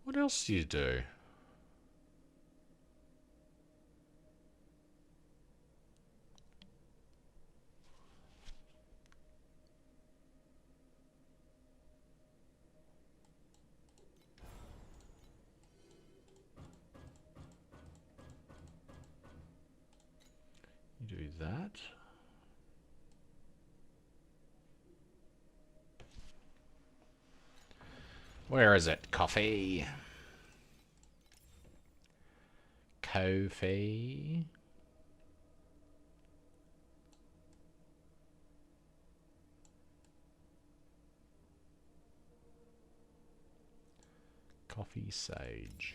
What else do you do? You do that. Where is it? Coffee. Coffee. Coffee sage.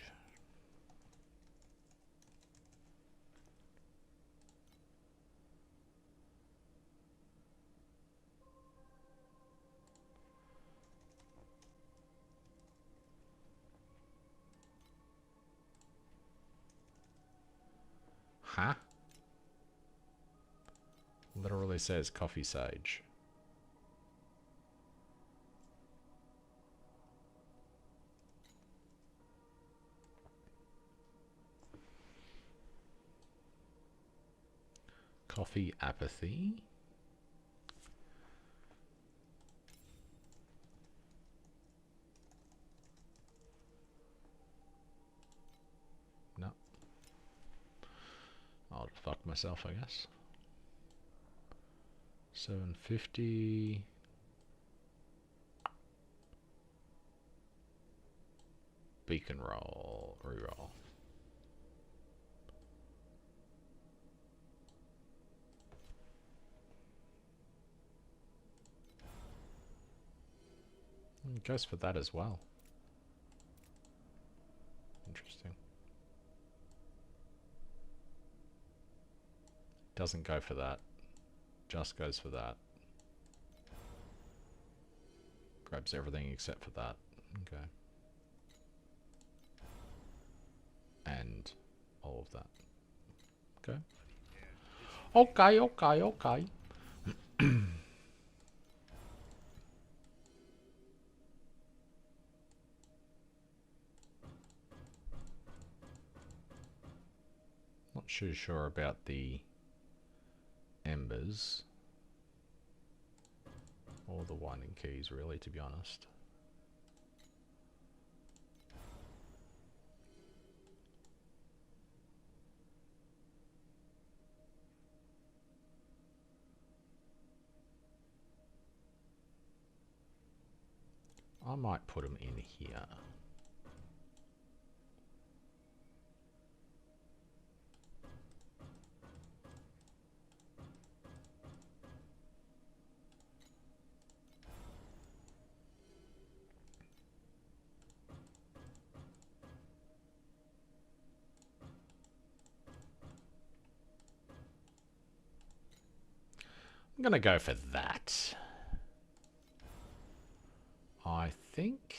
Huh? Literally says coffee sage. Coffee apathy. myself, I guess. 750. Beacon roll, reroll. It goes for that as well. Interesting. Doesn't go for that. Just goes for that. Grabs everything except for that. Okay. And all of that. Okay. Okay, okay, okay. Not too sure about the embers or the winding keys, really, to be honest. I might put them in here. I'm gonna go for that. I think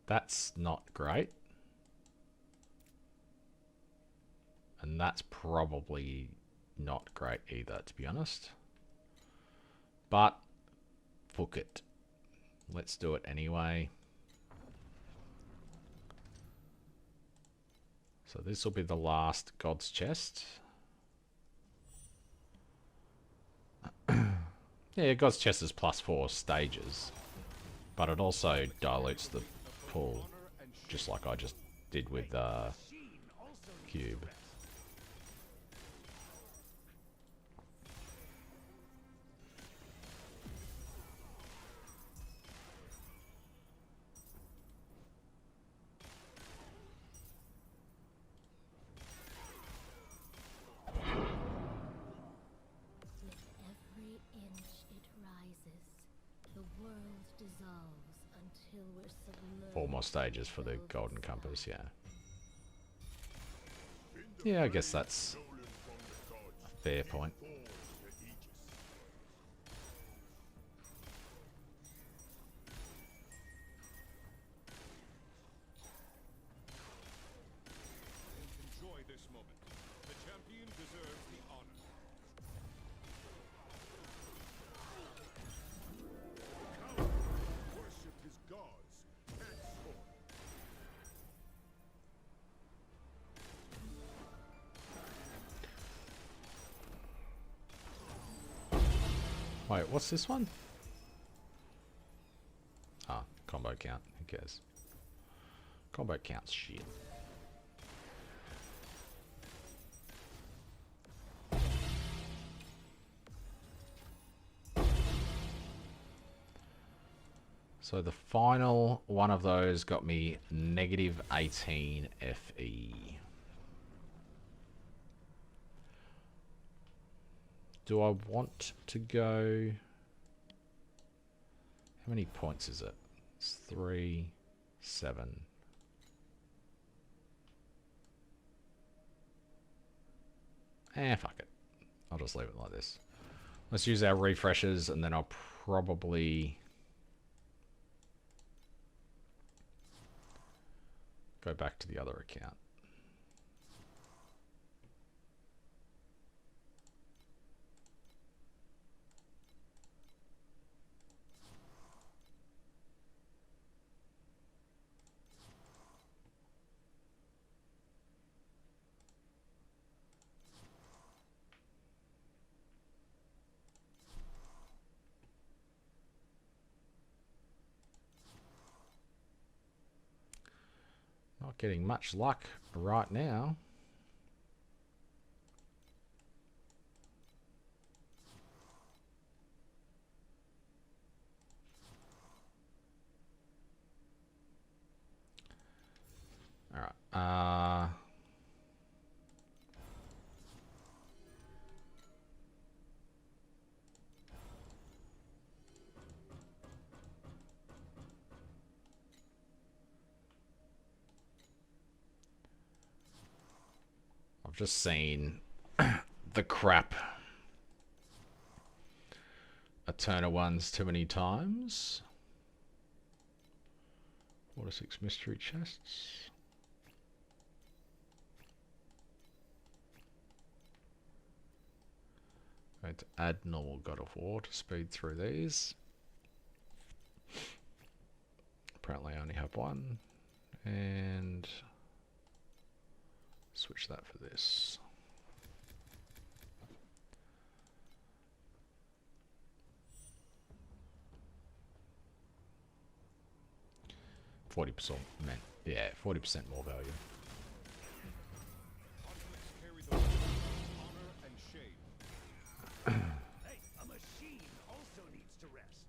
that's not great. And that's probably not great either, to be honest. But fuck it. Let's do it anyway. So this will be the last God's Chest. Yeah, God's Chest is +4 stages. But it also dilutes the pool, just like I just did with Cube. Four more stages for the Golden Compass, yeah. Yeah, I guess that's a fair point. Enjoy this moment. The champion deserves the honor. Worship his gods and sword. Wait, what's this one? Ah, combo count. Who cares? Combo counts shit. So the final one of those got me -18 FE. Do I want to go... How many points is it? It's 3, 7. Fuck it. I'll just leave it like this. Let's use our refreshers and then I'll probably go back to the other account. Not getting much luck right now. Alright, I've just seen the crap Eterna ones too many times. 4 to 6 mystery chests. Going to add normal God of War to speed through these. Apparently I only have one. And switch that for this. %, man. Yeah, 40% more value. Hey, a machine also needs to rest.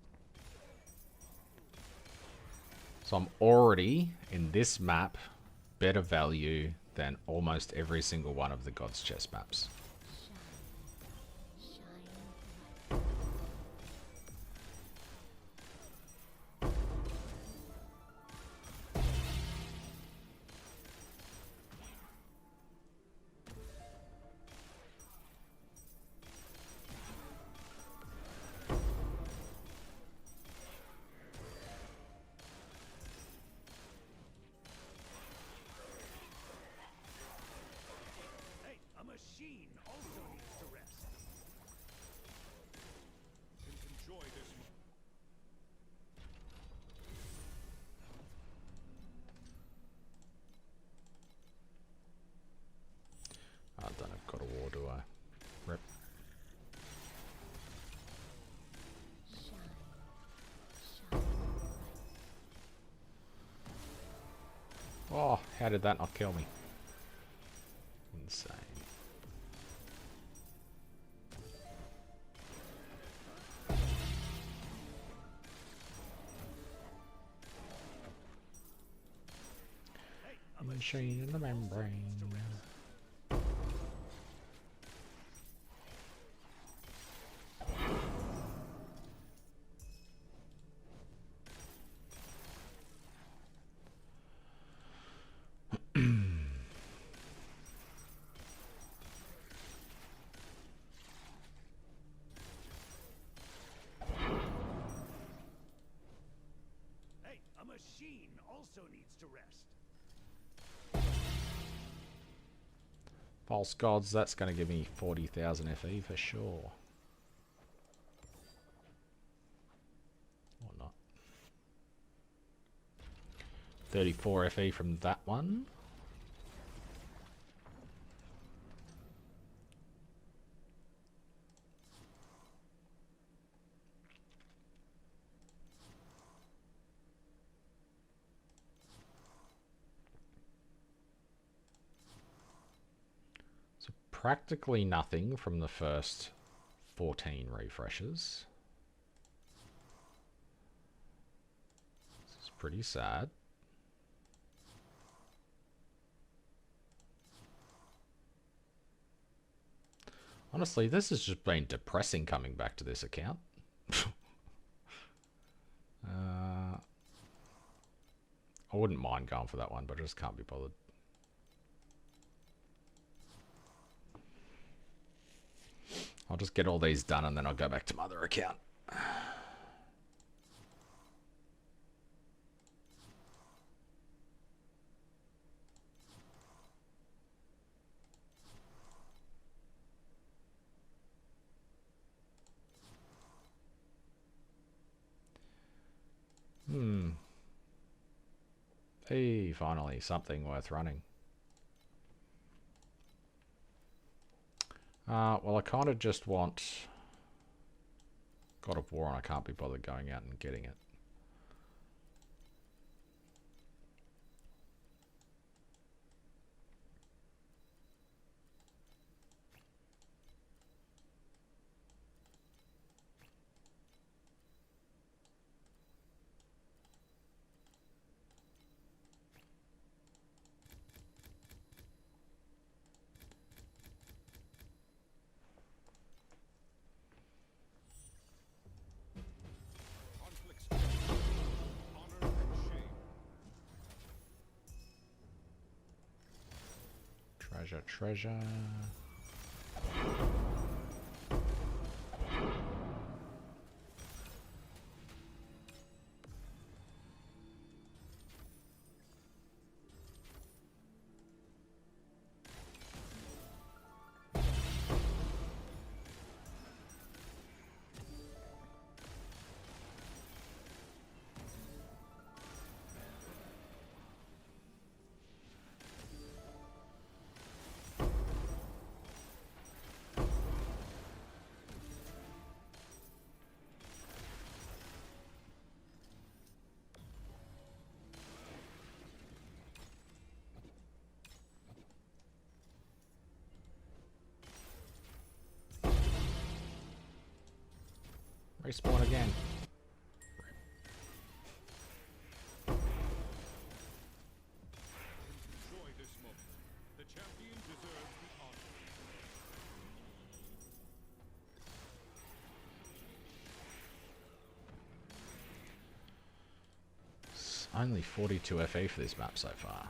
So I'm already, in this map, better value than almost every single one of the God's Chest maps. Hey, a machine also needs to rest. Enjoy this. I don't have God of War, do I? Rip. Oh, how did that not kill me? Insane. Machine in the membrane. Hey, a machine also needs to rest. False gods, that's going to give me 40,000 FE for sure. Or not. 34 FE from that one. Practically nothing from the first 14 refreshes. This is pretty sad. Honestly, this has just been depressing coming back to this account. I wouldn't mind going for that one, but I just can't be bothered. I'll just get all these done and then I'll go back to my other account. Hey, finally, something worth running. Well, I kind of just want God of War and I can't be bothered going out and getting it. Treasure, treasure. Respawn again. Enjoy this moment. The champion deserves the honor. It's only 42 FE for this map so far.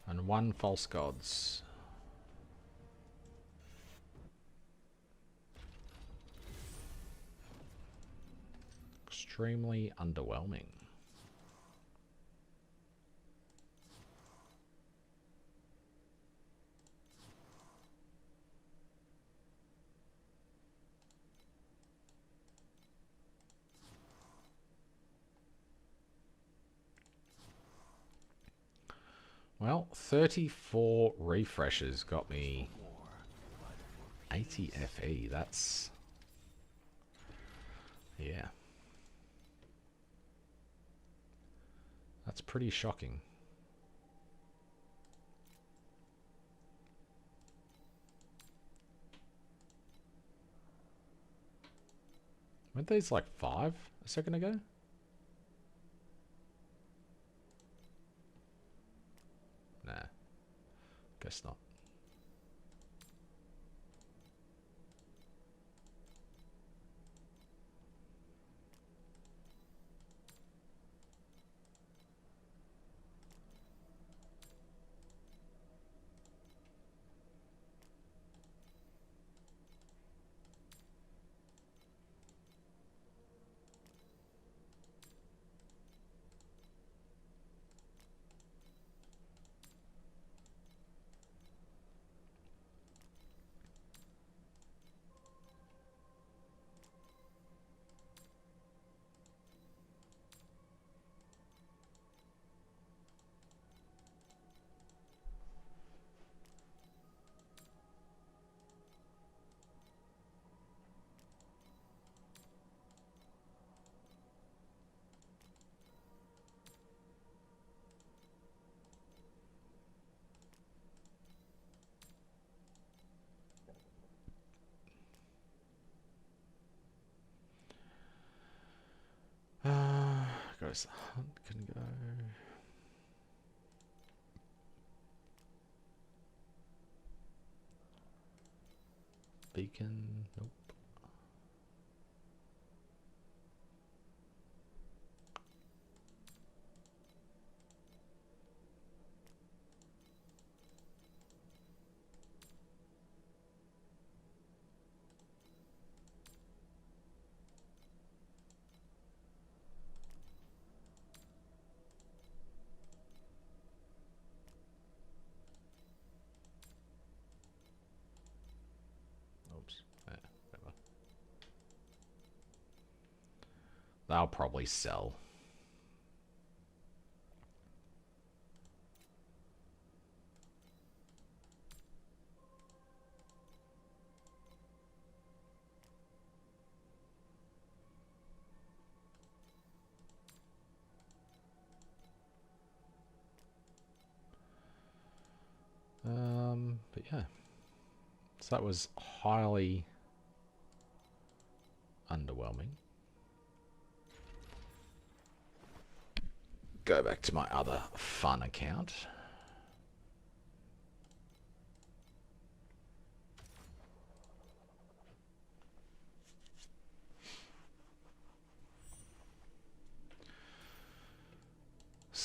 And 1 false gods. Extremely underwhelming. Well, 34 refreshes got me 80 FE. That's... yeah. That's pretty shocking. Weren't these like 5 a second ago? Nah, guess not. Goes the hunt can go. Beacon, nope. Oops. Whatever. They'll probably sell. But yeah. So that was highly underwhelming. Go back to my other fun account.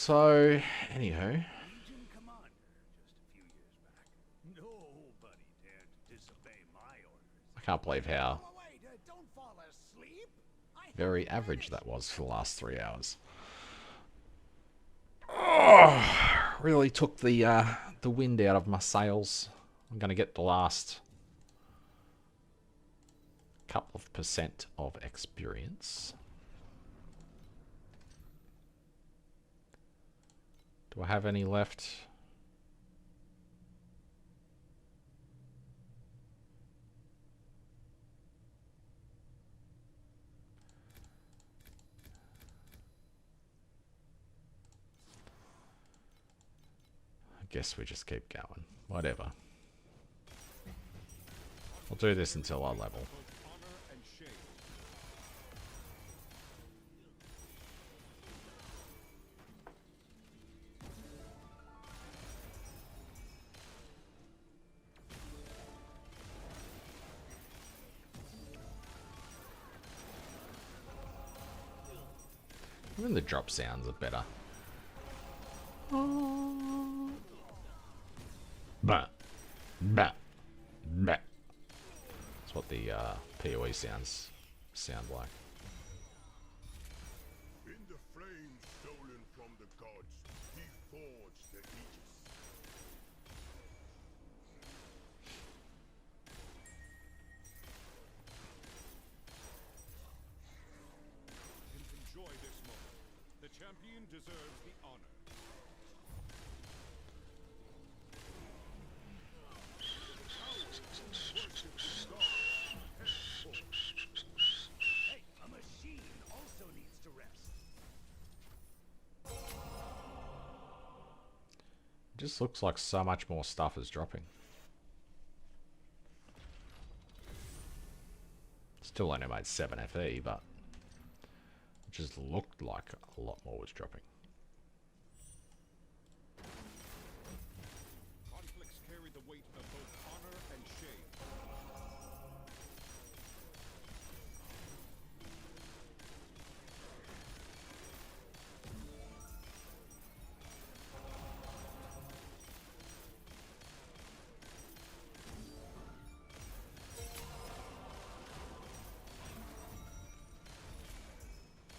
So, anywho, Legion commander just a few years back. Nobody dared to disobey my orders. I can't believe how Wait, don't fall asleep. very average that was for the last 3 hours. Oh, really took the wind out of my sails. I'm going to get the last couple of % of experience. Do I have any left? I guess we just keep going. Whatever. I'll do this until I level. Even the drop sounds are better. Bah. Bah. Bah. That's what the PoE sounds sound like. In the flame stolen from the gods, he forged the Aegis. Enjoy this moment. The champion deserves the honor. Hey, a machine also needs to rest. It just looks like so much more stuff is dropping. Still only made 7 FE, but it just looked like a lot more was dropping. Conflicts carry the weight of both honor and shame.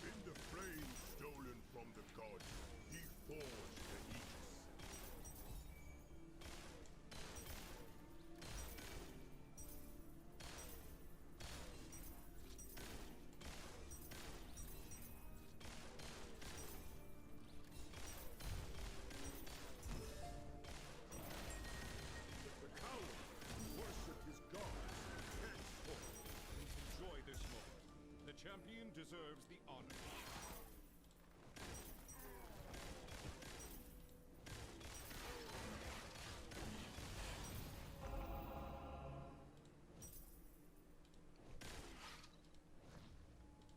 In the flame stolen from the gods, he forged the Aegis. The coward worshipped his gods, henceforth. Enjoy this moment. The champion deserves the honor.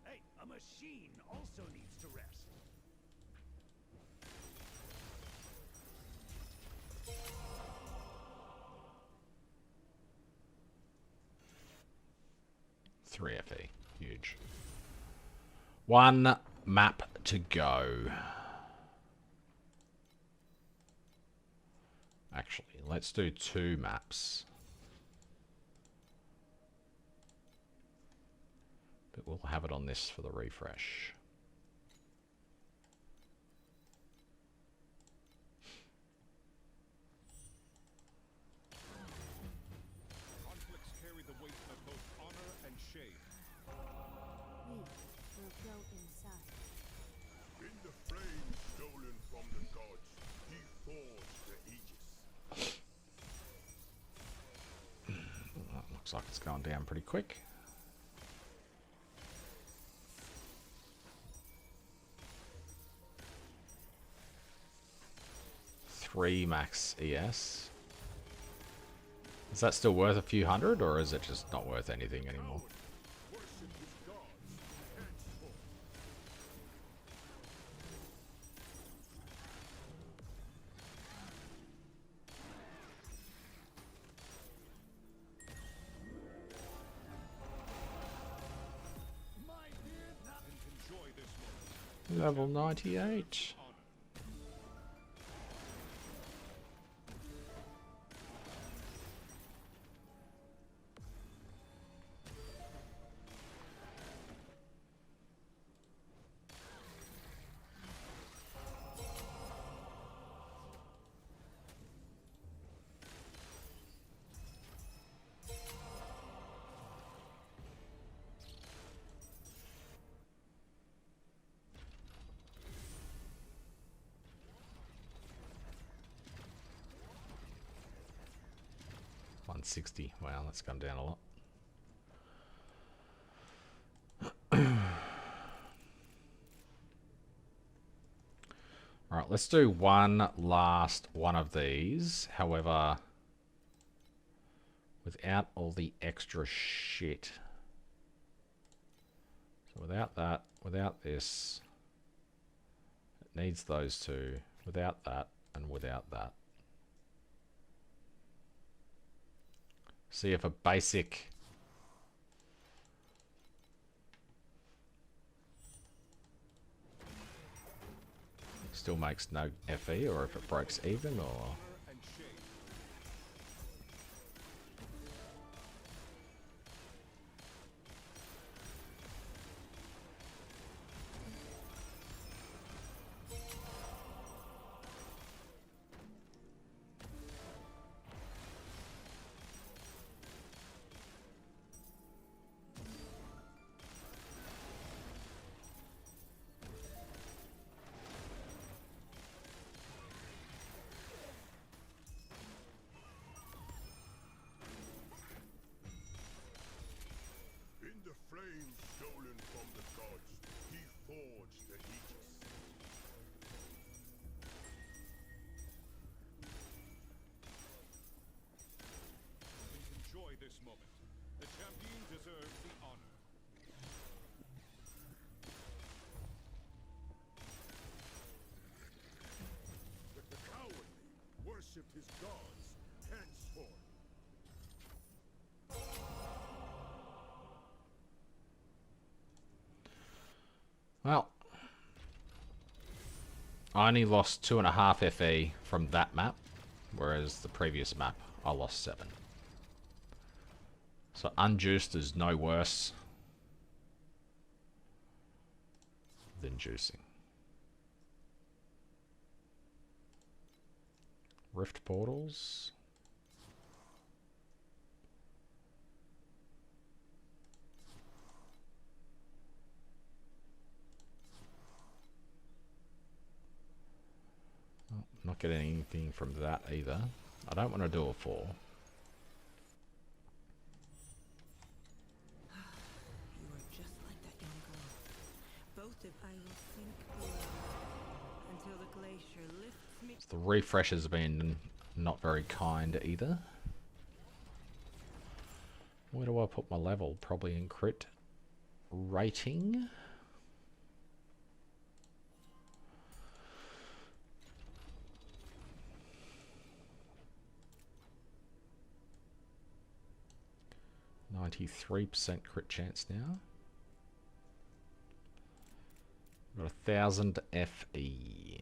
Hey, a machine also needs to rest. Three FE. Huge. One map to go. Actually, let's do 2 maps. But we'll have it on this for the refresh. Conflicts carry the weight of both honor and shame. We will go inside. In the flame stolen from the gods, he forged the Aegis. That looks like it's going down pretty quick. Three max ES. Is that still worth a few hundred, or is it just not worth anything anymore? Worshipped his gods, henceforth. Enjoy this moment. Level 98. 160. Wow, that's gone down a lot. Alright, let's do one last one of these. However, without all the extra shit. So without that, without this, it needs those two. Without that, and without that. See if a basic still makes no FE, or if it breaks even, or flame stolen from the gods, he forged the Aegis. Enjoy this moment. The champion deserves the honor. The cowardly worshipped his gods henceforth. well, I only lost 2.5 FE from that map, whereas the previous map I lost 7. So unjuiced is no worse than juicing. Rift portals. Not getting anything from that either. I don't want to do a 4. You are just like that young girl. Both of I will sink below until the glacier lifts me. The refresh has been not very kind either. Where do I put my level? Probably in crit rating. %, crit chance now. Got 1000 FE.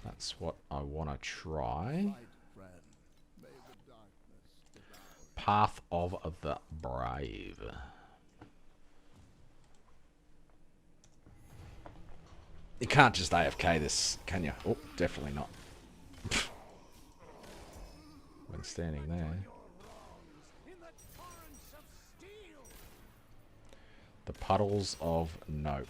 That's what I want to try. Path of the Brave. You can't just AFK this, can you? Oh, definitely not. When standing there. The Puddles of Nope.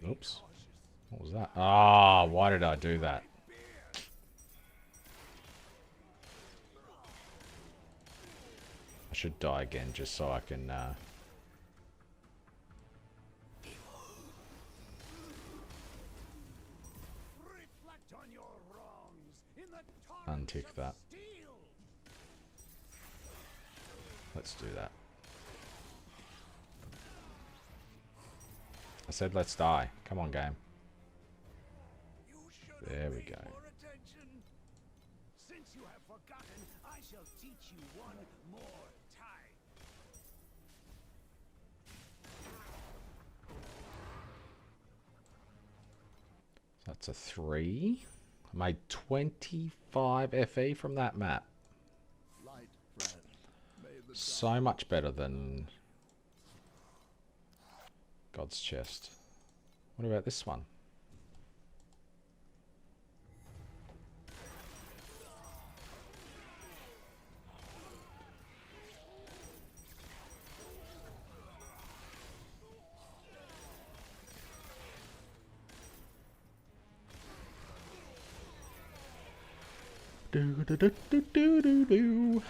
Oops. What was that? Ah, oh, why did I do that? I should die again just so I can untick that. Let's do that. I said let's die. Come on, game. There we go. Since you have forgotten, I shall teach you one more time. That's a 3. I made 25 FE from that map. Light, friend. May the So much better than God's Chest. What about this one? Do do do do do do do.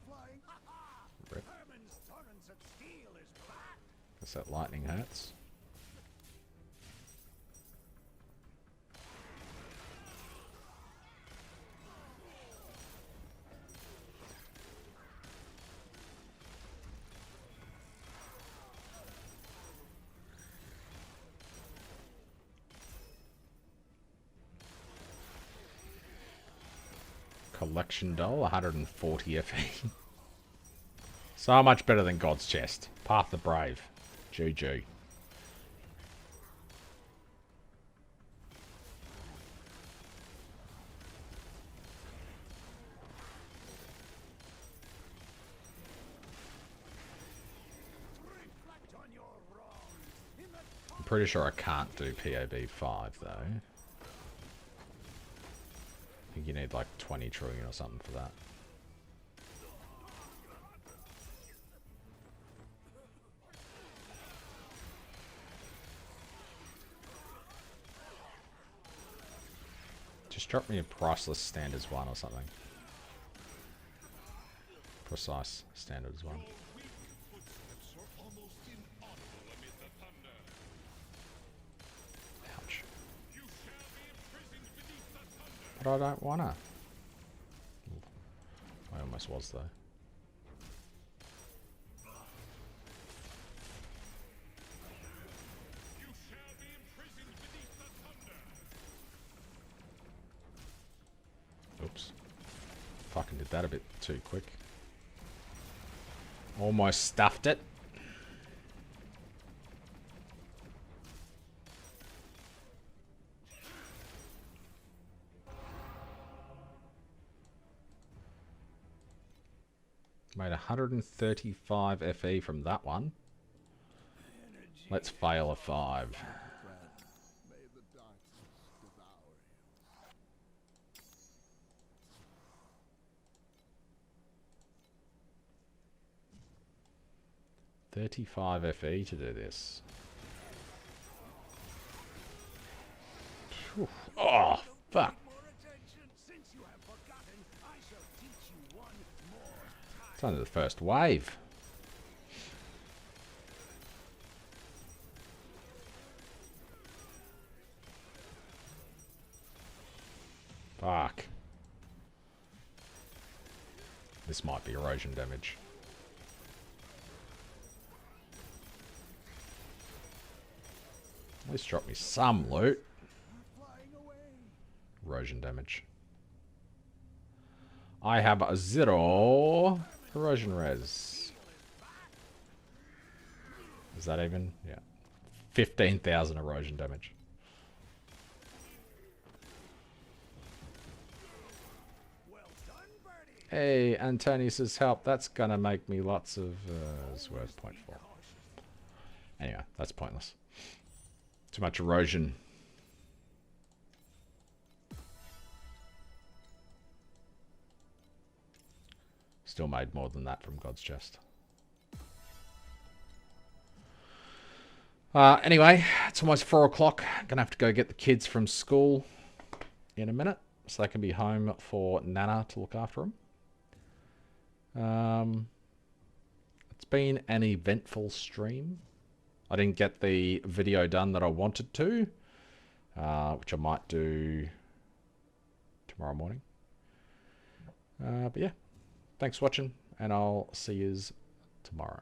Flying. Ha-ha! Rip. Herman's torrents of steel is back. Guess that lightning hurts. Collection doll, 140 FE. So much better than God's Chest. Path the Brave. GG. Reflect on your wrongs. In the I'm pretty sure I can't do POB 5 though. I think you need like 20 trillion or something for that. Just drop me a priceless standards 1 or something. Precise standards 1. Ouch. But I don't wanna. I almost was though. Oops. Fucking did that a bit too quick. Almost stuffed it. Made 135 FE from that one. Let's fail a 5. friend. May the darkness devour you. 35 FE to do this. Phew. Oh, fuck. more attention. Since you have forgotten, I shall teach you one more time. It's only the first wave. Fuck. This might be erosion damage. At least drop me some loot. Flying away. Erosion damage. I have a 0 erosion res. Is that even? Yeah. 15,000 erosion damage. Well done, birdie. Hey, Antonius's help. That's gonna make me lots of... it's worth 0.4. Anyway, that's pointless. Too much erosion. Still made more than that from God's Chest. Anyway, it's almost 4 o'clock. Gonna have to go get the kids from school in a minute, so they can be home for Nana to look after them. It's been an eventful stream. I didn't get the video done that I wanted to, which I might do tomorrow morning. But yeah, thanks for watching, and I'll see yous tomorrow.